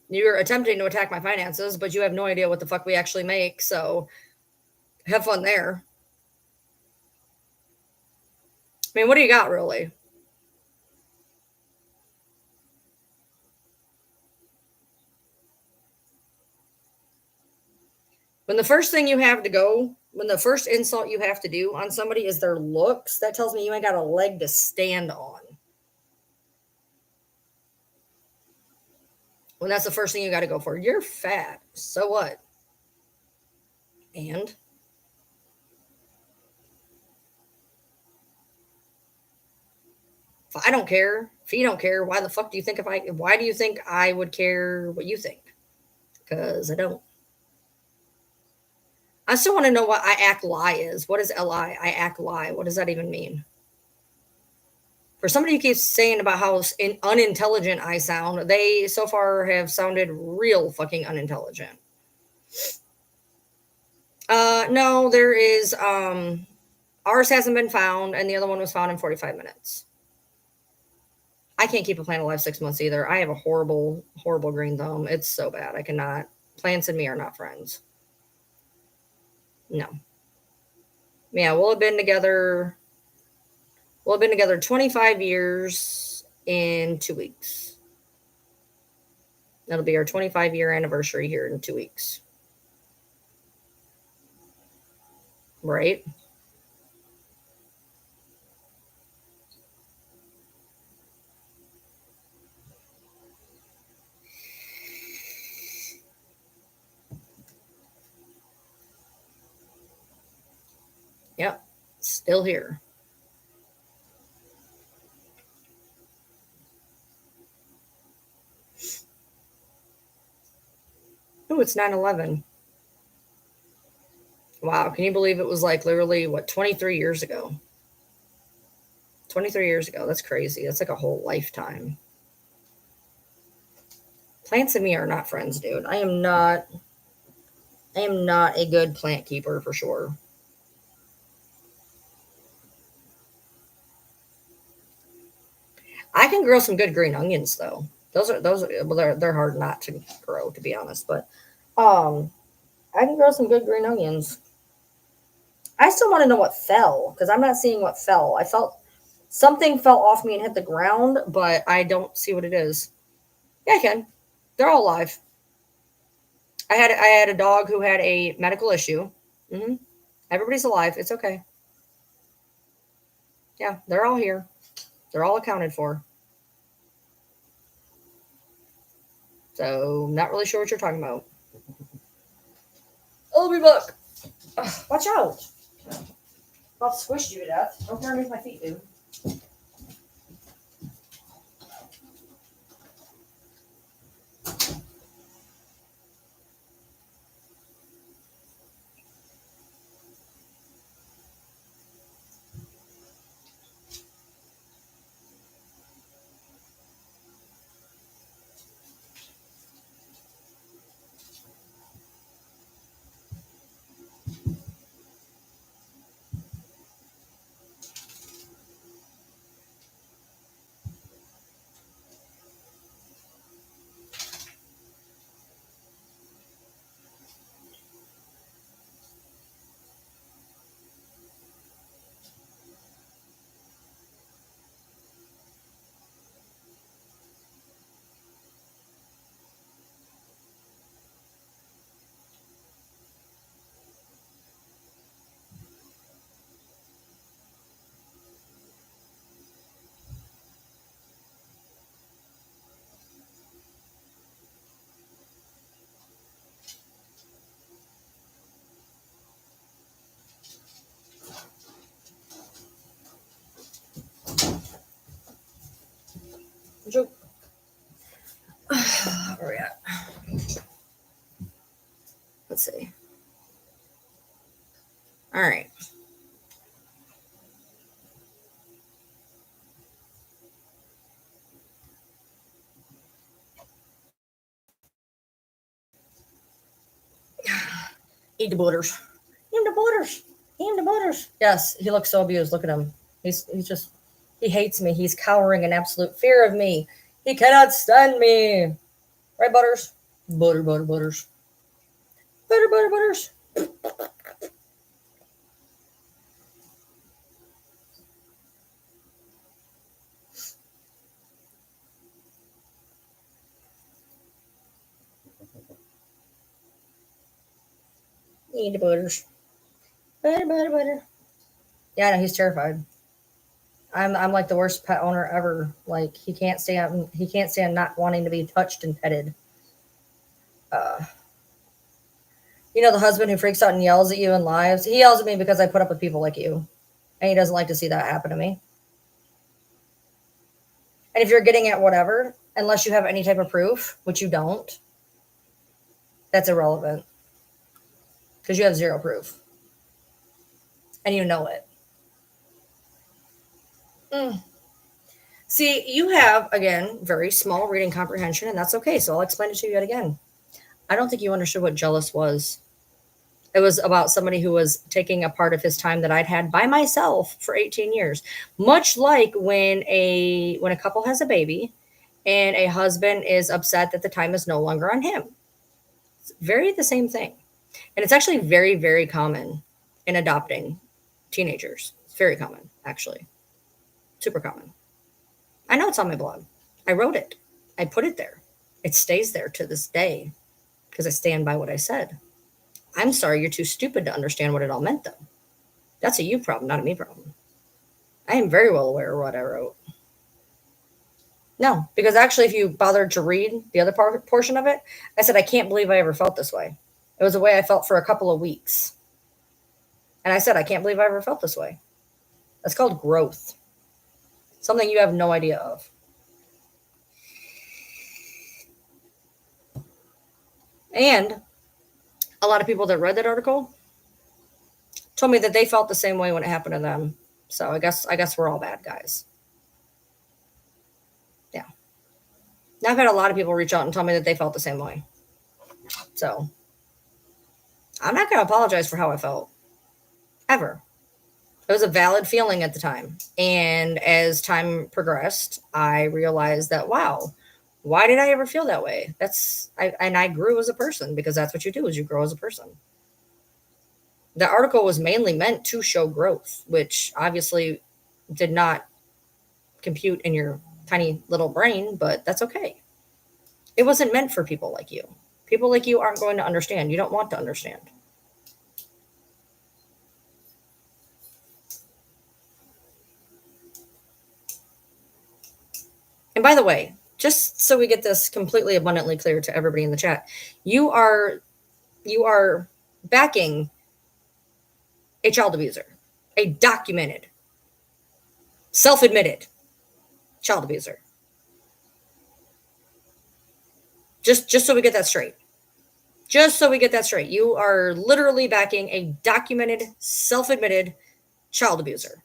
You're attempting to attack my finances, but you have no idea what the fuck we actually make. So have fun there. I mean, what do you got really? When the first insult you have to do on somebody is their looks, that tells me you ain't got a leg to stand on. When that's the first thing you got to go for. You're fat. So what? And if I don't care, if you don't care, why the fuck do you think why do you think I would care what you think? Because I don't. I still want to know what I act lie is. What is li? I act lie. What does that even mean? For somebody who keeps saying about how unintelligent I sound, they so far have sounded real fucking unintelligent. No, there is, ours hasn't been found, and the other one was found in 45 minutes. I can't keep a plant alive 6 months either. I have a horrible, horrible green thumb. It's so bad. I cannot. Plants and me are not friends. No. Yeah, we'll have been together 25 years in 2 weeks. That'll be our 25-year anniversary here in 2 weeks. Right? Yep. Still here. Oh, it's 9/11. Wow. Can you believe it was like literally, what, 23 years ago? 23 years ago. That's crazy. That's like a whole lifetime. Plants and me are not friends, dude. I am not a good plant keeper for sure. I can grow some good green onions though. Well, they're hard not to grow, to be honest, but um I can grow some good green onions. I still want to know what fell because I'm not seeing what fell. I felt something fell off me and hit the ground, but I don't see what it is. Yeah, I can. They're all alive. I had a dog who had a medical issue. Hmm. Everybody's alive. It's okay. Yeah, they're all here. They're all accounted for. So not really sure what you're talking about. I'll be back. Ugh, watch out. I'll squish you to death. Don't get underneath my feet, dude. Where are we at? Let's see. All right. Eat the butters. Eat the butters. Eat the butters. Yes, he looks so abused. Look at him. He's just he hates me. He's cowering in absolute fear of me. He cannot stand me. Right, Butters? Butters. Butters. Eat the butters. Butter. Yeah, no, he's terrified. I'm like the worst pet owner ever. Like he can't stand not wanting to be touched and petted. Uh, the husband who freaks out and yells at you in lives. He yells at me because I put up with people like you, and he doesn't like to see that happen to me. And if you're getting at whatever, unless you have any type of proof, which you don't, that's irrelevant because you have zero proof and you know it. Mm. See, you have, again, very small reading comprehension, and that's okay. So I'll explain it to you yet again. I don't think you understood what jealous was. It was about somebody who was taking a part of his time that I'd had by myself for 18 years. Much like when a couple has a baby and a husband is upset that the time is no longer on him. It's very the same thing. And it's actually very, very common in adopting teenagers. It's very common, actually. Super common. I know it's on my blog. I wrote it. I put it there. It stays there to this day because I stand by what I said. I'm sorry you're too stupid to understand what it all meant, though. That's a you problem, not a me problem. I am very well aware of what I wrote. No, because actually, if you bothered to read the other portion of it, I said, I can't believe I ever felt this way. It was the way I felt for a couple of weeks. And I said, I can't believe I ever felt this way. That's called growth. Something you have no idea of. And a lot of people that read that article told me that they felt the same way when it happened to them. So I guess we're all bad guys. Yeah. Now I've had a lot of people reach out and tell me that they felt the same way. So I'm not going to apologize for how I felt. Ever. It was a valid feeling at the time. And as time progressed, I realized that, wow, why did I ever feel that way? I grew as a person, because that's what you do, is you grow as a person. The article was mainly meant to show growth, which obviously did not compute in your tiny little brain, but that's okay. It wasn't meant for people like you. People like you aren't going to understand. You don't want to understand. And by the way, just so we get this completely abundantly clear to everybody in the chat, you are backing a child abuser, a documented, self-admitted child abuser. Just so we get that straight. Just so we get that straight. You are literally backing a documented, self-admitted child abuser.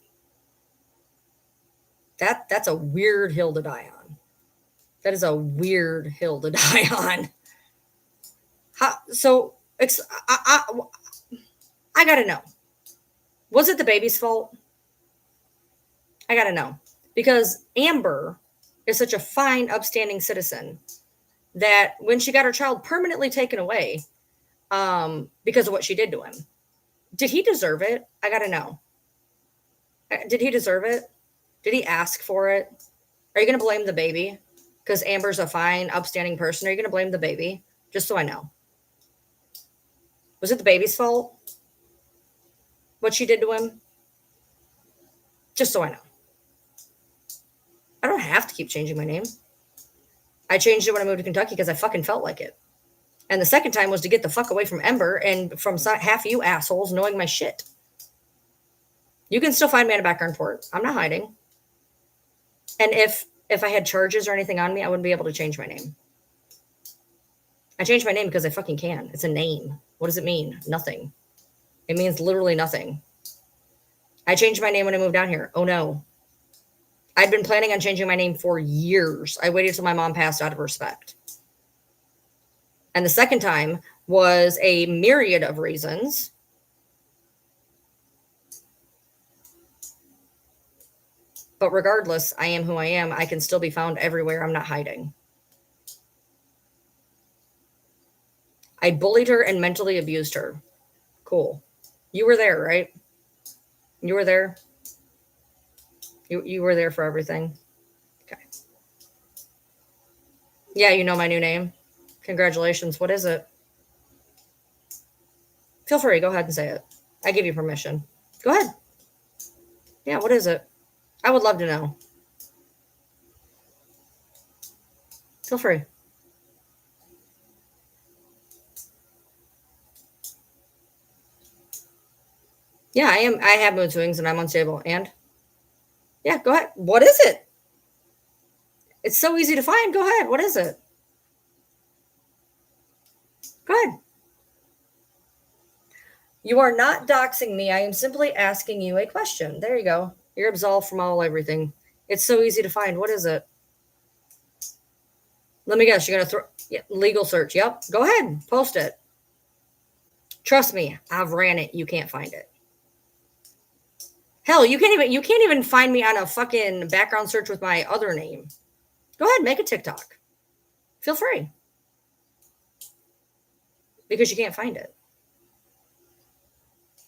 That's a weird hill to die on. That is a weird hill to die on. I gotta know. Was it the baby's fault? I gotta know. Because Amber is such a fine, upstanding citizen that when she got her child permanently taken away because of what she did to him, did he deserve it? I gotta know. Did he deserve it? Did he ask for it? Are you gonna blame the baby? Because Amber's a fine, upstanding person. Are you going to blame the baby? Just so I know. Was it the baby's fault? What she did to him? Just so I know. I don't have to keep changing my name. I changed it when I moved to Kentucky because I fucking felt like it. And the second time was to get the fuck away from Ember and from half of you assholes knowing my shit. You can still find me on a background report. I'm not hiding. And if I had charges or anything on me, I wouldn't be able to change my name. I changed my name because I fucking can. It's a name. What does it mean? Nothing. It means literally nothing. I changed my name when I moved down here. Oh no. I'd been planning on changing my name for years. I waited till my mom passed out of respect. And the second time was a myriad of reasons. But regardless, I am who I am. I can still be found everywhere. I'm not hiding. I bullied her and mentally abused her. Cool. You were there, right? You were there? You were there for everything? Okay. Yeah, you know my new name. Congratulations. What is it? Feel free. Go ahead and say it. I give you permission. Go ahead. Yeah, what is it? I would love to know. Feel free. Yeah, I am. I have mood swings and I'm unstable. And yeah, go ahead. What is it? It's so easy to find. Go ahead. What is it? Go ahead. You are not doxing me. I am simply asking you a question. There you go. You're absolved from everything. It's so easy to find. What is it? Let me guess. You're going to legal search. Yep. Go ahead. Post it. Trust me. I've ran it. You can't find it. Hell, you can't even find me on a fucking background search with my other name. Go ahead. Make a TikTok. Feel free. Because you can't find it.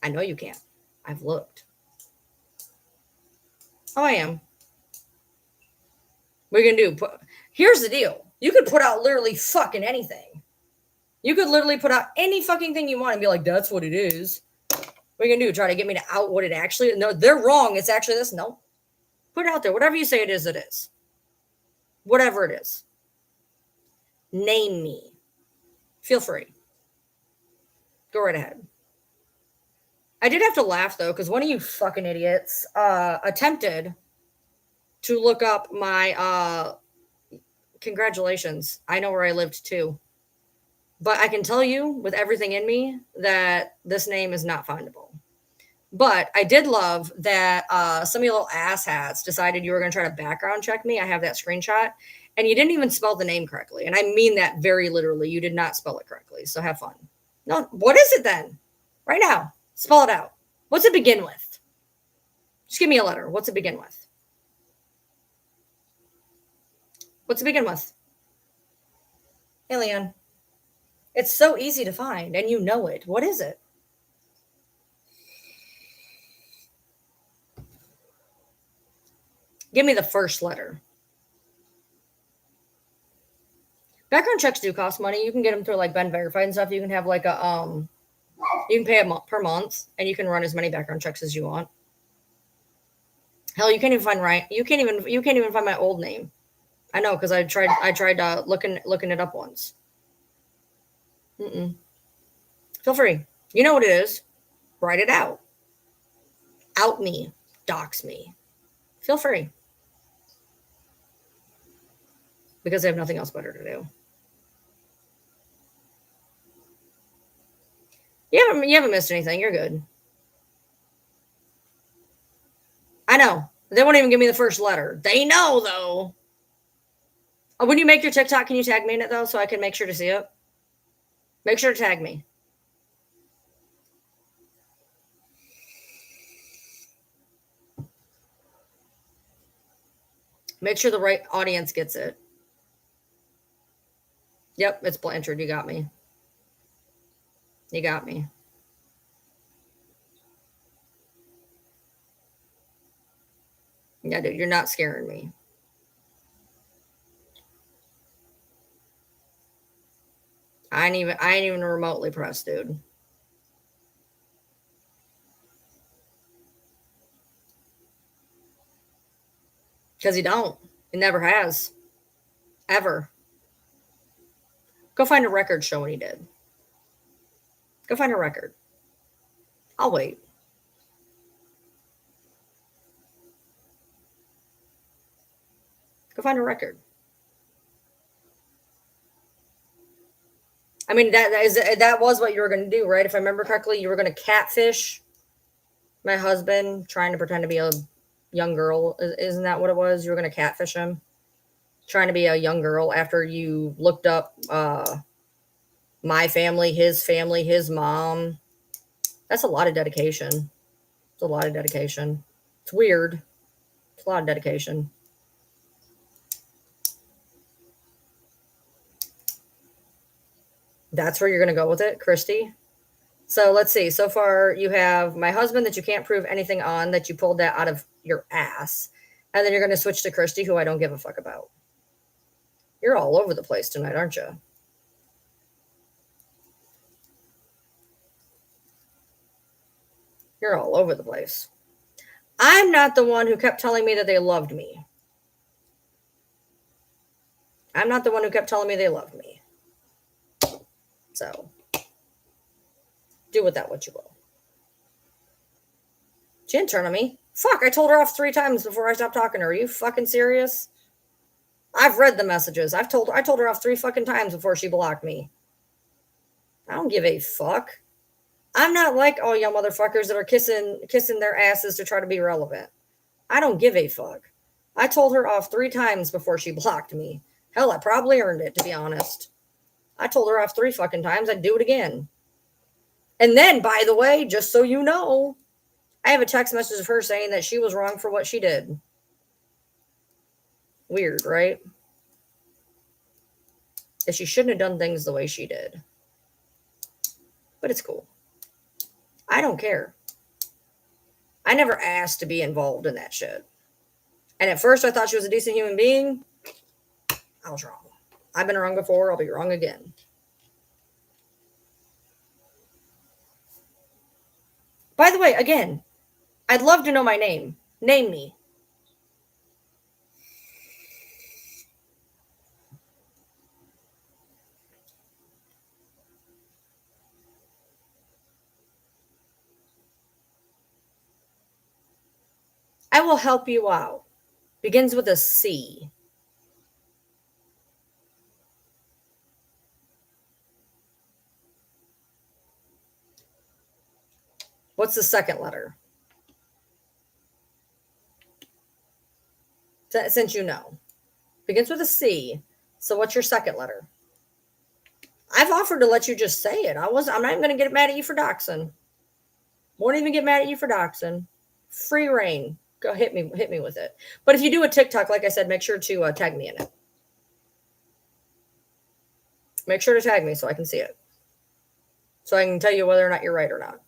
I know you can't. I've looked. Oh, I am. What are you going to do? Here's the deal. You could put out literally fucking anything. You could literally put out any fucking thing you want and be like, that's what it is. What are you gonna do? Try to get me to out what it actually? No, they're wrong. It's actually this. No, put it out there. Whatever you say it is, it is. Whatever it is. Name me. Feel free. Go right ahead. I did have to laugh though, because one of you fucking idiots attempted to look up my congratulations. I know where I lived too. But I can tell you with everything in me that this name is not findable. But I did love that some of you little asshats decided you were going to try to background check me. I have that screenshot. And you didn't even spell the name correctly. And I mean that very literally. You did not spell it correctly. So have fun. No, what is it then? Right now. Spell it out. What's it begin with? Just give me a letter. What's it begin with? What's it begin with? Hey, Leon. It's so easy to find, and you know it. What is it? Give me the first letter. Background checks do cost money. You can get them through like Ben Verified and stuff. You can have like a you can pay per month, and you can run as many background checks as you want. Hell, you can't even find You can't even find my old name. I know, because I tried looking it up once. Feel free. You know what it is. Write it out. Out me. Dox me. Feel free. Because I have nothing else better to do. You haven't missed anything. You're good. I know. They won't even give me the first letter. They know, though. Oh, when you make your TikTok, can you tag me in it, though, so I can make sure to see it? Make sure to tag me. Make sure the right audience gets it. Yep, it's Blanchard. You got me. You got me. Yeah, dude, you're not scaring me. I ain't even remotely pressed, dude. Because he don't. He never has. Ever. Go find a record showing he did. Go find a record. I'll wait. Go find a record. I mean, that was what you were going to do, right? If I remember correctly, you were going to catfish my husband trying to pretend to be a young girl. Isn't that what it was? You were going to catfish him trying to be a young girl after you looked up my family, his mom. That's a lot of dedication. It's a lot of dedication. It's weird. It's a lot of dedication. That's where you're going to go with it, Christy? So let's see. So far, you have my husband that you can't prove anything on, that you pulled that out of your ass. And then you're going to switch to Christy, who I don't give a fuck about. You're all over the place tonight, aren't you? You're all over the place. I'm not the one who kept telling me that they loved me. I'm not the one who kept telling me they loved me. So, do with that what you will. She didn't turn on me. Fuck, I told her off 3 times before I stopped talking to her. Are you fucking serious? I've read the messages. I told her off 3 fucking times before she blocked me. I don't give a fuck. I'm not like all y'all motherfuckers that are kissing their asses to try to be relevant. I don't give a fuck. I told her off 3 times before she blocked me. Hell, I probably earned it, to be honest. I told her off 3 fucking times. I'd do it again. And then, by the way, just so you know, I have a text message of her saying that she was wrong for what she did. Weird, right? That she shouldn't have done things the way she did. But it's cool. I don't care. I never asked to be involved in that shit. And at first I thought she was a decent human being. I was wrong. I've been wrong before. I'll be wrong again. By the way, again, I'd love to know my name. Name me. I will help you out. Begins with a C. What's the second letter? Since you know. Begins with a C. So what's your second letter? I've offered to let you just say it. I'm not even going to get mad at you for doxing. Won't even get mad at you for doxing. Free reign. Go hit me with it. But if you do a TikTok, like I said, make sure to tag me in it. Make sure to tag me so I can see it. So I can tell you whether or not you're right or not.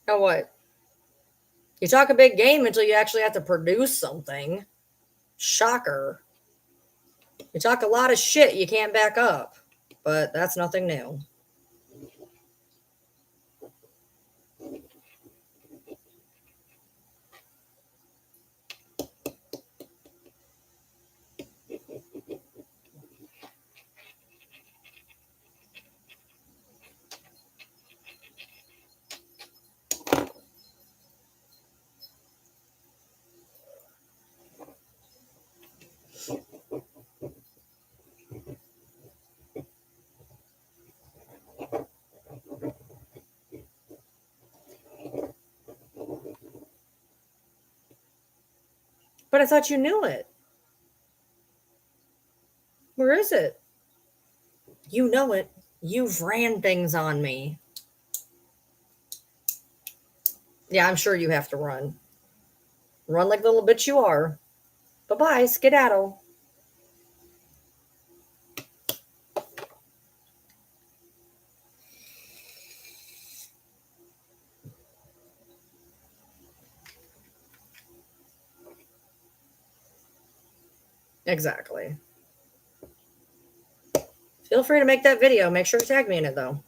Now what? You talk a big game until you actually have to produce something. Shocker. You talk a lot of shit you can't back up. But that's nothing new. But I thought you knew it. Where is it? You know it. You've ran things on me. Yeah, I'm sure you have to run. Run like the little bitch you are. Bye-bye, skedaddle. Exactly. Feel free to make that video. Make sure to tag me in it, though.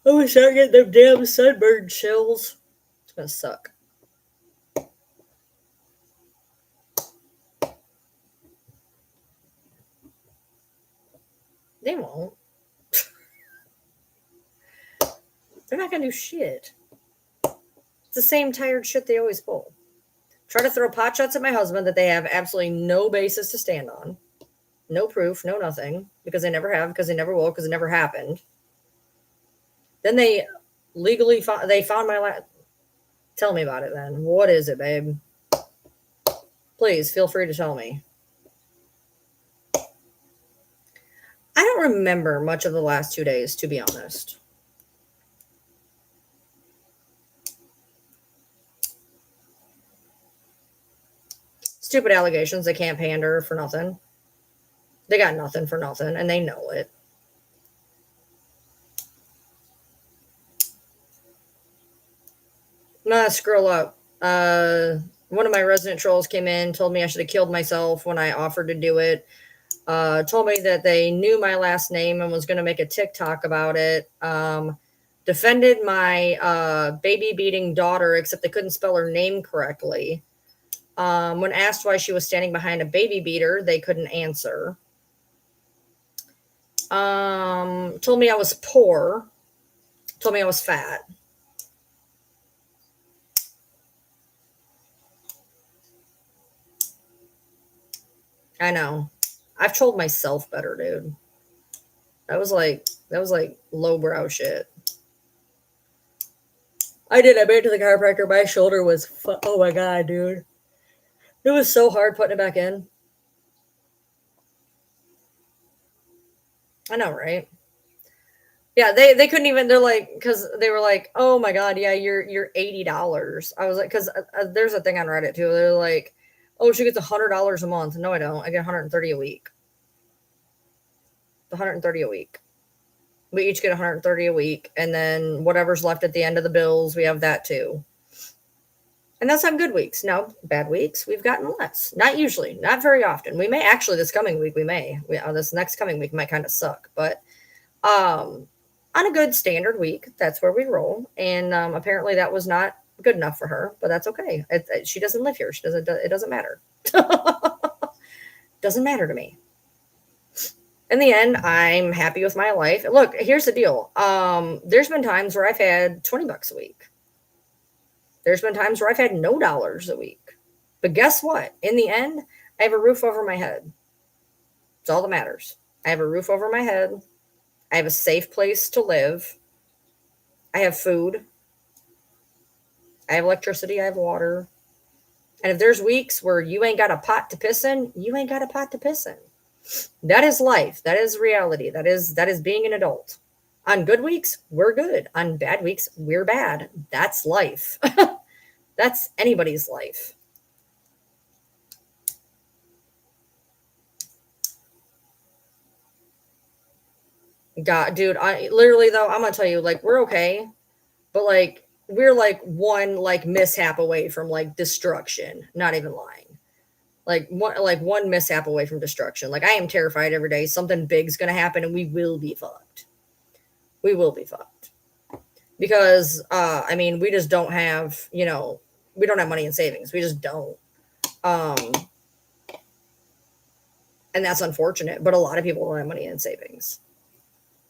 I wish I get them damn sunburn chills. It's gonna suck. They won't. They're not gonna do shit. It's the same tired shit they always pull. Try to throw pot shots at my husband that they have absolutely no basis to stand on. No proof, no nothing. Because they never have, because they never will, because it never happened. Then they legally found my Tell me about it then. What is it, babe? Please feel free to tell me. I don't remember much of the last 2 days, to be honest. Stupid allegations. They can't pander for nothing. They got nothing for nothing, and they know it. Nah, scroll up. One of my resident trolls came in, told me I should have killed myself when I offered to do it. Told me that they knew my last name and was going to make a TikTok about it. Defended my baby beating daughter, except they couldn't spell her name correctly. When asked why she was standing behind a baby beater, they couldn't answer. Told me I was poor. Told me I was fat. I know. I've trolled myself better, dude. That was like lowbrow shit. I did. I made it to the chiropractor. My shoulder was, oh my God, dude. It was so hard putting it back in. I know, right? Yeah, they couldn't even. They're like, because they were like, oh my god, yeah, you're $80. I was like, because there's a thing on Reddit too. They're like, oh, she gets $100 a month. No, I don't. I get 130 a week. 130 a week. We each get 130 a week, and then whatever's left at the end of the bills, we have that too. And that's on good weeks. Now, bad weeks, we've gotten less. Not usually, not very often. We may actually this coming week. We may. This next coming week might kind of suck, but on a good standard week, that's where we roll. And apparently, that was not good enough for her, but that's okay. She doesn't live here. She doesn't. It doesn't matter. Doesn't matter to me. In the end, I'm happy with my life. Look, here's the deal. There's been times where I've had $20 a week. There's been times where I've had no dollars a week. But guess what? In the end, I have a roof over my head. It's all that matters. I have a roof over my head. I have a safe place to live. I have food. I have electricity. I have water. And if there's weeks where you ain't got a pot to piss in, you ain't got a pot to piss in. That is life. That is reality. That is being an adult. On good weeks, we're good. On bad weeks, we're bad. That's life. That's anybody's life. God, dude, I literally though, I'm gonna tell you, like, we're okay, but like we're like one like mishap away from like destruction. Not even lying. Like one mishap away from destruction. Like I am terrified every day. Something big's gonna happen and we will be fucked. We will be fucked. Because I mean, we just don't have, we don't have money in savings. We just don't. And that's unfortunate, but a lot of people don't have money in savings.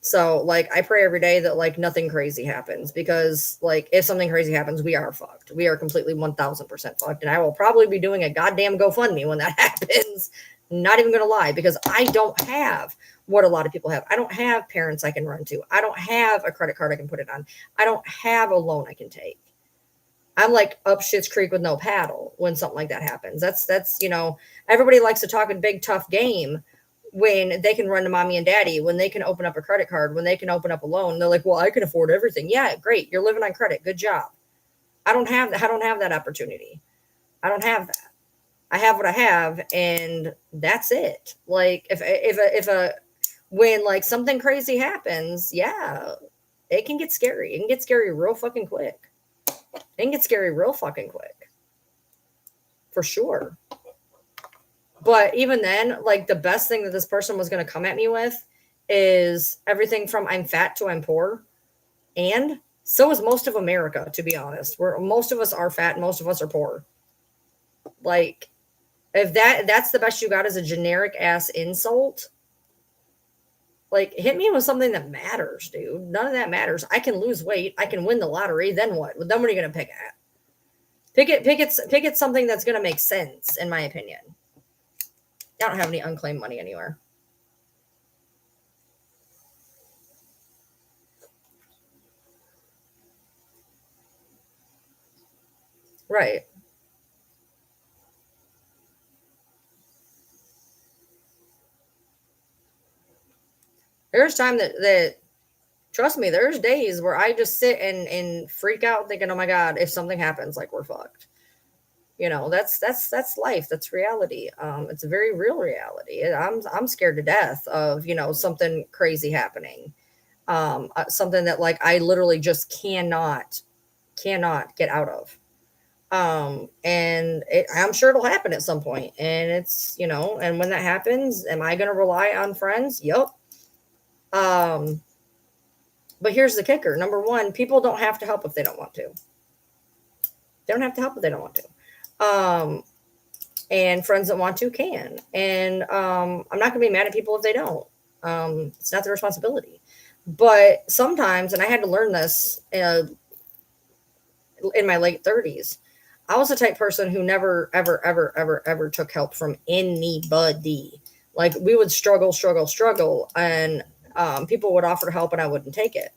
So like I pray every day that like nothing crazy happens, because like if something crazy happens, we are fucked. We are completely 1000% fucked. And I will probably be doing a goddamn GoFundMe when that happens. Not even gonna lie, because I don't have what a lot of people have. I don't have parents I can run to. I don't have a credit card I can put it on. I don't have a loan I can take. I'm like up shit's creek with no paddle when something like that happens. That's everybody likes to talk a big tough game when they can run to mommy and daddy, when they can open up a credit card, when they can open up a loan. They're like, well, I can afford everything. Yeah, great. You're living on credit. Good job. I don't have that. I don't have that opportunity. I don't have that. I have what I have, and that's it. Like when like something crazy happens, yeah, it can get scary. It can get scary real fucking quick. It can get scary real fucking quick. For sure. But even then, like the best thing that this person was going to come at me with is everything from I'm fat to I'm poor. And so is most of America, to be honest. Most of us are fat, most of us are poor. Like if that's the best you got as a generic ass insult, like hit me with something that matters, dude. None of that matters. I can lose weight, I can win the lottery, then what? Then what are you going to pick at? Pick it something that's going to make sense, in my opinion. I don't have any unclaimed money anywhere. Right. There's time that trust me, there's days where I just sit and freak out thinking, oh my God, if something happens, like we're fucked. That's life. That's reality. It's a very real reality. I'm scared to death of, something crazy happening. Something that like I literally just cannot get out of. And I'm sure it'll happen at some point. And it's, and when that happens, am I going to rely on friends? Yep. But here's the kicker. Number one, people don't have to help if they don't want to. They don't have to help if they don't want to. And friends that want to can. And I'm not going to be mad at people if they don't. It's not their responsibility. But sometimes, and I had to learn this in my late 30s, I was the type person who never, ever, ever, ever, ever took help from anybody. Like we would struggle, and people would offer help and I wouldn't take it.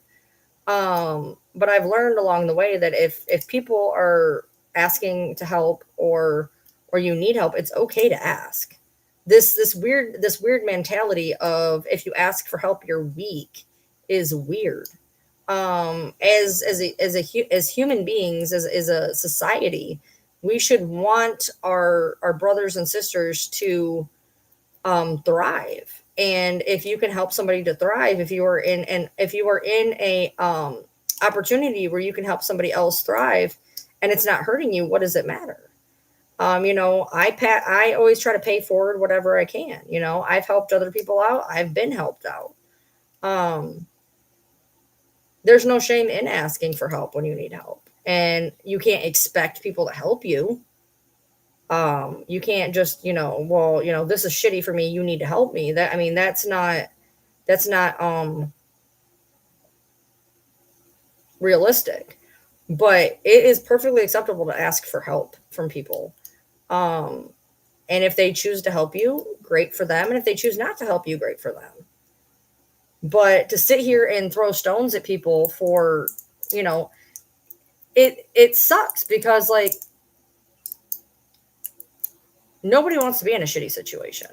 But I've learned along the way that if people are asking to help or you need help, it's okay to ask. This weird mentality of if you ask for help, you're weak is weird. As human beings, as a society, we should want our brothers and sisters to thrive. And if you can help somebody to thrive, if you are in a opportunity where you can help somebody else thrive and it's not hurting you, what does it matter? I always try to pay forward whatever I can. I've helped other people out. I've been helped out. Um, there's no shame in asking for help when you need help. And you can't expect people to help you. You can't just, well, this is shitty for me. You need to help me. That's not realistic. But it is perfectly acceptable to ask for help from people. Um, and if they choose to help you, great for them. And if they choose not to help you, great for them. But to sit here and throw stones at people for, it sucks because like nobody wants to be in a shitty situation.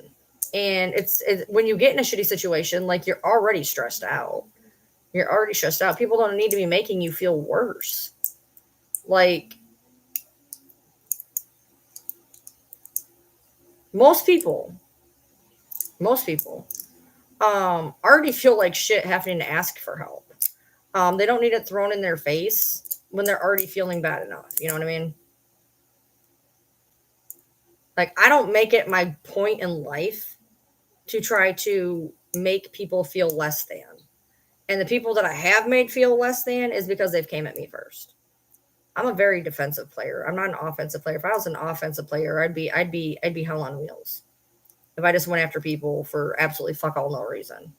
And it's when you get in a shitty situation, like you're already stressed out. You're already stressed out. People don't need to be making you feel worse. Like most people already feel like shit having to ask for help. They don't need it thrown in their face when they're already feeling bad enough. You know what I mean? Like, I don't make it my point in life to try to make people feel less than. And the people that I have made feel less than is because they've came at me first. I'm a very defensive player. I'm not an offensive player. If I was an offensive player, I'd be hell on wheels. If I just went after people for absolutely fuck all no reason.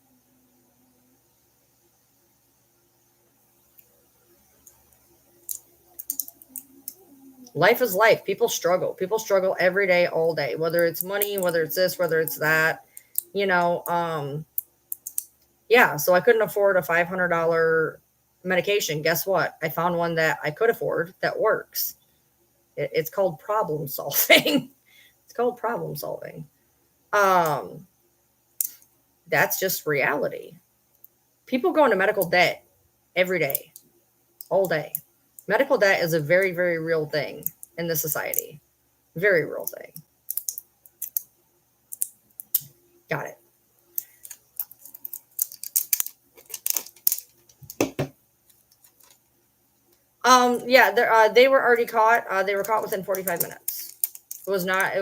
Life is life. People struggle. People struggle every day, all day, whether it's money, whether it's this, whether it's that, yeah. So I couldn't afford a $500 medication. Guess what? I found one that I could afford that works. It's called problem solving. It's called problem solving. That's just reality. People go into medical debt every day, all day. Medical debt is a very, very real thing in this society. Very real thing. Got it. Yeah, they were already caught. They were caught within 45 minutes. It was not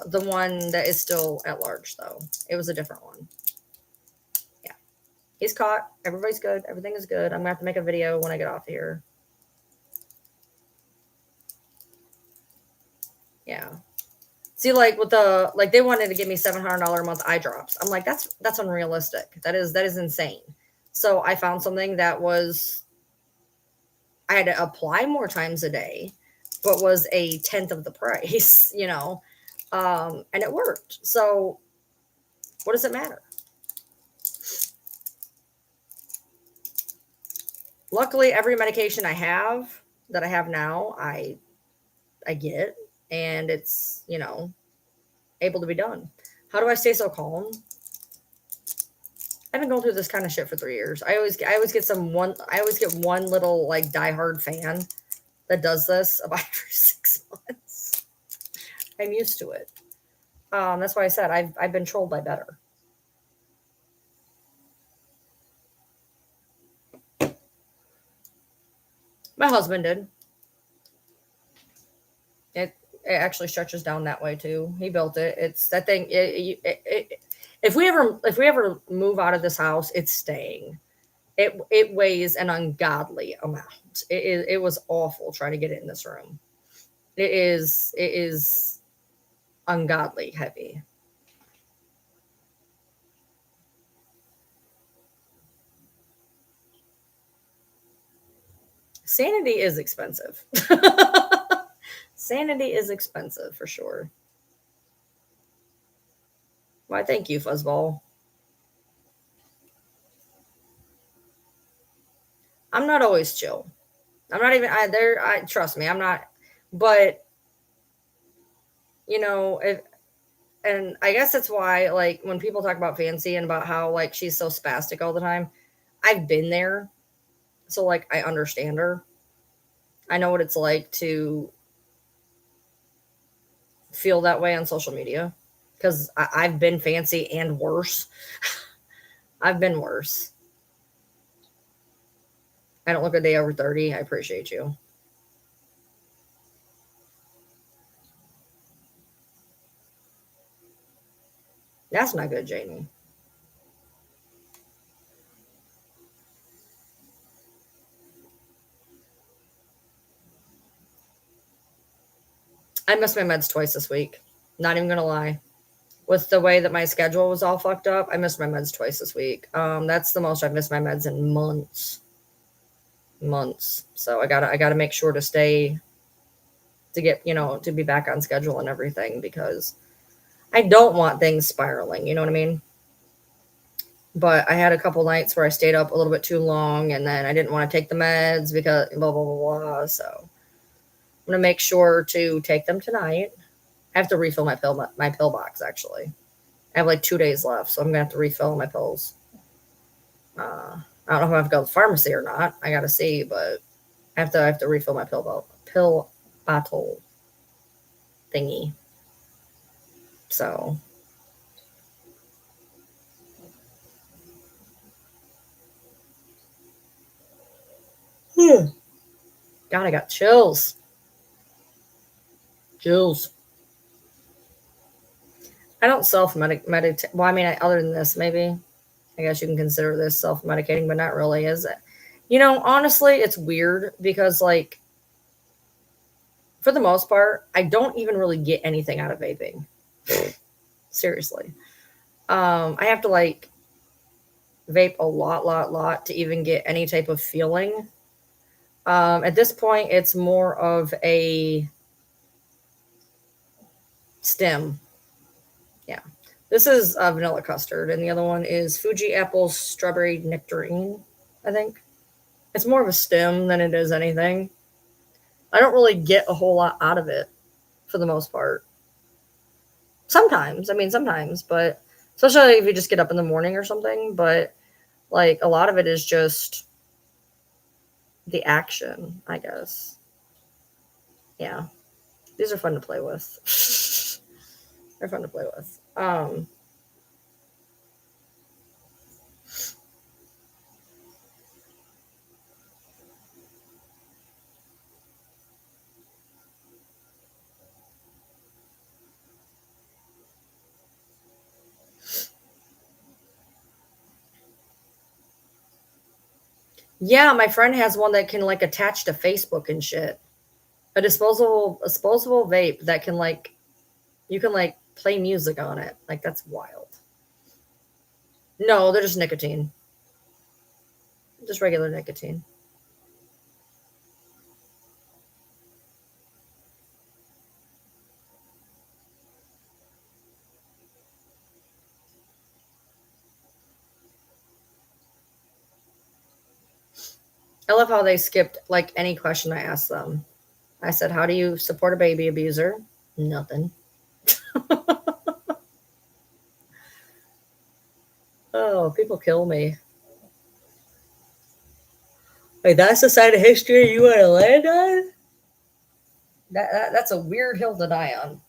the one that is still at large though. It was a different one. Yeah. He's caught. Everybody's good. Everything is good. I'm gonna have to make a video when I get off here. Yeah. See, like with they wanted to give me $700 a month eye drops. I'm like, that's unrealistic. That is insane. So I found something that I had to apply more times a day, but was a tenth of the price, and it worked. So what does it matter? Luckily, every medication I have now, I get, and it's, able to be done. How do I stay so calm? I've been going through this kind of shit for 3 years. I always get one little like diehard fan that does this about every 6 months. I'm used to it. That's why I said I've been trolled by better. My husband did. It actually stretches down that way too. He built it. It's that thing. If we ever move out of this house, it's staying. It weighs an ungodly amount. It was awful trying to get it in this room. It is ungodly heavy. Sanity is expensive. Sanity is expensive for sure. Why, thank you, Fuzzball. I'm not always chill. I'm not even I trust me, I'm not, but if and I guess that's why, like, when people talk about Fancy and about how, like, she's so spastic all the time, I've been there. So, like, I understand her. I know what it's like to feel that way on social media because I've been Fancy and worse. I've been worse. I don't look a day over 30. I appreciate you. That's not good, Jamie. I missed my meds twice this week. Not even gonna lie. With the way that my schedule was all fucked up, I missed my meds twice this week. That's the most I've missed my meds in months. Months. So I gotta make sure to stay to get, to be back on schedule and everything because I don't want things spiraling, you know what I mean? But I had a couple nights where I stayed up a little bit too long and then I didn't want to take the meds because blah blah blah blah. So I'm gonna make sure to take them tonight. I have to refill my pill box actually. I have like 2 days left, so I'm gonna have to refill my pills. I don't know if I have to go to the pharmacy or not. I gotta see, but I have to refill my pill bottle thingy. So God, I got chills. Chills. I don't meditate. Well, I mean, other than this, maybe I guess you can consider this self medicating, but not really, is it? Honestly, it's weird because, like, for the most part, I don't even really get anything out of vaping. Seriously. I have to, like, vape a lot to even get any type of feeling. At this point, it's more of a stem. Yeah. This is vanilla custard, and the other one is Fuji apple strawberry nectarine, I think. It's more of a stem than it is anything. I don't really get a whole lot out of it for the most part. Sometimes, but especially if you just get up in the morning or something. But like a lot of it is just the action, I guess. Yeah, these are fun to play with. They're fun to play with. Yeah, my friend has one that can like attach to Facebook and shit. A disposable vape that can like you can like play music on it. Like that's wild. No, they're just nicotine. Just regular nicotine. I love how they skipped like any question I asked them. I said, "How do you support a baby abuser?" Nothing. Oh, people kill me. Like that's the side of history you want to land on? That's a weird hill to die on.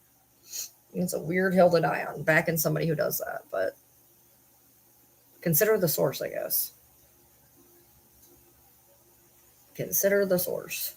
It's a weird hill to die on. Backing somebody who does that, but consider the source, I guess. Consider the source.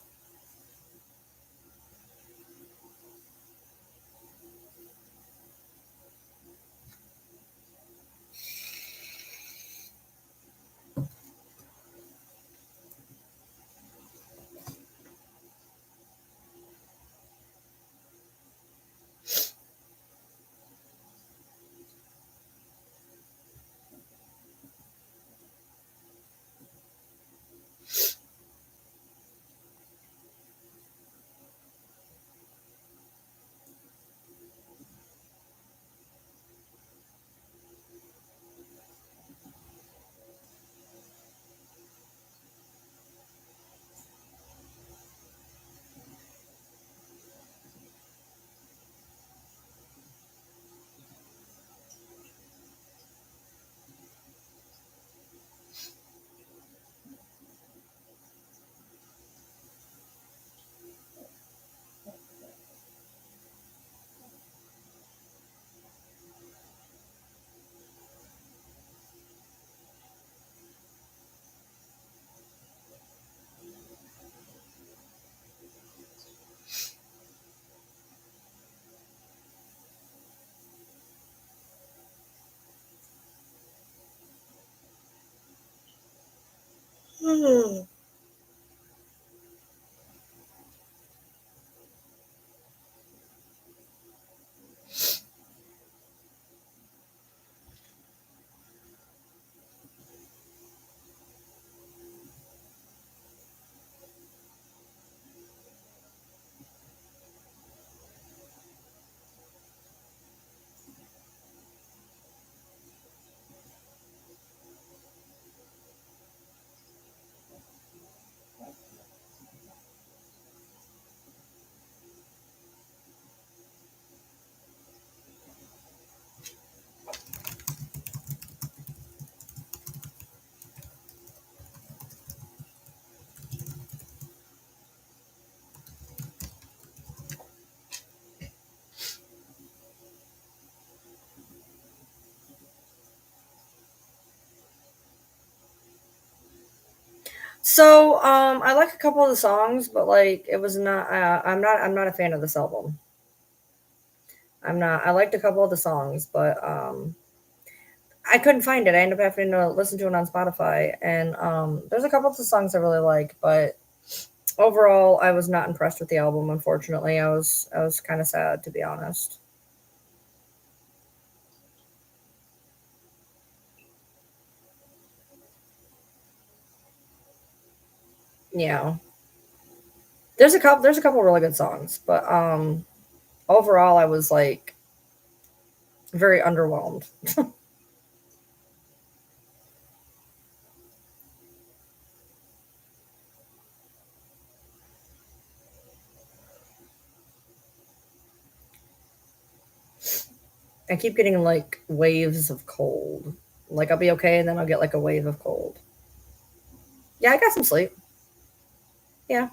So, I like a couple of the songs, but like it was not. I'm not a fan of this album. I'm not. I liked a couple of the songs, but I couldn't find it. I ended up having to listen to it on Spotify, and there's a couple of the songs I really like, but overall, I was not impressed with the album. Unfortunately, I was kind of sad, to be honest. Yeah, there's a couple really good songs, but overall, I was like very underwhelmed. I keep getting like waves of cold. Like I'll be okay, and then I'll get like a wave of cold. Yeah, I got some sleep. Yeah,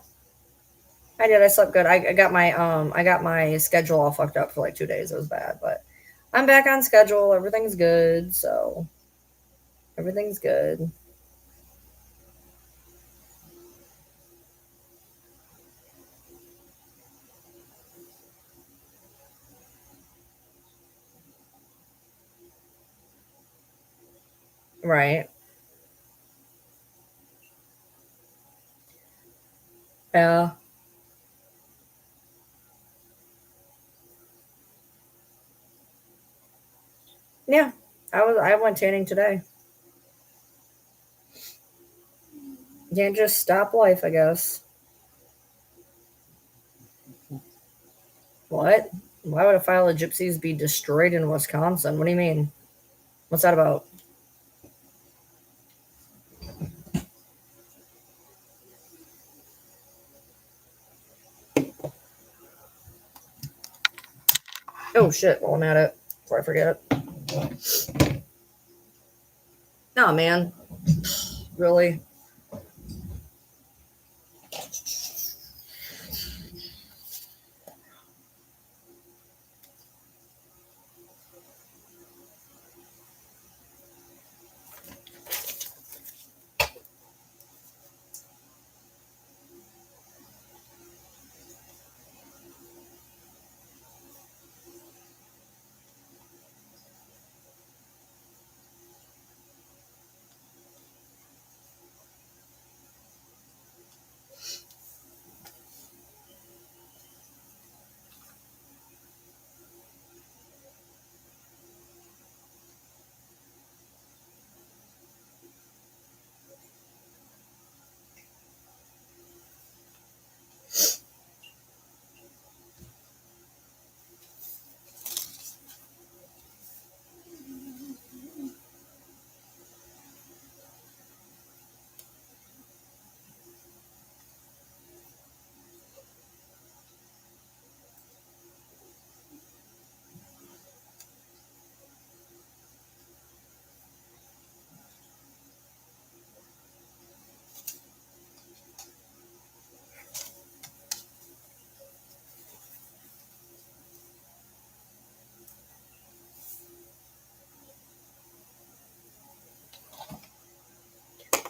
I did. I slept good. I got my schedule all fucked up for like 2 days. It was bad, but I'm back on schedule. Everything's good, so everything's good. Right. Yeah. Yeah. I went tanning today. You can't just stop life, I guess. What? Why would a file of gypsies be destroyed in Wisconsin? What do you mean? What's that about? Oh shit, while I'm at it, before I forget it. No, man. Really?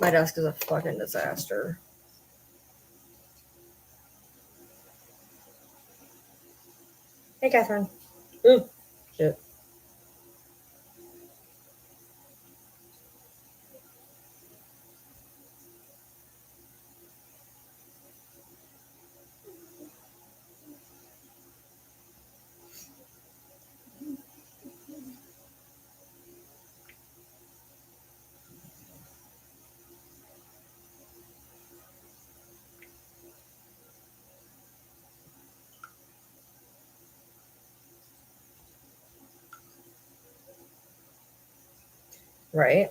My desk is a fucking disaster. Hey, Catherine. Ooh, shit. Right.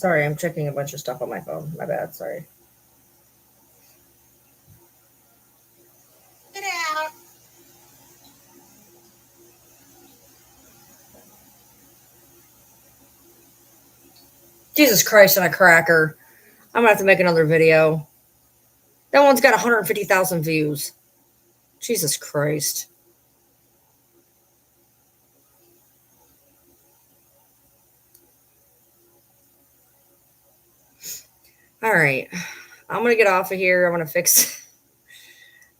Sorry, I'm checking a bunch of stuff on my phone. My bad. Sorry. Get out. Jesus Christ on a cracker. I'm gonna have to make another video. That one's got 150,000 views. Jesus Christ. All right. I'm gonna get off of here. I'm gonna fix.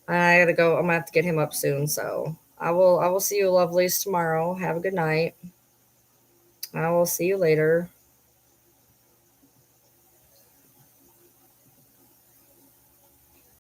I gotta go. I'm gonna have to get him up soon. So I will see you lovelies tomorrow. Have a good night. I will see you later.